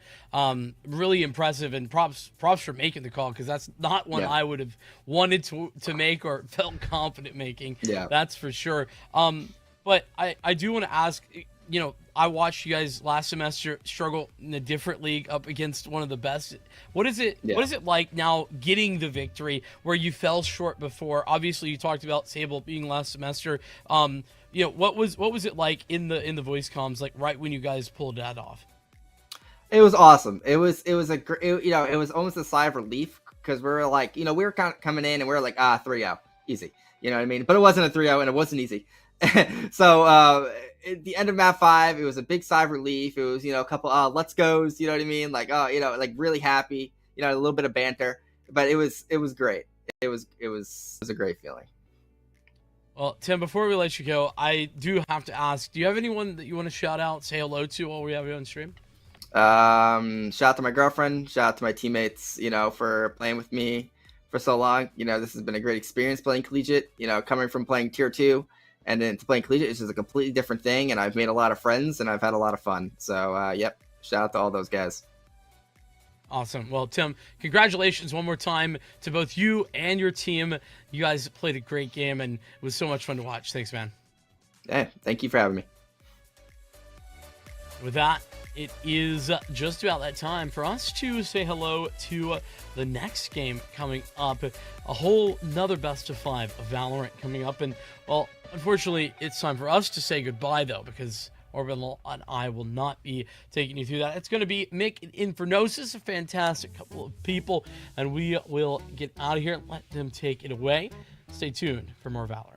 Really impressive, and props for making the call, because that's not one I would have wanted to make or felt confident making. Yeah. That's for sure. But I do want to ask, you know, I watched you guys last semester struggle in a different league up against one of the best. What is it like now getting the victory where you fell short before? Obviously, you talked about Sable being last semester. You know, what was it like in the voice comms, like right when you guys pulled that off? It was awesome. It was almost a sigh of relief, because we were like, you know, we were kind of coming in and we were like, 3-0, easy. You know what I mean? But it wasn't a 3-0 and it wasn't easy. So at the end of map 5, it was a big sigh of relief. It was, you know, a couple let's goes, you know what I mean? Like, you know, like really happy, you know, a little bit of banter, but it was great. It was a great feeling. Well, Tim, before we let you go, I do have to ask, do you have anyone that you want to shout out, say hello to while we have you on stream? Shout out to my girlfriend, shout out to my teammates, you know, for playing with me for so long. You know, this has been a great experience playing collegiate, you know, coming from playing tier 2 and then to playing collegiate is just a completely different thing, and I've made a lot of friends and I've had a lot of fun. So yep, shout out to all those guys. Awesome. Well, Tim, congratulations one more time to both you and your team. You guys played a great game, and it was so much fun to watch. Thanks, man. Hey, thank you for having me. With that, it is just about that time for us to say hello to the next game coming up. A whole another best of 5 of Valorant coming up. And, well, unfortunately, it's time for us to say goodbye, though, because Orbital and I will not be taking you through that. It's going to be Mick and Infernosis, a fantastic couple of people, and we will get out of here and let them take it away. Stay tuned for more Valorant.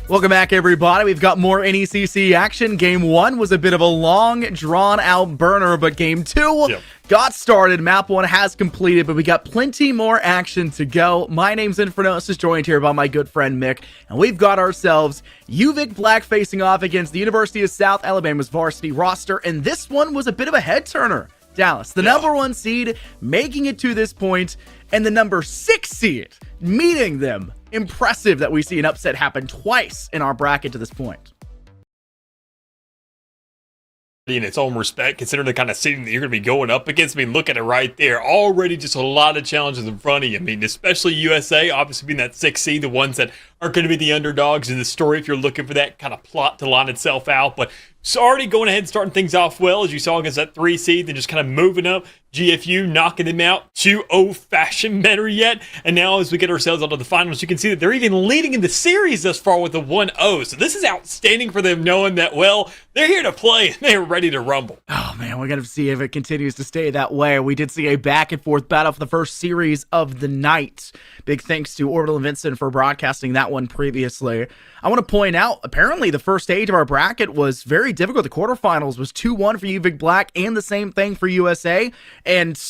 Welcome back, everybody. We've got more NECC action. Game 1 was a bit of a long, drawn-out burner, but Game 2 got started. Map 1 has completed, but we got plenty more action to go. My name's Infernosis, joined here by my good friend Mick, and we've got ourselves UVic Black facing off against the University of South Alabama's varsity roster, and this one was a bit of a head-turner. Dallas, the number 1 seed, making it to this point, and the number 6 seed meeting them. Impressive that we see an upset happen twice in our bracket to this point. In its own respect, considering the kind of seeding that you're going to be going up against. I mean, look at it right there. Already just a lot of challenges in front of you. I mean, especially USA, obviously being that 6 seed, the ones that are going to be the underdogs in the story if you're looking for that kind of plot to line itself out. But it's already going ahead and starting things off well, as you saw against that 3 seed, then just kind of moving up. GFU knocking them out 2-0 fashion, better yet. And now as we get ourselves onto the finals, you can see that they're even leading in the series thus far with a 1-0. So this is outstanding for them, knowing that, well, they're here to play and they're ready to rumble. Oh man, we're going to see if it continues to stay that way. We did see a back and forth battle for the first series of the night. Big thanks to Orbital and Vincent for broadcasting that one previously. I want to point out, apparently the first stage of our bracket was very difficult. The quarterfinals was 2-1 for UVic Black and the same thing for USA. And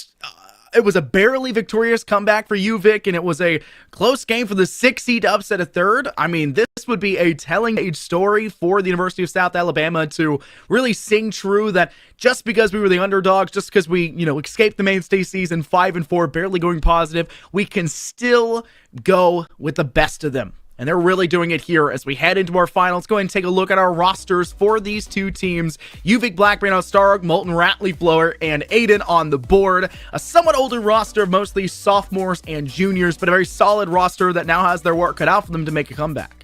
it was a barely victorious comeback for UVic, and it was a close game for the 6 seed to upset a third. I mean, this would be a telling age story for the University of South Alabama to really sing true that just because we were the underdogs, just because we, escaped the mainstay season 5-4, barely going positive, we can still go with the best of them. And they're really doing it here as we head into our finals. Let's go ahead and take a look at our rosters for these two teams. UVic Black, Brandon Stark, Molten Ratleaf Blower, and Aiden on the board. A somewhat older roster, mostly sophomores and juniors, but a very solid roster that now has their work cut out for them to make a comeback.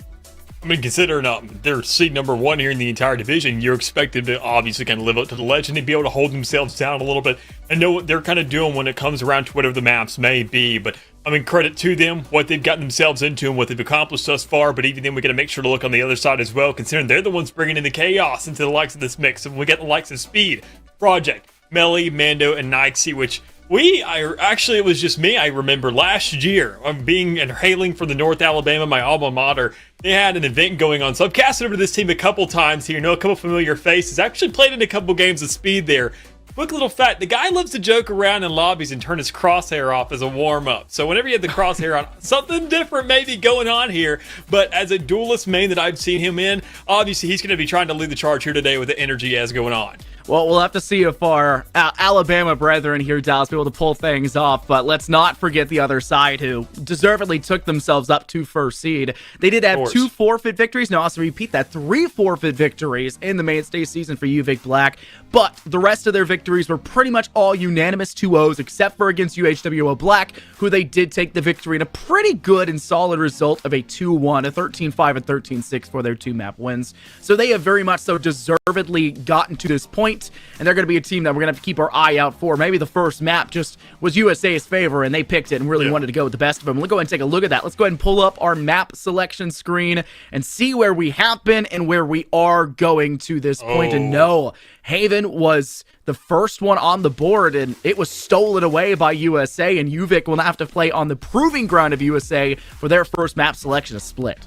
I mean, considering they're seed number 1 here in the entire division, you're expected to obviously kind of live up to the legend and be able to hold themselves down a little bit and know what they're kind of doing when it comes around to whatever the maps may be. But I mean, credit to them, what they've gotten themselves into and what they've accomplished thus far. But even then, we got to make sure to look on the other side as well, considering they're the ones bringing in the chaos into the likes of this mix. And we got the likes of Speed, Project, Melly, Mando, and NECC, which it was just me. I remember last year, being and hailing from the North Alabama, my alma mater, they had an event going on. So I've casted over to this team a couple times here. A couple familiar faces. Actually played in a couple games of Speed there. Quick little fact, the guy loves to joke around in lobbies and turn his crosshair off as a warm-up. So whenever you have the crosshair on, something different may be going on here. But as a duelist main that I've seen him in, obviously he's going to be trying to lead the charge here today with the energy he has going on. Well, we'll have to see if our Alabama brethren here, Dallas, be able to pull things off. But let's not forget the other side, who deservedly took themselves up to first seed. They did have 2 forfeit victories. Now, also repeat that, 3 forfeit victories in the mainstay season for UVic Black. But the rest of their victories were pretty much all unanimous 2-0s, except for against UHWO Black, who they did take the victory in a pretty good and solid result of a 2-1, a 13-5 and 13-6 for their 2-map wins. So they have very much so deservedly gotten to this point. And they're going to be a team that we're going to have to keep our eye out for. Maybe the first map just was USA's favor, and they picked it and really wanted to go with the best of them. Let's go ahead and take a look at that. Let's go ahead and pull up our map selection screen and see where we have been and where we are going to this point. And no, Haven was the first one on the board, and it was stolen away by USA, and UVic will now have to play on the proving ground of USA for their first map selection, a split.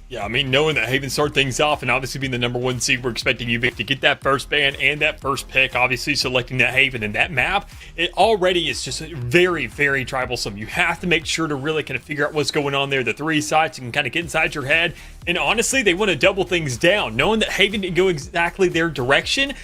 Yeah, I mean, knowing that Haven started things off and obviously being the number 1 seed, we're expecting UVic to get that first ban and that first pick, obviously selecting that Haven. And that map, it already is just very, very troublesome. You have to make sure to really kind of figure out what's going on there. The 3 sites, you can kind of get inside your head. And honestly, they want to double things down. Knowing that Haven didn't go exactly their direction,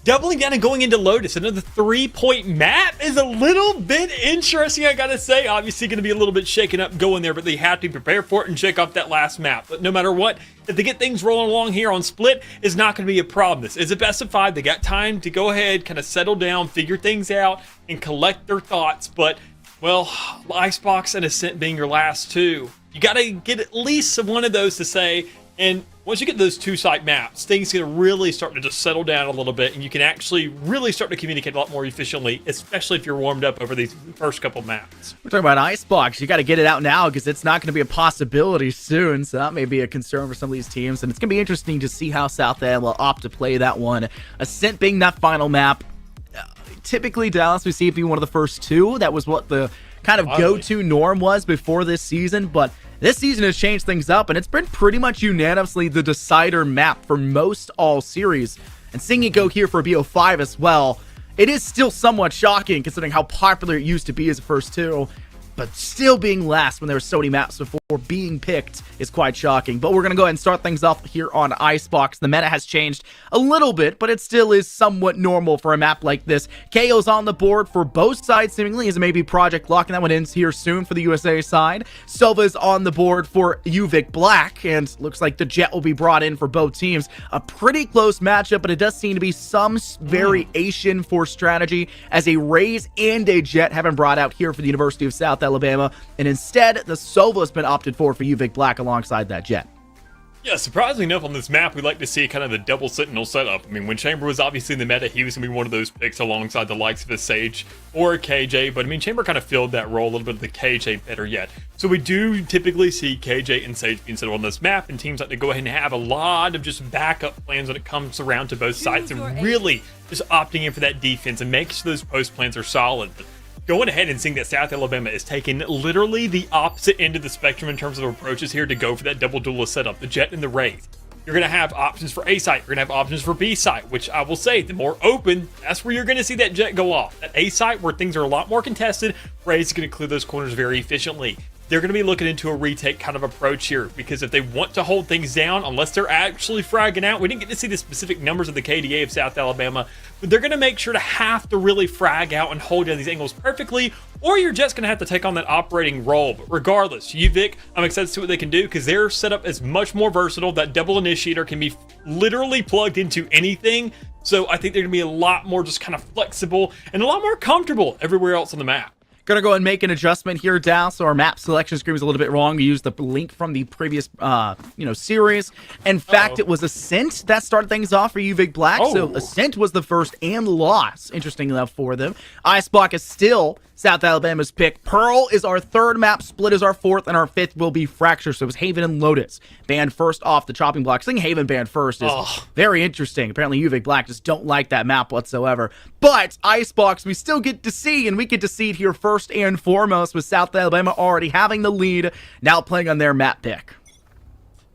doubling down and going into Lotus, another 3-point map, is a little bit interesting, I gotta say. Obviously going to be a little bit shaken up going there, but they have to prepare for it and check off that last map. But no matter what, if they get things rolling along here on Split, it's not going to be a problem. This is a best of 5. They got time to go ahead, kind of settle down, figure things out, and collect their thoughts. But, well, Icebox and Ascent being your last 2, you got to get at least one of those to say. And once you get those 2 site maps, things are going to really start to just settle down a little bit, and you can actually really start to communicate a lot more efficiently, especially if you're warmed up over these first couple maps. We're talking about Icebox. You got to get it out now because it's not going to be a possibility soon, so that may be a concern for some of these teams, and it's going to be interesting to see how South End will opt to play that one. Ascent being that final map, typically Dallas, we see it be one of the first 2. That was what the kind of go-to norm was before this season, but This season has changed things up, and it's been pretty much unanimously the decider map for most all series. And seeing it go here for BO5 as well, it is still somewhat shocking considering how popular it used to be as a first two. But still being last when there were so many maps before being picked is quite shocking. But we're going to go ahead and start things off here on Icebox. The meta has changed a little bit, but it still is somewhat normal for a map like this. KO's on the board for both sides, seemingly, as it may be Project Lock, and that one ends here soon for the USA side. Sova's on the board for UVic Black, and looks like the Jet will be brought in for both teams. A pretty close matchup, but it does seem to be some variation for strategy, as a Raze and a Jet have been brought out here for the University of South Alabama, and instead, the Sova has been opted for UVic Black alongside that Jet. Yeah, surprisingly enough, on this map, we like to see kind of the double Sentinel setup. I mean, when Chamber was obviously in the meta, he was going to be one of those picks alongside the likes of a Sage or a KJ, but I mean, Chamber kind of filled that role a little bit of the KJ better yet. So we do typically see KJ and Sage being set on this map, and teams like to go ahead and have a lot of just backup plans when it comes around to both sides, and really just opting in for that defense and making sure those post plans are solid. But going ahead and seeing that South Alabama is taking literally the opposite end of the spectrum in terms of approaches here to go for that double duelist setup, the Jet and the Raze. You're going to have options for A site, you're going to have options for B site, which I will say, the more open, that's where you're going to see that Jet go off. That A site, where things are a lot more contested, Raze is going to clear those corners very efficiently. They're going to be looking into a retake kind of approach here, because if they want to hold things down, unless they're actually fragging out, we didn't get to see the specific numbers of the KDA of South Alabama, but they're going to make sure to have to really frag out and hold down these angles perfectly, or you're just going to have to take on that operating role. But regardless, UVic, I'm excited to see what they can do, because their setup is much more versatile. That double initiator can be literally plugged into anything, so I think they're going to be a lot more just kind of flexible and a lot more comfortable everywhere else on the map. Gonna go and make an adjustment here, Dal. So our map selection screen was a little bit wrong. We used the link from the previous, series. In fact, it was Ascent that started things off for UVic Black. So Ascent was the first and loss, interesting enough for them. Iceblock is still South Alabama's pick. Pearl is our third map. Split is our fourth, and our fifth will be Fracture. So it was Haven and Lotus banned first off the chopping block. Seeing Haven banned first is very interesting. Apparently UVic Black just don't like that map whatsoever. But Icebox, we still get to see, and we get to see it here first and foremost, with South Alabama already having the lead, now playing on their map pick.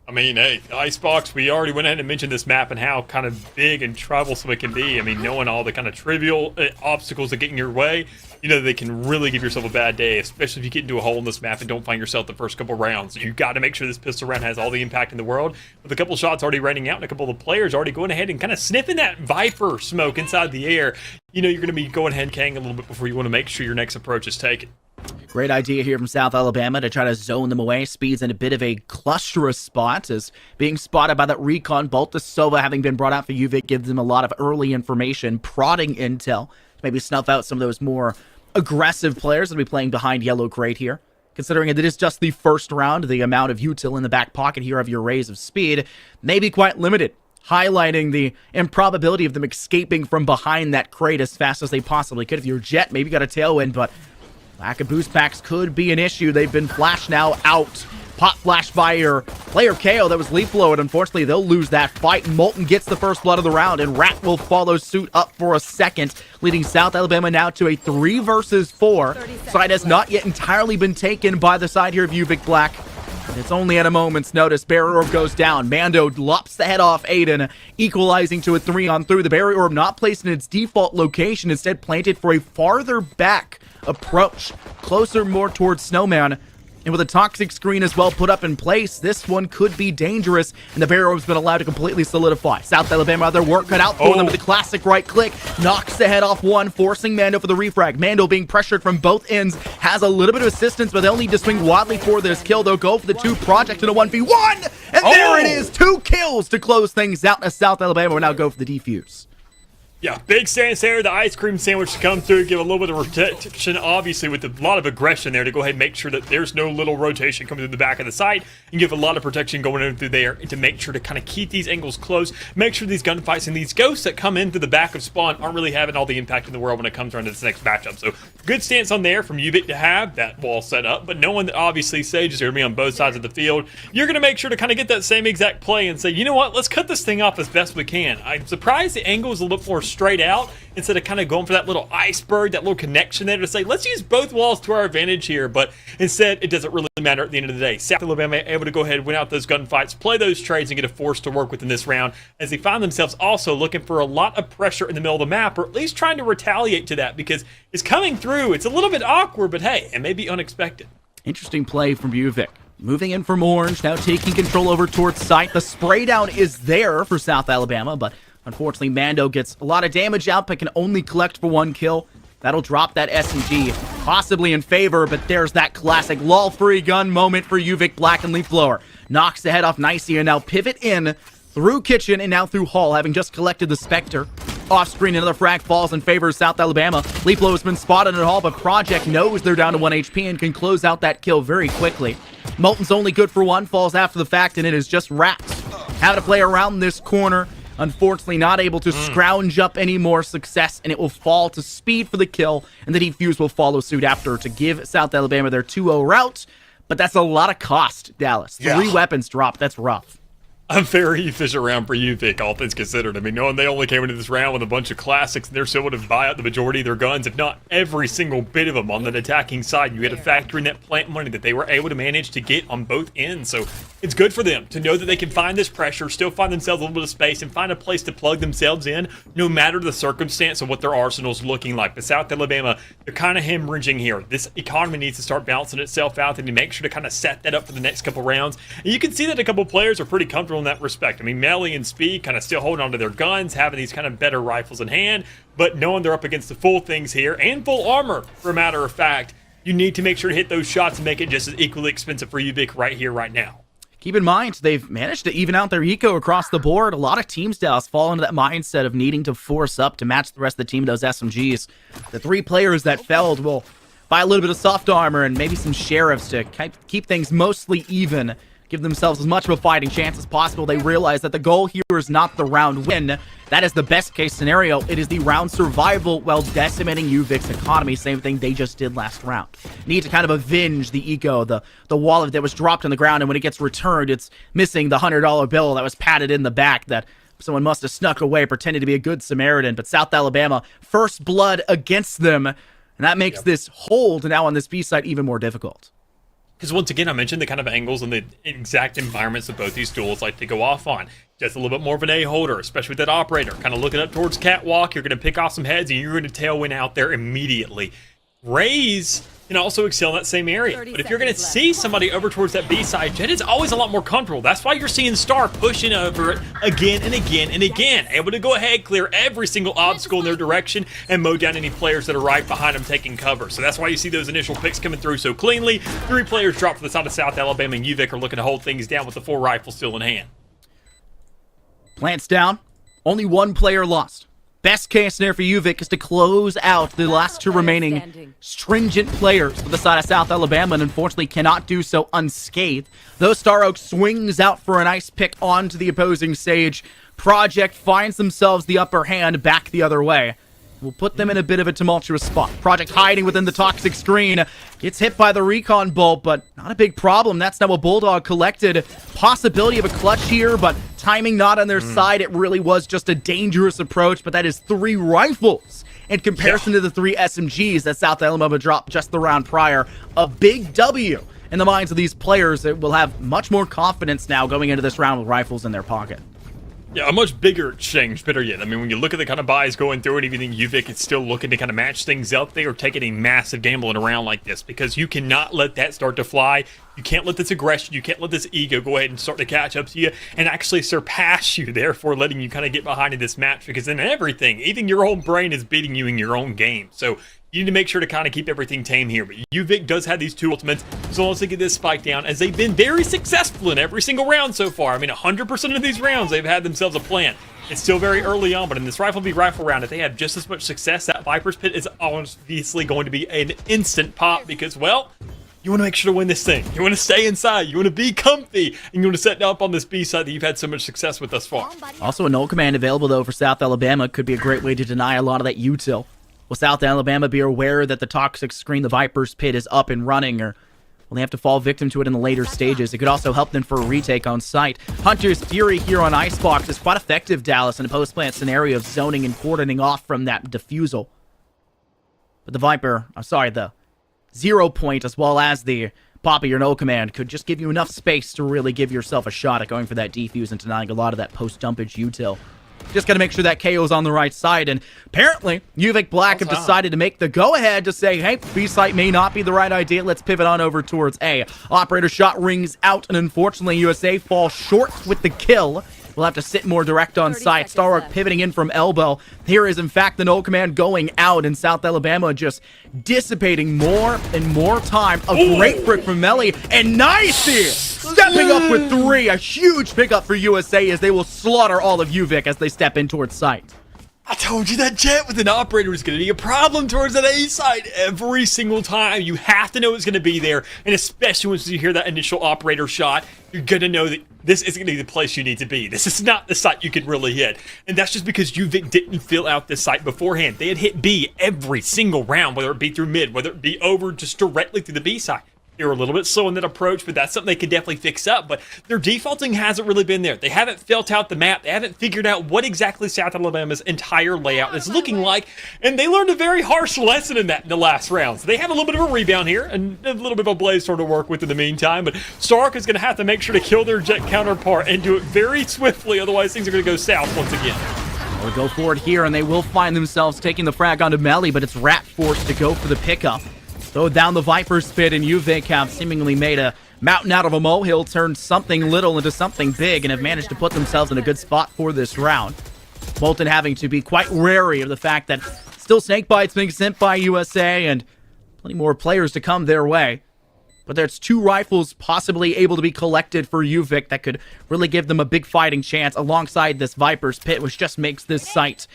I mean, hey, Icebox, we already went ahead and mentioned this map and how kind of big and troublesome it can be. I mean, knowing all the kind of trivial obstacles that get in your way, you know, they can really give yourself a bad day, especially if you get into a hole in this map and don't find yourself the first couple rounds. You got to make sure this pistol round has all the impact in the world. With a couple shots already raining out and a couple of the players already going ahead and kind of sniffing that Viper smoke inside the air, you know, you're going to be going ahead and canning a little bit before you want to make sure your next approach is taken. Great idea here from South Alabama to try to zone them away. Speed's in a bit of a clusterous spot, as being spotted by that recon bolt. The Sova having been brought out for UVic gives them a lot of early information, prodding intel to maybe snuff out some of those more aggressive players that will be playing behind Yellow Crate here. Considering it is just the first round, the amount of util in the back pocket here of your Raze of Speed may be quite limited, highlighting the improbability of them escaping from behind that crate as fast as they possibly could. If you're Jet, maybe got a tailwind, but lack of boost packs could be an issue. They've been flashed now out. Pop flash by your player KO that was leaf lowered. Unfortunately, they'll lose that fight. Molten gets the first blood of the round, and Rat will follow suit up for a second, leading South Alabama now to a 3 versus 4. Side has not yet entirely been taken by the side here of UVic Black. It's only at a moment's notice. Barrier Orb goes down. Mando lops the head off Aiden, equalizing to a 3-on-3. The Barrier Orb not placed in its default location, instead planted for a farther back approach, closer more towards Snowman. And with a toxic screen as well put up in place, this one could be dangerous, and the Barrier Orb's been allowed to completely solidify. South Alabama had their work cut out for them with the classic right click, knocks the head off one, forcing Mando for the refrag. Mando being pressured from both ends, has a little bit of assistance, but they'll need to swing wildly for this kill. They'll go for the 2 Project in a 1v1, and there it is, 2 kills to close things out as South Alabama will now go for the defuse. Yeah, big stance there. The ice cream sandwich to come through, give a little bit of protection, obviously, with a lot of aggression there to go ahead and make sure that there's no little rotation coming through the back of the site, and give a lot of protection going in through there to make sure to kind of keep these angles close, make sure these gunfights and these ghosts that come in through the back of spawn aren't really having all the impact in the world when it comes around to this next matchup. So good stance on there from UVic to have that wall set up, but knowing that obviously Sage is going to be on both sides of the field, you're going to make sure to kind of get that same exact play and say, you know what, let's cut this thing off as best we can. I'm surprised the angle is a little bit more straight out instead of kind of going for that little iceberg, that little connection there to say, let's use both walls to our advantage here. But instead, it doesn't really matter at the end of the day. South Alabama able to go ahead, win out those gunfights, play those trades, and get a force to work with in this round as they find themselves also looking for a lot of pressure in the middle of the map, or at least trying to retaliate to that because it's coming through. It's a little bit awkward, but hey, it may be unexpected. Interesting play from UVic. Moving in from orange, now taking control over towards site. The spray down is there for South Alabama, but unfortunately Mando gets a lot of damage out, but can only collect for 1 kill. That'll drop that SMG, possibly in favor, but there's that classic lull-free gun moment for UVic Black and Leaf Blower. Knocks the head off Nicey and now pivot in through Kitchen and now through Hall, having just collected the Spectre. Off-screen, another frag falls in favor of South Alabama. Leaf Blower has been spotted at Hall, but Project knows they're down to 1 HP and can close out that kill very quickly. Molten's only good for 1, falls after the fact, and it is just Rats. How to play around this corner. Unfortunately, not able to scrounge up any more success, and it will fall to Speed for the kill, and the Defuse will follow suit after to give South Alabama their 2-0 route. But that's a lot of cost, Dallas. 3 weapons dropped. That's rough. A very efficient round for UVic, all things considered. I mean, knowing they only came into this round with a bunch of classics, and they're still able to buy out the majority of their guns, if not every single bit of them on the attacking side. You had to factor in that plant money that they were able to manage to get on both ends. So it's good for them to know that they can find this pressure, still find themselves a little bit of space, and find a place to plug themselves in, no matter the circumstance of what their arsenal's looking like. But South Alabama, they're kind of hemorrhaging here. This economy needs to start balancing itself out, and to make sure to kind of set that up for the next couple rounds. And you can see that a couple players are pretty comfortable in that respect. I mean, Melly and Speed kind of still holding on to their guns, having these kind of better rifles in hand, but knowing they're up against the full things here, and full armor, for a matter of fact, you need to make sure to hit those shots and make it just as equally expensive for UVic right here, right now. Keep in mind, they've managed to even out their eco across the board. A lot of teams, Dallas, fall into that mindset of needing to force up to match the rest of the team with those SMGs. The 3 players that failed will buy a little bit of soft armor and maybe some sheriffs to keep things mostly even. Give themselves as much of a fighting chance as possible. They realize that the goal here is not the round win. That is the best case scenario. It is the round survival while decimating UVic's economy. Same thing they just did last round. Need to kind of avenge the eco, the wallet that was dropped on the ground, and when it gets returned, it's missing the $100 bill that was padded in the back that someone must have snuck away, pretending to be a good Samaritan. But South Alabama, first blood against them, and that makes this hold now on this B side even more difficult. Because once again, I mentioned the kind of angles and the exact environments that both these duels like to go off on. Just a little bit more of an A-holder, especially with that operator. Kind of looking up towards Catwalk, you're going to pick off some heads and you're going to tailwind out there immediately. Raze can also excel in that same area. But if you're going to see somebody over towards that B side, Jet is always a lot more comfortable. That's why you're seeing Star pushing over it again and again and again. Able to go ahead, clear every single obstacle in their direction, and mow down any players that are right behind them taking cover. So that's why you see those initial picks coming through so cleanly. 3 players drop for the side of South Alabama, and UVic are looking to hold things down with the 4 rifles still in hand. Plants down. Only 1 player lost. Best case scenario for UVic is to close out the last 2 remaining stringent players for the side of South Alabama, and unfortunately cannot do so unscathed. Though Star Oak swings out for a nice pick onto the opposing stage, Project finds themselves the upper hand back the other way. Will put them in a bit of a tumultuous spot. Project hiding within the toxic screen. Gets hit by the recon bolt, but not a big problem. That's now a Bulldog collected. Possibility of a clutch here, but timing not on their side. It really was just a dangerous approach, but that is 3 rifles in comparison to the 3 SMGs that South Alabama dropped just the round prior. A big W in the minds of these players that will have much more confidence now going into this round with rifles in their pocket. Yeah, a much bigger change, better yet. I mean, when you look at the kind of buys going through it, even UVic is still looking to kind of match things up. They are taking a massive gamble in a round like this because you cannot let that start to fly. You can't let this aggression, you can't let this ego go ahead and start to catch up to you and actually surpass you, therefore letting you kind of get behind in this match, because then everything, even your own brain is beating you in your own game. So you need to make sure to kind of keep everything tame here. But UVic does have these 2 ultimates, so once they get this spike down, as they've been very successful in every single round so far. I mean, 100% of these rounds, they've had themselves a plan. It's still very early on, but in this rifle v rifle round, if they have just as much success, that Viper's Pit is obviously going to be an instant pop because, well, you want to make sure to win this thing. You want to stay inside. You want to be comfy. And you want to set up on this B side that you've had so much success with thus far. Also, a null command available, though, for South Alabama could be a great way to deny a lot of that util. Will South Alabama be aware that the toxic screen, the Viper's Pit, is up and running, or Well, they have to fall victim to it in the later stages. It could also help them for a retake on site. Hunter's Fury here on Icebox is quite effective, Dallas, in a post-plant scenario of zoning and cordoning off from that defusal. But the Viper, the 0 point as well as the Poppy or No command could just give you enough space to really give yourself a shot at going for that defuse and denying a lot of that post-dumpage util. Just got to make sure that KO's on the right side, and apparently, UVic Black have decided to make the go-ahead to say, hey, B site may not be the right idea, let's pivot on over towards A. Operator shot rings out, and unfortunately, USA falls short with the kill. We'll have to sit more direct on site. Starrock pivoting in from elbow. Here is, in fact, the No command going out, and South Alabama just dissipating more and more time. A great brick from Melly, and nice here! Stepping up with 3. A huge pickup for USA as they will slaughter all of UVic as they step in towards site. I told you that jet with an operator is going to be a problem towards that A side every single time. You have to know it's going to be there, and especially once you hear that initial operator shot, you're going to know that this isn't going to be the place you need to be. This is not the site you can really hit, and that's just because UVic didn't fill out this site beforehand. They had hit B every single round, whether it be through mid, whether it be over just directly through the B side. They were a little bit slow in that approach, but that's something they can definitely fix up. But their defaulting hasn't really been there. They haven't felt out the map. They haven't figured out what exactly South Alabama's entire layout is looking like. And they learned a very harsh lesson in that in the last round. So they have a little bit of a rebound here and a little bit of a blaze sword to work with in the meantime. But Stark is going to have to make sure to kill their jet counterpart and do it very swiftly. Otherwise, things are going to go south once again. We'll go forward here, and they will find themselves taking the frag onto Melly, but it's Rat forced to go for the pickup. Throw down the Viper's Spit, and UVic have seemingly made a mountain out of a molehill, turned something little into something big, and have managed to put themselves in a good spot for this round. Bolton having to be quite wary of the fact that still Snakebites being sent by USA, and plenty more players to come their way. But there's 2 rifles possibly able to be collected for UVic that could really give them a big fighting chance alongside this Viper's Pit, which just makes this site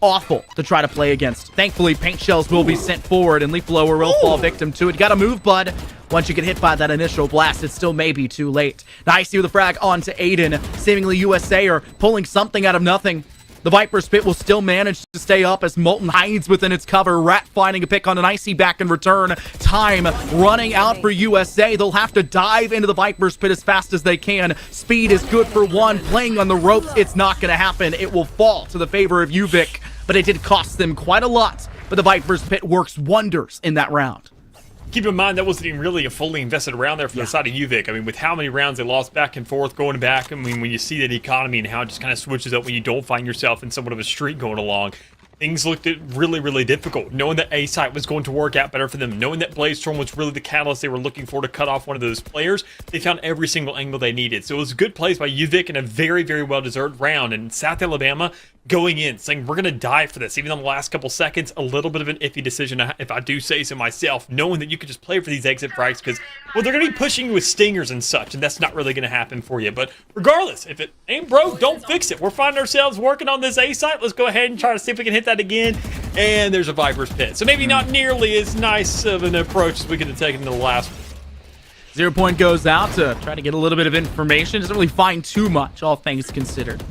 awful to try to play against. Thankfully, paint shells will be sent forward, and Leaf Blower will fall victim to it. Gotta move, bud. Once you get hit by that initial blast, it still may be too late. Nice with the frag onto Aiden. Seemingly USA are pulling something out of nothing. The Viper's Pit will still manage to stay up as Molten hides within its cover. Rat finding a pick on an Icy back in return. Time running out for USA. They'll have to dive into the Viper's Pit as fast as they can. Speed is good for 1. Playing on the ropes, it's not going to happen. It will fall to the favor of UVic, but it did cost them quite a lot. But the Viper's Pit works wonders in that round. Keep in mind, that wasn't even really a fully invested round there from the side of UVic. I mean, with how many rounds they lost back and forth, going back, I mean, when you see that economy and how it just kind of switches up when you don't find yourself in somewhat of a streak going along, things looked really, really difficult. Knowing that A site was going to work out better for them, knowing that Blaze Storm was really the catalyst they were looking for to cut off one of those players, they found every single angle they needed. So it was good plays by UVic in a very, very well-deserved round. And South Alabama going in, saying, we're going to die for this. Even on the last couple seconds, a little bit of an iffy decision, if I do say so myself, knowing that you could just play for these exit frags because, well, they're going to be pushing you with stingers and such, and that's not really going to happen for you. But regardless, if it ain't broke, don't fix it. We're finding ourselves working on this A site. Let's go ahead and try to see if we can hit that again. And there's a Viper's Pit. So maybe not nearly as nice of an approach as we could have taken in the last one. 0 point goes out to try to get a little bit of information. Doesn't really find too much, all things considered.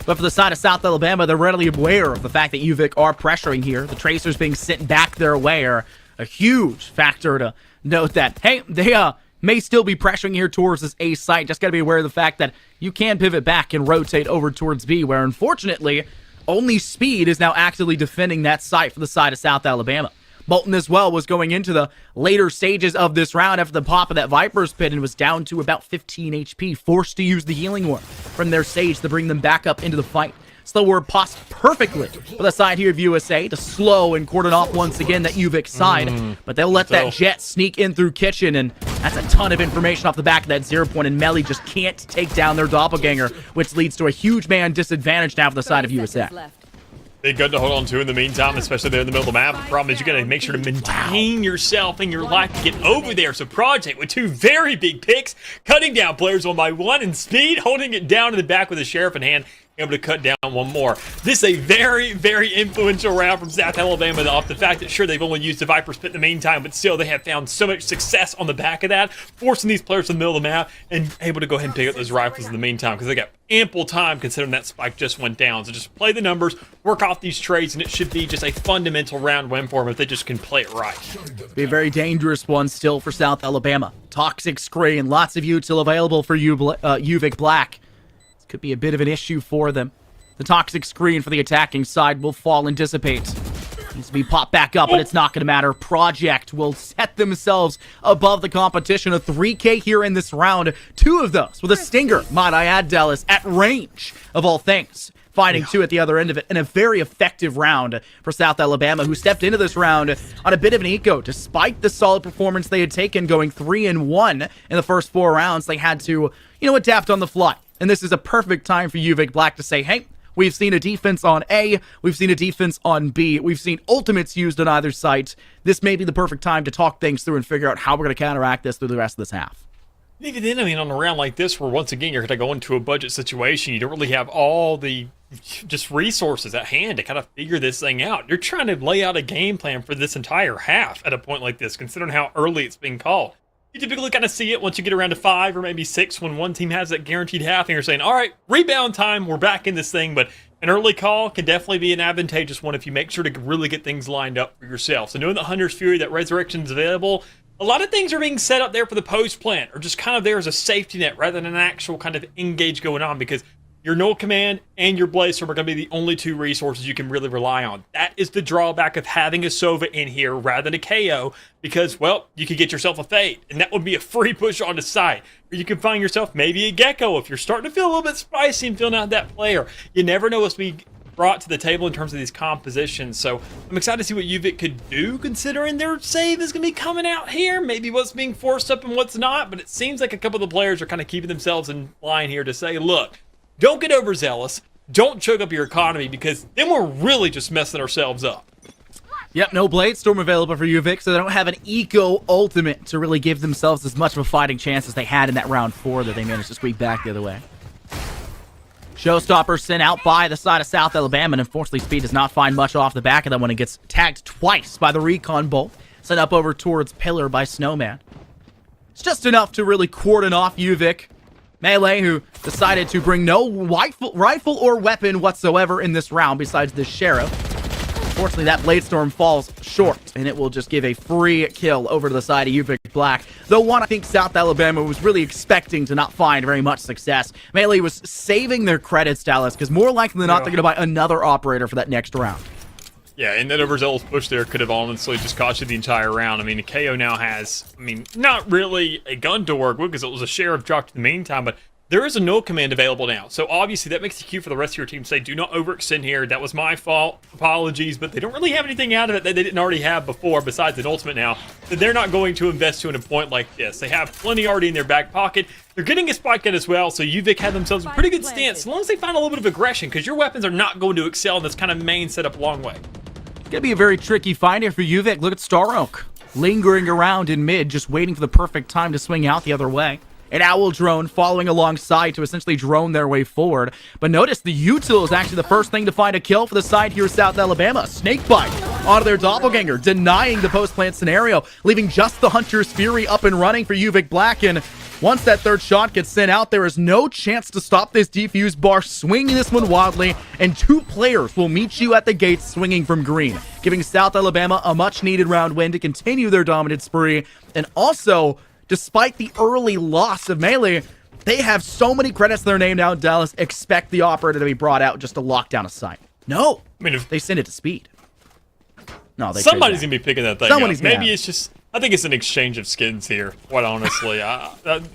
But for the side of South Alabama, they're readily aware of the fact that UVic are pressuring here. The Tracers being sent back their way are a huge factor to note that, hey, they may still be pressuring here towards this A site. Just got to be aware of the fact that you can pivot back and rotate over towards B, where unfortunately, only Speed is now actively defending that site for the side of South Alabama. Molten as well was going into the later stages of this round after the pop of that Viper's Pit and was down to about 15 HP, forced to use the healing ward from their Sage to bring them back up into the fight. Slow word paused perfectly for the side here of USA to slow and cordon off once again that UVic side, but they'll let that jet sneak in through Kitchen, and that's a ton of information off the back of that 0 point, and Melly just can't take down their doppelganger, which leads to a huge man disadvantage now for the side of USA. Big gun to hold on to in the meantime, especially there in the middle of the map. The problem is you got to make sure to maintain yourself and your life to get over there. So Project with 2 very big picks, cutting down players 1 by 1, and Speed holding it down in the back with the Sheriff in hand. able to cut down one more. This is a very, very influential round from South Alabama off the fact that, sure, they've only used the Viper's Pit in the meantime, but still they have found so much success on the back of that, forcing these players to the middle of the map and able to go ahead and pick up those rifles in the meantime because they got ample time considering that spike just went down. So just play the numbers, work off these trades, and it should be just a fundamental round win for them if they just can play it right. Be a very dangerous one still for South Alabama. Toxic screen, lots of util available for UVic Black. This could be a bit of an issue for them. The toxic screen for the attacking side will fall and dissipate. Needs to be popped back up, but it's not going to matter. Project will set themselves above the competition. A 3K here in this round. 2 of those with a stinger, might I add, Dallas, at range of all things. Finding 2 at the other end of it, and a very effective round for South Alabama, who stepped into this round on a bit of an eco. Despite the solid performance they had taken, going 3-1 in the first 4 rounds, they had to, adapt on the fly. And this is a perfect time for UVic Black to say, hey, we've seen a defense on A, we've seen a defense on B, we've seen ultimates used on either site. This may be the perfect time to talk things through and figure out how we're going to counteract this through the rest of this half. Even then, on a round like this, where once again you're going to go into a budget situation, you don't really have all the just resources at hand to kind of figure this thing out. You're trying to lay out a game plan for this entire half at a point like this, considering how early it's being called. You typically kind of see it once you get around to 5 or maybe 6 when one team has that guaranteed half and you're saying, all right, rebound time, we're back in this thing. But an early call can definitely be an advantageous one if you make sure to really get things lined up for yourself. So knowing that Hunter's Fury, that Resurrection is available, a lot of things are being set up there for the post plant or just kind of there as a safety net rather than an actual kind of engage going on, because your Null Command and your Blaze Storm are going to be the only 2 resources you can really rely on. That is the drawback of having a Sova in here rather than a KO, because, well, you could get yourself a Fade, and that would be a free push onto site. Or you can find yourself maybe a Gecko if you're starting to feel a little bit spicy and feeling out that player. You never know what's being brought to the table in terms of these compositions. So I'm excited to see what UVic could do, considering their save is going to be coming out here. Maybe what's being forced up and what's not, but it seems like a couple of the players are kind of keeping themselves in line here to say, look, don't get overzealous. Don't choke up your economy, because then we're really just messing ourselves up. Yep, no Blade Storm available for UVic, so they don't have an eco ultimate to really give themselves as much of a fighting chance as they had in that round 4 that they managed to squeak back the other way. Showstopper sent out by the side of South Alabama, and unfortunately Speed does not find much off the back of that one. It gets tagged twice by the Recon Bolt, sent up over towards Pillar by Snowman. It's just enough to really cordon off UVic. Melee, who decided to bring no rifle or weapon whatsoever in this round besides the Sheriff. Unfortunately, that Blade Storm falls short, and it will just give a free kill over to the side of UVic Black. Though one I think South Alabama was really expecting to not find very much success. Melee was saving their credits, Dallas, because more likely than not, they're going to buy another operator for that next round. Yeah, and that overzealous push there could have honestly just cost you the entire round. I mean, the KO now has, not really a gun to work with because it was a Sheriff dropped in the meantime, but there is a Null Command available now. So obviously that makes it cute for the rest of your team to say, do not overextend here. That was my fault. Apologies. But they don't really have anything out of it that they didn't already have before besides an ultimate now. That they're not going to invest to in a point like this. They have plenty already in their back pocket. They're getting a spike in as well. So UVic had themselves a pretty good stance as long as they find a little bit of aggression, because your weapons are not going to excel in this kind of main setup long way. Gonna be a very tricky find here for UVic. Look at Star Oak lingering around in mid, just waiting for the perfect time to swing out the other way. An Owl drone following alongside to essentially drone their way forward. But notice the util is actually the first thing to find a kill for the side here, South Alabama. Snakebite onto their doppelganger, denying the post-plant scenario, leaving just the Hunter's Fury up and running for UVic Black. And once that third shot gets sent out, there is no chance to stop this defuse bar, swinging this one wildly, and 2 players will meet you at the gates swinging from green, giving South Alabama a much-needed round win to continue their dominant spree. And also, despite the early loss of Melee, they have so many credits to their name now in Dallas. Expect the operator to be brought out just to lock down a site. No, if they send it to Speed. No, somebody's gonna be picking that thing up. Maybe have. It's just, I think it's an exchange of skins here, quite honestly.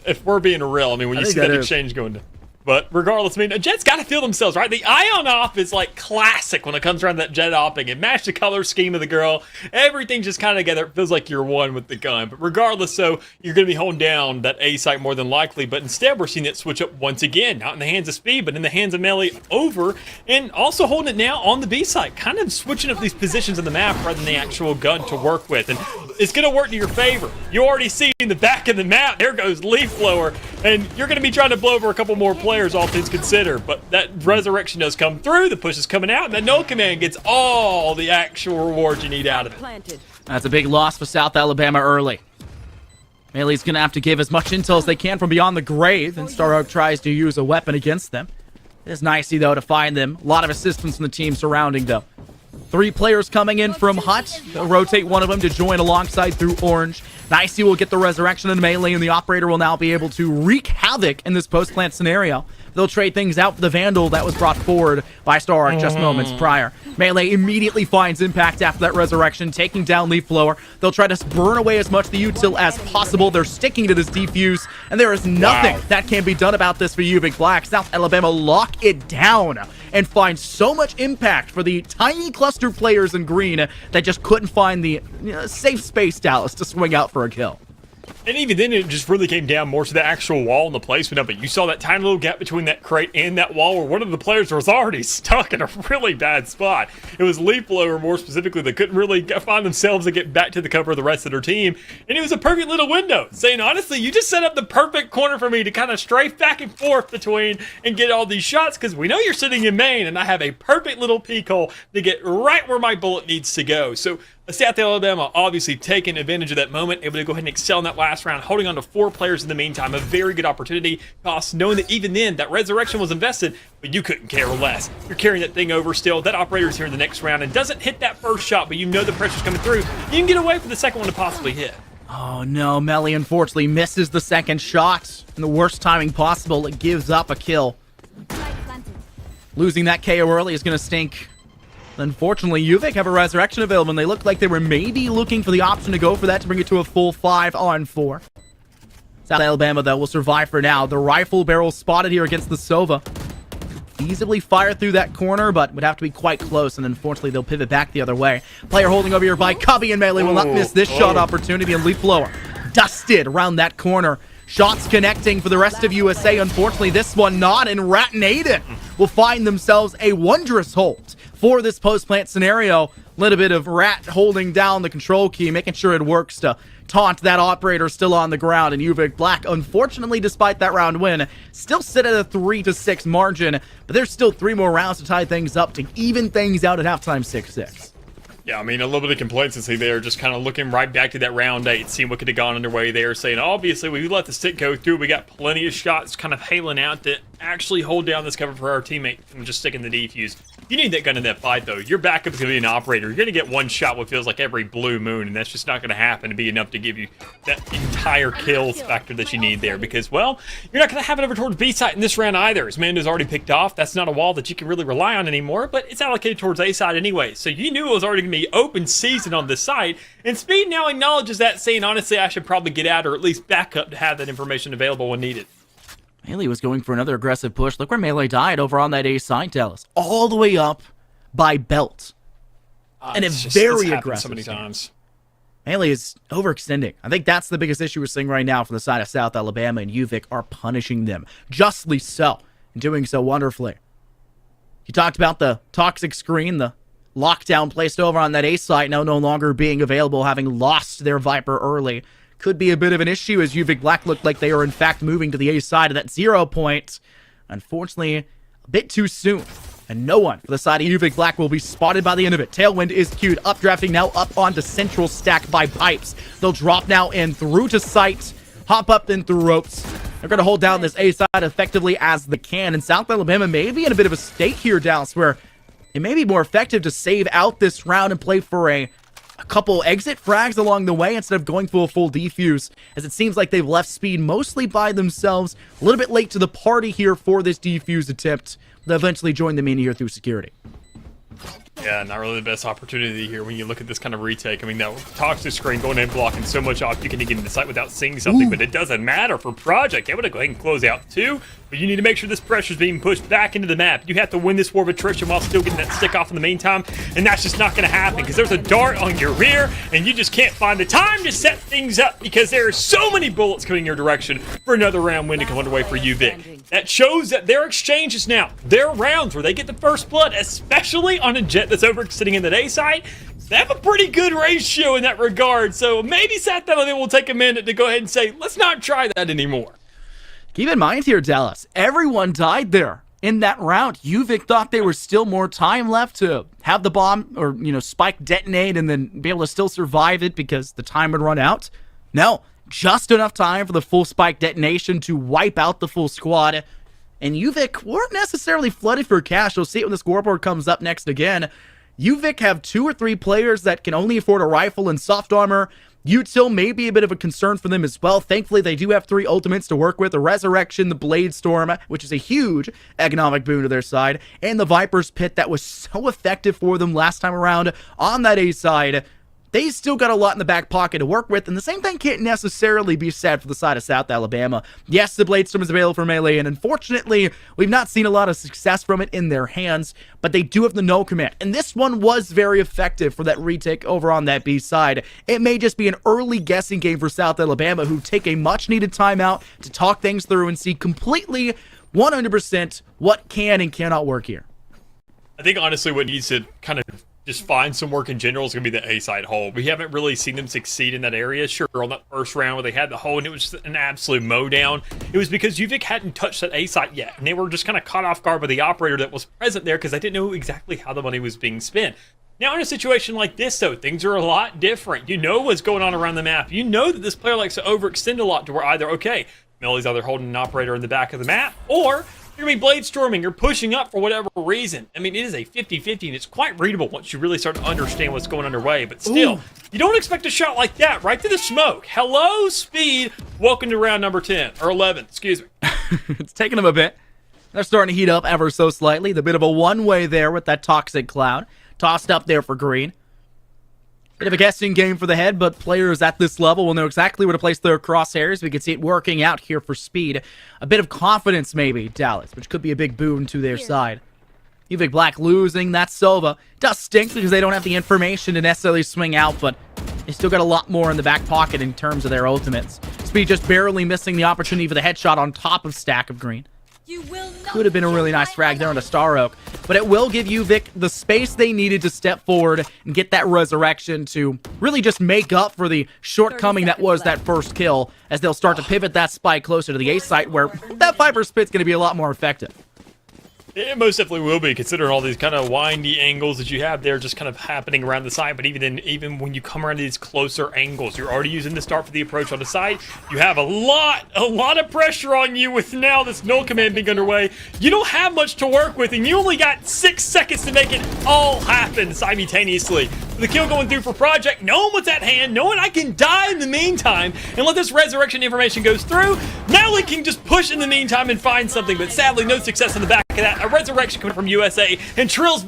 If we're being real, when you see that exchange going to... But regardless, Jets got to feel themselves, right? The Ion Off is like classic when it comes around that Jet Opping. It matched the color scheme of the girl. Everything just kind of together. It feels like you're one with the gun. But regardless, so you're going to be holding down that A site more than likely. But instead, we're seeing it switch up once again. Not in the hands of Speed, but in the hands of Melee over. And also holding it now on the B site. Kind of switching up these positions in the map rather than the actual gun to work with. And it's going to work to your favor. You already see in the back of the map, there goes Leaf Blower. And you're going to be trying to blow over a couple more players players, all things considered. But that resurrection does come through. The push is coming out, and that null command gets all the actual rewards you need out of it. That's a big loss for South Alabama early. Melee's going to have to give as much intel as they can from beyond the grave, and Star Oak tries to use a weapon against them. It's nicey, though, to find them. A lot of assistance from the team surrounding, though. 3 players coming in from Hut. They'll rotate one of them to join alongside through Orange. Nicey will get the resurrection in Melee, and the operator will now be able to wreak havoc in this post-plant scenario. They'll trade things out for the Vandal that was brought forward by Star Arc just moments prior. Melee immediately finds impact after that resurrection, taking down Leaf Blower. They'll try to burn away as much of the util as possible. They're sticking to this defuse, and there is nothing that can be done about this for UVic Black. South Alabama lock it down and find so much impact for the tiny cluster players in green that just couldn't find the safe space, Dallas, to swing out for a kill. And even then, it just really came down more to the actual wall and the placement of it. You saw that tiny little gap between that crate and that wall where one of the players was already stuck in a really bad spot. It was Leaf Blower, more specifically, that couldn't really find themselves to get back to the cover of the rest of their team. And it was a perfect little window, saying, honestly, you just set up the perfect corner for me to kind of strafe back and forth between and get all these shots, because we know you're sitting in main, and I have a perfect little peek hole to get right where my bullet needs to go. So South Alabama obviously taking advantage of that moment, able to go ahead and excel in that last round, holding on to 4 players in the meantime. A very good opportunity cost, knowing that even then, that resurrection was invested, but you couldn't care less. You're carrying that thing over still. That operator's here in the next round and doesn't hit that first shot, but you know the pressure's coming through. You can get away for the second one to possibly hit. Oh no, Melee unfortunately misses the second shot. In the worst timing possible, it gives up a kill. Losing that KO early is going to stink. Unfortunately, UVic have a resurrection available, and they look like they were maybe looking for the option to go for that to bring it to a full 5-on-4. South Alabama, though, will survive for now. The rifle barrel spotted here against the Sova. Feasibly fire through that corner, but would have to be quite close, and unfortunately, they'll pivot back the other way. Player holding over here by Cubby, and Melee will not miss this shot opportunity, and Leaf Blower dusted around that corner. Shots connecting for the rest of USA. Unfortunately, this one not, and Rat and Aiden will find themselves a wondrous hold for this post-plant scenario. Little bit of Rat holding down the control key, making sure it works to taunt that operator still on the ground. And UVic Black, unfortunately, despite that round win, still sit at a 3-6 margin. But there's still 3 more rounds to tie things up to even things out at halftime 6-6. Yeah, I mean, a little bit of complacency there, just kind of looking right back to that round 8, seeing what could have gone underway there, saying, obviously, we let the stick go through. We got plenty of shots kind of hailing out to actually hold down this cover for our teammate from just sticking the defuse. You need that gun in that fight, though. Your backup is going to be an operator. You're going to get one shot what feels like every blue moon, and that's just not going to happen to be enough to give you that entire kills factor that you need there, because, well, you're not going to have it over towards B side in this round either. As Mando's already picked off, that's not a wall that you can really rely on anymore, but it's allocated towards A side anyway, so you knew it was already going to be open season on this site, and Speed now acknowledges that, saying, honestly, I should probably get out or at least back up to have that information available when needed. Melee was going for another aggressive push. Look where Melee died over on that A side, Dallas. All the way up by belt. And a very aggressive so many times. Melee is overextending. I think that's the biggest issue we're seeing right now from the side of South Alabama, and UVic are punishing them. Justly so. And doing so wonderfully. You talked about the toxic screen, the lockdown placed over on that A site now no longer being available, having lost their Viper early. Could be a bit of an issue as UVic Black looked like they are in fact moving to the A side of that 0 point. Unfortunately, a bit too soon. And no one for the side of UVic Black will be spotted by the end of it. Tailwind is queued. Updrafting now up onto central stack by Pipes. They'll drop now in through to site. Hop up then through ropes. They're going to hold down this A side effectively as they can. And South Alabama may be in a bit of a state here, Dallas, where it may be more effective to save out this round and play for a couple exit frags along the way instead of going for a full defuse, as it seems like they've left Speed mostly by themselves. A little bit late to the party here for this defuse attempt. They'll eventually join them in here through security. Yeah, not really the best opportunity here when you look at this kind of retake. I mean, that toxic screen going in blocking so much off, you can get into the site without seeing something, but it doesn't matter for Project. Able to go ahead and close out too, but you need to make sure this pressure is being pushed back into the map. You have to win this war of attrition while still getting that stick off in the meantime, and that's just not going to happen because there's a dart on your rear, and you just can't find the time to set things up because there are so many bullets coming your direction for another round win to come underway for UVic. That shows that their exchanges now, their rounds where they get the first blood, especially on a jet that's overextending in the A side, they have a pretty good ratio in that regard. So maybe South Alabama will take a minute to go ahead and say, let's not try that anymore. Keep in mind here, Dallas, everyone died there in that round. UVic thought there was still more time left to have the bomb or, spike detonate and then be able to still survive it because the time would run out. No, just enough time for the full spike detonation to wipe out the full squad. And UVic weren't necessarily flooded for cash. You'll see it when the scoreboard comes up next again. UVic have 2 or 3 players that can only afford a rifle and soft armor. Util may be a bit of a concern for them as well. Thankfully, they do have 3 ultimates to work with. The Resurrection, the Blade Storm, which is a huge economic boon to their side, and the Viper's Pit that was so effective for them last time around on that A side. They still got a lot in the back pocket to work with, and the same thing can't necessarily be said for the side of South Alabama. Yes, the Blade Storm is available for melee, and unfortunately, we've not seen a lot of success from it in their hands, but they do have the no command, and this one was very effective for that retake over on that B side. It may just be an early guessing game for South Alabama, who take a much-needed timeout to talk things through and see completely 100% what can and cannot work here. I think, honestly, what needs to kind of just find some work in general is going to be the A-side hole. We haven't really seen them succeed in that area. Sure, on that first round where they had the hole and it was just an absolute mowdown, it was because UVic hadn't touched that A-site yet, and they were just kind of caught off guard by the operator that was present there because they didn't know exactly how the money was being spent. Now, in a situation like this, though, things are a lot different. You know what's going on around the map. You know that this player likes to overextend a lot to where either, okay, Melly's either holding an operator in the back of the map, or you're going to be blade storming, you're pushing up for whatever reason. I mean, it is a 50-50, and it's quite readable once you really start to understand what's going underway. But still, you don't expect a shot like that right through the smoke. Hello, Speed. Welcome to round number 10, or 11, excuse me. It's taking them a bit. They're starting to heat up ever so slightly. The bit of a one-way there with that toxic cloud. Tossed up there for green. Bit of a guessing game for the head, but players at this level will know exactly where to place their crosshairs. We can see it working out here for Speed. A bit of confidence, maybe, Dallas, which could be a big boon to their side. UVic Black losing, that's Sova. Does stink because they don't have the information to necessarily swing out, but they still got a lot more in the back pocket in terms of their ultimates. Speed just barely missing the opportunity for the headshot on top of Stack of Green. Could have been a really nice frag there on a Star Oak, but it will give UVic the space they needed to step forward and get that resurrection to really just make up for the shortcoming that was that first kill, as they'll start to pivot that spike closer to the A site where that Viper Spit's going to be a lot more effective. It most definitely will be, considering all these kind of windy angles that you have there just kind of happening around the side. But even when you come around these closer angles, you're already using the start for the approach on the side. You have a lot of pressure on you with now this null command being underway. You don't have much to work with, and you only got 6 seconds to make it all happen simultaneously. The kill going through for Project, knowing what's at hand, knowing I can die in the meantime and let this resurrection information goes through. Now they can just push in the meantime and find something, but sadly no success in the back of that. A resurrection coming from USA, and kills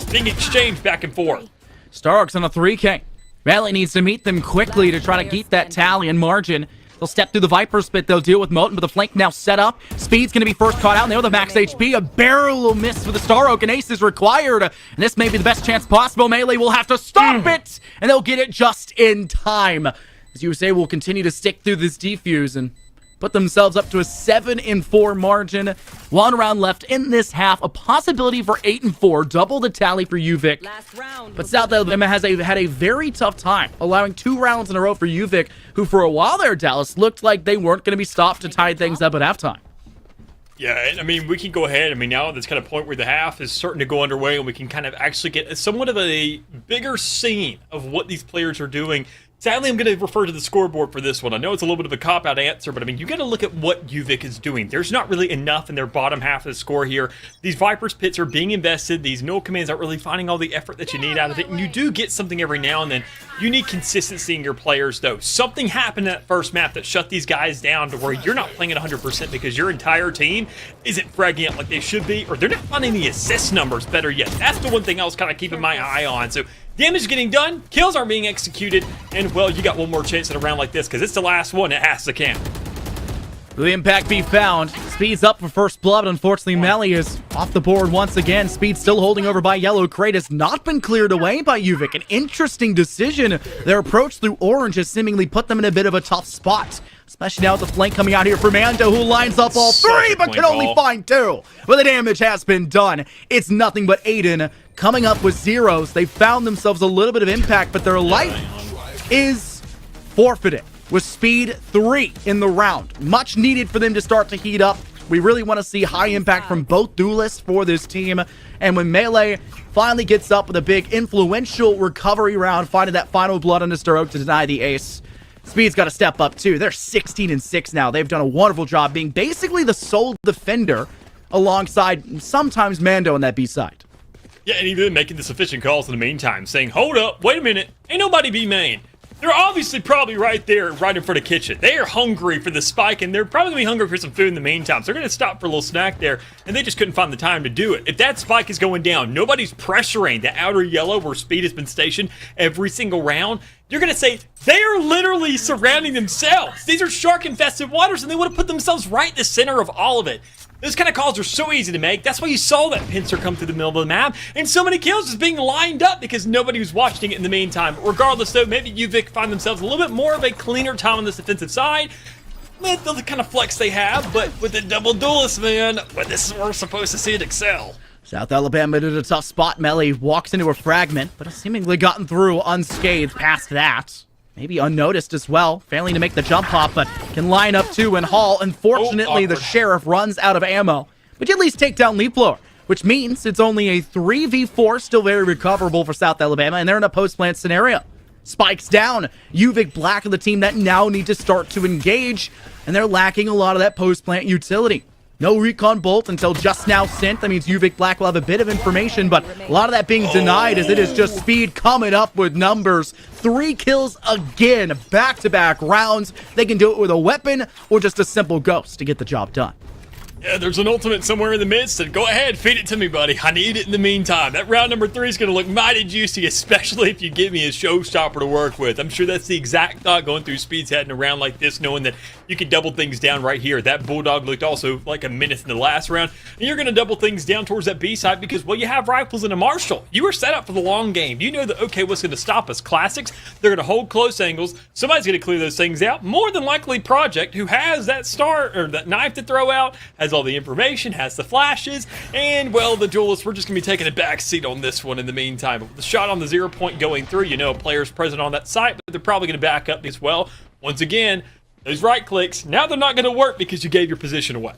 being exchanged back and forth. Starks on a 3K. Rally needs to meet them quickly to try to keep that tally and margin. They'll step through the Viper Spit. They'll deal with Moten, but the flank now set up. Speed's going to be first caught out, and they have the max HP. A barrel miss for the Star Oak, and ace is required. And this may be the best chance possible. Melee will have to stop it, and they'll get it just in time. As USA will continue to stick through this defuse and put themselves up to a 7-4 margin. 1 round left in this half. A possibility for 8-4. Double the tally for UVic. But South Alabama has had a very tough time allowing 2 rounds in a row for UVic, who for a while there, Dallas, looked like they weren't going to be stopped to tie things up at halftime. Yeah, I mean, we can go ahead. I mean, now that's kind of point where the half is starting to go underway, and we can kind of actually get somewhat of a bigger scene of what these players are doing. Sadly, I'm going to refer to the scoreboard for this one. I know it's a little bit of a cop-out answer, but I mean, you got to look at what UVic is doing. There's not really enough in their bottom half of the score here. These Viper's Pits are being invested. These null commands aren't really finding all the effort that you need out of it, and you do get something every now and then. You need consistency in your players, though. Something happened in that first map that shut these guys down to where you're not playing at 100% because your entire team isn't fragging it like they should be, or they're not finding the assist numbers better yet. That's the one thing I was kind of keeping my eye on. So damage is getting done, kills aren't being executed, and, well, you got one more chance in a round like this because it's the last one. It has to count. Will the impact be found? Speed's up for first blood, but unfortunately Melly is off the board once again. Speed still holding over by yellow. Crate has not been cleared away by UVic. An interesting decision. Their approach through orange has seemingly put them in a bit of a tough spot, especially now with the flank coming out here for Mando, who lines up all 3 but can only find 2. Well, the damage has been done. It's nothing but Aiden coming up with zeros. They found themselves a little bit of impact, but their life is forfeited. with speed 3 in the round. Much needed for them to start to heat up. We really want to see high impact from both duelists for this team. And when Melee finally gets up with a big influential recovery round, finding that final blood on the Stroke to deny the ace, Speed's got to step up too. They're 16-6 now. They've done a wonderful job being basically the sole defender alongside sometimes Mando on that B side. Yeah, and even making the sufficient calls in the meantime, saying, hold up, wait a minute, ain't nobody B main. They're obviously probably right there, right in front of kitchen. They are hungry for the spike, and they're probably going to be hungry for some food in the meantime. So they're going to stop for a little snack there, and they just couldn't find the time to do it. If that spike is going down, nobody's pressuring the outer yellow where Speed has been stationed every single round. You're going to say, they are literally surrounding themselves. These are shark-infested waters, and they want to put themselves right in the center of all of it. Those kind of calls are so easy to make. That's why you saw that pincer come through the middle of the map, and so many kills just being lined up because nobody was watching it in the meantime. Regardless, though, maybe UVic find themselves a little bit more of a cleaner time on this defensive side. With the kind of flex they have, but with the double duelist, man, but this is where we're supposed to see it excel. South Alabama did a tough spot. Melee walks into a fragment, but has seemingly gotten through unscathed past that. Maybe unnoticed as well, failing to make the jump hop, but can line up too and haul. Unfortunately, the Sheriff runs out of ammo, but you at least take down Leap Blower, which means it's only a 3v4, still very recoverable for South Alabama, and they're in a post-plant scenario. Spikes down. UVic Black are the team that now need to start to engage, and they're lacking a lot of that post-plant utility. No recon bolt until just now sent. That means UVic Black will have a bit of information, but a lot of that being denied as it is just Speed coming up with numbers. 3 kills again, back-to-back rounds. They can do it with a weapon or just a simple ghost to get the job done. Yeah, there's an ultimate somewhere in the midst, and go ahead, feed it to me, buddy. I need it in the meantime. That round number 3 is going to look mighty juicy, especially if you give me a showstopper to work with. I'm sure that's the exact thought going through Speed's head in a round like this, knowing that you can double things down right here. That Bulldog looked also like a menace in the last round, and you're going to double things down towards that B side because, well, you have rifles and a Marshall. You are set up for the long game. You know that, okay, what's going to stop us? Classics. They're going to hold close angles. Somebody's going to clear those things out. More than likely Project, who has that star or that knife to throw out, has all the information, has the flashes, and, well, the duelists, we're just going to be taking a back seat on this one in the meantime. But with the shot on the 0 point going through, you know a player's present on that site, but they're probably going to back up as well. Once again, those right clicks, now they're not going to work because you gave your position away.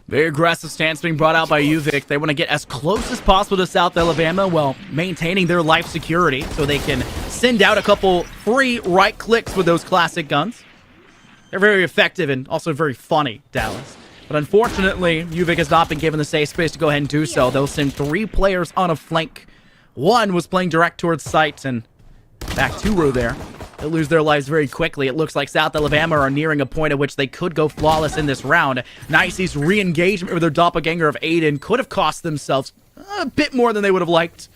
Very aggressive stance being brought out by UVic. They want to get as close as possible to South Alabama while maintaining their life security so they can send out a couple free right clicks with those classic guns. They're very effective and also very funny, Dallas. But unfortunately, UVic has not been given the safe space to go ahead and do so. They'll send 3 players on a flank. One was playing direct towards site, and back 2 row there. They'll lose their lives very quickly. It looks like South Alabama are nearing a point at which they could go flawless in this round. NECC's re-engagement with their doppelganger of Aiden could have cost themselves a bit more than they would have liked.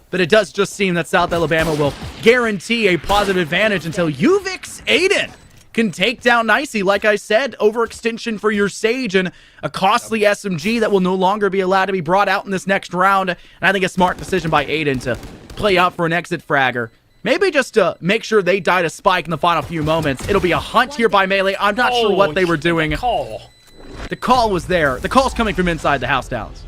But it does just seem that South Alabama will guarantee a positive advantage until UVic's Aiden can take down NECC. Like I said, overextension for your Sage and a costly SMG that will no longer be allowed to be brought out in this next round. And I think a smart decision by Aiden to play out for an exit fragger. Maybe just to make sure they die to Spike in the final few moments. It'll be a hunt here by Melee. I'm not sure what they were doing. The call was there. The call's coming from inside the house, Dallas.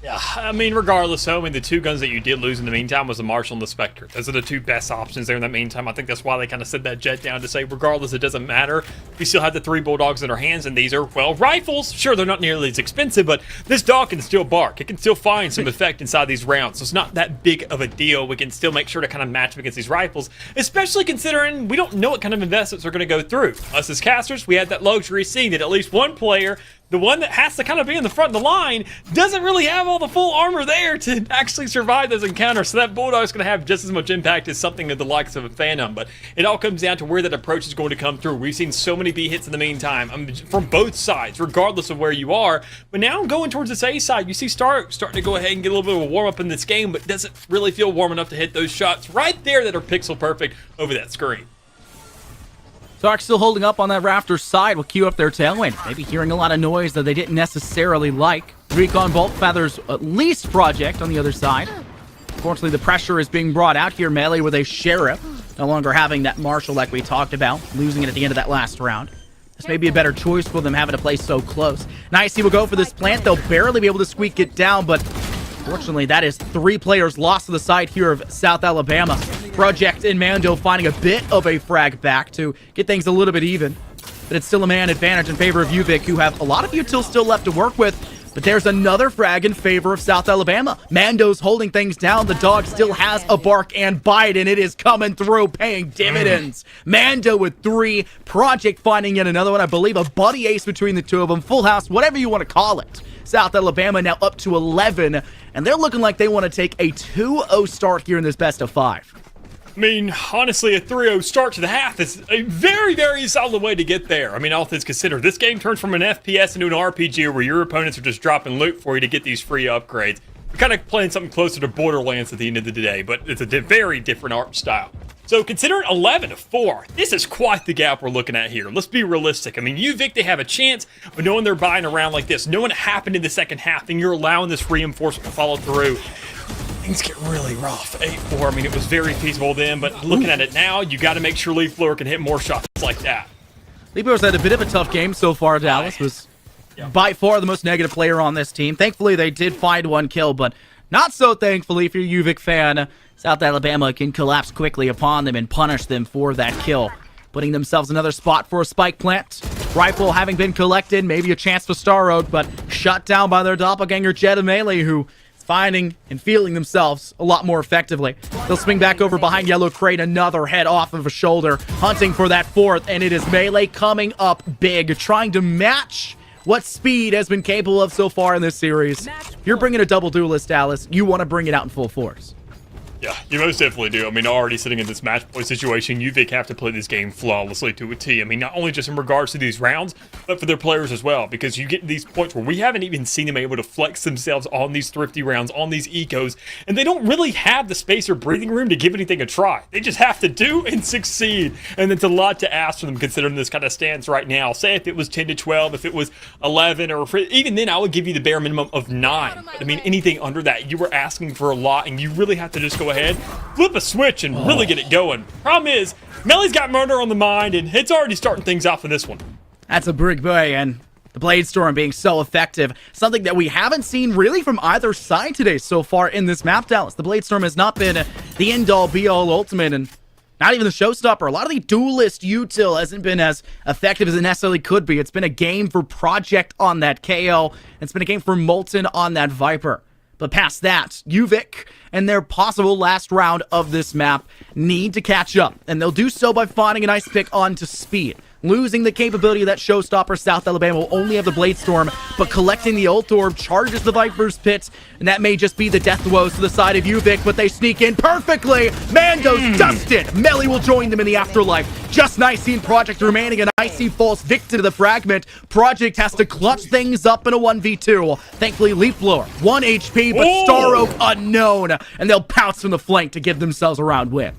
Yeah, I mean, regardless, though, I mean, the 2 guns that you did lose in the meantime was the Marshall and the Spectre. Those are the 2 best options there in the meantime. I think that's why they kind of set that jet down to say, regardless, it doesn't matter. We still have the 3 Bulldogs in our hands, and these are, well, rifles. Sure, they're not nearly as expensive, but this dog can still bark. It can still find some effect inside these rounds, so it's not that big of a deal. We can still make sure to kind of match up against these rifles, especially considering we don't know what kind of investments are going to go through. Us as casters, we had that luxury seeing that at least one player, the one that has to kind of be in the front of the line, doesn't really have all the full armor there to actually survive those encounters. So that Bulldog is going to have just as much impact as something of the likes of a Phantom. But it all comes down to where that approach is going to come through. We've seen so many B hits in the meantime, from both sides, regardless of where you are. But now going towards this A side, you see Stark starting to go ahead and get a little bit of a warm up in this game, but doesn't really feel warm enough to hit those shots right there that are pixel perfect over that screen. Stark still holding up on that rafter side will queue up their tailwind. Maybe hearing a lot of noise that they didn't necessarily like. Recon Bolt feathers at least Project on the other side. Unfortunately, the pressure is being brought out here. Melee with a Sheriff. No longer having that Marshall like we talked about. Losing it at the end of that last round. This may be a better choice for them having to play so close. NECC will go for this plant. They'll barely be able to squeak it down, but Fortunately, that is 3 players lost to the side here of South Alabama. Project and Mando finding a bit of a frag back to get things a little bit even. But it's still a man advantage in favor of UVic, who have a lot of utils still left to work with. But there's another frag in favor of South Alabama. Mando's holding things down. The dog still has a bark and bite, and it is coming through, paying dividends. Mando with 3. Project finding yet another one. I believe a buddy ace between the two of them. Full house, whatever you want to call it. South Alabama now up to 11, and they're looking like they want to take a 2-0 start here in this best of 5. I mean, honestly, a 3-0 start to the half is a very, very solid way to get there. I mean, all things considered, this game turns from an FPS into an RPG where your opponents are just dropping loot for you to get these free upgrades. You're kind of playing something closer to Borderlands at the end of the day, but it's a very different art style. So considering 11-4, this is quite the gap we're looking at here. Let's be realistic. I mean, UVic, they have a chance, but knowing they're buying around like this, knowing it happened in the second half, and you're allowing this reinforcement to follow through, things get really rough. 8-4, I mean, it was very feasible then, but looking at it now, you got to make sure Leaf Blower can hit more shots like that. Leaf Blower's had a bit of a tough game so far. Dallas was by far the most negative player on this team. Thankfully, they did find 1 kill, but not so thankfully if you're a UVic fan. South Alabama can collapse quickly upon them and punish them for that kill, putting themselves another spot for a spike plant. Rifle having been collected, maybe a chance for Star Road, but shut down by their doppelganger Jet of Melee, who is finding and feeling themselves a lot more effectively. They'll swing back over behind Yellow Crate, another head off of a shoulder, hunting for that 4th, and it is Melee coming up big, trying to match what Speed has been capable of so far in this series. You're bringing a double duelist, Dallas. You want to bring it out in full force. Yeah, you most definitely do. I mean, already sitting in this match point situation, UVic have to play this game flawlessly to a T. I mean, not only just in regards to these rounds, but for their players as well, because you get these points where we haven't even seen them able to flex themselves on these thrifty rounds, on these ecos, and they don't really have the space or breathing room to give anything a try. They just have to do and succeed, and it's a lot to ask for them considering this kind of stance right now. Say if it was 10-12, if it was 11, or even then I would give you the bare minimum of 9. But I mean, anything under that, you were asking for a lot, and you really have to just go ahead, flip a switch, and really get it going. Problem is, Melee's got murder on the mind, and it's already starting things off in this one. That's a big boy, and the Blade Storm being so effective. Something that we haven't seen really from either side today so far in this map, Dallas. The Blade Storm has not been the end-all, be-all ultimate, and not even the showstopper. A lot of the duelist util hasn't been as effective as it necessarily could be. It's been a game for Project on that KO. It's been a game for Molten on that Viper. But past that, UVic and their possible last round of this map need to catch up, and they'll do so by finding an ice pick onto Speed. Losing the capability of that showstopper, South Alabama will only have the Blade Storm, but collecting the ult orb charges the Viper's pit, and that may just be the death woes to the side of UVic, but they sneak in perfectly. Mando's dusted. Melee will join them in the afterlife. Just nice seeing Project remaining an icy false victim to the fragment. Project has to clutch things up in a 1v2. Thankfully, Leaf Blower, 1 HP, but Star Oak unknown, and they'll pounce from the flank to give themselves a round win.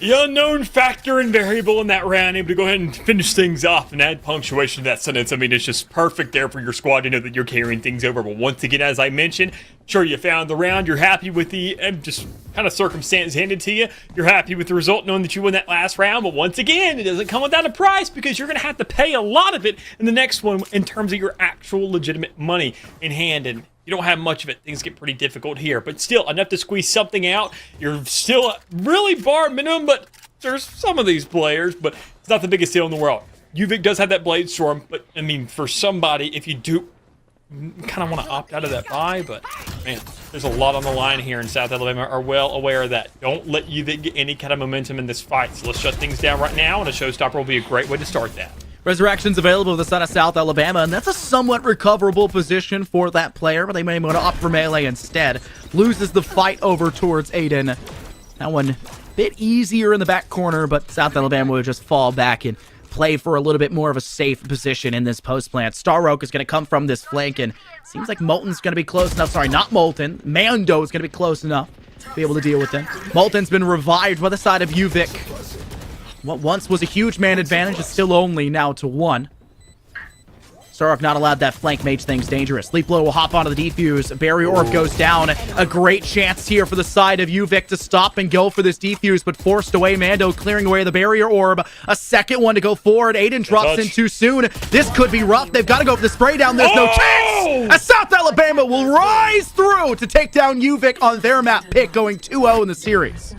The unknown factor and variable in that round, able to go ahead and finish things off and add punctuation to that sentence. I mean, it's just perfect there for your squad to know that you're carrying things over. But once again, as I mentioned, sure, you found the round. You're happy with the just kind of circumstance handed to you. You're happy with the result, knowing that you won that last round. But once again, it doesn't come without a price, because you're going to have to pay a lot of it in the next one in terms of your actual legitimate money in hand. And you don't have much of it. Things get pretty difficult here, but still enough to squeeze something out. You're still really bar minimum, but there's some of these players, but it's not the biggest deal in the world. UVic does have that Blade Storm, but I mean, for somebody, if you do kind of want to opt out of that buy, but man, there's a lot on the line here, and South Alabama are well aware of that. Don't let UVic get any kind of momentum in this fight. So let's shut things down right now, and a showstopper will be a great way to start that. Resurrection's available to the side of South Alabama, and that's a somewhat recoverable position for that player, but they may want to opt for Melee instead. Loses the fight over towards Aiden. That one a bit easier in the back corner, but South Alabama will just fall back and play for a little bit more of a safe position in this post plant. Star Oak is going to come from this flank, and seems like Molten's going to be close enough. Sorry, not Molten. Mando is going to be close enough to be able to deal with them. Molten's been revived by the side of UVic. What once was a huge man advantage is still only now to 1. Starrock not allowed that flank mage thing's dangerous. Leap Blow will hop onto the defuse. Barrier Orb goes down. A great chance here for the side of UVic to stop and go for this defuse, but forced away. Mando clearing away the Barrier Orb. A second one to go forward. Aiden drops in too soon. This could be rough. They've got to go for the spray down. There's no chance. As South Alabama will rise through to take down UVic on their map pick, going 2-0 in the series.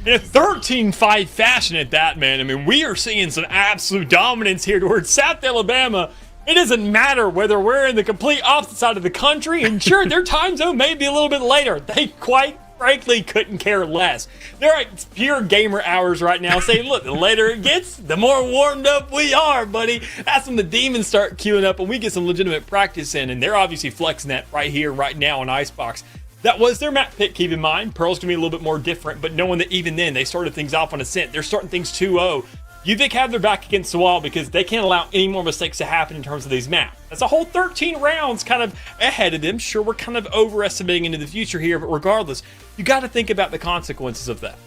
In a 13-5 fashion at that, man. I mean, we are seeing some absolute dominance here towards South Alabama. It doesn't matter whether we're in the complete opposite side of the country, and sure, their time zone may be a little bit later. They quite frankly couldn't care less. They're at pure gamer hours right now, saying, look, the later it gets, the more warmed up we are, buddy. That's when the demons start queuing up and we get some legitimate practice in, and they're obviously flexing that right here, right now on Icebox. That was their map pick, keep in mind. Pearl's going to be a little bit more different, but knowing that even then, they started things off on a scent. They're starting things 2-0. UVic have their back against the wall because they can't allow any more mistakes to happen in terms of these maps. That's a whole 13 rounds kind of ahead of them. Sure, we're kind of overestimating into the future here, but regardless, you got to think about the consequences of that.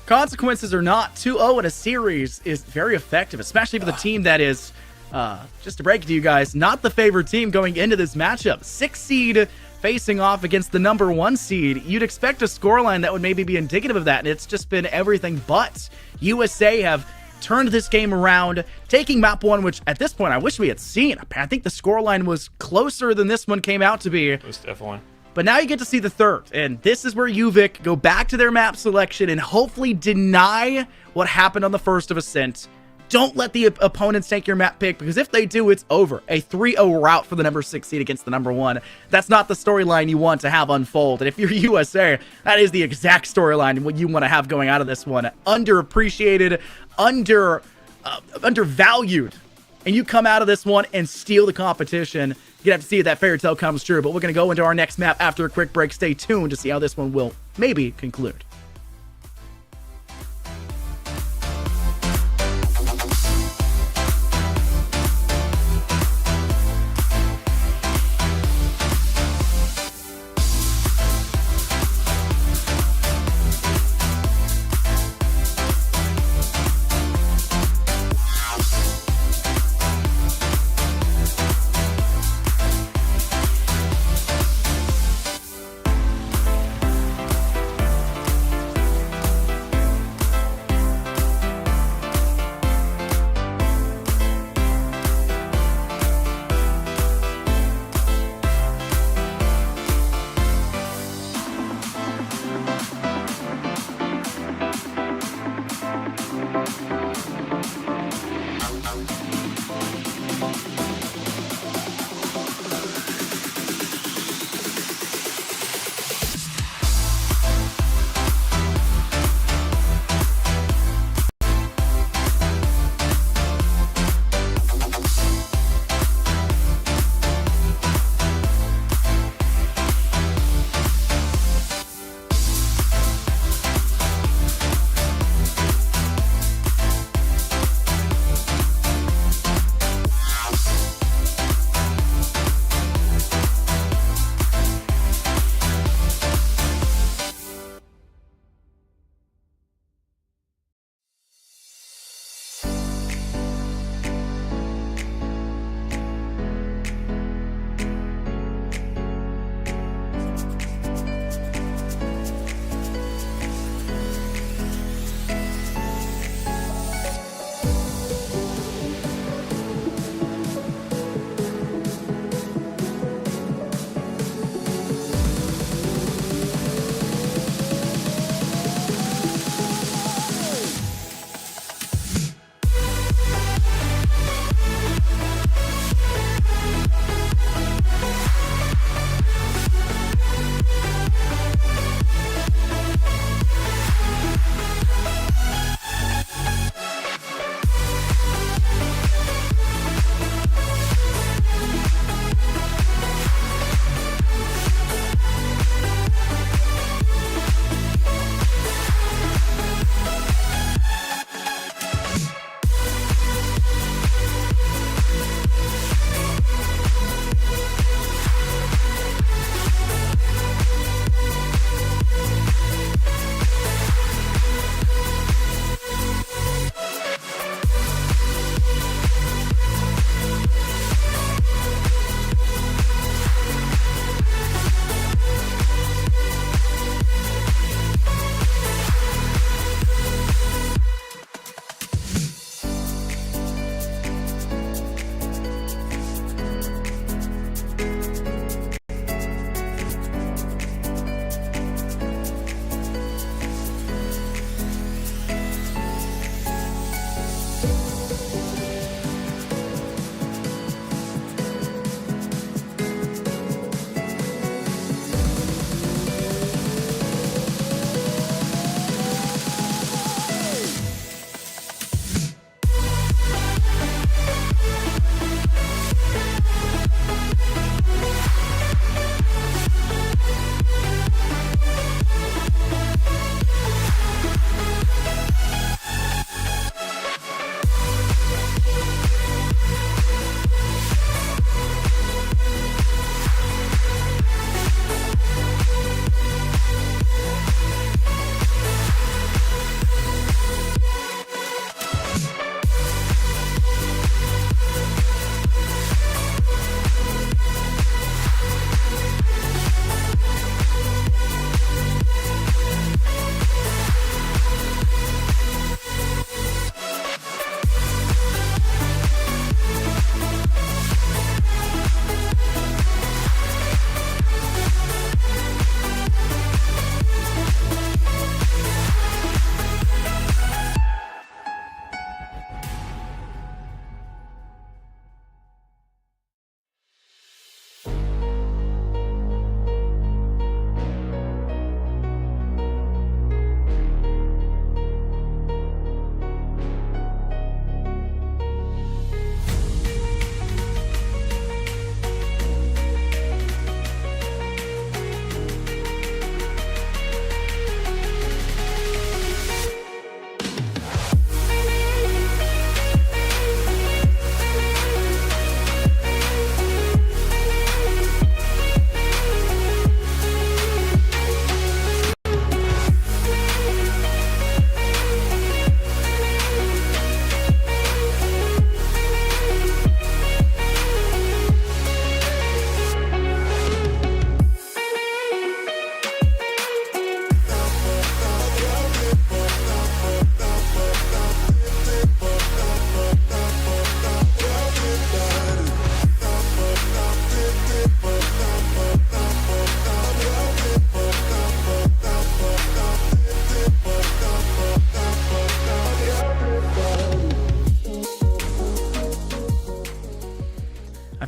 Consequences or not, 2-0 in a series is very effective, especially for the team that is, just to break it to you guys, not the favored team going into this matchup. 6th seed facing off against the number 1 seed. You'd expect a scoreline that would maybe be indicative of that, and it's just been everything but. USA have turned this game around, taking map 1, which at this point I wish we had seen. I think the scoreline was closer than this one came out to be. It was definitely. But now you get to see the third, and this is where UVic go back to their map selection and hopefully deny what happened on the first of Ascent. Don't let the opponents take your map pick, because if they do, it's over. A 3-0 rout for the number 6 seed against the number 1. That's not the storyline you want to have unfold. And if you're USA, that is the exact storyline what you want to have going out of this one. Underappreciated, undervalued. And you come out of this one and steal the competition. You're going to have to see if that fairy tale comes true. But we're going to go into our next map after a quick break. Stay tuned to see how this one will maybe conclude.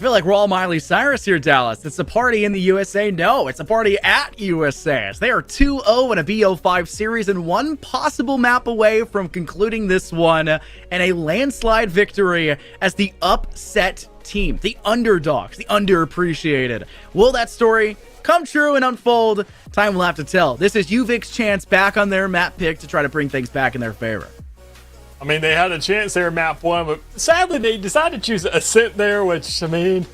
feel like we're all Miley Cyrus here, Dallas. It's a party in the USA. No, it's a party at USA. They are 2-0 in a BO5 series and one possible map away from concluding this one and a landslide victory as the upset team, the underdogs, the underappreciated. Will that story come true and unfold? Time will have to tell. This is UVic's chance back on their map pick to try to bring things back in their favor. I mean, they had a chance there in map 1, but sadly they decided to choose Ascent there, which, I mean,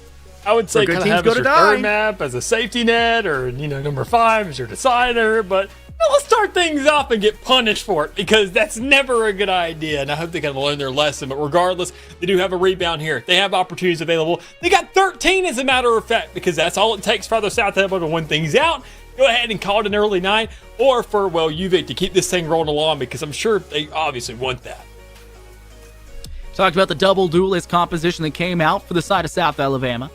I would say kind of have as your third map as a safety net, or, you know, number 5 as your decider, but let's start things off and get punished for it, because that's never a good idea, and I hope they kind of learn their lesson. But regardless, they do have a rebound here. They have opportunities available. They got 13, as a matter of fact, because that's all it takes for the South Alabama to win things out. Go ahead and call it an early night, or for, well, UVic to keep this thing rolling along, because I'm sure they obviously want that. Talked about the double duelist composition that came out for the side of South Alabama.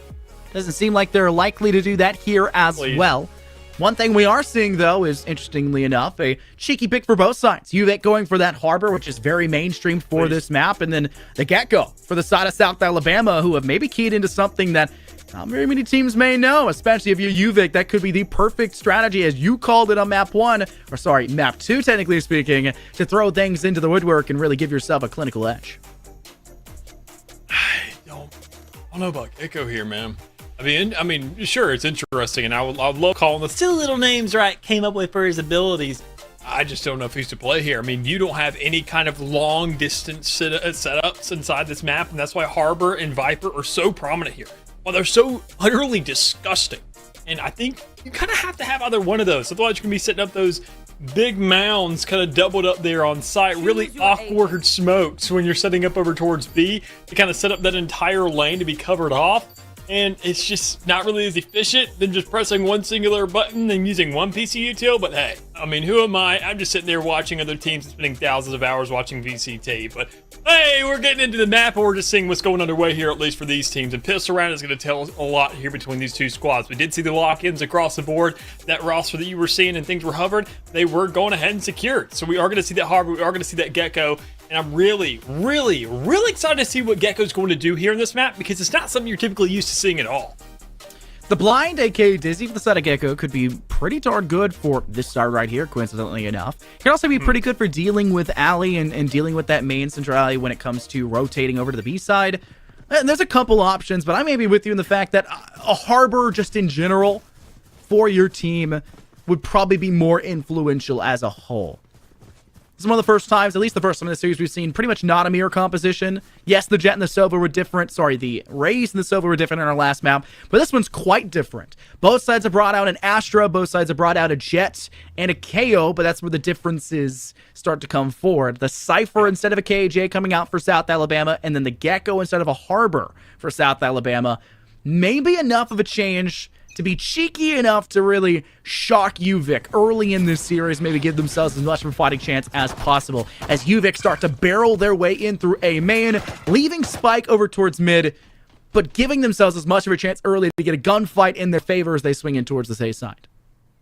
Doesn't seem like they're likely to do that here as well. One thing we are seeing, though, is, interestingly enough, a cheeky pick for both sides. UVic going for that Harbor, which is very mainstream for this map, and then the Get-Go for the side of South Alabama, who have maybe keyed into something that not very many teams may know, especially if you're UVic. That could be the perfect strategy, as you called it on map 1, or sorry, map 2, technically speaking, to throw things into the woodwork and really give yourself a clinical edge. I don't know about Echo here, man. I mean, sure, it's interesting, and I would love calling the two little names right came up with for his abilities. I just don't know if he's to play here. I mean, you don't have any kind of long distance setups inside this map, and that's why Harbor and Viper are so prominent here. Well, they're so utterly disgusting, and I think you kind of have to have either one of those. Otherwise, you're gonna be setting up those big mounds kind of doubled up there on site. Really awkward smokes when you're setting up over towards B to kind of set up that entire lane to be covered off. And it's just not really as efficient than just pressing one singular button and using one PC util. But hey, I mean, who am I? I'm just sitting there watching other teams and spending thousands of hours watching VCT. But hey, we're getting into the map and we're just seeing what's going underway here, at least for these teams. And Pistol Round is going to tell us a lot here between these two squads. We did see the lock-ins across the board. That roster that you were seeing and things were hovering, they were going ahead and secured. So we are going to see that Harbor, we are going to see that Gecko. And I'm really, really, really excited to see what Gecko's going to do here in this map, because it's not something you're typically used to seeing at all. The blind, aka Dizzy, for the side of Gecko could be pretty darn good for this side right here, coincidentally enough. It can also be pretty good for dealing with Alley and dealing with that main centrality when it comes to rotating over to the B side. And there's a couple options, but I may be with you in the fact that a Harbor, just in general, for your team would probably be more influential as a whole. This is one of the first times, at least the first time in the series, we've seen pretty much not a mirror composition. Yes, the Jet and the Sova were different. Sorry, the Rays and the Sova were different in our last map, but this one's quite different. Both sides have brought out an Astra, both sides have brought out a Jet and a KO, but that's where the differences start to come forward. The Cypher instead of a KJ coming out for South Alabama, and then the Gecko instead of a Harbor for South Alabama. Maybe enough of a change to be cheeky enough to really shock UVic early in this series, maybe give themselves as much of a fighting chance as possible, as UVic start to barrel their way in through A main, leaving Spike over towards mid, but giving themselves as much of a chance early to get a gunfight in their favor as they swing in towards the safe side.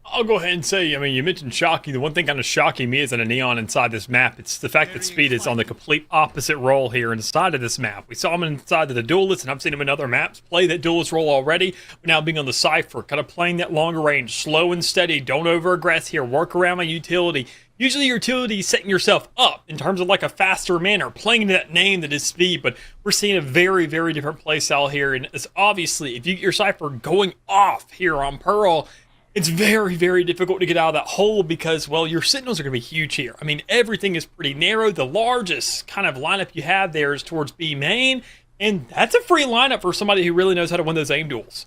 I'll go ahead and say, I mean, you mentioned shocking. The one thing kind of shocking me is in a Neon inside this map. It's the fact that Speed is on the complete opposite role here inside of this map. We saw him inside of the Duelist, and I've seen him in other maps play that Duelist role already. But now being on the Cypher, kind of playing that longer range, slow and steady. Don't over-aggress here. Work around my utility. Usually your utility is setting yourself up in terms of like a faster manner, playing into that name that is Speed, but we're seeing a very, very different play style here. And it's obviously, if you get your Cypher going off here on Pearl, it's very, very difficult to get out of that hole because, well, your signals are going to be huge here. I mean, everything is pretty narrow. The largest kind of lineup you have there is towards B main, and that's a free lineup for somebody who really knows how to win those aim duels.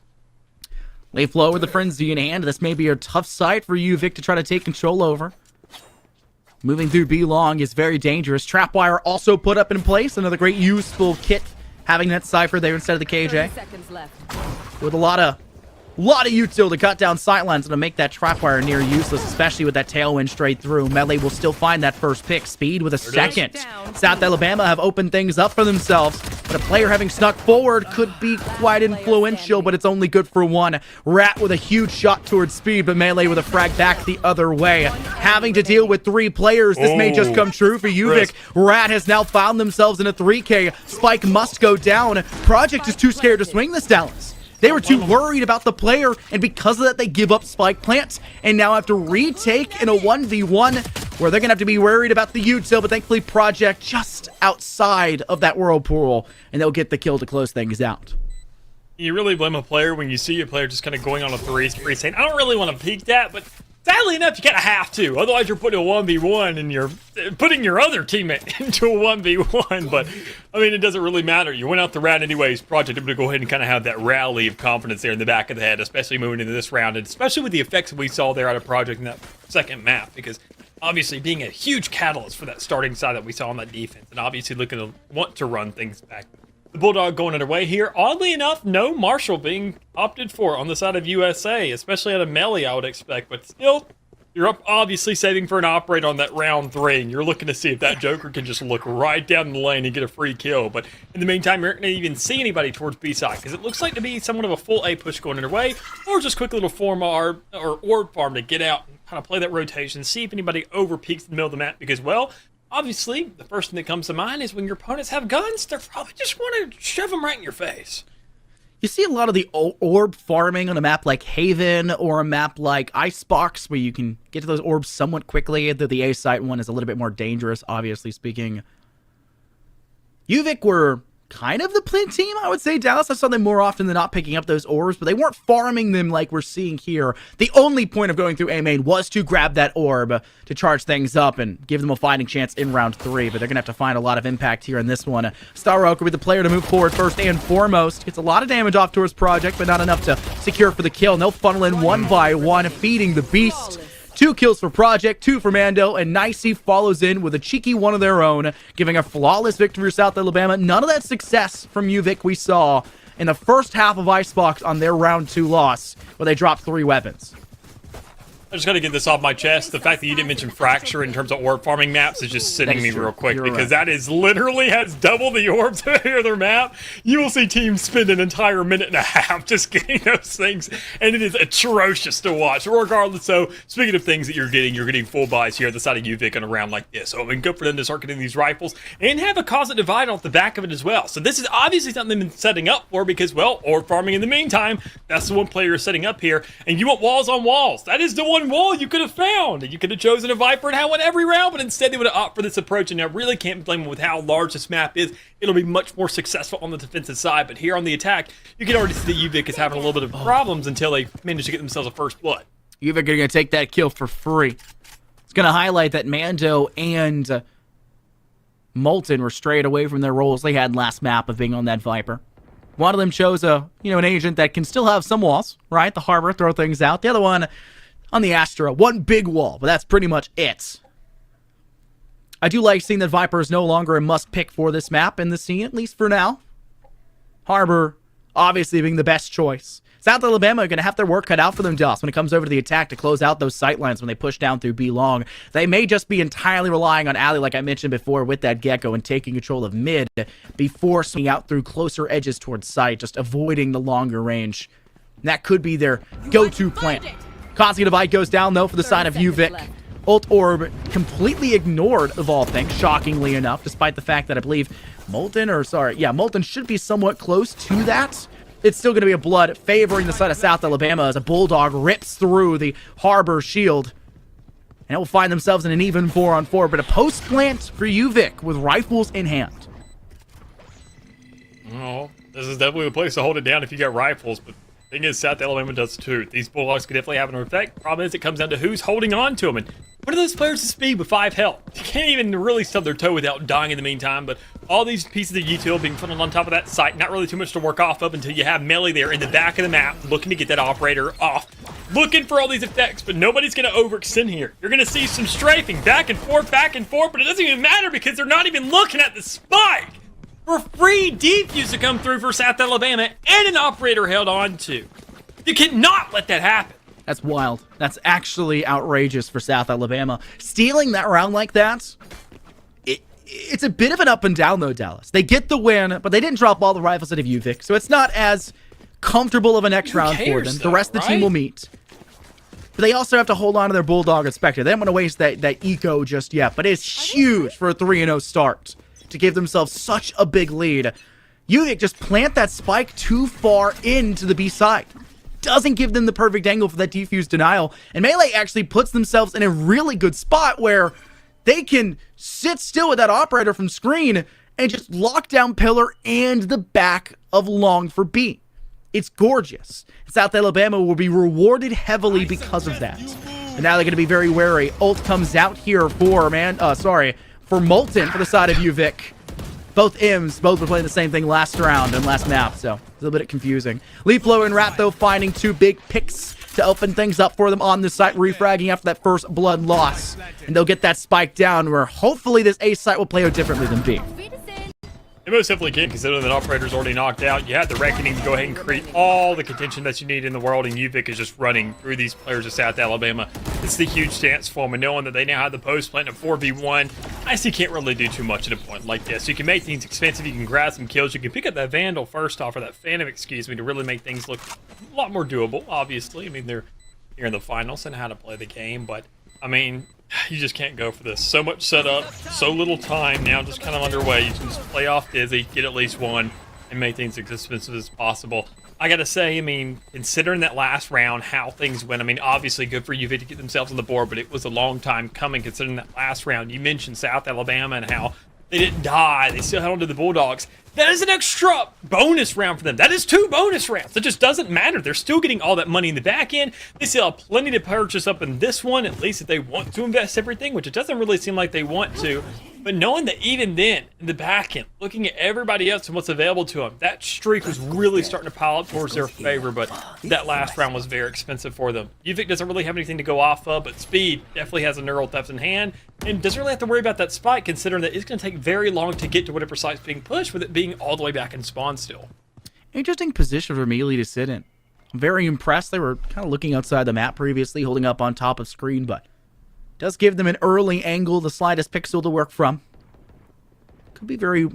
Late flow with the Frenzy in hand. This may be a tough site for you, Vic, to try to take control over. Moving through B long is very dangerous. Trapwire also put up in place. Another great useful kit, having that Cypher there instead of the KJ. 30 seconds left. With a lot of util to cut down sightlines and to make that trapwire near useless, especially with that tailwind straight through. Melee will still find that first pick. Speed with a second. South Alabama have opened things up for themselves. But a player having snuck forward could be quite influential, but it's only good for one. Rat with a huge shot towards speed, but Melee with a frag back the other way. Having to deal with 3 players, this may just come true for UVic. Rat has now found themselves in a 3K. Spike must go down. Project is too scared to swing this, Dallas. They were too worried about the player, and because of that, they give up spike plants, and now have to retake in a 1v1, where they're going to have to be worried about the util, but thankfully Project just outside of that whirlpool, and they'll get the kill to close things out. You really blame a player when you see a player just kind of going on a 3 spree saying, I don't really want to peek that, but sadly enough, you kind of have to. Otherwise, you're putting a 1v1 and you're putting your other teammate into a 1v1. But, I mean, it doesn't really matter. You went out the round anyways. Project able to go ahead and kind of have that rally of confidence there in the back of the head, especially moving into this round, and especially with the effects we saw there out of Project in that second map, because obviously being a huge catalyst for that starting side that we saw on that defense, and obviously looking to want to run things back. The Bulldog going underway here. Oddly enough, no Marshall being opted for on the side of USA, especially out of Melee, I would expect. But still, you're up obviously saving for an operator on that round 3, and you're looking to see if that Joker can just look right down the lane and get a free kill. But in the meantime, you're not going to even see anybody towards B side, because it looks like to be somewhat of a full A push going underway, or just quick little form or orb farm to get out and kind of play that rotation, see if anybody over peaks in the middle of the map, because, well, obviously, the first thing that comes to mind is when your opponents have guns, they're probably just want to shove them right in your face. You see a lot of the orb farming on a map like Haven or a map like Icebox, where you can get to those orbs somewhat quickly, though the A-site one is a little bit more dangerous, obviously speaking. UVic were kind of the plant team, I would say. Dallas, I saw them more often than not picking up those orbs, but they weren't farming them like we're seeing here. The only point of going through A main was to grab that orb to charge things up and give them a fighting chance in round 3, but they're going to have to find a lot of impact here in this one. Star Oak will be the player to move forward first and foremost. Gets a lot of damage off towards Project, but not enough to secure for the kill, and they'll funnel in one by one, feeding the beast. 2 kills for Project, 2 for Mando, and NECC follows in with a cheeky one of their own, giving a flawless victory for South Alabama. None of that success from UVic we saw in the first half of Icebox on their round 2 loss, where they dropped 3 weapons. I just got to get this off my chest. The fact that you didn't mention Fracture in terms of orb farming maps is just sitting me real quick, because that is literally has double the orbs of the other map. You will see teams spend an entire minute and a half just getting those things, and it is atrocious to watch. Regardless, so speaking of things that you're getting full buys here at the side of UVic on a round like this. So I mean, good for them to start getting these rifles and have a cause divide off the back of it as well. So this is obviously something they've been setting up for, because, well, orb farming in the meantime, that's the one player you're setting up here, and you want walls on walls. That is the one wall you could have found. You could have chosen a Viper and had one every round, but instead they would have opted for this approach, and I really can't blame them with how large this map is. It'll be much more successful on the defensive side, but here on the attack, you can already see that UVic is having a little bit of problems until they manage to get themselves a first blood. UVic are going to take that kill for free. It's going to highlight that Mando and Molten were strayed away from their roles they had last map of being on that Viper. One of them chose an agent that can still have some walls, right? The Harbor, throw things out. The other one on the Astra, one big wall, but that's pretty much it. I do like seeing that Viper is no longer a must-pick for this map in the scene, at least for now. Harbor, obviously being the best choice. South Alabama are going to have their work cut out for them, Doss, when it comes over to the attack to close out those sightlines when they push down through B long. They may just be entirely relying on Ali, like I mentioned before, with that Gecko and taking control of mid before swinging out through closer edges towards sight, just avoiding the longer range. And that could be their go-to plan. Constantly Divide goes down, though, for the side of UVic. Ult Orb completely ignored, of all things, shockingly enough, despite the fact that I believe Molten should be somewhat close to that. It's still going to be a blood favoring the side of South Alabama as a Bulldog rips through the Harbor shield. And it will find themselves in an even 4-on-4, but a post plant for UVic with rifles in hand. Oh, this is definitely the place to hold it down if you got rifles, but thing is, South Alabama does too. These Bulldogs could definitely have an effect. Problem is, it comes down to who's holding on to them. And what are those players to speed with 5 health? You can't even really stub their toe without dying in the meantime. But all these pieces of util being funneled on top of that site, not really too much to work off of until you have Melee there in the back of the map looking to get that operator off. Looking for all these effects, but nobody's going to overextend here. You're going to see some strafing back and forth, but it doesn't even matter because they're not even looking at the spike. For free defuse to come through for South Alabama and an operator held on to. You cannot let that happen. That's wild. That's actually outrageous for South Alabama. Stealing that round like that, it's a bit of an up and down, though, Dallas. They get the win, but they didn't drop all the rifles out of UVic, so it's not as comfortable of a next round for them. The rest of the team will meet. But they also have to hold on to their Bulldog and Spectre. They don't want to waste that eco just yet, but it's huge for a 3-0 start to give themselves such a big lead. UVic just plant that spike too far into the B side. Doesn't give them the perfect angle for that defuse denial. And Melee actually puts themselves in a really good spot where they can sit still with that operator from screen and just lock down Pillar and the back of Long for B. It's gorgeous. South Alabama will be rewarded heavily because of that. And now they're going to be very wary. Ult comes out here for Molten for the side of UVic. Both M's, both were playing the same thing last round and last map, so it's a little bit confusing. Leaflow and Rat, though, finding 2 big picks to open things up for them on the site, refragging after that first blood loss. And they'll get that spike down where hopefully this A site will play out differently than B. It most definitely can, considering that operator's already knocked out. You have the Reckoning to go ahead and create all the contention that you need in the world, and UVic is just running through these players of South Alabama. It's the huge stance for them, and knowing that they now have the post plant of 4v1, I see can't really do too much at a point like this. You can make things expensive, you can grab some kills, you can pick up that Vandal first off, or that Phantom, excuse me, to really make things look a lot more doable, obviously. I mean, they're here in the finals and how to play the game, but, I mean, you just can't go for this. So much setup, so little time now just kind of underway. You can just play off Dizzy, get at least one, and make things as expensive as possible. I gotta say, I mean, considering that last round, how things went, I mean, obviously good for UV to get themselves on the board, but it was a long time coming considering that last round. You mentioned South Alabama and how they didn't die. They still held on to the Bulldogs. That is an extra bonus round for them. That is 2 bonus rounds. It just doesn't matter. They're still getting all that money in the back end. They still have plenty to purchase up in this one, at least if they want to invest everything, which it doesn't really seem like they want to. But knowing that even then, in the back end, looking at everybody else and what's available to them, that streak was really starting to pile up towards their favor, but that last round was very expensive for them. UVic doesn't really have anything to go off of, but Speed definitely has a neural theft in hand, and doesn't really have to worry about that spike, considering that it's going to take very long to get to whatever site's being pushed, with it being all the way back in spawn still. Interesting position for Melee to sit in. I'm very impressed. They were kind of looking outside the map previously, holding up on top of screen, but does give them an early angle, the slightest pixel to work from. Could be very...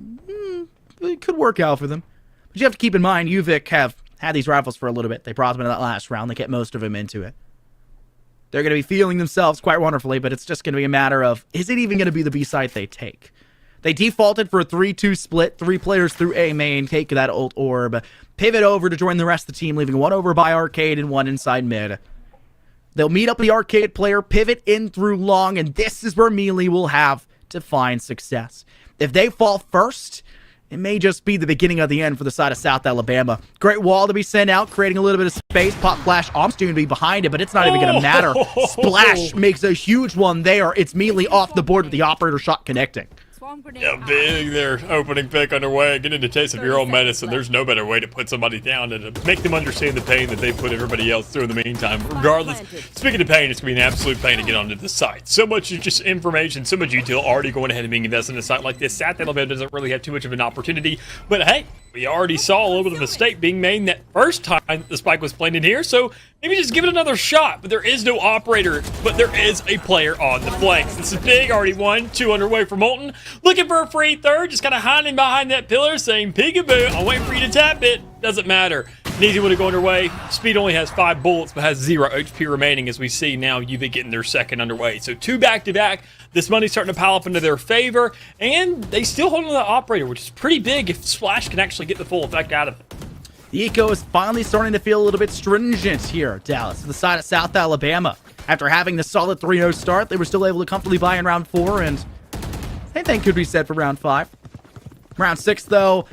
it could work out for them. But you have to keep in mind, UVic have had these rifles for a little bit. They brought them in that last round. They kept most of them into it. They're going to be feeling themselves quite wonderfully, but it's just going to be a matter of, is it even going to be the B site they take? They defaulted for a 3-2 split. 3 players through A main, take that ult orb, pivot over to join the rest of the team, leaving 1 over by Arcade and 1 inside mid. They'll meet up the Arcade player, pivot in through Long, and this is where Melee will have to find success. If they fall first, it may just be the beginning of the end for the side of South Alabama. Great wall to be sent out, creating a little bit of space. Pop flash, Om's going to be behind it, but it's not even going to matter. Splash makes a huge one there. It's Melee off the board with the operator shot connecting. Yeah, big there. Opening pick underway. Get into taste of your own medicine. There's no better way to put somebody down than to make them understand the pain that they put everybody else through in the meantime. Regardless, speaking of pain, it's going to be an absolute pain to get onto the site. So much just information, so much detail already going ahead and being invested in a site like this. South Alabama doesn't really have too much of an opportunity. But hey, we already saw a little bit of a mistake being made that first time the spike was planted here. So maybe just give it another shot. But there is no operator, but there is a player on the flanks. This is big. Already 1-2 underway for Molten. Looking for a free third, just kind of hiding behind that pillar, saying peekaboo, I'm waiting for you to tap it. Doesn't matter. An easy one to go underway. Speed only has 5 bullets, but has 0 HP remaining, as we see now UV getting their second underway. So 2 back-to-back. This money's starting to pile up into their favor, and they still hold on to the operator, which is pretty big if Splash can actually get the full effect out of it. The eco is finally starting to feel a little bit stringent here, Dallas, to the side of South Alabama. After having the solid 3-0 start, they were still able to comfortably buy in round 4, and same thing could be said for round 5. Round 6, though,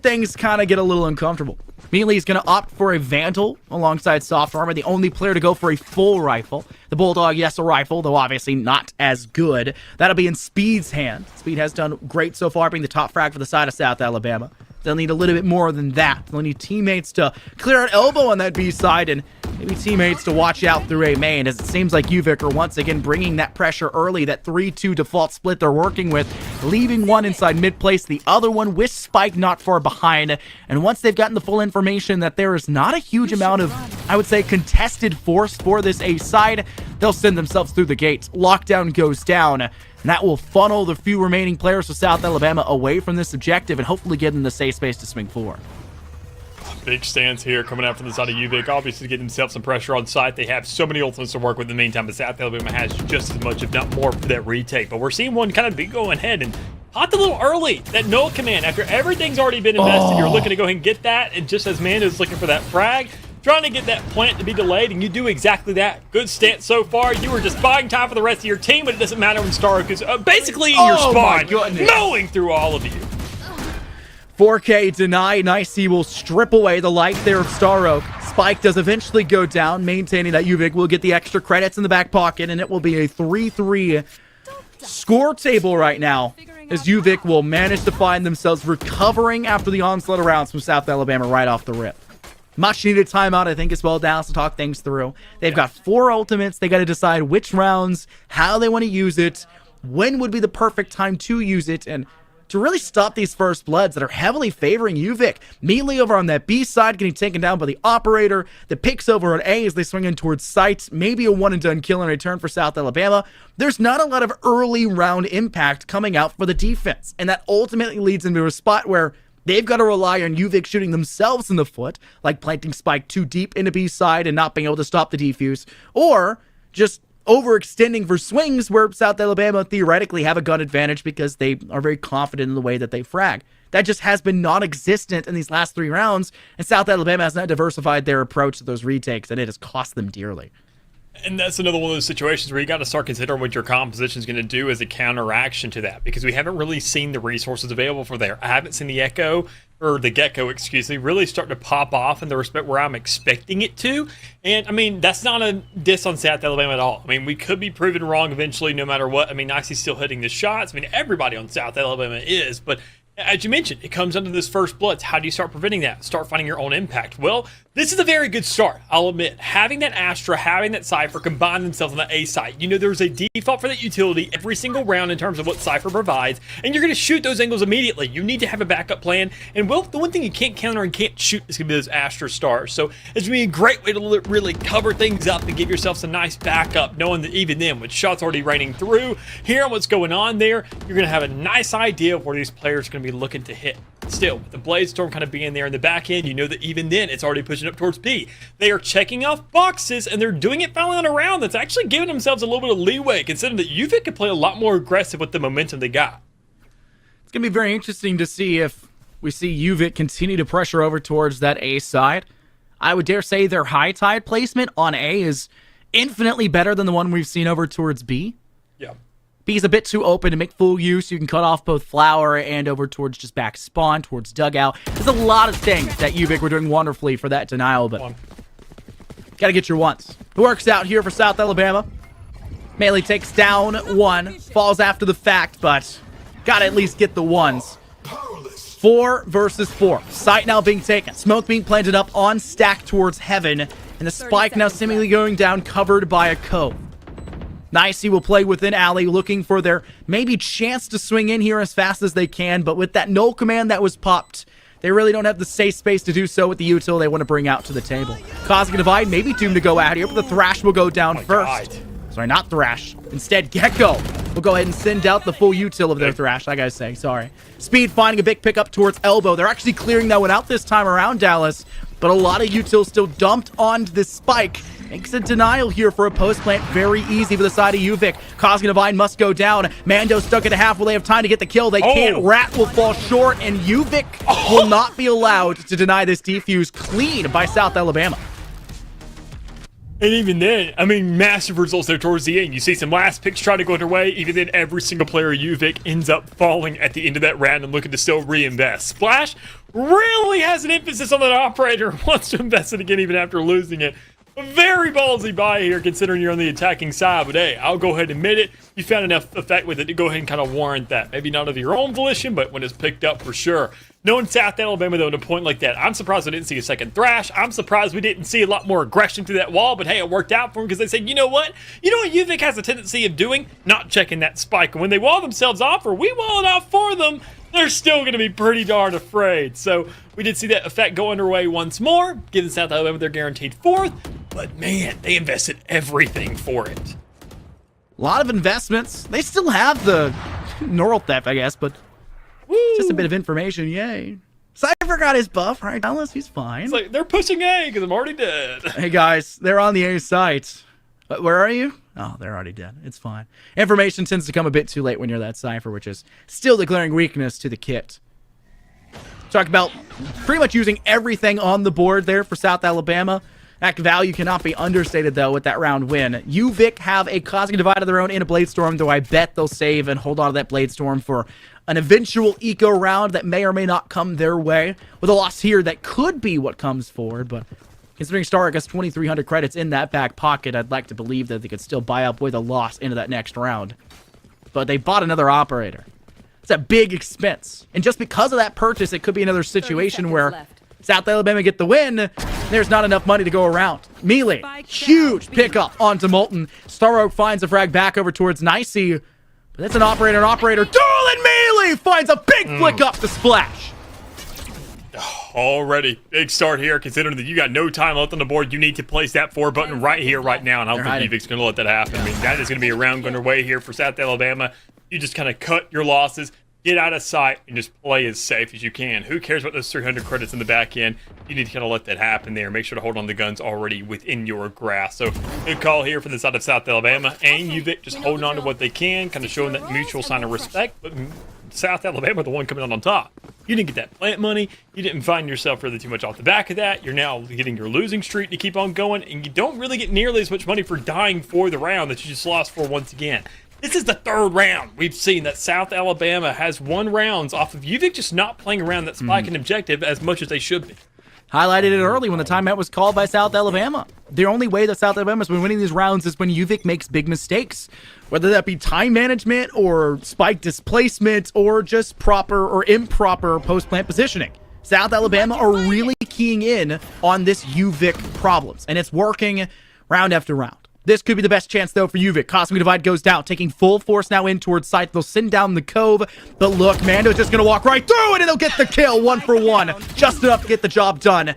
things kind of get a little uncomfortable. Melee is going to opt for a Vandal alongside Soft Armor, the only player to go for a full rifle. The Bulldog, yes, a rifle, though obviously not as good. That'll be in Speed's hand. Speed has done great so far, being the top frag for the side of South Alabama. They'll need a little bit more than that. They'll need teammates to clear an elbow on that B side, and maybe teammates to watch out through A main, as it seems like UVic are once again bringing that pressure early, that 3-2 default split they're working with, leaving one inside mid place, the other one with Spike not far behind. And once they've gotten the full information that there is not a huge amount of, I would say, contested force for this A side, they'll send themselves through the gates. Lockdown goes down. And that will funnel the few remaining players of South Alabama away from this objective and hopefully give them the safe space to swing forward. Big stance here coming out from the side of UVic. Obviously, to get themselves some pressure on site. They have so many ultimates to work with in the meantime, but South Alabama has just as much, if not more, for that retake. But we're seeing one kind of be going ahead and popped a little early. That null command, after everything's already been invested, you're looking to go ahead and get that. And just as Mando's looking for that frag, trying to get that plant to be delayed, and you do exactly that. Good stance so far. You were just buying time for the rest of your team, but it doesn't matter when Stark is basically in your spawn, mowing through all of you. 4K deny. NECC will strip away the life there of Star Oak. Spike does eventually go down, maintaining that UVic will get the extra credits in the back pocket, and it will be a 3-3 score table right now, as UVic will manage to find themselves recovering after the onslaught of rounds from South Alabama right off the rip. Much needed timeout, I think, as well, Dallas, to talk things through. They've got 4 ultimates. They got to decide which rounds, how they want to use it, when would be the perfect time to use it, and to really stop these first bloods that are heavily favoring UVic. Melee over on that B side, getting taken down by the operator. The picks over on A as they swing in towards site. Maybe a one-and-done kill in return for South Alabama. There's not a lot of early round impact coming out for the defense, and that ultimately leads into a spot where they've got to rely on UVic shooting themselves in the foot, like planting Spike too deep into B side and not being able to stop the defuse, or just overextending for swings where South Alabama theoretically have a gun advantage because they are very confident in the way that they frag. That just has been non-existent in these last 3 rounds, and South Alabama has not diversified their approach to those retakes, and it has cost them dearly. And that's another one of those situations where you got to start considering what your composition is going to do as a counteraction to that, because we haven't really seen the resources available for there. I haven't seen the Gecko, excuse me, really start to pop off in the respect where I'm expecting it to. And I mean, that's not a diss on South Alabama at all. I mean, we could be proven wrong eventually, no matter what. I mean, NECC's still hitting the shots. I mean, everybody on South Alabama is, but as you mentioned, it comes under this first blitz. How do you start preventing that? Start finding your own impact. Well, this is a very good start, I'll admit. Having that Astra, having that Cypher combine themselves on the A site. You know, there's a default for that utility every single round in terms of what Cypher provides, and you're going to shoot those angles immediately. You need to have a backup plan, and well, the one thing you can't counter and can't shoot is going to be those Astra stars. So it's going to be a great way to really cover things up and give yourself some nice backup, knowing that even then, with shots already raining through, hearing what's going on there, you're going to have a nice idea of where these players are going to be looking to hit. Still, with the Bladestorm kind of being there in the back end, you know that even then it's already pushing up towards B. They are checking off boxes, and they're doing it finally on a round that's actually giving themselves a little bit of leeway, considering that UVic can play a lot more aggressive with the momentum they got. It's going to be very interesting to see if we see UVic continue to pressure over towards that A side. I would dare say their high tide placement on A is infinitely better than the one we've seen over towards B. Yeah. B's a bit too open to make full use. You can cut off both Flower and over towards just back spawn, towards dugout. There's a lot of things that UVic were doing wonderfully for that denial, but gotta get your ones. It works out here for South Alabama. Melee takes down one, falls after the fact, but gotta at least get the ones. 4 versus 4. Site now being taken. Smoke being planted up on stack towards heaven, and the Spike now seemingly going down, covered by a cove. NECC will play within alley, looking for their maybe chance to swing in here as fast as they can, but with that null command that was popped, they really don't have the safe space to do so with the util they want to bring out to the table. Causing a divide, maybe doomed to go out here, but the Thrash will go down first. God. Sorry, not Thrash. Instead, Gecko will go ahead and send out the full util of their Thrash, I gotta say, sorry. Speed finding a big pickup towards Elbow. They're actually clearing that one out this time around, Dallas, but a lot of util still dumped onto this Spike. Makes a denial here for a post plant very easy for the side of UVic. Causing a divide must go down. Mando stuck at a half. Will they have time to get the kill? They can't. Rat will fall short, and UVic will not be allowed to deny this defuse clean by South Alabama. And even then, I mean, massive results there towards the end. You see some last picks try to go their way. Even then, every single player UVic ends up falling at the end of that round and looking to still reinvest. Splash really has an emphasis on that operator and wants to invest it again even after losing it. A very ballsy buy here, considering you're on the attacking side. But hey, I'll go ahead and admit it. You found enough effect with it to go ahead and kind of warrant that. Maybe not of your own volition, but when it's picked up for sure. Knowing South Alabama, though, at a point like that, I'm surprised we didn't see a second Thrash. I'm surprised we didn't see a lot more aggression through that wall. But hey, it worked out for them because they said, you know what? You know what UVic has a tendency of doing? Not checking that Spike. And when they wall themselves off, or we wall it off for them, they're still going to be pretty darn afraid. So we did see that effect go underway once more, giving South Alabama their guaranteed 4th. But man, they invested everything for it. A lot of investments. They still have the neural theft, I guess, but just a bit of information. Yay. Cypher got his buff, right? Dallas, he's fine. It's like, they're pushing A because I'm already dead. Hey, guys, they're on the A site. Where are you? Oh, they're already dead. It's fine. Information tends to come a bit too late when you're that Cypher, which is still declaring weakness to the kit. Talk about pretty much using everything on the board there for South Alabama. That value cannot be understated, though, with that round win. UVic have a Cosmic Divide of their own in a Blade Storm, though I bet they'll save and hold on to that Blade Storm for an eventual eco round that may or may not come their way. With a loss here, that could be what comes forward, but considering Stark has 2,300 credits in that back pocket, I'd like to believe that they could still buy up with a loss into that next round. But they bought another operator. It's a big expense. And just because of that purchase, it could be another situation where South Alabama get the win. There's not enough money to go around. Melee, huge pickup onto Molten. Star Oak finds a frag back over towards NECC. But that's an operator. Duel and Melee finds a big flick up to Splash. Already, big start here, considering that you got no time left on the board. You need to place that 4 button right here, right now, and I don't think UVic's going to let that happen. I mean, that is going to be a round going away here for South Alabama. You just kind of cut your losses, get out of sight, and just play as safe as you can. Who cares about those 300 credits in the back end? You need to kind of let that happen there. Make sure to hold on the guns already within your grasp. So, good call here from the side of South Alabama. And UVic just holding on to what they can, kind of showing that mutual sign of respect. But South Alabama, the one coming out on top. You didn't get that plant money. You didn't find yourself really too much off the back of that. You're now getting your losing streak to keep on going. And you don't really get nearly as much money for dying for the round that you just lost for once again. This is the 3rd round we've seen that South Alabama has won rounds off of UVic just not playing around that spike and objective as much as they should be. Highlighted it early when the timeout was called by South Alabama. The only way that South Alabama's been winning these rounds is when UVic makes big mistakes. Whether that be time management or spike displacement or just proper or improper post-plant positioning. South Alabama are really keying in on this UVic problems, and it's working round after round. This could be the best chance, though, for UVic. Cosmic Divide goes down, taking full force now in towards site. They'll send down the Cove, but look, Mando's just going to walk right through it, and they'll get the kill, 1 for 1. Just enough to get the job done.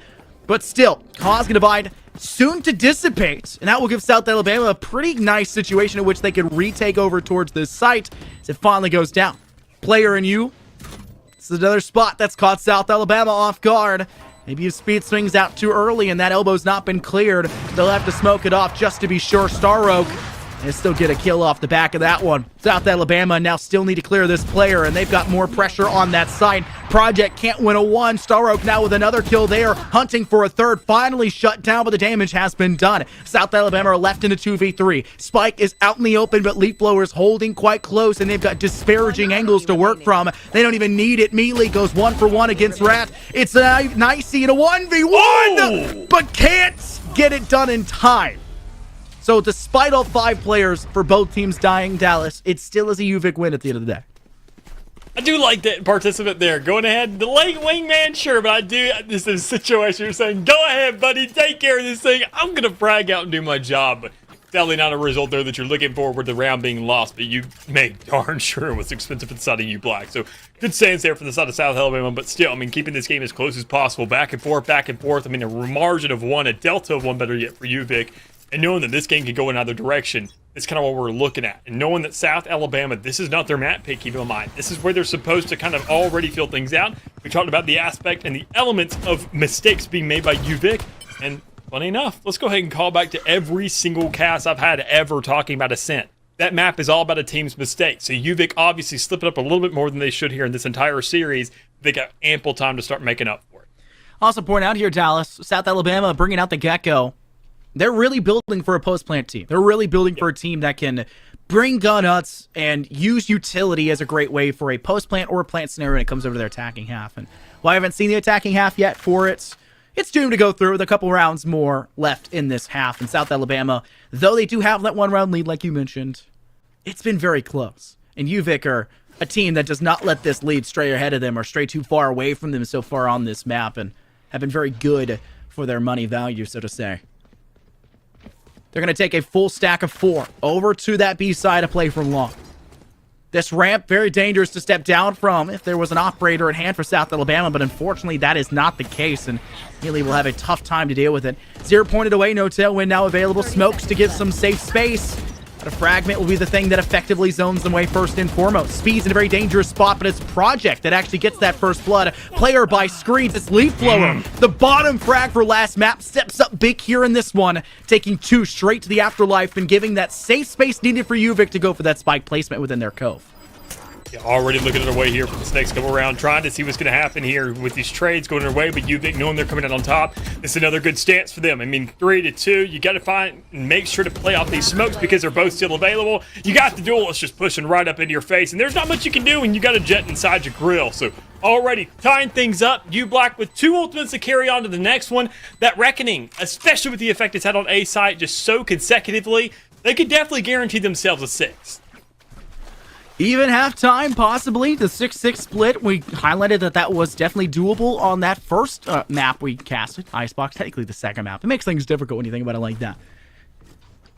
But still, Cosmic Divide soon to dissipate, and that will give South Alabama a pretty nice situation in which they could retake over towards this site as it finally goes down. Player and you. This is another spot that's caught South Alabama off guard. Maybe his speed swings out too early and that elbow's not been cleared. They'll have to smoke it off just to be sure. Star Oak and still get a kill off the back of that one. South Alabama now still need to clear this player, and they've got more pressure on that side. Project can't win a 1. Star Oak now with another kill there, hunting for a 3rd. Finally shut down, but the damage has been done. South Alabama are left in a 2v3. Spike is out in the open, but Leaf Blower is holding quite close, and they've got disparaging angles to work from. They don't even need it. Melee goes 1 for 1 against Rat. It's a NECC in a 1v1, but can't get it done in time. So despite all 5 players for both teams dying, Dallas, it still is a UVic win at the end of the day. I do like that participant there. Going ahead, the late wingman, sure, but I do, this is a situation you're saying, go ahead, buddy, take care of this thing. I'm going to brag out and do my job. But definitely not a result there that you're looking for with the round being lost, but you made darn sure it was expensive inside of you black. So good stance there from the side of South Alabama, but still, I mean, keeping this game as close as possible, back and forth, back and forth. I mean, a margin of 1, a delta of 1 better yet for UVic. And knowing that this game could go in either direction, it's kind of what we're looking at. And knowing that South Alabama, this is not their map pick, keep in mind. This is where they're supposed to kind of already feel things out. We talked about the aspect and the elements of mistakes being made by UVic. And funny enough, let's go ahead and call back to every single cast I've had ever talking about Ascent. That map is all about a team's mistakes. So UVic obviously slipped up a little bit more than they should here in this entire series. They got ample time to start making up for it. Also point out here, Dallas, South Alabama bringing out the Gecko. They're really building for a post-plant team. They're really building for a team that can bring gun nuts and use utility as a great way for a post-plant or a plant scenario when it comes over to their attacking half. And while I haven't seen the attacking half yet for it, it's doomed to go through with a couple rounds more left in this half. And South Alabama, though they do have that 1-round lead like you mentioned, it's been very close. And UVic are a team that does not let this lead stray ahead of them or stray too far away from them so far on this map and have been very good for their money value, so to say. They're going to take a full stack of 4 over to that B side to play from long. This ramp, very dangerous to step down from if there was an operator at hand for South Alabama, but unfortunately that is not the case, and Healy will have a tough time to deal with it. 0 pointed away, no tailwind now available. Smokes to give some safe space. But a fragment will be the thing that effectively zones them away first and foremost. Speed's in a very dangerous spot, but it's Project that actually gets that first blood. Player by screens, it's Leaf Blower. The bottom frag for last map steps up big here in this one, taking 2 straight to the afterlife and giving that safe space needed for UVic to go for that spike placement within their cove. Yeah, already looking at their way here for this next couple round, trying to see what's going to happen here with these trades going their way, but UVic knowing they're coming out on top, it's another good stance for them. I mean, 3-2, you got to find and make sure to play off these smokes because they're both still available. You got the duelists just pushing right up into your face, and there's not much you can do when you got a jet inside your grill. So already tying things up, U-Black with 2 ultimates to carry on to the next one. That Reckoning, especially with the effect it's had on A site just so consecutively, they could definitely guarantee themselves a 6. Even halftime, possibly. The 6-6 split, we highlighted that was definitely doable on that first map we casted. Icebox, technically the second map. It makes things difficult when you think about it like that.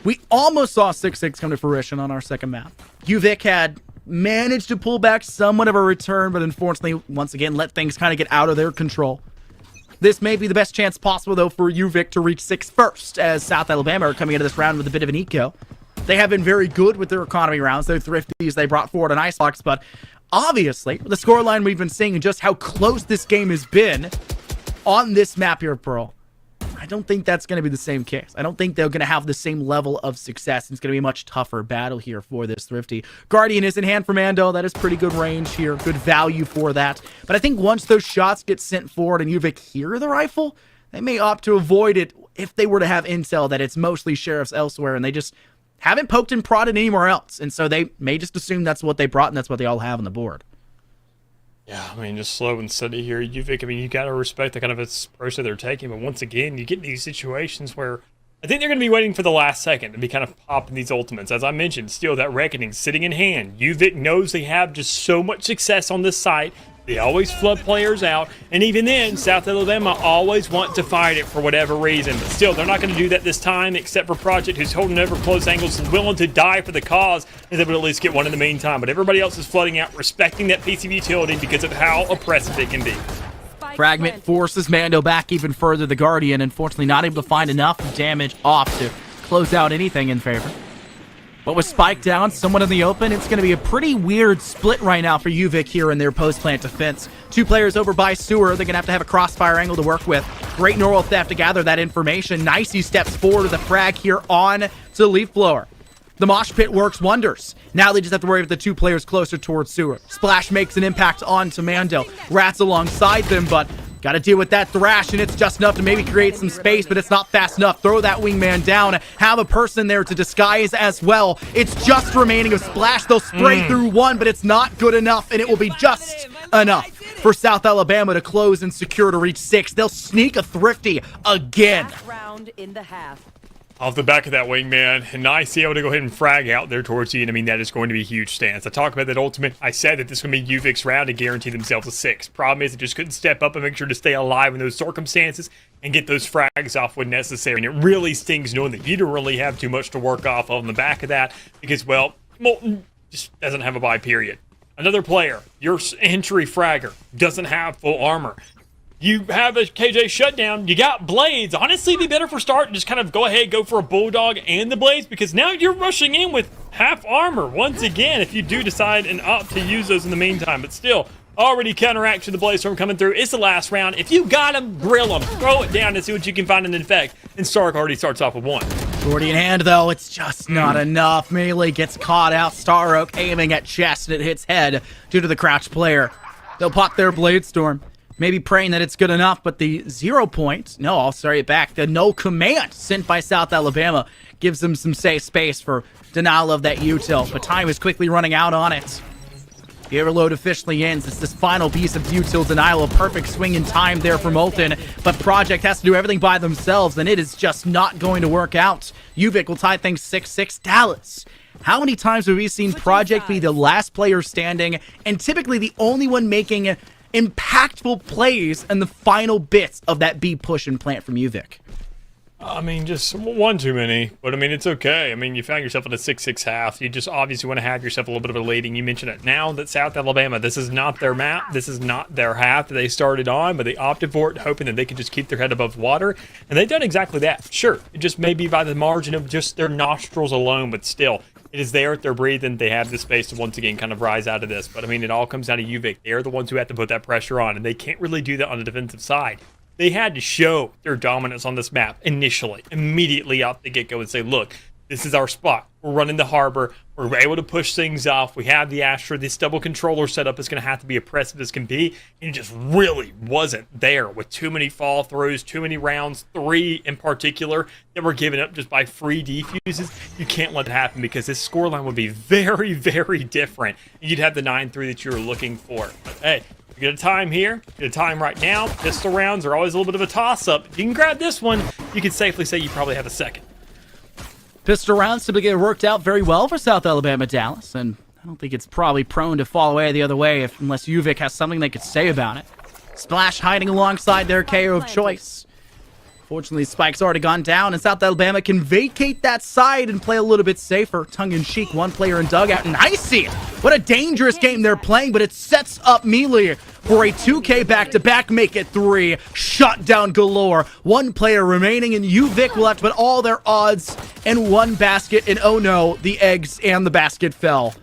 We almost saw 6-6 come to fruition on our second map. UVic had managed to pull back somewhat of a return, but unfortunately, once again, let things kind of get out of their control. This may be the best chance possible, though, for UVic to reach 6 first, as South Alabama are coming into this round with a bit of an eco. They have been very good with their economy rounds, their thrifties they brought forward on Icebox, but obviously, with the scoreline we've been seeing and just how close this game has been on this map here, Pearl, I don't think that's going to be the same case. I don't think they're going to have the same level of success. It's going to be a much tougher battle here for this thrifty. Guardian is in hand for Mando. That is pretty good range here, good value for that. But I think once those shots get sent forward and UVic hear the rifle, they may opt to avoid it if they were to have intel that it's mostly sheriffs elsewhere and they just haven't poked and prodded anywhere else. And so they may just assume that's what they brought and that's what they all have on the board. Yeah, I mean, just slow and steady here. UVic, I mean, you got to respect the kind of approach that they're taking. But once again, you get these situations where I think they're going to be waiting for the last second to be kind of popping these ultimates. As I mentioned, still that Reckoning sitting in hand. UVic knows they have just so much success on this site. They always flood players out, and even then, South Alabama always want to fight it for whatever reason. But still, they're not going to do that this time, except for Project, who's holding over close angles and willing to die for the cause, and they would at least get one in the meantime. But everybody else is flooding out, respecting that PCB utility because of how oppressive it can be. Fragment forces Mando back even further. The Guardian, unfortunately, not able to find enough damage off to close out anything in favor. But with Spike down, someone in the open, it's going to be a pretty weird split right now for UVic here in their post-plant defense. 2 players over by Sewer. They're going to have a crossfire angle to work with. Great neural theft to gather that information. Nicey steps forward with a frag here on to Leaf Blower. The mosh pit works wonders. Now they just have to worry about the 2 players closer towards Sewer. Splash makes an impact on to Mando. Rats alongside them, but got to deal with that thrash, and it's just enough to maybe create some space, but it's not fast enough. Throw that wingman down. Have a person there to disguise as well. It's just remaining of Splash. They'll spray through one, but it's not good enough, and it will be just enough for South Alabama to close and secure to reach 6. They'll sneak a thrifty again. Round in the half. Off the back of that wingman, and Nice able to go ahead and frag out there towards the end. I mean, that is going to be a huge stance. I talked about that ultimate. I said that this is going to be UVic's round to guarantee themselves a 6. Problem is, they just couldn't step up and make sure to stay alive in those circumstances and get those frags off when necessary. And it really stings knowing that you don't really have too much to work off on the back of that because, well, Molten just doesn't have a buy period. Another player, your entry fragger, doesn't have full armor. You have a KJ shutdown. You got blades. Honestly, it'd be better for start and just kind of go ahead, go for a bulldog and the blades because now you're rushing in with half armor once again if you do decide and opt to use those in the meantime. But still, already counteraction the blaze storm coming through. It's the last round. If you got them, grill them. Throw it down and see what you can find in effect. And Stark already starts off with 1. Shorty in hand, though. It's just not enough. Melee gets caught out. Star Oak aiming at chest, and it hits head due to the crouch player. They'll pop their blade storm. Maybe praying that it's good enough, but the 0 point, no, I'll start it back. The no command sent by South Alabama gives them some safe space for denial of that util, but time is quickly running out on it. The overload officially ends. It's this final piece of util denial, a perfect swing in time there for Molten, but Project has to do everything by themselves, and it is just not going to work out. UVic will tie things 6-6. Dallas. How many times have we seen Project be the last player standing, and typically the only one making impactful plays in the final bits of that B push and plant from UVic? I mean, just one too many, but I mean, it's okay. I mean, you found yourself in a 6-6 half. You just obviously want to have yourself a little bit of a leading. You mentioned it now that South Alabama, this is not their map. This is not their half that they started on, but they opted for it, hoping that they could just keep their head above water. And they've done exactly that. Sure, it just may be by the margin of just their nostrils alone, but still, It is there. They're breathing. They have the space to once again kind of rise out of this. But I mean, it all comes down to UVic. They're the ones who have to put that pressure on, and they can't really do that on the defensive side. They had to show their dominance on this map initially, immediately off the get-go, and say, look, this is our spot. We're running the harbor. We're able to push things off. We have the Astra. This double controller setup is going to have to be oppressive as can be. And it just really wasn't there with too many fall throughs, too many rounds, 3 in particular, that were given up just by free defuses. You can't let it happen because this scoreline would be very, very different. And you'd have the 9-3 that you were looking for. But hey, you get a time here, you get a time right now. Pistol rounds are always a little bit of a toss-up. If you can grab this one, you can safely say you probably have a second. Pistol rounds typically get worked out very well for South Alabama Dallas, and I don't think it's probably prone to fall away the other way unless UVic has something they could say about it. Splash hiding alongside their KO of choice. Fortunately, Spike's already gone down, and South Alabama can vacate that side and play a little bit safer. Tongue-in-cheek, one player in dugout, and I see it! What a dangerous game they're playing, but it sets up Melee for a 2K back-to-back, make it 3. Shut down galore. One player remaining, and UVic will have to put all their odds in one basket, and oh no, the eggs and the basket fell.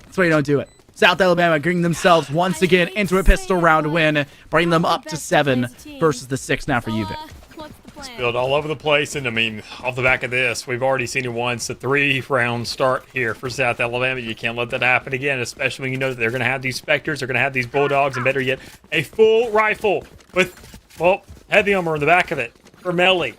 That's why you don't do it. South Alabama getting themselves once again into a pistol round win, bringing them up to 7 versus the 6 now for UVic. Spilled all over the place, and I mean, off the back of this, we've already seen it once. The 3-round start here for South Alabama. You can't let that happen again, especially when you know that they're going to have these Spectres, they're going to have these Bulldogs, and better yet, a full rifle with, well, heavy armor in the back of it for Melee.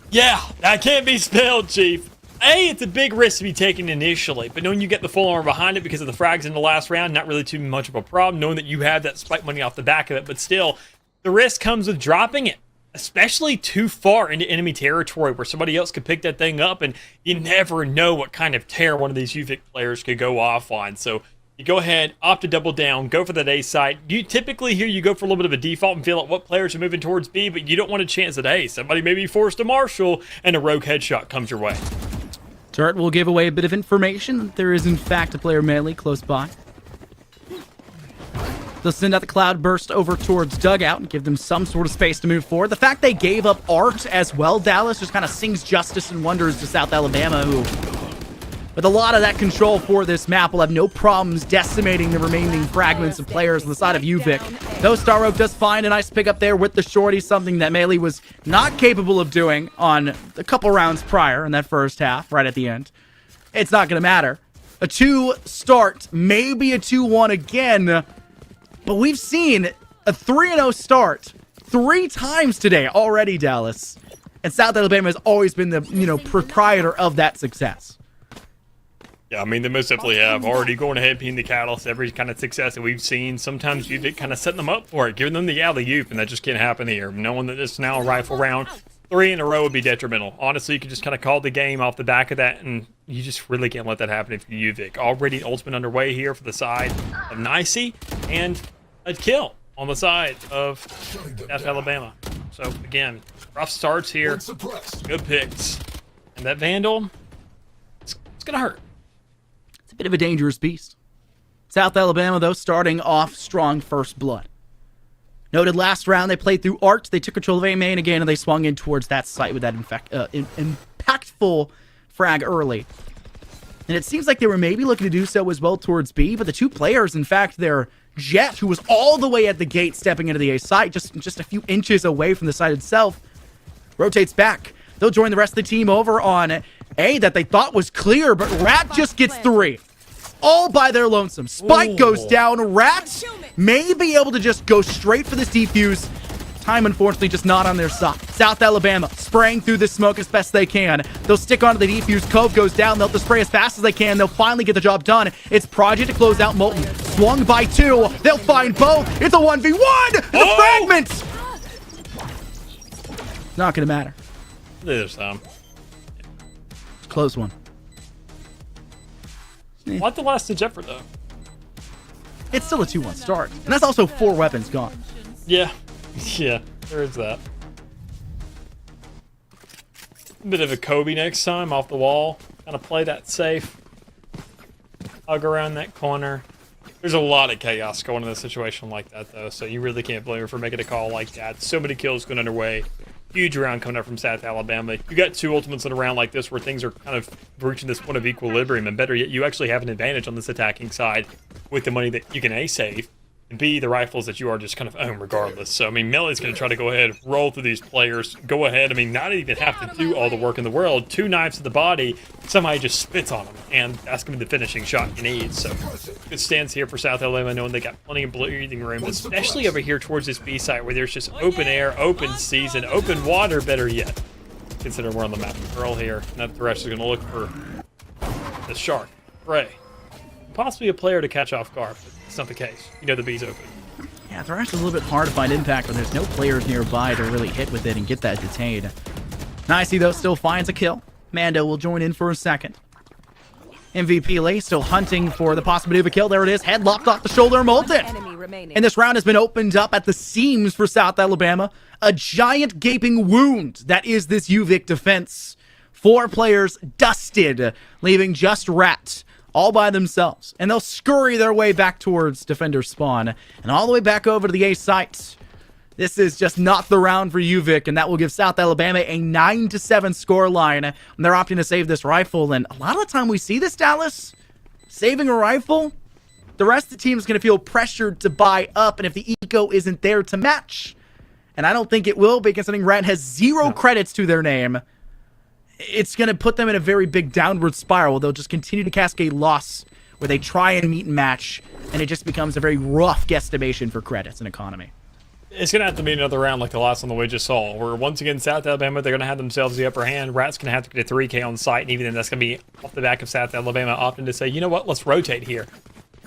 Yeah, that can't be spilled, Chief. It's a big risk to be taken initially, but knowing you get the full armor behind it because of the frags in the last round, not really too much of a problem, knowing that you have that spike money off the back of it, but still, the risk comes with dropping it, especially too far into enemy territory where somebody else could pick that thing up, and you never know what kind of tear one of these UVic players could go off on. So you go ahead, opt to double down, go for that A site. You typically here you go for a little bit of a default and feel out what players are moving towards B, but you don't want a chance that, hey, somebody may be forced to marshal and a rogue headshot comes your way. Turret will give away a bit of information that there is in fact a player Melee close by. They'll send out the cloud burst over towards dugout and give them some sort of space to move forward. The fact they gave up Art as well, Dallas, just kind of sings justice and wonders to South Alabama, who, with a lot of that control for this map, will have no problems decimating the remaining fragments of players on the side of UVic. Though Star Oak does find a nice pickup there with the shorty, something that Melee was not capable of doing on a couple rounds prior in that first half, right at the end. It's not going to matter. A 2 start, maybe a 2-1 again, but we've seen a 3-0 start 3 times today already, Dallas. And South Alabama has always been the, proprietor of that success. Yeah, I mean, they most definitely have. Already going ahead, being the catalyst, every kind of success that we've seen. Sometimes UVic kind of setting them up for it, giving them the alley-oop, and that just can't happen here. Knowing that it's now a rifle round, 3 in a row would be detrimental. Honestly, you could just kind of call the game off the back of that, and you just really can't let that happen if you're UVic. Already ultimate underway here for the side of NECC, and a kill on the side of South Alabama. So, again, rough starts here. Good picks. And that Vandal, it's going to hurt. Bit of a dangerous beast. South Alabama, though, starting off strong first blood. Noted last round, they played through Art. They took control of A main again, and they swung in towards that site with that impactful frag early. And it seems like they were maybe looking to do so as well towards B, but the 2 players, in fact, their Jet, who was all the way at the gate stepping into the A site, just a few inches away from the site itself, rotates back. They'll join the rest of the team over on A that they thought was clear, but Rat just gets 3. All by their lonesome. Spike goes down. Rat may be able to just go straight for this defuse. Time, unfortunately, just not on their side. South Alabama spraying through this smoke as best they can. They'll stick onto the defuse. Cove goes down. They'll have to spray as fast as they can. They'll finally get the job done. It's Project to close out Molten. Swung by 2. They'll find both. It's a 1v1. The fragments. Not going to matter. There's some. Close one. Like the last ditch effort, though. It's still a 2-1 start. And that's also 4 weapons gone. Yeah. Yeah, there is that. A bit of a Kobe next time off the wall. Kind of play that safe. Hug around that corner. There's a lot of chaos going in a situation like that, though, so you really can't blame her for making a call like that. So many kills going underway. Huge round coming up from South Alabama. You got 2 ultimates in a round like this where things are kind of reaching this point of equilibrium, and better yet, you actually have an advantage on this attacking side with the money that you can A, save, and B, the rifles that you are just kind of own regardless. So, I mean, Melee's going to try to go ahead, roll through these players, go ahead, I mean, not even have to do all the work in the world. 2 knives to the body, somebody just spits on them, and that's going to be the finishing shot you need. So, good stance here for South Alabama, knowing they got plenty of breathing room, especially over here towards this B site where there's just open air, open season, open water, better yet. Considering we're on the map of Pearl here, and that Thresh is going to look for the shark, prey. Possibly a player to catch off guard, but it's not the case. You know the B's open. Yeah, Thresh is a little bit hard to find impact when there's no players nearby to really hit with it and get that detained. Nicey, though, still finds a kill. Mando will join in for a second. MVP Lay still hunting for the possibility of a kill. There it is. Head lopped off the shoulder, Molten. And this round has been opened up at the seams for South Alabama. A giant gaping wound that is this UVic defense. 4 players dusted, leaving just Rat all by themselves, and they'll scurry their way back towards defender spawn and all the way back over to the A site. This is just not the round for UVic, and that will give South Alabama a 9-7 scoreline. And they're opting to save this rifle, and a lot of the time we see this, Dallas, saving a rifle, the rest of the team is going to feel pressured to buy up, and if the eco isn't there to match, and I don't think it will be, considering Rat has 0 credits to their name, it's going to put them in a very big downward spiral. They'll just continue to cascade loss where they try and meet and match, and it just becomes a very rough guesstimation for credits and economy. It's going to have to be another round like the last one that we just saw, where once again, South Alabama, they're going to have themselves the upper hand. Rat's going to have to get a 3K on site, and even then that's going to be off the back of South Alabama opting to say, you know what, let's rotate here.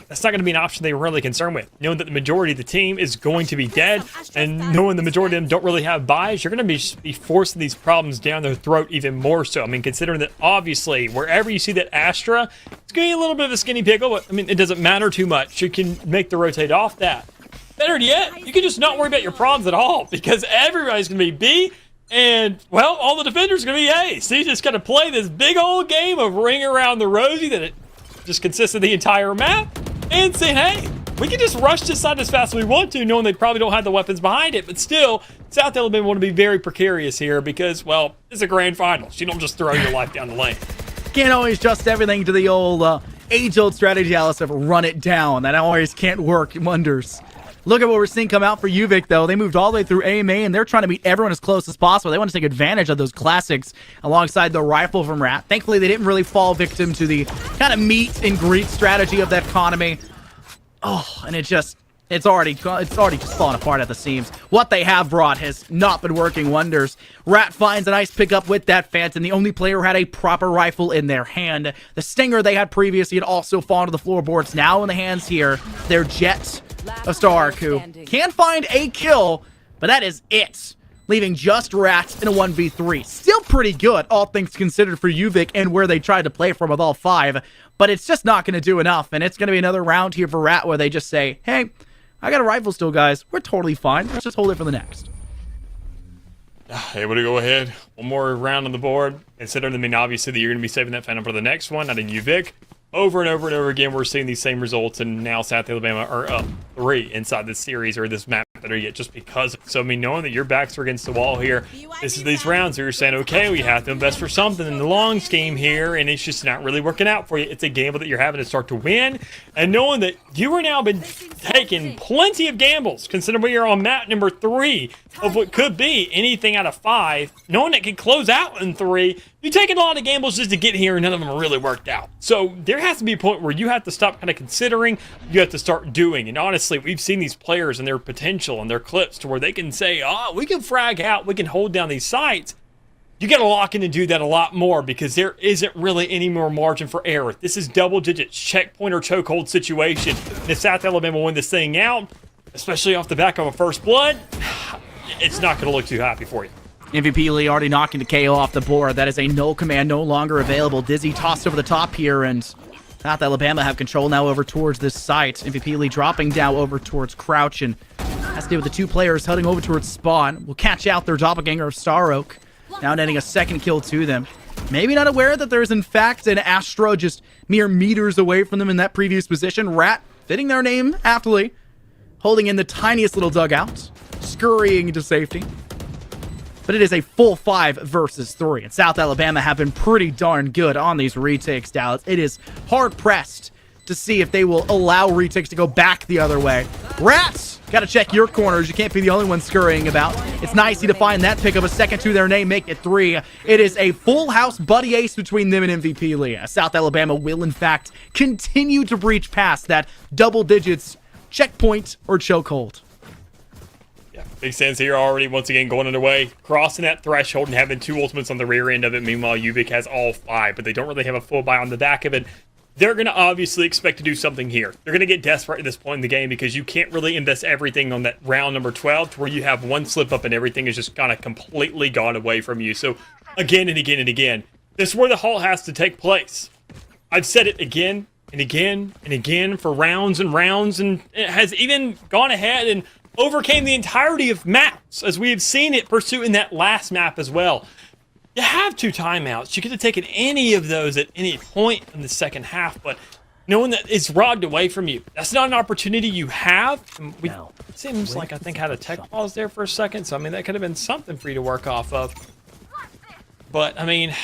That's not going to be an option they were really concerned with. Knowing that the majority of the team is going to be dead, and knowing the majority of them don't really have buys, you're going to be forcing these problems down their throat even more so. I mean, considering that obviously, wherever you see that Astra, it's going to be a little bit of a skinny pickle, but I mean, it doesn't matter too much. You can make the rotate off that. Better yet, you can just not worry about your problems at all, because everybody's going to be B, and, well, all the defenders are going to be A. So you just got to play this big old game of ring around the rosy that it just consists of the entire map, and say, hey, we can just rush this side as fast as we want to, knowing they probably don't have the weapons behind it. But still, South Alabama want to be very precarious here because, well, it's a grand finals. You don't just throw your life down the lane. Can't always trust everything to the old age-old strategy, Alice, of run it down. That always can't work wonders. Look at what we're seeing come out for UVic, though. They moved all the way through AMA, and they're trying to meet everyone as close as possible. They want to take advantage of those classics alongside the rifle from Rat. Thankfully, they didn't really fall victim to the kind of meet and greet strategy of that economy. Oh, and it's already just falling apart at the seams. What they have brought has not been working wonders. Rat finds a nice pickup with that Phantom. The only player who had a proper rifle in their hand. The Stinger they had previously had also fallen to the floorboards. Now in the hands here, their Jet of Stark, who can find a kill, but that is it. Leaving just Rat in a 1v3. Still pretty good, all things considered, for UVic and where they tried to play from with all 5. But it's just not going to do enough, and it's going to be another round here for Rat where they just say, hey, I got a rifle still, guys. We're totally fine. Let's just hold it for the next. Able to go ahead. One more round on the board. Considering, I mean, obviously that you're going to be saving that Phantom for the next one, not in UVic. Over and over and over again, we're seeing these same results, and now South Alabama are up 3 inside this series or this map that are yet just because. So, I mean, knowing that your backs are against the wall here, this is these rounds where you're saying, okay, we have to invest for something in the long scheme here, and it's just not really working out for you. It's a gamble that you're having to start to win, and knowing that you are now been taking plenty of gambles, considering we are on map number 3 of what could be anything out of 5, knowing it can close out in 3. You're taking a lot of gambles just to get here, and none of them are really worked out. So there has to be a point where you have to stop kind of considering, you have to start doing. And honestly, we've seen these players and their potential and their clips to where they can say, oh, we can frag out, we can hold down these sites. You got to lock in and do that a lot more because there isn't really any more margin for error. This is double digits checkpoint or chokehold situation. And if South Alabama win this thing out, especially off the back of a first blood, it's not going to look too happy for you. MVP Lee already knocking the KO off the board. That is a null command no longer available. Dizzy tossed over the top here, and South Alabama have control now over towards this site. MVP Lee dropping down over towards Crouch, and has to do with the 2 players heading over towards Spawn. Will catch out their doppelganger of Star Oak, now netting a second kill to them. Maybe not aware that there's in fact an Astra just mere meters away from them in that previous position. Rat, fitting their name aptly, holding in the tiniest little dugout, scurrying to safety. but it is a full 5 versus 3. And South Alabama have been pretty darn good on these retakes, Dallas. It is hard-pressed to see if they will allow retakes to go back the other way. Rats! Gotta check your corners. You can't be the only one scurrying about. It's nicey to find that pick up a second to their name, make it 3. It is a full house buddy ace between them and MVP Lee. South Alabama will, in fact, continue to breach past that double digits checkpoint or chokehold. Yeah, big sense here already, once again, going underway, crossing that threshold and having 2 ultimates on the rear end of it. Meanwhile, UVic has all 5, but they don't really have a full buy on the back of it. They're going to obviously expect to do something here. They're going to get desperate at this point in the game because you can't really invest everything on that round number 12 to where you have one slip up and everything is just kind of completely gone away from you. So again and again and again, this is where the halt has to take place. I've said it again and again and again for rounds and rounds, and it has even gone ahead and overcame the entirety of maps, as we have seen it pursue in that last map as well. You have 2 timeouts. You could have taken any of those at any point in the second half, but knowing that it's robbed away from you, that's not an opportunity you have. It seems like I think had a tech pause there for a second, so I mean that could have been something for you to work off of. But I mean,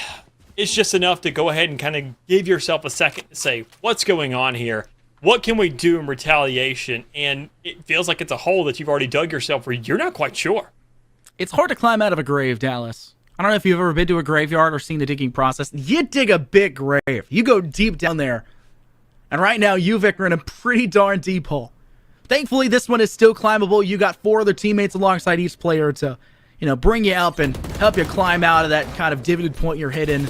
it's just enough to go ahead and kind of give yourself a second to say, what's going on here? What can we do in retaliation? And it feels like it's a hole that you've already dug yourself where you're not quite sure. It's hard to climb out of a grave, Dallas. I don't know if you've ever been to a graveyard or seen the digging process. You dig a big grave. You go deep down there. And right now, UVic are in a pretty darn deep hole. Thankfully, this one is still climbable. You got 4 other teammates alongside each player to, bring you up and help you climb out of that kind of divoted point you're hidden.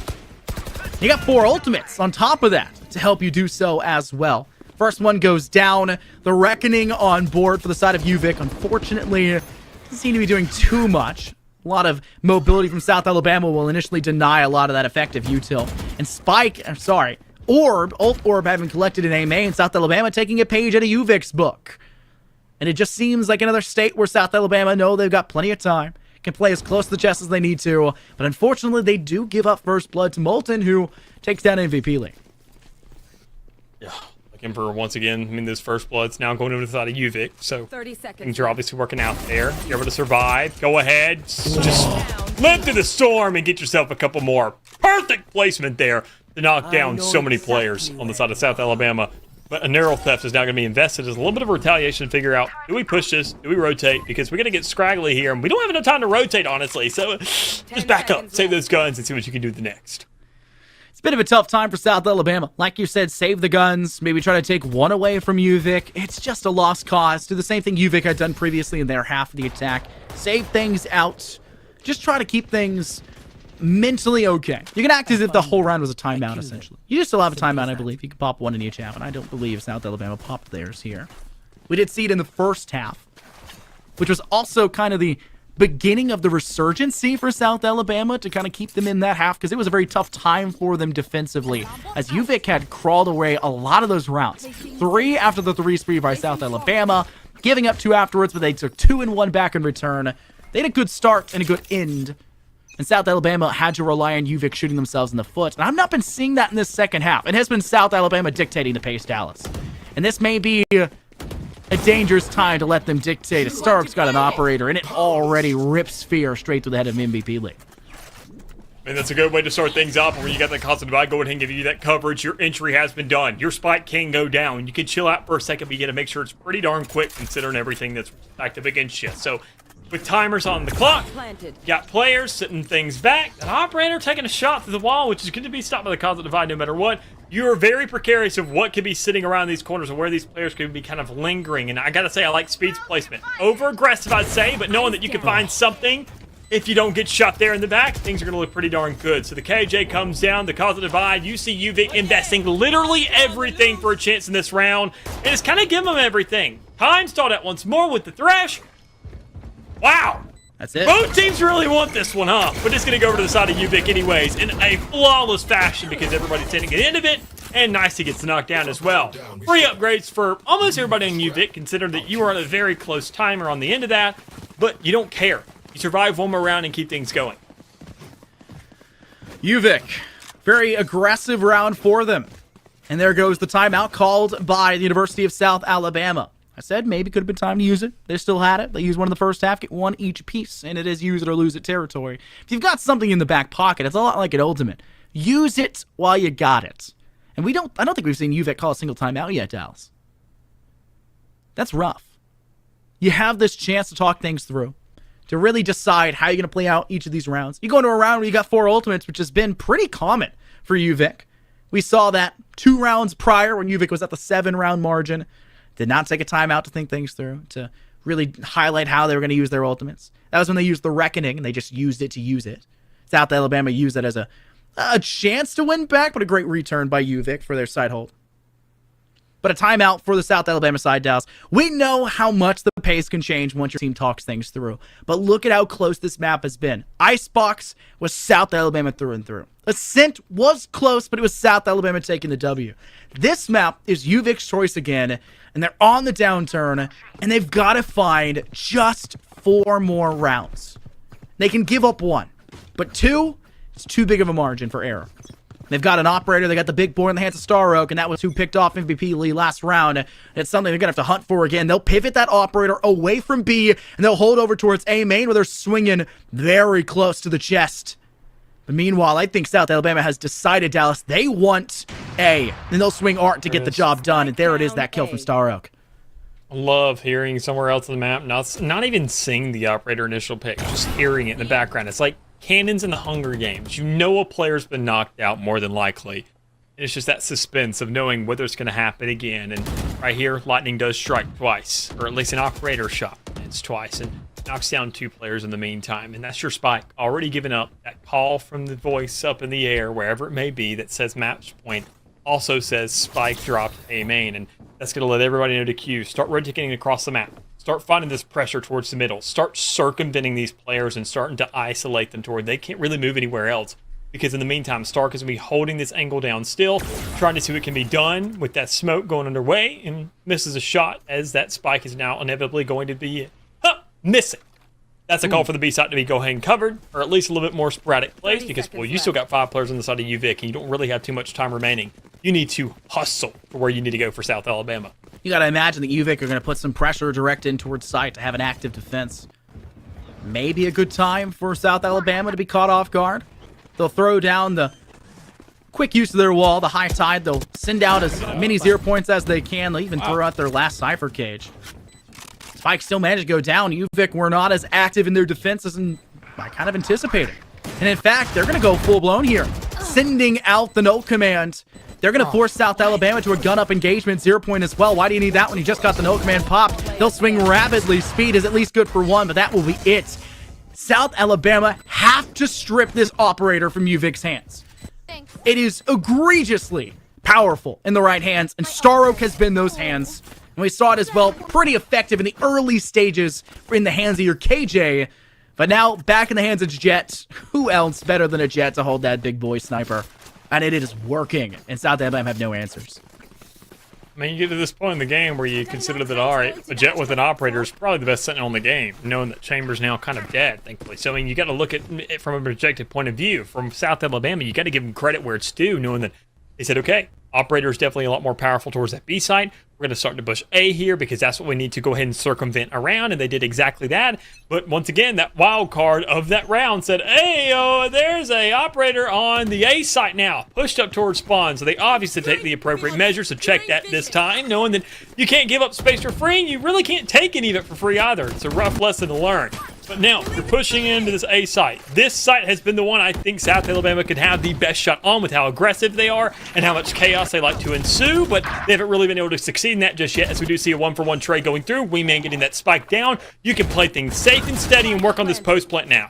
You got 4 ultimates on top of that to help you do so as well. First one goes down. The Reckoning on board for the side of UVic. Unfortunately, doesn't seem to be doing too much. A lot of mobility from South Alabama will initially deny a lot of that effective util. And Ult Orb having collected an A main, South Alabama taking a page out of UVic's book. And it just seems like another state where South Alabama know they've got plenty of time, can play as close to the chest as they need to, but unfortunately they do give up first blood to Molten, who takes down MVP Lee. Yeah. Emperor once again, I mean, this first blood's now going over to the side of UVic, so 30 seconds. things are obviously working out there. You're able to survive. Go ahead, just live through the storm and get yourself a couple more. Perfect placement there to knock down so many players on the side of South Alabama. But a narrow theft is now going to be invested as a little bit of retaliation to figure out, do we push this? Do we rotate? Because we're going to get scraggly here, and we don't have enough time to rotate, honestly. So just back up, save those guns, and see what you can do the next. It's a bit of a tough time for South Alabama. Like you said, save the guns, maybe try to take one away from UVic. It's just a lost cause. Do the same thing UVic had done previously in their half of the attack. Save things out. Just try to keep things mentally okay. You can act as if the whole round was a timeout, essentially. You still have a timeout, I believe. You can pop one in each half, and I don't believe South Alabama popped theirs here. We did see it in the first half, which was also kind of the beginning of the resurgency for South Alabama to kind of keep them in that half, because it was a very tough time for them defensively, as UVic had crawled away a lot of those rounds. 3 after the 3 spree by South Alabama, giving up 2 afterwards, but they took 2 and 1 back in return. They had a good start and a good end, and South Alabama had to rely on UVic shooting themselves in the foot. And I've not been seeing that in this second half. It has been South Alabama dictating the pace, Dallas. And this may be a dangerous time to let them dictate. Stark's got an operator, and it already rips fear straight through the head of MVP Lee. And that's a good way to start things off. When you got that constant divide, go ahead and give you that coverage. Your entry has been done. Your spike can go down. You can chill out for a second, but you got to make sure it's pretty darn quick considering everything that's active against you. So with timers on the clock, you got players sitting things back, an operator taking a shot through the wall, which is going to be stopped by the constant divide no matter what. You are very precarious of what could be sitting around these corners and where these players could be kind of lingering. And I gotta say, I like Speed's placement. Over aggressive, I'd say, but knowing that you can find something if you don't get shot there in the back, things are gonna look pretty darn good. So the KJ comes down, the cause of divide. You see UVic investing literally everything for a chance in this round. And it's kind of giving them everything. Time stalled out once more with the Thresh. Wow. That's it. Both teams really want this one, huh? But it's going to go over to the side of UVic anyways in a flawless fashion because everybody's taking the end of it, and Nicey gets knocked down as well. 3 upgrades for almost everybody in UVic, considering that you are at a very close timer on the end of that, but you don't care. You survive one more round and keep things going. UVic, very aggressive round for them. And there goes the timeout called by the University of South Alabama. I said maybe could have been time to use it. They still had it. They used one in the first half, get one each piece, and it is use it or lose it territory. If you've got something in the back pocket, it's a lot like an ultimate. Use it while you got it. And I don't think we've seen UVic call a single timeout yet, Dallas. That's rough. You have this chance to talk things through, to really decide how you're going to play out each of these rounds. You go into a round where you got 4 ultimates, which has been pretty common for UVic. We saw that 2 rounds prior when UVic was at the 7-round margin. Did not take a timeout to think things through, to really highlight how they were going to use their ultimates. That was when they used the Reckoning, and they just used it to use it. South Alabama used that as a chance to win back, but a great return by UVic for their side hold. But a timeout for the South Alabama side, Dallas. We know how much the pace can change once your team talks things through. But look at how close this map has been. Icebox was South Alabama through and through. Ascent was close, but it was South Alabama taking the W. This map is UVic's choice again, and they're on the downturn, and they've got to find just 4 more rounds. They can give up 1, but 2, it's too big of a margin for error. They've got an operator. They got the big boy in the hands of Star Oak, and that was who picked off MVP Lee last round. It's something they're going to have to hunt for again. They'll pivot that operator away from B, and they'll hold over towards A main, where they're swinging very close to the chest. But meanwhile, I think South Alabama has decided, Dallas, they want A. Then they'll swing Art to get the job done, and there it is, that kill from Star Oak. Love hearing somewhere else on the map, not even seeing the operator initial pick, just hearing it in the background. It's like cannons in the Hunger Games. You know a player's been knocked out more than likely. And it's just that suspense of knowing whether it's going to happen again. And right here, Lightning does strike twice, or at least an operator shot. It's twice, and knocks down 2 players in the meantime. And that's your Spike, already given up. That call from the voice up in the air, wherever it may be, that says match point, also says Spike dropped A main. And that's going to let everybody know to queue. Start rotating across the map. Start finding this pressure towards the middle. Start circumventing these players and starting to isolate them to where they can't really move anywhere else. Because in the meantime, Stark is going to be holding this angle down still, trying to see what can be done with that smoke going underway, and misses a shot as that Spike is now inevitably going to be missing. That's a call for the B side to be go ahead and covered, or at least a little bit more sporadic plays, because, well, you still got 5 players on the side of UVic, and you don't really have too much time remaining. You need to hustle for where you need to go for South Alabama. You got to imagine that UVic are going to put some pressure direct in towards site to have an active defense. Maybe a good time for South Alabama to be caught off guard. They'll throw down the quick use of their wall, the high tide. They'll send out as many 0 points as they can. They'll even throw out their last Cypher cage. Spike still managed to go down. UVic were not as active in their defenses as I kind of anticipated. And in fact, they're going to go full-blown here, sending out the null command. They're going to force South Alabama to a gun-up engagement, 0 point as well. Why do you need that when you just got the null command popped? They'll swing rapidly. Speed is at least good for 1, but that will be it. South Alabama have to strip this operator from UVic's hands. It is egregiously powerful in the right hands, and Star Oak has been those hands. And we saw it as well, pretty effective in the early stages in the hands of your KJ. But now, back in the hands of Jet. Who else better than a Jet to hold that big boy sniper? And it is working, and South Alabama have no answers. I mean, you get to this point in the game where you consider that, all right, a Jet with an operator is probably the best sentinel in the game, knowing that Chamber's now kind of dead, thankfully. So, I mean, you got to look at it from a objective point of view. From South Alabama, you got to give them credit where it's due, knowing that they said, okay, operator is definitely a lot more powerful towards that B site. We're going to start to push A here because that's what we need to go ahead and circumvent around, and they did exactly that. But once again, that wild card of that round said, hey, there's a operator on the A site now, pushed up towards spawn. So they obviously take the appropriate measures to check that this time, knowing that you can't give up space for free, and you really can't take any of it for free either. It's a rough lesson to learn. But now, you're pushing into this A site. This site has been the one I think South Alabama could have the best shot on with how aggressive they are and how much chaos they like to ensue, but they haven't really been able to succeed in that just yet, as we do see a 1-for-1 trade going through. Wingman getting that spike down. You can play things safe and steady and work on this post plant now.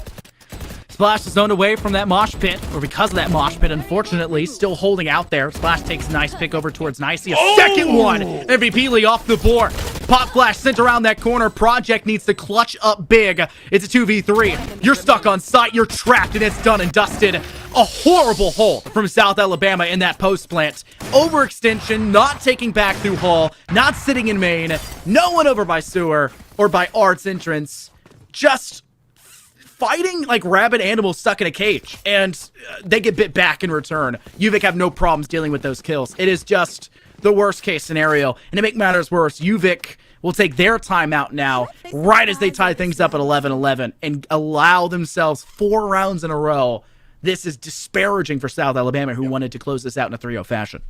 Splash is zoned away from that mosh pit, or because of that mosh pit, unfortunately, still holding out there. Splash takes a nice pick over towards Nicey. A second one! MVP Lee off the board. Pop Flash sent around that corner. Project needs to clutch up big. It's a 2v3. You're stuck on site. You're trapped, and it's done and dusted. A horrible hole from South Alabama in that post plant. Overextension, not taking back through hall, not sitting in main. No one over by sewer or by Art's entrance. Just fighting like rabid animals stuck in a cage, and they get bit back in return. UVic have no problems dealing with those kills. It is just the worst case scenario. And to make matters worse, UVic will take their timeout now, right as they tie things up at 11-11, and allow themselves 4 rounds in a row. This is disparaging for South Alabama, who wanted to close this out in a 3-0 fashion.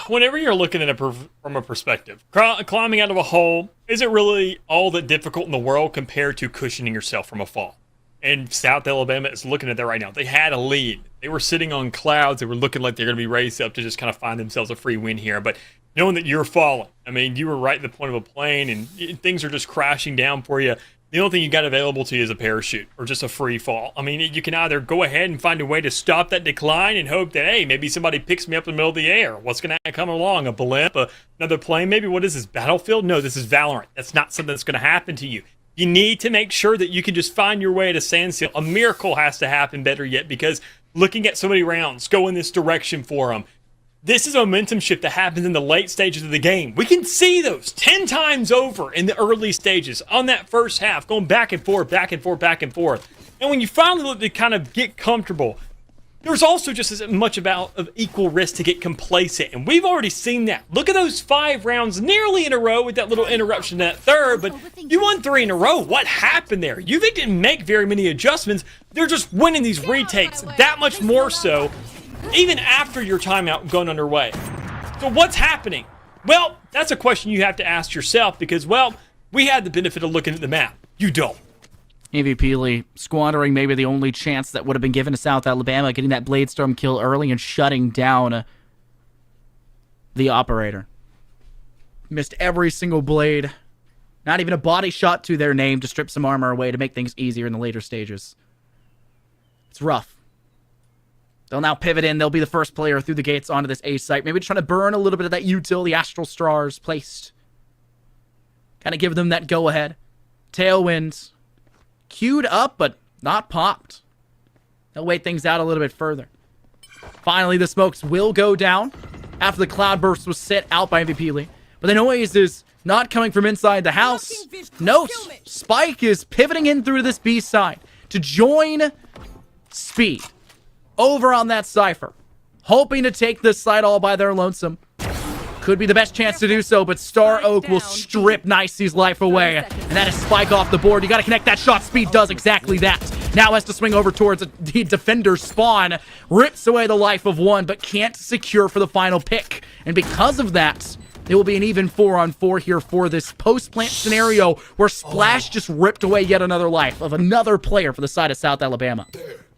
Whenever you're looking at it from a perspective, climbing out of a hole isn't really all that difficult in the world compared to cushioning yourself from a fall. And South Alabama is looking at that right now. They had a lead. They were sitting on clouds. They were looking like they're going to be raised up to just kind of find themselves a free win here. But knowing that you're falling, I mean, you were right at the point of a plane and things are just crashing down for you. The only thing you got available to you is a parachute or just a free fall. I mean, you can either go ahead and find a way to stop that decline and hope that, hey, maybe somebody picks me up in the middle of the air. What's going to come along? A blimp? Another plane? Maybe what is this, Battlefield? No, this is VALORANT. That's not something that's going to happen to you. You need to make sure that you can just find your way to standstill. A miracle has to happen, better yet, because looking at so many rounds go in this direction for them. This is a momentum shift that happens in the late stages of the game. We can see those 10 times over in the early stages on that first half, going back and forth, back and forth, back and forth. And when you finally look to kind of get comfortable, there's also just as much of equal risk to get complacent. And we've already seen that. Look at those 5 rounds nearly in a row with that little interruption in that third, but you won 3 in a row. What happened there? UVic didn't make very many adjustments. They're just winning these retakes that much more so, even after your timeout gone underway. So what's happening? Well, that's a question you have to ask yourself because, well, we had the benefit of looking at the map. You don't. MVP Lee squandering maybe the only chance that would have been given to South Alabama, getting that Bladestorm kill early and shutting down the operator. Missed every single blade. Not even a body shot to their name to strip some armor away to make things easier in the later stages. It's rough. They'll now pivot in. They'll be the first player through the gates onto this A site. Maybe trying to burn a little bit of that util, the Astral Stars placed. Kind of give them that go-ahead. Tailwinds. Queued up, but not popped. They'll wait things out a little bit further. Finally, the smokes will go down after the cloudburst was set out by MVP Lee. But the noise is not coming from inside the house. No, Spike is pivoting in through this B side to join Speed over on that Cypher, hoping to take this side all by their lonesome. Could be the best chance to do so, but Star Oak will strip Nicey's life away. And that is Spike off the board. You got to connect that shot. Speed does exactly that. Now has to swing over towards the defender's spawn. Rips away the life of one, but can't secure for the final pick. And because of that, it will be an even 4-on-4 here for this post-plant scenario where Splash just ripped away yet another life of another player for the side of South Alabama.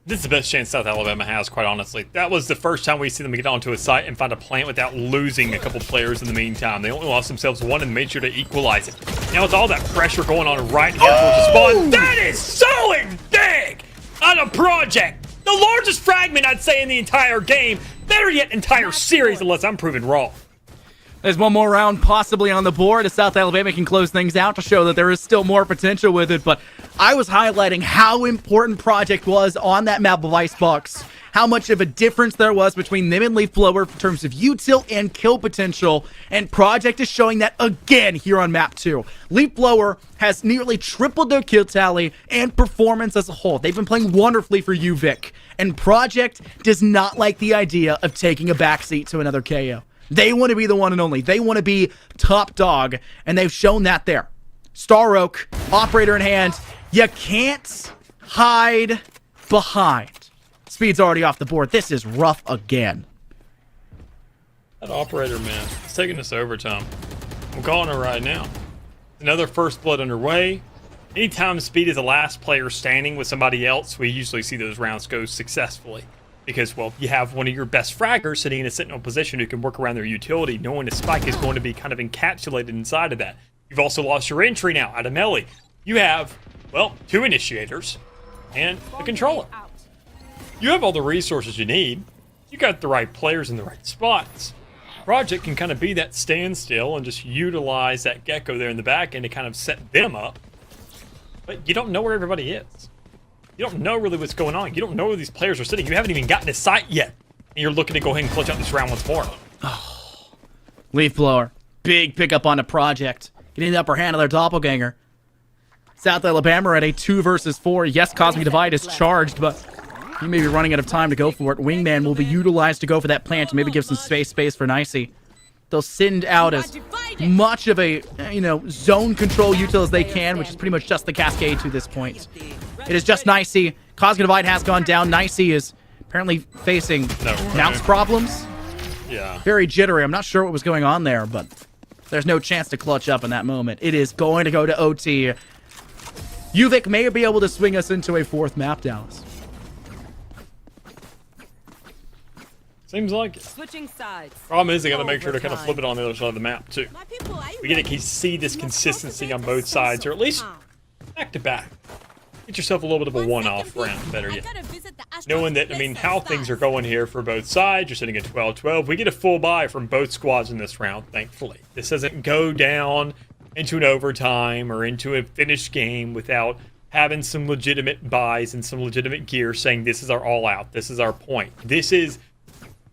This is the best chance South Alabama has, quite honestly. That was the first time we see them get onto a site and find a plant without losing a couple players in the meantime. They only lost themselves one and made sure to equalize it. Now with all that pressure going on right here towards the spawn, that is so big on a project. The largest fragment, I'd say, in the entire game. Better yet, entire series, unless I'm proven wrong. There's one more round possibly on the board as South Alabama can close things out to show that there is still more potential with it, but I was highlighting how important Project was on that map of Icebox, how much of a difference there was between them and Leaf Blower in terms of util and kill potential, and Project is showing that again here on map 2. Leaf Blower has nearly tripled their kill tally and performance as a whole. They've been playing wonderfully for UVic, and Project does not like the idea of taking a backseat to another KO. They want to be the one and only. They want to be top dog, and they've shown that there. Star Oak, operator in hand. You can't hide behind. Speed's already off the board. This is rough again. That operator, man, it's taking us to overtime. I'm calling it right now. Another first blood underway. Anytime Speed is the last player standing with somebody else, we usually see those rounds go successfully. Because, well, you have one of your best fraggers sitting in a sentinel position who can work around their utility, knowing a Spike is going to be kind of encapsulated inside of that. You've also lost your entry now out of melee. You have, well, 2 initiators and a controller. You have all the resources you need. You got the right players in the right spots. Project can kind of be that standstill and just utilize that Gecko there in the back end to kind of set them up. But you don't know where everybody is. You don't know really what's going on. You don't know where these players are sitting. You haven't even gotten to sight yet. And you're looking to go ahead and clutch out this round once more. Oh. Leaf Blower. Big pickup on a Project. Getting the upper hand of their doppelganger. South Alabama at a 2 versus 4. Yes, Cosmic Divide is charged, but he may be running out of time to go for it. Wingman will be utilized to go for that plant to maybe give some space for Nicey. They'll send out as much of a, zone control util as they can, which is pretty much just the Cascade to this point. It is just NECC. Cosmic Divide has gone down. NECC is apparently facing mouse problems. Yeah. Very jittery. I'm not sure what was going on there, but there's no chance to clutch up in that moment. It is going to go to OT. UVic may be able to swing us into a fourth map, Dallas. Seems like it. Switching sides. Problem is, they got to make sure to kind of flip it on the other side of the map, too. We get to see this consistency on both sides, or at least back to back. Get yourself a little bit of a one-off round, better yet. Knowing that, how things are going here for both sides, you're sitting at 12-12. We get a full buy from both squads in this round, thankfully. This doesn't go down into an overtime or into a finished game without having some legitimate buys and some legitimate gear saying this is our all-out, this is our point. This is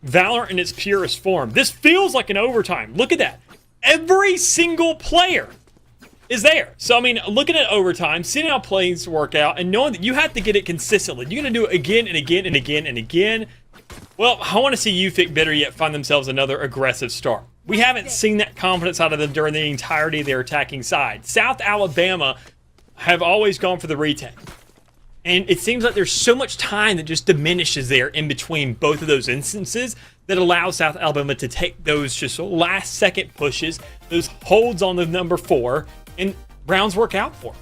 Valorant in its purest form. This feels like an overtime. Look at that. Every single player is there. So, looking at overtime, seeing how plays work out, and knowing that you have to get it consistently. You're going to do it again and again and again and again. Well, I want to see UVic better yet find themselves another aggressive start. We haven't seen that confidence out of them during the entirety of their attacking side. South Alabama have always gone for the retake. And it seems like there's so much time that just diminishes there in between both of those instances that allows South Alabama to take those just last-second pushes, those holds on the number 4, and rounds work out for them.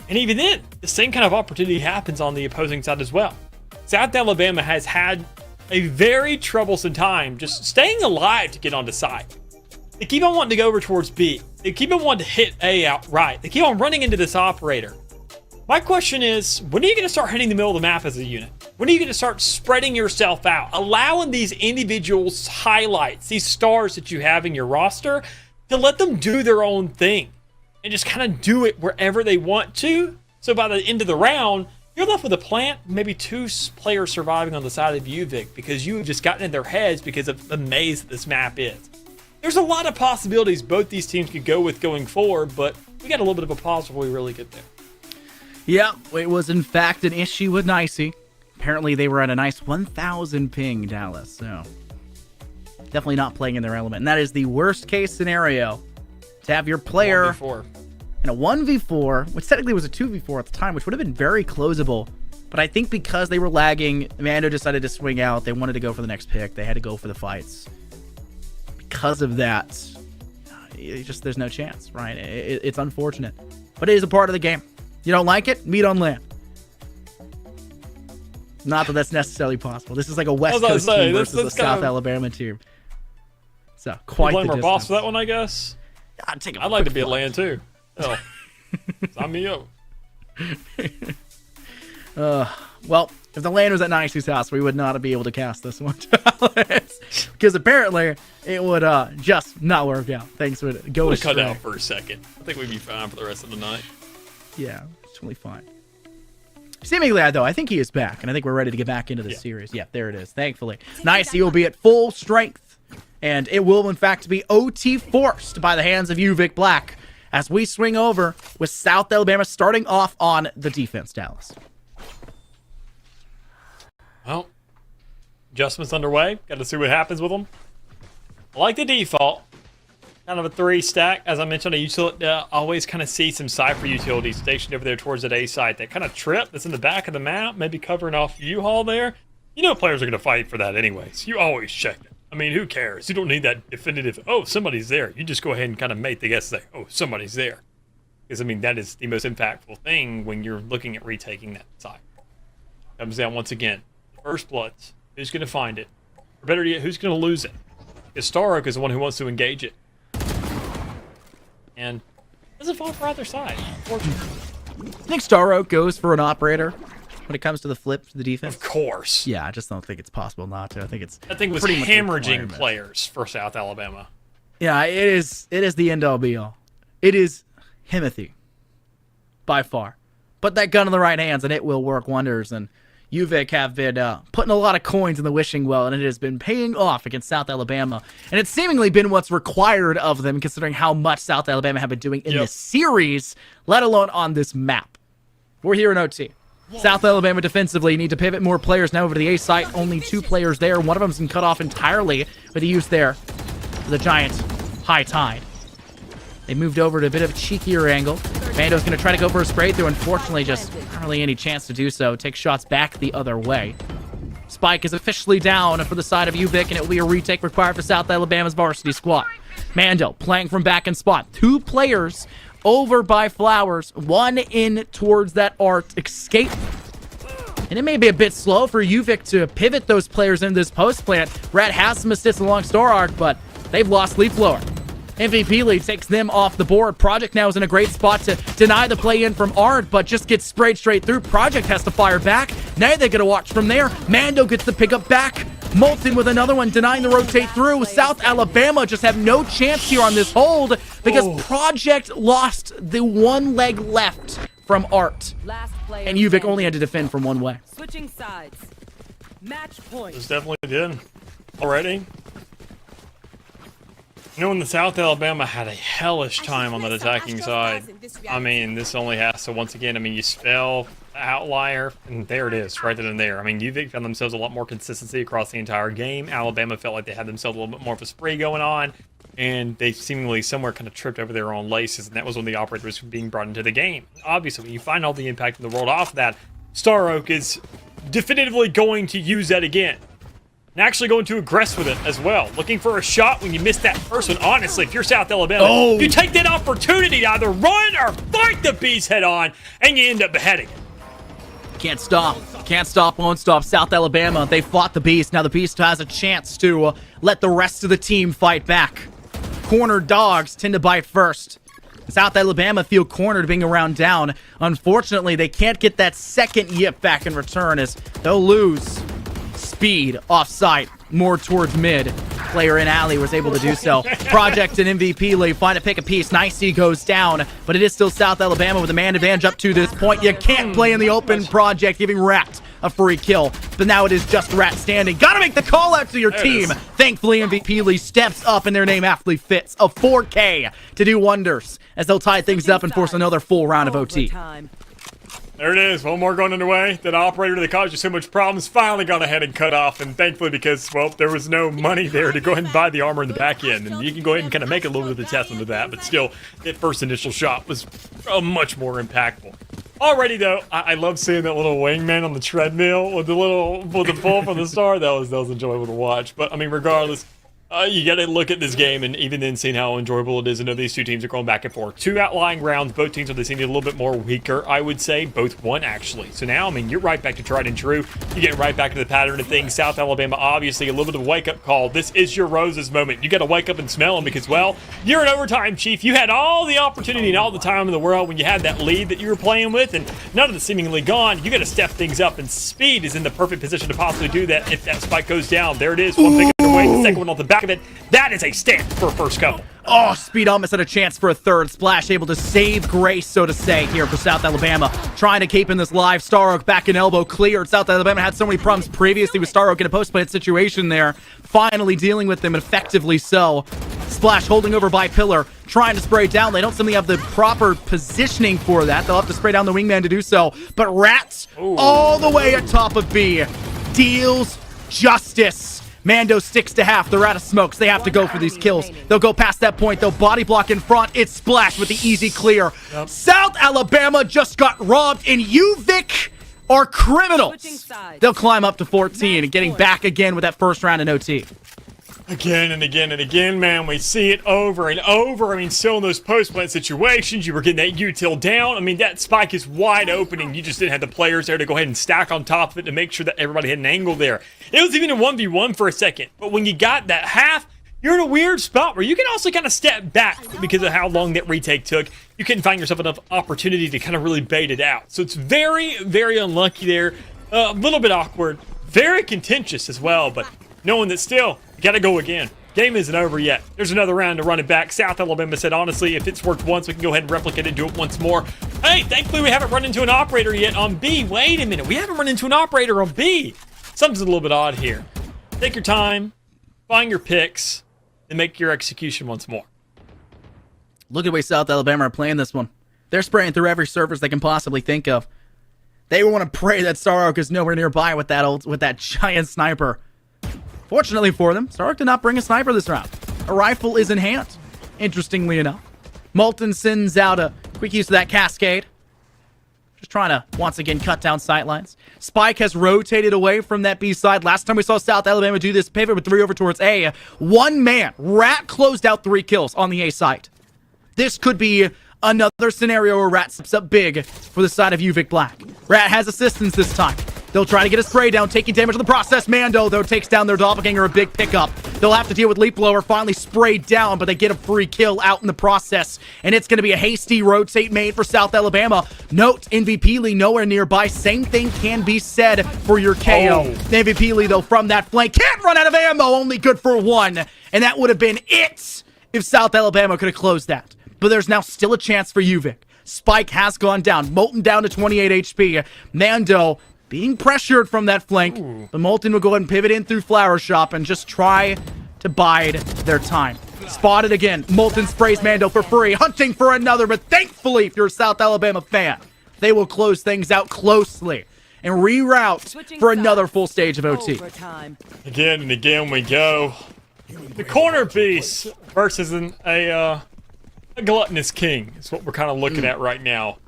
And even then, the same kind of opportunity happens on the opposing side as well. South Alabama has had a very troublesome time just staying alive to get onto side. They keep on wanting to go over towards B. They keep on wanting to hit A outright. They keep on running into this operator. My question is, when are you going to start hitting the middle of the map as a unit? When are you going to start spreading yourself out, allowing these individual highlights, these stars that you have in your roster, to let them do their own thing and just kind of do it wherever they want to? So by the end of the round, you're left with a plant, maybe 2 players surviving on the side of UVic because you have just gotten in their heads because of the maze that this map is. There's a lot of possibilities both these teams could go with going forward, but we got a little bit of a pause before we really get there. Yeah, it was in fact an issue with NECC. Apparently they were at a nice 1,000 ping, Dallas, so definitely not playing in their element. And that is the worst case scenario, to have your player 1v4. in a 1v4, which technically was a 2v4 at the time, which would have been very closable. But I think because they were lagging, Mando decided to swing out. They wanted to go for the next pick. They had to go for the fights. Because of that, there's no chance, right? It's unfortunate. But it is a part of the game. You don't like it? Meet on land. Not that that's necessarily possible. This is like a West Coast team versus a South Alabama team. So, quite the distance. Blame our boss for that one, I guess. I'd like to be at land, too. Hell, sign me up. Well, if the land was at NECC's house, we would not be able to cast this one. Because apparently, it would just not work out. Things would go astray. Cut out for a second. I think we'd be fine for the rest of the night. Yeah, it's totally fine. Seemingly, though, I think he is back, and I think we're ready to get back into the series. Yeah, there it is, thankfully. NECC will be at full strength, and it will, in fact, be OT forced by the hands of UVic Black as we swing over with South Alabama starting off on the defense, Dallas. Well, adjustments underway. Got to see what happens with them. I like the default. Kind of a 3-stack. As I mentioned, I always kind of see some Cypher utilities stationed over there towards that A site. That kind of trip that's in the back of the map, maybe covering off U-Haul there. You know players are going to fight for that anyways. You always check it. Who cares? You don't need that definitive, oh, somebody's there. You just go ahead and kind of make the guess say, oh, somebody's there. Because, that is the most impactful thing when you're looking at retaking that site. Comes down once again. First Bloods. Who's going to find it? Or better yet, who's going to lose it? Because Staroak is the one who wants to engage it. And doesn't fall for either side, unfortunately. I think Staroak goes for an operator when it comes to the flip to the defense. Of course. Yeah, I just don't think it's possible not to. I think it was hemorrhaging players for South Alabama. Yeah, it is the end all be all. It is Himothy. By far. Put that gun in the right hands and it will work wonders. And UVic have been putting a lot of coins in the wishing well, and it has been paying off against South Alabama. And it's seemingly been what's required of them, considering how much South Alabama have been doing in this series, let alone on this map. We're here in OT. South Alabama defensively need to pivot more players now over to the A site. Only 2 players there. One of them's been cut off entirely with the use there. for the Giant high tide. They moved over to a bit of a cheekier angle. Mando's going to try to go for a spray through. Unfortunately, just not really any chance to do so. Takes shots back the other way. Spike is officially down for the side of UVic, and it will be a retake required for South Alabama's varsity squad. Mando playing from back in spot. 2 players over by Flowers. 1 in towards that Art escape. And it may be a bit slow for UVic to pivot those players in this post plant. Rat has some assists along Star Arc, but they've lost lead blower. MVP lead takes them off the board. Project now is in a great spot to deny the play in from Art, but just gets sprayed straight through. Project has to fire back. Now they're going to watch from there. Mando gets the pickup back. Molten with another one, denying the rotate through. South Alabama just have no chance here on this hold because Project lost the 1 leg left from Art. And UVic only had to defend from 1 way. Switching sides. Match point. This definitely did. Already. You know, when the South Alabama had a hellish time on the attacking side, I mean, this only has to, once again, I mean, you spell outlier, and there it is, right then and there. I mean, UVic found themselves a lot more consistency across the entire game. Alabama felt like they had themselves a little bit more of a spree going on, and they seemingly somewhere kind of tripped over their own laces, and that was when the operators were being brought into the game. Obviously, when you find all the impact in the world off of that, Star Oak is definitively going to use that again. And actually going to aggress with it as well. Looking for a shot when you miss that first one. Honestly, if you're South Alabama, you take that opportunity to either run or fight the beast head on, and you end up beheading it. Can't stop. Can't stop, won't stop. South Alabama, they fought the Beast. Now the Beast has a chance to let the rest of the team fight back. Corner dogs tend to bite first. South Alabama feel cornered being around down. Unfortunately, they can't get that second yip back in return as they'll lose speed off-site, more towards mid. Player in alley was able to do so. Project and MVP lead, find a pick a piece. Nicey goes down, but it is still South Alabama with a man advantage up to this point. You can't play in the open. Project giving Rat a free kill, but now it is just Rat standing. Gotta make the call out to your team. Thankfully, MVP Lee steps up and their name aptly fits. A 4K to do wonders as they'll tie things up and force another full round of OT. There it is. One more going underway. That operator that caused you so much problems finally got ahead and cut off. And thankfully, because, well, there was no money there to go ahead and buy the armor in the back end. And you can go ahead and kind of make a little bit of a testament to that. But still, that first initial shot was much more impactful. Already, though, I love seeing that little wingman on the treadmill with the pull from the star. That was enjoyable to watch. But, I mean, regardless, you got to look at this game and even then seeing how enjoyable it is. I know these two teams are going back and forth. 2 outlying rounds. Both teams are seeming a little bit more weaker, I would say. Both won, actually. So now, I mean, you're right back to tried and true. You get right back to the pattern of things. South Alabama, obviously, a little bit of a wake-up call. This is your Roses moment. You got to wake up and smell them because, well, you're in overtime, Chief. You had all the opportunity and all the time in the world when you had that lead that you were playing with, and none of it seemingly gone. You got to step things up, and Speed is in the perfect position to possibly do that if that spike goes down. There it is. One pick away, the second one off the back of it. That is a stamp for a first couple. Oh, Speed almost had a chance for a third. Splash able to save grace, so to say, here for South Alabama. Trying to keep in this live. Star Oak back and elbow cleared. South Alabama had so many problems previously with Star Oak in a post-play situation there. Finally dealing with them effectively so. Splash holding over by Pillar. Trying to spray down. They don't simply have the proper positioning for that. They'll have to spray down the wingman to do so. But Rats all the way atop of B. Deals justice. Mando sticks to half. They're out of smokes. They have to go for these kills. They'll go past that point. They'll body block in front. It's Splash with the easy clear. South Alabama just got robbed, and UVic are criminals. They'll climb up to 14 and getting back again with that first round in OT. Again and again and again, man, we see it over and over. I mean, still in those post-plant situations, you were getting that util down. I mean, that spike is wide open, and you just didn't have the players there to go ahead and stack on top of it to make sure that everybody had an angle there. It was even a 1v1 for a second, but when you got that half, you're in a weird spot where you can also kind of step back because of how long that retake took. You couldn't find yourself enough opportunity to kind of really bait it out. So it's very, very unlucky there. A little bit awkward. Very contentious as well, but knowing that still, you got to go again. Game isn't over yet. There's another round to run it back. South Alabama said, honestly, if it's worked once, we can go ahead and replicate it and do it once more. Hey, thankfully we haven't run into an operator yet on B. Wait a minute. We haven't run into an operator on B. Something's a little bit odd here. Take your time, find your picks, and make your execution once more. Look at the way South Alabama are playing this one. They're spraying through every surface they can possibly think of. They want to pray that Star Oak is nowhere nearby with that giant sniper. Fortunately for them, Star Oak did not bring a sniper this round. a rifle is in hand, interestingly enough. Molten sends out a quick use of that cascade. Just trying to, once again, cut down sightlines. Spike has rotated away from that B side. Last time we saw South Alabama do this pivot with 3 over towards A. One man, Rat, closed out 3 kills on the A side. This could be another scenario where Rat steps up big for the side of UVic Black. Rat has assistance this time. They'll try to get a spray down, taking damage in the process. Mando, though, takes down their doppelganger, a big pickup. They'll have to deal with Leap Blower, finally sprayed down, but they get a free kill out in the process. And it's going to be a hasty rotate made for South Alabama. Note, MVP Lee nowhere nearby. Same thing can be said for your KO. MVP Lee, though, from that flank, can't run out of ammo, only good for 1. And that would have been it if South Alabama could have closed that. But there's now still a chance for UVic. Spike has gone down. Molten down to 28 HP. Mando being pressured from that flank. But Molten will go ahead and pivot in through Flower Shop and just try to bide their time. Spotted again. Molten sprays Mando for free. Hunting for another. But thankfully, if you're a South Alabama fan, they will close things out closely and reroute for another full stage of OT. Overtime. Again and again we go. The corner beast versus a gluttonous king is what we're kind of looking at right now.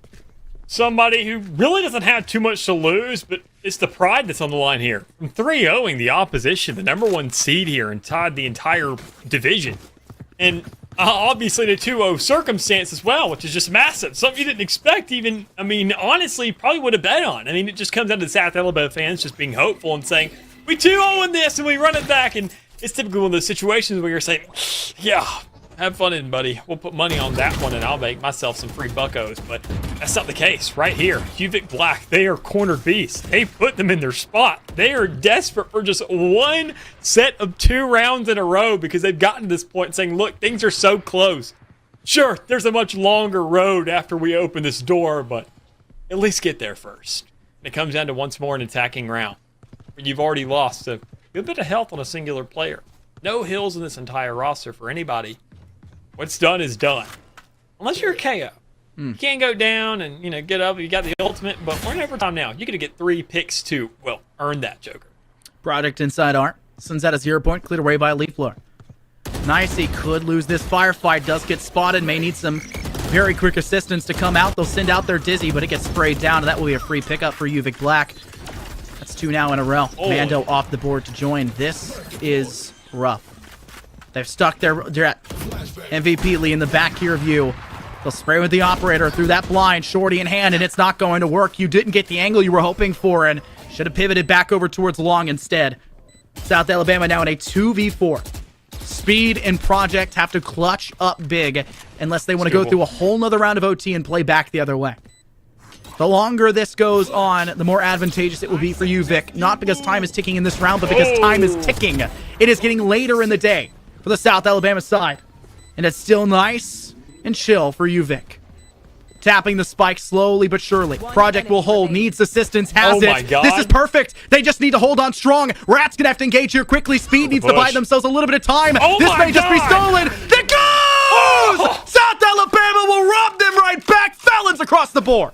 Somebody who really doesn't have too much to lose, but it's the pride that's on the line here. From 3-0ing the opposition, the #1 seed here, and tied the entire division. And obviously the 2-0 circumstance as well, which is just massive. Something you didn't expect even, I mean, honestly, probably would have bet on. I mean, it just comes down to the South Alabama fans just being hopeful and saying, we 2-0 in this and we run it back. And it's typically one of those situations where you're saying, yeah, have fun in, buddy. We'll put money on that one and I'll make myself some free buckos. But that's not the case right here. UVic Black, they are corner beasts. They put them in their spot. They are desperate for just one set of 2 rounds in a row because they've gotten to this point saying, look, things are so close. Sure, there's a much longer road after we open this door, but at least get there first. And it comes down to once more an attacking round. You've already lost a good bit of health on a singular player. No heals in this entire roster for anybody. What's done is done. Unless you're a KO. You can't go down and, get up. You got the ultimate, but we're in overtime now. You're going to get 3 picks to, well, earn that, Joker. Project inside Art. Sends out a 0 point, cleared away by Leaf Blower. Nice, he could lose this firefight. Does get spotted. May need some very quick assistance to come out. They'll send out their Dizzy, but it gets sprayed down, and that will be a free pickup for UVic Black. That's 2 now in a row. Mando off the board to join. This is rough. They've stuck they're at MVP Lee in the back here view. They'll spray with the operator through that blind, shorty in hand, and it's not going to work. You didn't get the angle you were hoping for, and should have pivoted back over towards long instead. South Alabama now in a 2v4. Speed and Project have to clutch up big unless they want to go through a whole nother round of OT and play back the other way. The longer this goes on, the more advantageous it will be for UVic. Not because time is ticking in this round, but because time is ticking. It is getting later in the day for the South Alabama side. And it's still nice and chill for UVic. Tapping the spike slowly but surely. Project will hold, needs assistance, has it. My God. This is perfect. They just need to hold on strong. Rat's gonna have to engage here quickly. Speed needs to buy themselves a little bit of time. This may just be stolen. There goes! South Alabama will rob them right back. Felons across the board.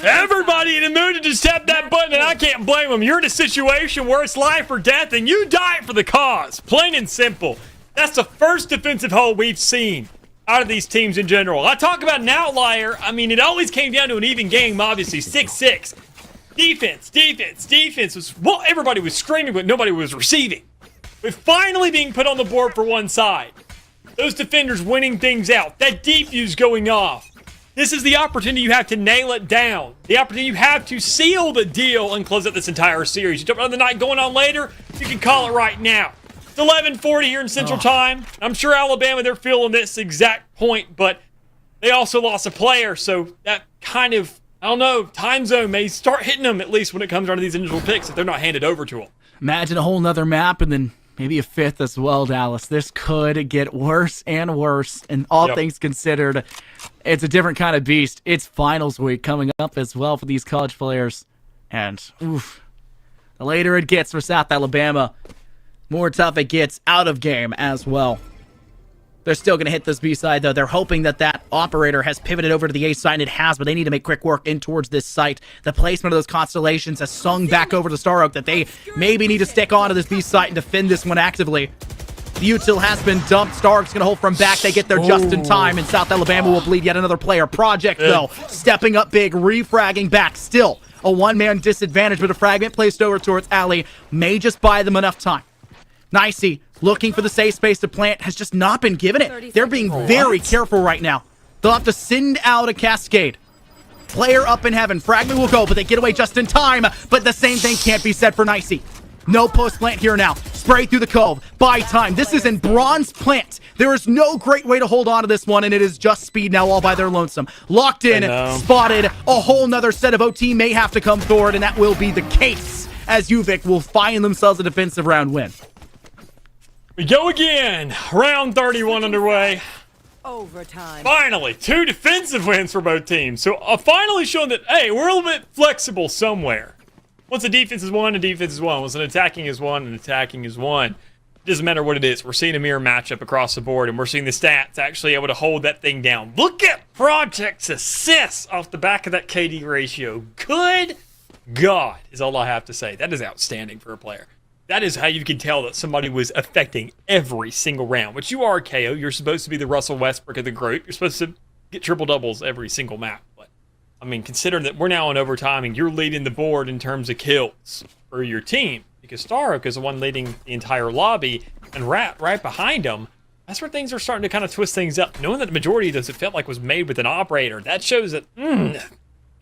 Everybody in the mood to just tap that button, and I can't blame them. You're in a situation where it's life or death, and you die for the cause. Plain and simple. That's the first defensive hole we've seen out of these teams in general. I talk about an outlier. I mean, it always came down to an even game, obviously. 6-6. Defense was, well, everybody was screaming, but nobody was receiving. But finally being put on the board for one side. Those defenders winning things out. That defuze going off. This is the opportunity you have to nail it down. The opportunity you have to seal the deal and close out this entire series. You don't know the night going on later, you can call it right now. It's 11:40 here in Central Time. I'm sure Alabama, they're feeling this exact point, but they also lost a player, so that kind of, I don't know, time zone may start hitting them, at least when it comes down to these initial picks, if they're not handed over to them. Imagine a whole nother map and then maybe a 5th as well, Dallas. This could get worse and worse, and all things considered, it's a different kind of beast. It's finals week coming up as well for these college players. And, oof, the later it gets for South Alabama, more tough it gets out of game as well. They're still going to hit this B side, though. They're hoping that that operator has pivoted over to the A side, and it has, but they need to make quick work in towards this site. The placement of those constellations has swung back over to Star Oak that they maybe need to stick on to this B site and defend this one actively. The util has been dumped. Stark's going to hold from back. They get there just in time, and South Alabama will bleed yet another player. Project, though, stepping up big, refragging back. Still a one-man disadvantage, but a fragment placed over towards Alley may just buy them enough time. NECC, looking for the safe space to plant, has just not been given it. They're being very careful right now. They'll have to send out a cascade. Player up in heaven. Fragment will go, but they get away just in time. But the same thing can't be said for NECC. No post plant here now. Spray through the cove. Buy time. This is in bronze plant. There is no great way to hold on to this one, and it is just speed now all by their lonesome. Locked in, spotted. A whole nother set of OT may have to come forward, and that will be the case as UVic will find themselves a defensive round win. We go again. Round 31 underway. Overtime. Finally, 2 defensive wins for both teams. So finally showing that, hey, we're a little bit flexible somewhere. Once a defense is one, a defense is one. Once an attacking is one, an attacking is one. It doesn't matter what it is. We're seeing a mirror matchup across the board, and we're seeing the stats actually able to hold that thing down. Look at Project's assists off the back of that KD ratio. Good God is all I have to say. That is outstanding for a player. That is how you can tell that somebody was affecting every single round, which you are, KO. You're supposed to be the Russell Westbrook of the group. You're supposed to get triple doubles every single map. But, I mean, considering that we're now in overtime and you're leading the board in terms of kills for your team, because Stark is the one leading the entire lobby, and Rat right behind him, that's where things are starting to kind of twist things up. Knowing that the majority of this, it felt like, was made with an operator, that shows that, you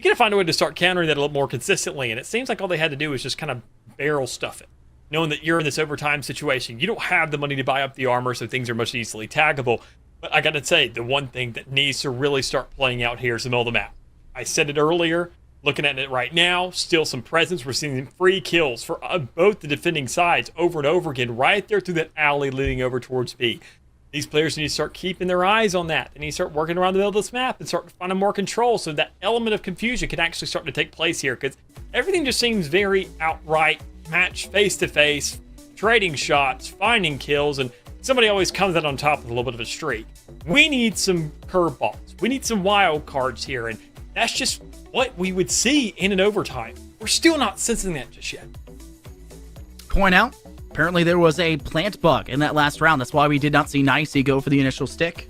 got to find a way to start countering that a little more consistently, and it seems like all they had to do was just kind of barrel stuff it. Knowing that you're in this overtime situation, you don't have the money to buy up the armor, so things are much easily taggable. But I gotta say, the one thing that needs to really start playing out here is the middle of the map. I said it earlier, looking at it right now, still some presence. We're seeing free kills for both the defending sides over and over again, right there through that alley leading over towards B. These players need to start keeping their eyes on that. They need to start working around the middle of this map and start finding more control so that element of confusion can actually start to take place here, because everything just seems very outright match face-to-face, trading shots, finding kills, and somebody always comes out on top with a little bit of a streak. We need some curveballs. We need some wild cards here, and that's just what we would see in an overtime. We're still not sensing that just yet. Point out, apparently there was a plant bug in that last round. That's why we did not see NECC go for the initial stick.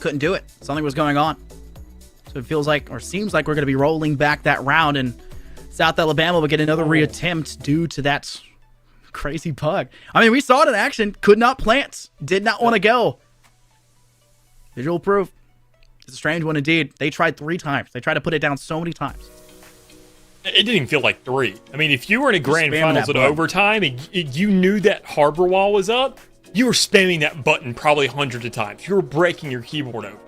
Couldn't do it. Something was going on. So it feels like, or seems like, we're going to be rolling back that round, and South Alabama will get another reattempt due to that crazy bug. I mean, we saw it in action. Could not plant. Did not want to go. Visual proof. It's a strange one indeed. They tried 3 times. They tried to put it down so many times. It didn't even feel like 3. I mean, if you were in a grand finals at overtime and you knew that harbor wall was up, you were spamming that button probably hundreds of times. You were breaking your keyboard over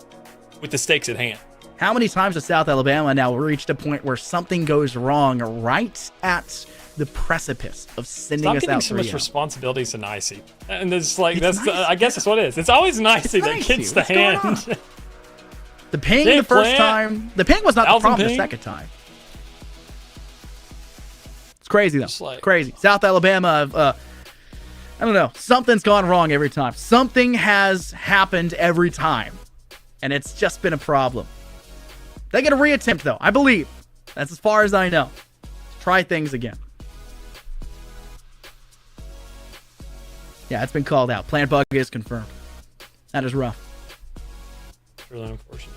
with the stakes at hand. How many times has South Alabama now reached a point where something goes wrong right at the precipice of sending us out? Stop giving so much responsibilities to NECC. And it's like, I guess that's what it is. It's always NECC that gets the hand. The ping the first time. The ping was not the problem the second time. It's crazy, though. Like, crazy. South Alabama, I don't know. Something's gone wrong every time. Something has happened every time. And it's just been a problem. They get a reattempt, though. I believe. That's as far as I know. Try things again. Yeah, it's been called out. Plant bug is confirmed. That is rough. It's really unfortunate.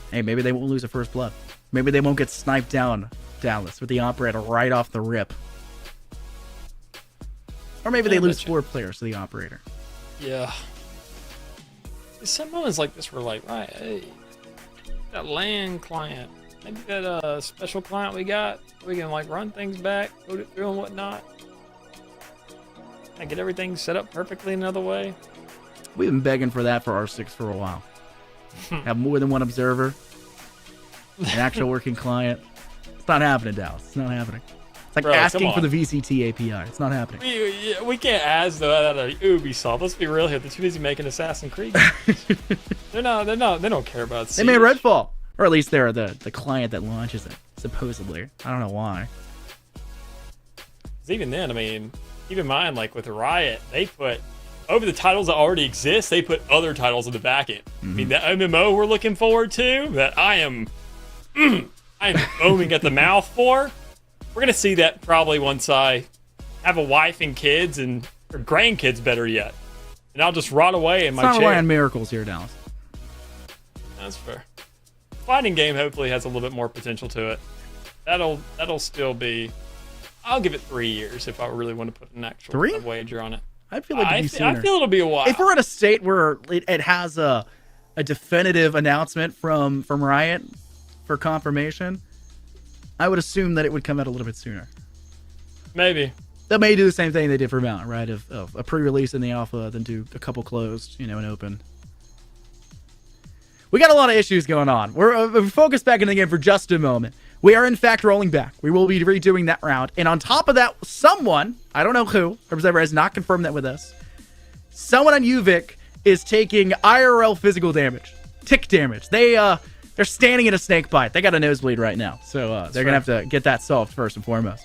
Hey, maybe they won't lose a first blood. Maybe they won't get sniped down, Dallas, with the operator right off the rip. Or maybe they lose 4 players to the operator. Yeah. There's some moments like this where, like, right, hey, that LAN client, maybe that special client we got, we can like run things back, load it through and whatnot. I get everything set up perfectly another way. We've been begging for that for R6 for a while. Have more than one observer, an actual working client. It's not happening, Dallas. It's not happening. It's like asking for the VCT API. It's not happening. We can't ask that at Ubisoft. Let's be real here. They're too busy making Assassin's Creed. They don't care about Siege. They made Redfall. Or at least they're the client that launches it, supposedly. I don't know why. Even then, I mean, keep in mind, like with Riot, they put, over the titles that already exist, they put other titles in the back end. I mean, that MMO we're looking forward to, that I am foaming at the mouth for, we're going to see that probably once I have a wife and kids, or grandkids better yet. and I'll just rot away in Let's my not rely chair. on miracles here, Dallas. That's fair. Fighting game hopefully has a little bit more potential to it. That'll still be. I'll give it 3 years if I really want to put an actual 3? wager on it. I feel like it'd be sooner. I feel it'll be a while. If we're at a state where it has a definitive announcement from Riot for confirmation, I would assume that it would come out a little bit sooner. Maybe. They may do the same thing they did for Valorant, right? Of a pre-release in the alpha, then do a couple closed, and open. We got a lot of issues going on. We're focused back in the game for just a moment. We are, in fact, rolling back. We will be redoing that round. And on top of that, someone, I don't know who, Observer has not confirmed that with us, someone on UVic is taking IRL physical damage. Tick damage. They're standing in a snake bite. They got a nosebleed right now. So they're going to have to get that solved first and foremost.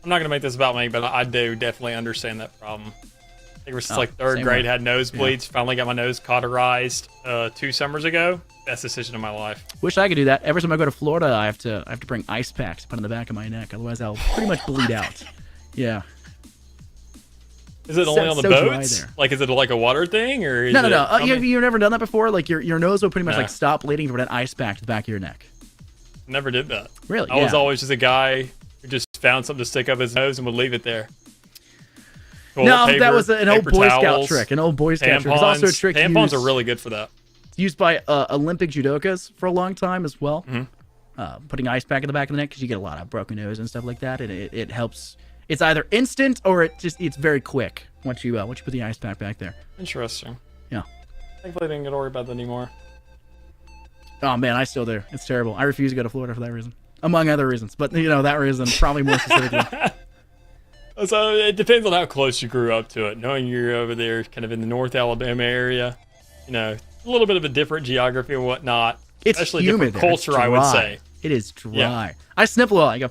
I'm not going to make this about me, but I do definitely understand that problem. I think it was like third same grade, way. had nosebleeds, finally got my nose cauterized 2 summers ago. Best decision of my life. Wish I could do that. Every time I go to Florida, I have to bring ice packs to put on the back of my neck. Otherwise, I'll pretty much bleed out. Yeah. Is it only on the so dry boats? there. Like, is it like a water thing? Or is No. it You've never done that before? Like, your nose will pretty much Nah. like stop bleeding to put an ice pack to the back of your neck. Never did that. Really? I was Yeah. always just a guy who just found something to stick up his nose and would leave it there. No, Toilet that paper, was an old paper Boy Scout towels, trick. An old Boy Scout trick. It's also a trick Tampons used, are really good for that. used by Olympic judokas for a long time as well. Mm-hmm. Putting ice pack in the back of the neck because you get a lot of broken nose and stuff like that, and it helps. It's either instant or it's very quick once you put the ice pack back there. Interesting. Yeah. Thankfully, I didn't get to worry about that anymore. Oh man, I still do. It's terrible. I refuse to go to Florida for that reason, among other reasons. But that reason probably more specifically. So it depends on how close you grew up to it. Knowing you're over there, kind of in the North Alabama area, a little bit of a different geography and whatnot. It's especially humid different there. culture, It's I would dry. say. It is dry. Yeah. I sniffle a lot. I go.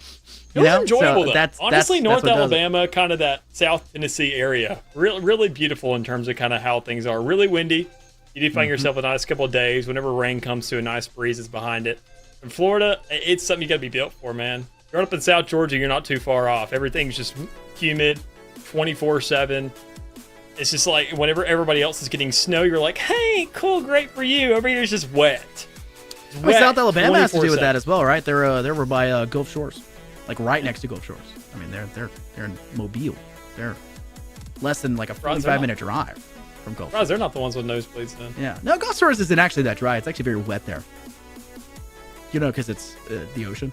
It was enjoyable, so though. Honestly, that's North what does it. Alabama, kind of that South Tennessee area, really beautiful in terms of kind of how things are. Really windy. You do find yourself a nice couple of days. Whenever rain comes through, a nice breeze is behind it. In Florida, it's something you got to be built for, man. Growing up in South Georgia, you're not too far off. Everything's just humid, 24/7. It's just like whenever everybody else is getting snow, you're like, hey, cool, great for you. Over here, it's just wet. It's Well, wet South Alabama has to do with 24/7. that as well, right? They're over by Gulf Shores, like right next to Gulf Shores. I mean, they're in Mobile. They're less than like a 45-minute drive from Gulf. Surprised they're not the ones with nosebleeds then. Yeah, no, Gulf Shores isn't actually that dry. It's actually very wet there. Because it's the ocean.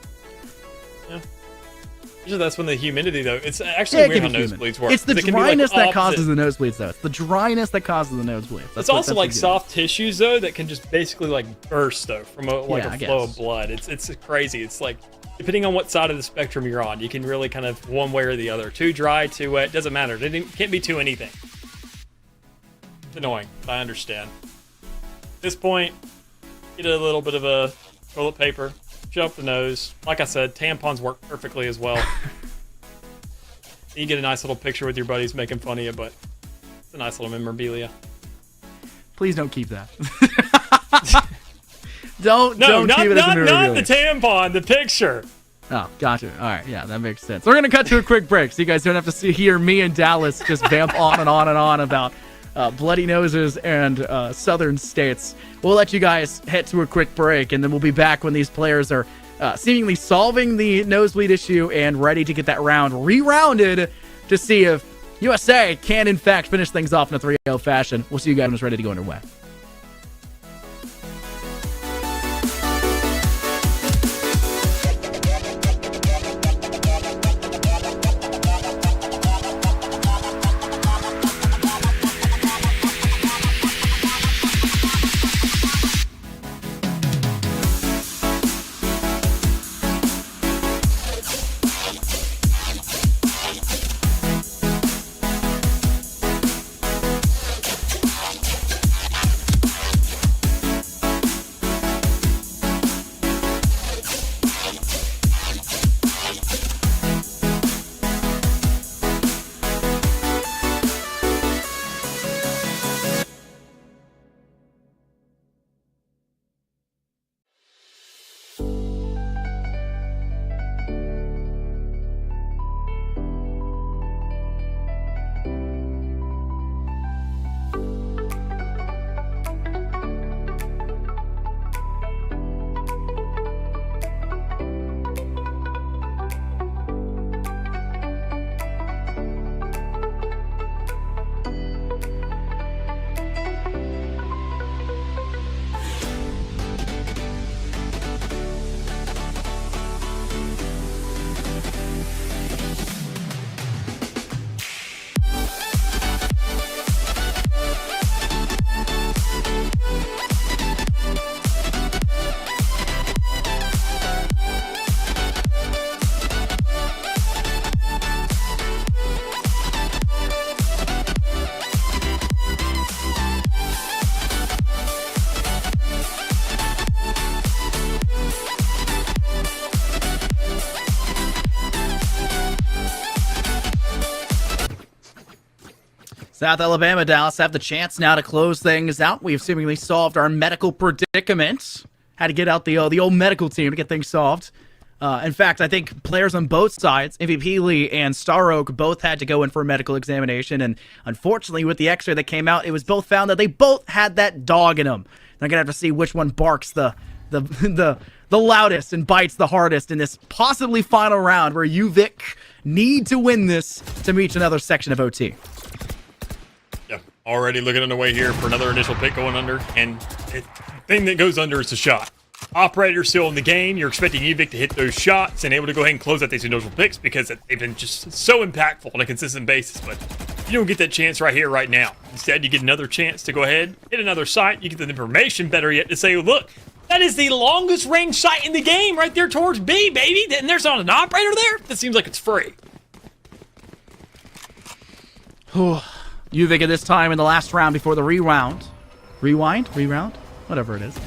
Usually that's when the humidity, though. It's actually weird how nosebleeds work. It's the 'cause it can be, like, dryness that opposite. causes the nosebleeds, though. It's the dryness that causes the nosebleeds. It's also like soft tissues, though, that can just basically like burst, though, from a flow guess. of blood. It's crazy. It's like, depending on what side of the spectrum you're on, you can really kind of one way or the other. Too dry, too wet, doesn't matter. It can't be too anything. It's annoying, but I understand. At this point, get a little bit of a toilet paper, shove up the nose. Like I said, tampons work perfectly as well. You get a nice little picture with your buddies making fun of you, but it's a nice little memorabilia. Please don't keep that. don't not, keep it as a not memorabilia. the tampon, the picture. Oh, gotcha. All right, yeah, that makes sense. We're gonna cut to a quick break, so you guys don't have to hear me and Dallas just vamp on and on and on about bloody noses and southern states. We'll let you guys head to a quick break, and then we'll be back when these players are seemingly solving the nosebleed issue and ready to get that round re-rounded to see if USA can, in fact, finish things off in a 3-0 fashion. We'll see you guys when it's ready to go underway. South Alabama, Dallas have the chance now to close things out. We've seemingly solved our medical predicament. Had to get out the old medical team to get things solved. In fact, I think players on both sides, MVP Lee and Star Oak, both had to go in for a medical examination. And unfortunately, with the x-ray that came out, it was both found that they both had that dog in them. They're going to have to see which one barks the loudest and bites the hardest in this possibly final round where you, Vic, need to win this to reach another section of OT. Yeah, already looking underway here for another initial pick going under. And the thing that goes under is the shot. Operator still in the game. You're expecting UVic to hit those shots and able to go ahead and close out these initial picks because they've been just so impactful on a consistent basis. But you don't get that chance right here, right now. Instead, you get another chance to go ahead, hit another site. You get the information, better yet, to say, look, that is the longest range site in the game right there towards B, baby. And there's not an operator there? That seems like it's free. UVic at this time in the last round before the reround. Rewind? Whatever it is.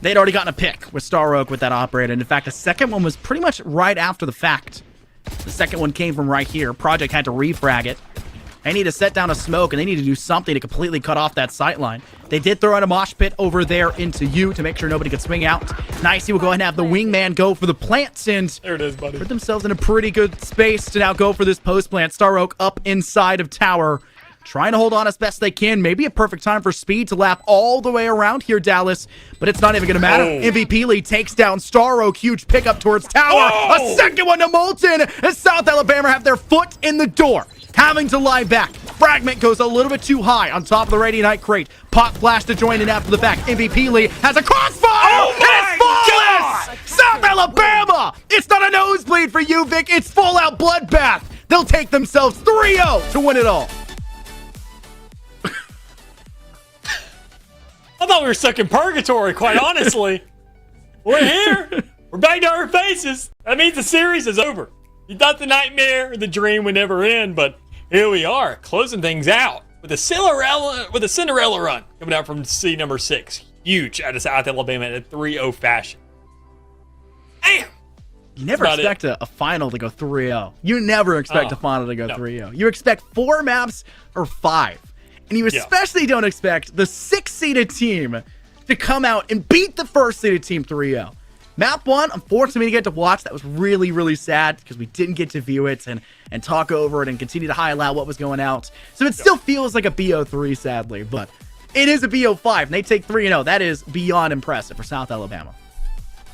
They'd already gotten a pick with Star Oak with that operator. And in fact, the second one was pretty much right after the fact. The second one came from right here. Project had to refrag it. They need to set down a smoke, and they need to do something to completely cut off that sight line. They did throw out a mosh pit over there into you to make sure nobody could swing out. Nicey will go ahead and have the wingman go for the plants, and there it is, buddy. Put themselves in a pretty good space to now go for this post plant. Star Oak up inside of tower, trying to hold on as best they can. Maybe a perfect time for Speed to lap all the way around here, Dallas, but it's not even going to matter. MVP Lee takes down Star Oak. Huge pickup towards tower. A second one to Molten, and South Alabama have their foot in the door, having to lie back. Fragment goes a little bit too high on top of the Radiant crate. Pop flash to join in after the fact. MVP Lee has a crossfire, and it's flawless! South Alabama! It's not a nosebleed for you, Vic. It's full-out bloodbath. They'll take themselves 3-0 to win it all. I thought we were stuck in purgatory, quite honestly. We're here. We're back to our faces. That means the series is over. You thought the nightmare or the dream would never end, but here we are, closing things out with a Cinderella run coming out from seed number 6. Huge out of South Alabama in a 3-0 fashion. Damn! You never expect a final to go 3-0. You never expect a final to go 3-0. You expect 4 maps or 5. And you especially don't expect the 6-seeded team to come out and beat the first-seeded team 3-0. Map 1, unfortunately, we didn't get to watch. That was really, really sad because we didn't get to view it and talk over it and continue to highlight what was going out. So it still feels like a BO3, sadly, but it is a BO5, and they take 3-0. That is beyond impressive for South Alabama.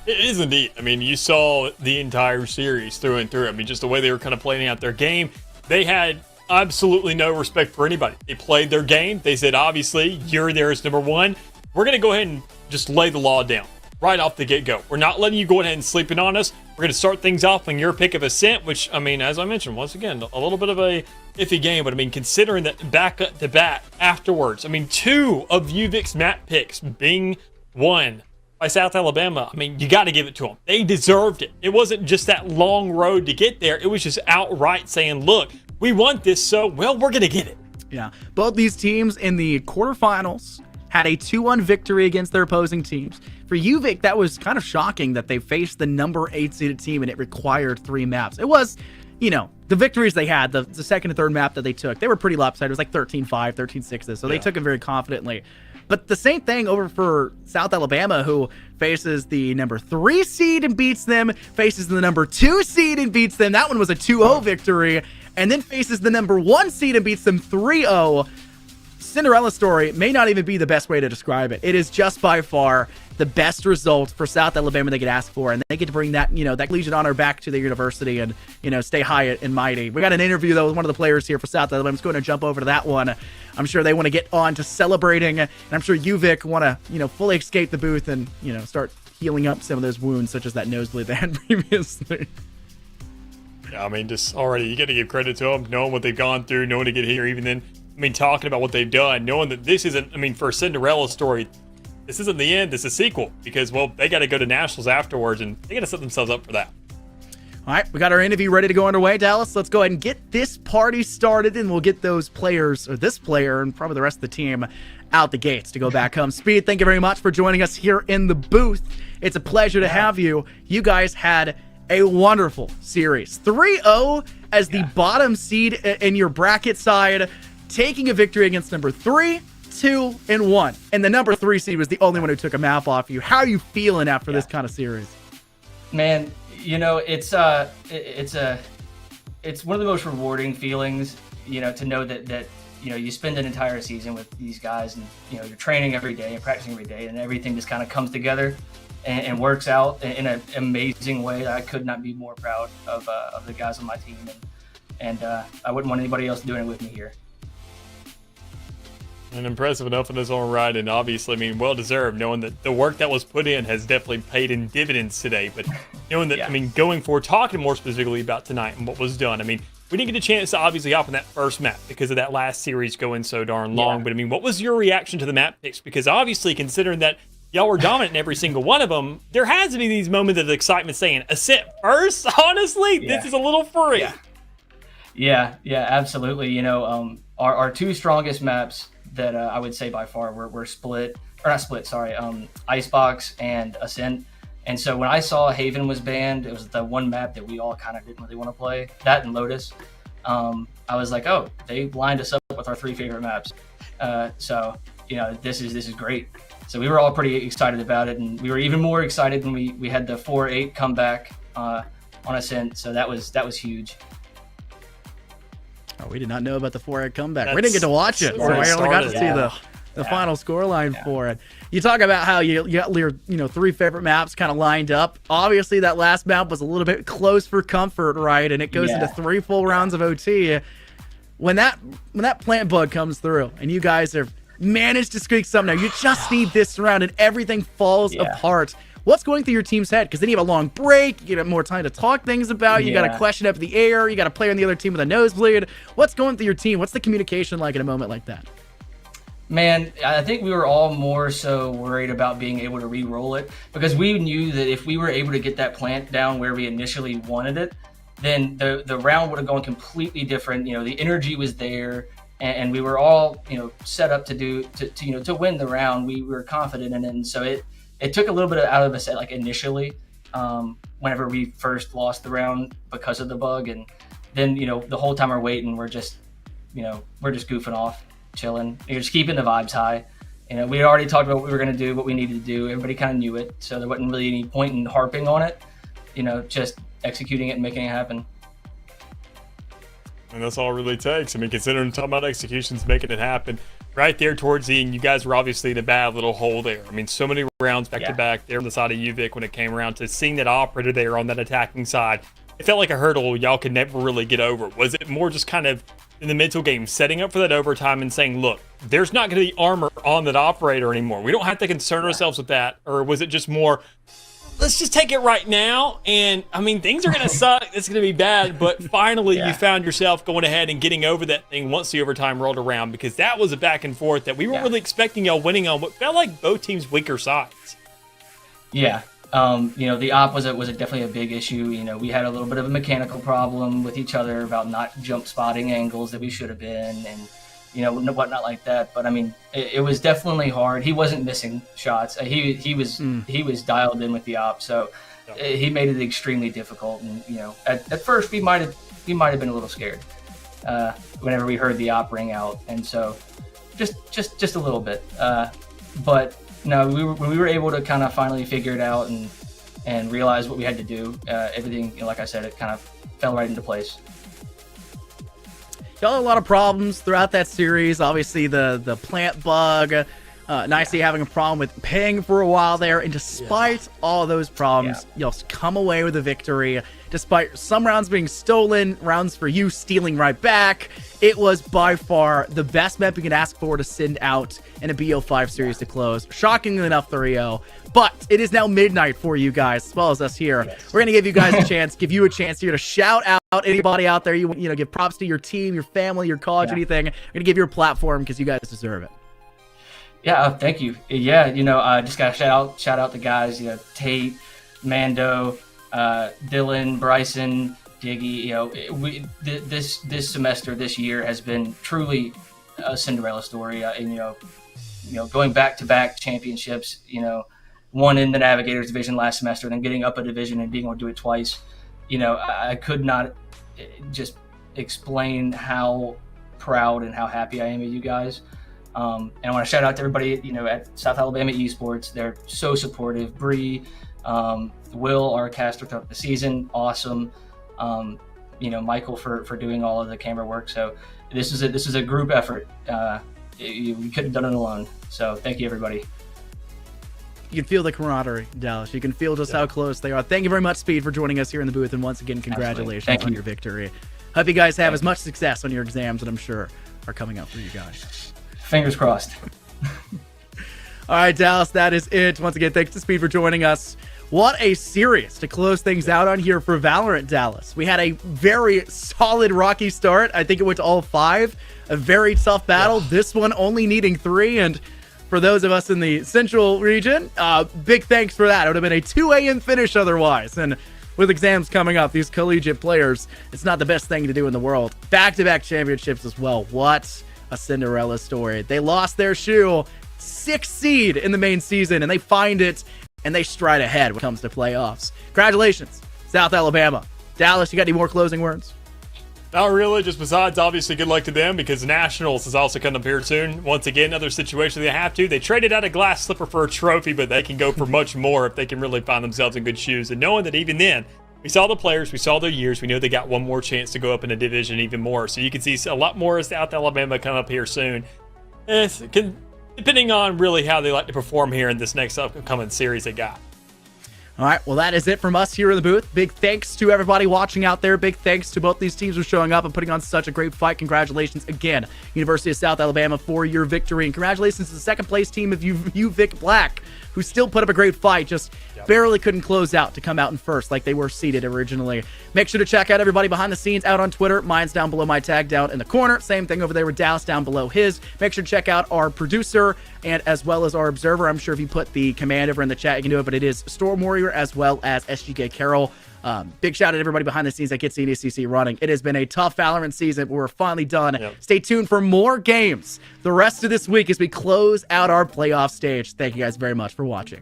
It is indeed. I mean, you saw the entire series through and through. I mean, just the way they were kind of playing out their game. They had absolutely no respect for anybody. They played their game. They said, obviously, you're there as number 1. We're going to go ahead and just lay the law down right off the get-go. We're not letting you go ahead and sleep in on us. We're going to start things off on your pick of Ascent, which, I mean, as I mentioned, once again, a little bit of a iffy game, but I mean, considering that back to back afterwards, I mean, 2 of UVic's map picks being won by South Alabama, I mean, you got to give it to them. They deserved it. It wasn't just that long road to get there. It was just outright saying, look, we want this, so, well, we're going to get it. Yeah. Both these teams in the quarterfinals had a 2-1 victory against their opposing teams. For UVic, that was kind of shocking that they faced the number 8-seeded team and it required 3 maps. It was, you know, the victories they had, the second and third map that they took, they were pretty lopsided. It was like 13-5, 13-6, so they took it very confidently. But the same thing over for South Alabama, who faces the number 3 seed and beats them, faces the number 2 seed and beats them. That one was a 2-0 victory. And then faces the number 1 seed and beats them 3-0. Cinderella story may not even be the best way to describe it. It is just by far the best result for South Alabama they could ask for, and they get to bring that, you know, that Legion honor back to their university and, you know, stay high and mighty. We got an interview, though, with one of the players here for South Alabama. I'm just going to jump over to that one. I'm sure they want to get on to celebrating, and I'm sure UVic want to, you know, fully escape the booth and, you know, start healing up some of those wounds, such as that nosebleed they had previously. Yeah, I mean, just already, you got to give credit to them, knowing what they've gone through, knowing to get here, even then, I mean, talking about what they've done, knowing that this isn't, I mean, for a Cinderella story, this isn't the end, this is a sequel, because, well, they got to go to Nationals afterwards, and they got to set themselves up for that. All right, we got our interview ready to go underway, Dallas. Let's go ahead and get this party started, and we'll get those players, or this player, and probably the rest of the team out the gates to go back home. Speed, thank you very much for joining us here in the booth. It's a pleasure to have you. You guys had a wonderful series. 3-0 as the bottom seed in your bracket side. taking a victory against number 3, 2, and 1. And the number 3 seed was the only one who took a map off you. How are you feeling after this kind of series? Man, you know, it's one of the most rewarding feelings, you know, to know that you know, you spend an entire season with these guys, and you know, you're training every day and practicing every day, and everything just kind of comes together and works out in an amazing way. I could not be more proud of the guys on my team, and I wouldn't want anybody else doing it with me here. And impressive enough in his own right, and obviously, I mean, well deserved, knowing that the work that was put in has definitely paid in dividends today. But knowing that, I mean, going forward, talking more specifically about tonight and what was done, I mean, we didn't get a chance to obviously hop on that first map because of that last series going so darn long. But I mean, what was your reaction to the map picks? Because obviously, considering that y'all were dominant in every single one of them, there has to be these moments of excitement saying, Ascent first? Honestly, this is a little free. Yeah, absolutely. You know, our two strongest maps that I would say by far were Icebox and Ascent. And so when I saw Haven was banned, it was the one map that we all kind of didn't really want to play, that and Lotus. I was like, oh, they lined us up with our 3 favorite maps. So, you know, this is great. So we were all pretty excited about it, and we were even more excited when we had the 4-8 comeback on Ascent. So that was huge. Oh, we did not know about the 4-8 comeback. We didn't get to watch it, so I only got to see the final scoreline for it. You talk about how you got your 3 favorite maps kind of lined up. Obviously, that last map was a little bit close for comfort, right? And it goes into 3 full rounds of OT. When that plant bug comes through, and you guys have managed to squeak some now, you just need this round, and everything falls apart. What's going through your team's head? Because then you have a long break, you get more time to talk things about, you got a question up in the air, you got a player on the other team with a nosebleed. What's going through your team? What's the communication like in a moment like that? Man, I think we were all more so worried about being able to re-roll it, because we knew that if we were able to get that plant down where we initially wanted it, then the round would have gone completely different. You know, the energy was there, and we were all, you know, set up to win the round. We were confident in it, and so it took a little bit out of us, like initially, whenever we first lost the round because of the bug, and then, you know, the whole time we're waiting, we're just goofing off, chilling, you're just keeping the vibes high. You know, we had already talked about what we were going to do, what we needed to do. Everybody kind of knew it, so there wasn't really any point in harping on it. You know, just executing it and making it happen. And that's all it really takes. I mean, considering talking about executions, making it happen. Right there towards the end, you guys were obviously in a bad little hole there. I mean, so many rounds back to back there on the side of UVic when it came around to seeing that operator there on that attacking side. It felt like a hurdle y'all could never really get over. Was it more just kind of in the mental game, setting up for that overtime and saying, look, there's not going to be armor on that operator anymore. We don't have to concern ourselves with that. Or was it just more, let's just take it right now? And I mean, things are going to suck. It's going to be bad. But finally, you found yourself going ahead and getting over that thing once the overtime rolled around, because that was a back and forth that we weren't really expecting y'all winning on what felt like both teams' weaker sides. Yeah. You know, the op was definitely a big issue. You know, we had a little bit of a mechanical problem with each other about not jump spotting angles that we should have been, and, you know, whatnot like that. But I mean, it was definitely hard. He wasn't missing shots. He was dialed in with the op, so he made it extremely difficult. And, you know, at first we might have been a little scared whenever we heard the op ring out, and so just a little bit. But no, when we were able to kind of finally figure it out and realize what we had to do, everything, you know, like I said, it kind of fell right into place. Y'all had a lot of problems throughout that series. Obviously, the plant bug, Nicely having a problem with ping for a while there, and despite all those problems, y'all come away with a victory. Despite some rounds being stolen, rounds for you stealing right back, it was by far the best map you can ask for to send out in a BO5 series to close. Shockingly enough, 3-0. But it is now midnight for you guys, as well as us here. We're going to give you guys a chance, give you a chance here to shout out anybody out there. You know, give props to your team, your family, your college, anything. We're going to give you a platform because you guys deserve it. Yeah, thank you. Yeah, you know, I just got to shout out the guys, you know, Tate, Mando, Dylan, Bryson, Diggy. You know, this semester, this year has been truly a Cinderella story. And you know, going back-to-back championships. You know, one in the Navigators division last semester, then getting up a division and being able to do it twice. You know, I could not just explain how proud and how happy I am of you guys. And I want to shout out to everybody, at South Alabama Esports. They're so supportive. Bree, Will, our caster throughout the season, awesome. Michael for doing all of the camera work. So this is a group effort. We couldn't have done it alone. So thank you, everybody. You can feel the camaraderie, Dallas. You can feel just how close they are. Thank you very much, Speed, for joining us here in the booth. And once again, congratulations on your victory. Hope you guys have as much success on your exams that I'm sure are coming up for you guys. Fingers crossed. All right, Dallas, that is it. Once again, thanks to Speed for joining us. What a series to close things out on here for Valorant, Dallas. We had a very solid rocky start. I think it went to all 5. A very tough battle. Yeah. This one only needing 3. And for those of us in the central region, big thanks for that. It would have been a 2 a.m. finish otherwise. And with exams coming up, these collegiate players, it's not the best thing to do in the world. Back-to-back championships as well. What a Cinderella story. They lost their shoe, 6th seed in the main season, and they find it, and they stride ahead when it comes to playoffs. Congratulations, South Alabama. Dallas, you got any more closing words? Not really, just besides, obviously, good luck to them because Nationals is also coming up here soon. Once again, another situation they have to. They traded out a glass slipper for a trophy, but they can go for much more if they can really find themselves in good shoes. And knowing that even then, we saw the players, we saw their years, we know they got one more chance to go up in a division even more. So you can see a lot more of South Alabama come up here soon. Depending on really how they like to perform here in this next upcoming series they got. All right, well, that is it from us here in the booth. Big thanks to everybody watching out there. Big thanks to both these teams for showing up and putting on such a great fight. Congratulations again, University of South Alabama, for your victory. And congratulations to the second-place team of UVic Black, who still put up a great fight, just barely couldn't close out to come out in first like they were seeded originally. Make sure to check out everybody behind the scenes out on Twitter. Mine's down below my tag down in the corner. Same thing over there with Dallas down below his. Make sure to check out our producer and as well as our observer. I'm sure if you put the command over in the chat, you can do it, but it is Storm Warrior as well as SGK Carroll. Big shout out to everybody behind the scenes that gets the NECC running. It has been a tough Valorant season, but we're finally done. Stay tuned for more games the rest of this week as we close out our playoff stage. Thank you guys very much for watching.